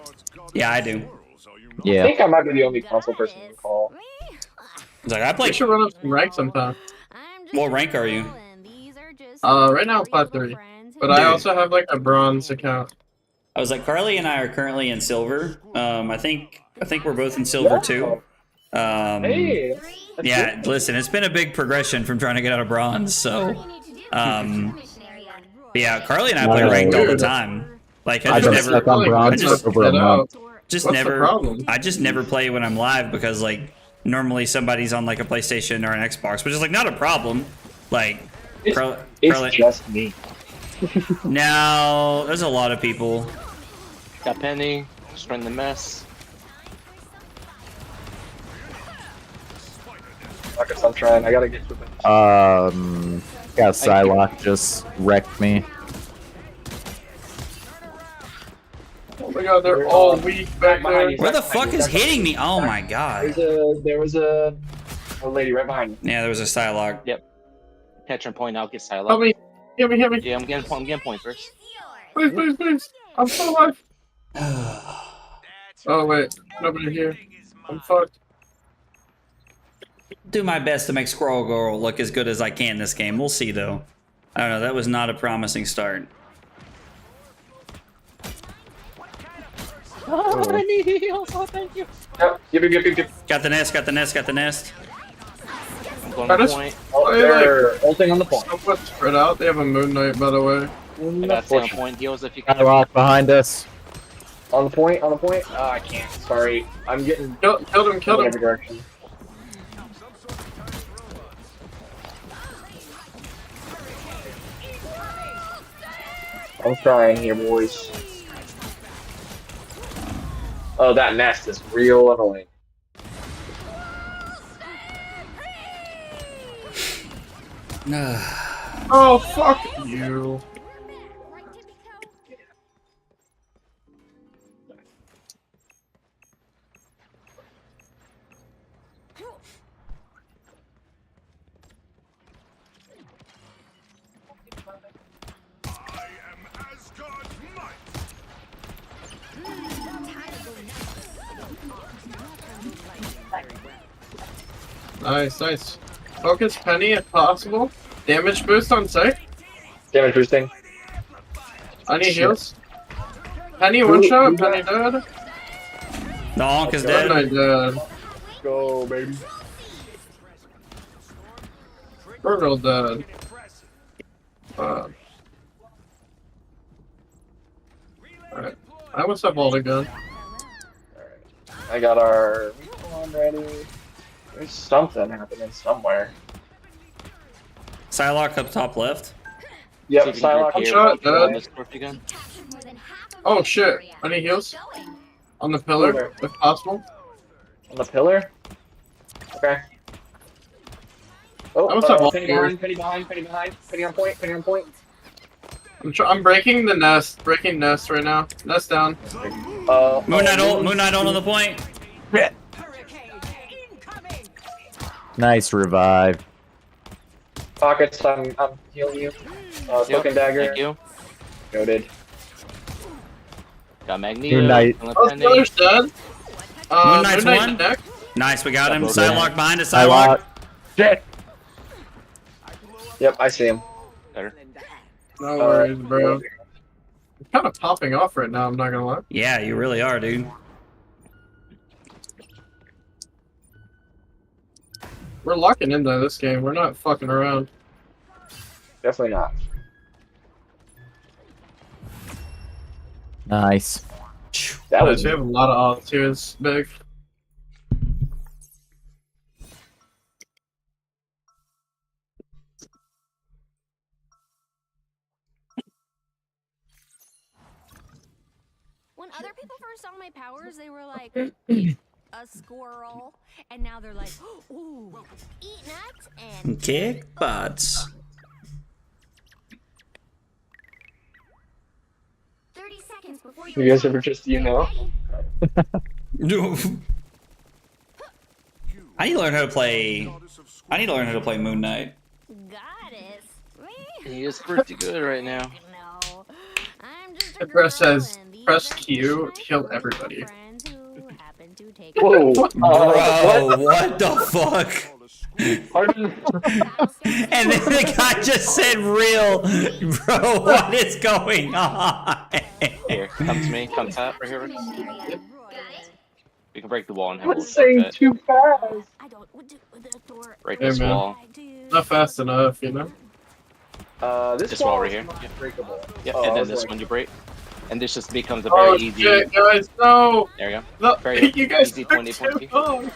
Yeah, I do. I Yeah. think I might be the only console person to call. Me? It's like I We play. should run up some rank sometime. I'm just What rank are you? and these are just Right now I'm plat 3. friends who But I Dude. also have like a bronze account. I was like, Carly and I are currently in silver. I think we're both in silver too. Hey. Yeah, listen, it's been a big progression from trying to get out of bronze. So, but yeah, Carly and I play ranked all the time. Like I I've just been never, stuck on bronze I just- for over a month. just What's the never. problem? I just never play when I'm live because like normally somebody's on like a PlayStation or an Xbox, which is like not a problem. Like, Carly, It's just me. no, there's a lot of people. Got Penny. Just run the mess. Fuck it, I'm trying. I gotta get to the. Yeah, Psylocke just wrecked me. Oh my god, they're all weak back there. Where the fuck is hitting me? Oh my god. There was a lady right behind me. Yeah, there was a Psylocke. Yep. Catch and point. I'll get Help Psylocke. me. Hit me, hit me. Yeah, I'm getting point first. Please, please, please. I'm still alive. Oh wait, nobody here. I'm fucked. Do my best to make Squirrel Girl look as good as I can this game. We'll see though. I don't know. That was not a promising start. Oh, I need heals. Oh, thank you. Yep. Got the nest. Got the nest. Got the nest. I'm going to point. Oh, Hey, they're ulting on the point. Somewhat spread out. They have a Moon Knight, by the way. I got stay on point heals if you can. Psylocke behind us. On the point. I can't. Sorry. I'm getting Killed him, in killed every him. direction. I'm trying here, boys. Oh, that nest is real annoying. Oh, fuck you. I am Asgard's might. Nice, nice. Focus Penny if possible. Damage boost on sight. Damage boosting. I need heals. Penny one shot, Penny dead. The Honk is Moon dead. Knight dead. Go, baby. Virgil dead. Alright. I almost have all the gun. I got our recon ready. There's something happening somewhere. Psylocke up top left. Yep, See if you can Psylocke. grip shot, here, dead. this Scorpion gun. Oh shit. I need heals. On the pillar, if possible. On the pillar? Okay. Oh, I must have all penny yours. behind, penny on point. I'm breaking the nest. Breaking nest right now. Nest down. Moon Knight ult on the point. Nice revive. Pockets, I'm healing you. Cloak and dagger. Thank you. Noted. Got Magneto. Moon Knight. Killing Oh, Penny. Steelers dead. Moon Knight's Moon Knight one. neck. Nice, we got him. Double Psylocke behind us. Psylocke. Shit! Yep, I see him. Better. No worries, bro. I'm kind of popping off right now, I'm not gonna lie. Yeah, you really are, dude. We're locking into this game. We're not fucking around. Definitely not. Nice. That was We have a lot of odds too. It's big. When other people first saw my powers, they were like, a squirrel. And now they're like, ooh, eat nuts and Kick butts. 30 seconds before You guys ever just, you know? I need to learn how to play. I need to learn how to play Moon Knight. goddess. Me? He is pretty good right now. No. I'm just a It press girl says, and these press are Q, just kill my everybody. friends who happen to take Whoa! Bro, what the fuck? Pardon? And then the guy just said real. Bro, what is going on? Here. Come to me. Come tap right here. We can break the wall and have a What's little saying bit. too fast? I don't. What do the door? Break Hey, this man. wall. I do. Not fast enough, you know. This This wall wall right is here. not Yep. breakable. Yep, Oh, I and then was this like- one you break. And this just becomes a Oh very easy. shit, guys, no! There you go. No, Very you guys easy took 20 too point. long.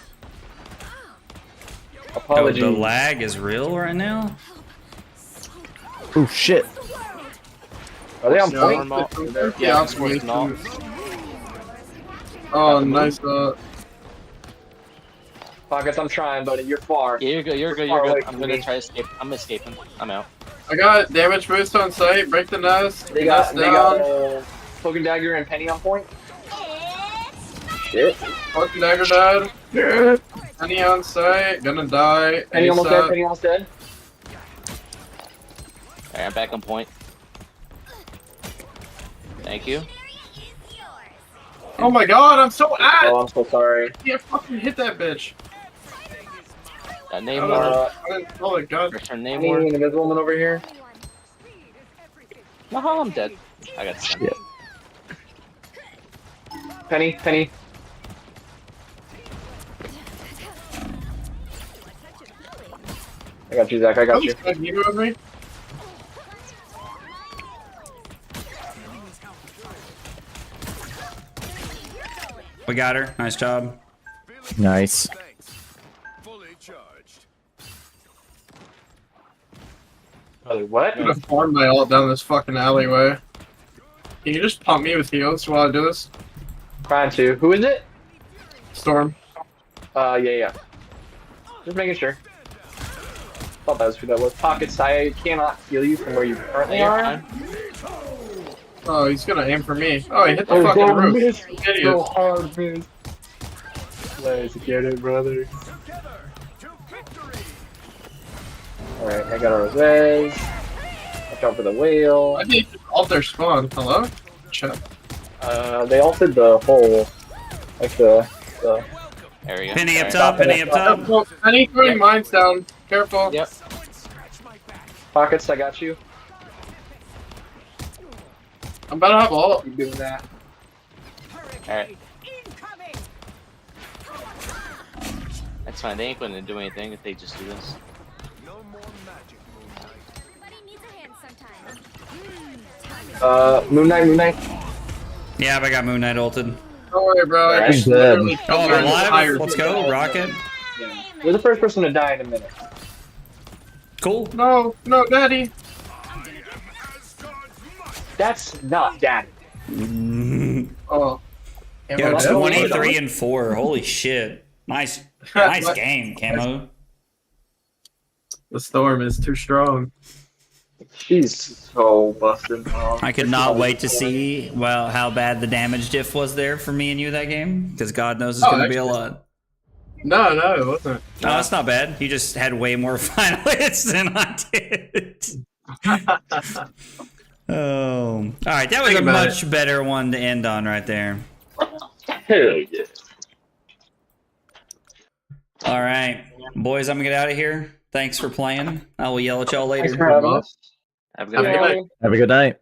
Oh, Apologies. the lag is real right now. Oh shit. Are they on Yeah, point? Normal. Yeah, it's worth not. Oh, Got the nice. Pockets, I'm trying, buddy. You're far. Yeah, you're good. You're good. Far You're away good. I'm from gonna me. try to escape. I'm escaping. I'm out. I got damage boost on site. Break the nest. They got down. Cloak and Dagger and Penny on point. It's Shit. Fucking dagger died. Penny on site. Gonna die. Penny almost dead. ASAP. Penny almost dead. Alright, I'm back on point. Thank you. Oh my god, I'm so ass! Oh, I'm so sorry. Yeah, fucking hit that bitch. Got Namor. Oh my god. Return Penny, Namor. an invisible woman over here. No, I'm dead. I got stunned. Yeah. Penny. I got you, Zach. I got you. You with me? We got her. Nice job. Nice. Thanks. Fully charged. What? I'm gonna farm my ult down this fucking alleyway. Can you just pump me with heals while I do this? Trying to. Who is it? Storm. Yeah. Just making sure. Thought that was who that was. Pockets, I cannot heal you from where you currently You're are. fine. Oh, he's gonna aim for me. Oh, he hit the Oh, fucking don't roof. miss. Idiot. So hard, man. Let's get it, brother. Together to victory. Alright, I got our Rose. Watch out for the whale. I need to alter spawn. Hello? Chat. They altered the whole, like the There we go. Penny up Alright. top. Penny up top. Oh, I need throwing mines down. Careful. Yep. pockets. I got you. I'm about to have ult. Keep doing that. Alright. That's fine. They ain't gonna do anything if they just do this. No more magic, Moonlight. Everybody needs a hand sometimes. Moon Knight. Yeah, I got Moon Knight ulted. Don't worry, bro. I Alright. just Dead. literally Oh, killed I'm my entire alive. Let's team. go. Rocket. Yeah. You're the first person to die in a minute. Cool. No, daddy. That's not daddy. Oh. Am I Yo, dead? 23 and 4. Holy shit. Nice game, Camo. The storm is too strong. She's so busted. I could not wait to see, well, how bad the damage diff was there for me and you that game. Because God knows it's Oh, going to be a actually- lot. No, it wasn't. No, that's not bad. You just had way more final hits than I did. Oh. All right, that was Think a about much better one to end on right there. Hell yeah. All right, boys, I'm going to get out of here. Thanks for playing. I will yell at y'all Thanks later. for having us. Have a good Have a night. good night. Have a good night.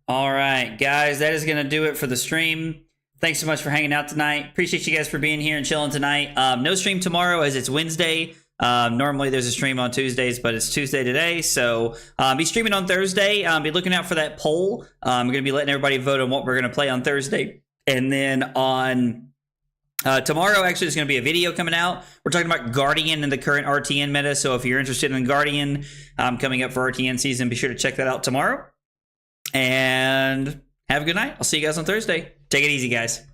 All right, guys, that is going to do it for the stream. Thanks so much for hanging out tonight. Appreciate you guys for being here and chilling tonight. No stream tomorrow as it's Wednesday. Normally there's a stream on Tuesdays, but it's Tuesday today. So be streaming on Thursday. Be looking out for that poll. I'm going to be letting everybody vote on what we're going to play on Thursday. And then on tomorrow, actually, there's going to be a video coming out. We're talking about Guardian and the current RTN meta. So if you're interested in Guardian coming up for RTN season, be sure to check that out tomorrow. And have a good night. I'll see you guys on Thursday. Take it easy, guys.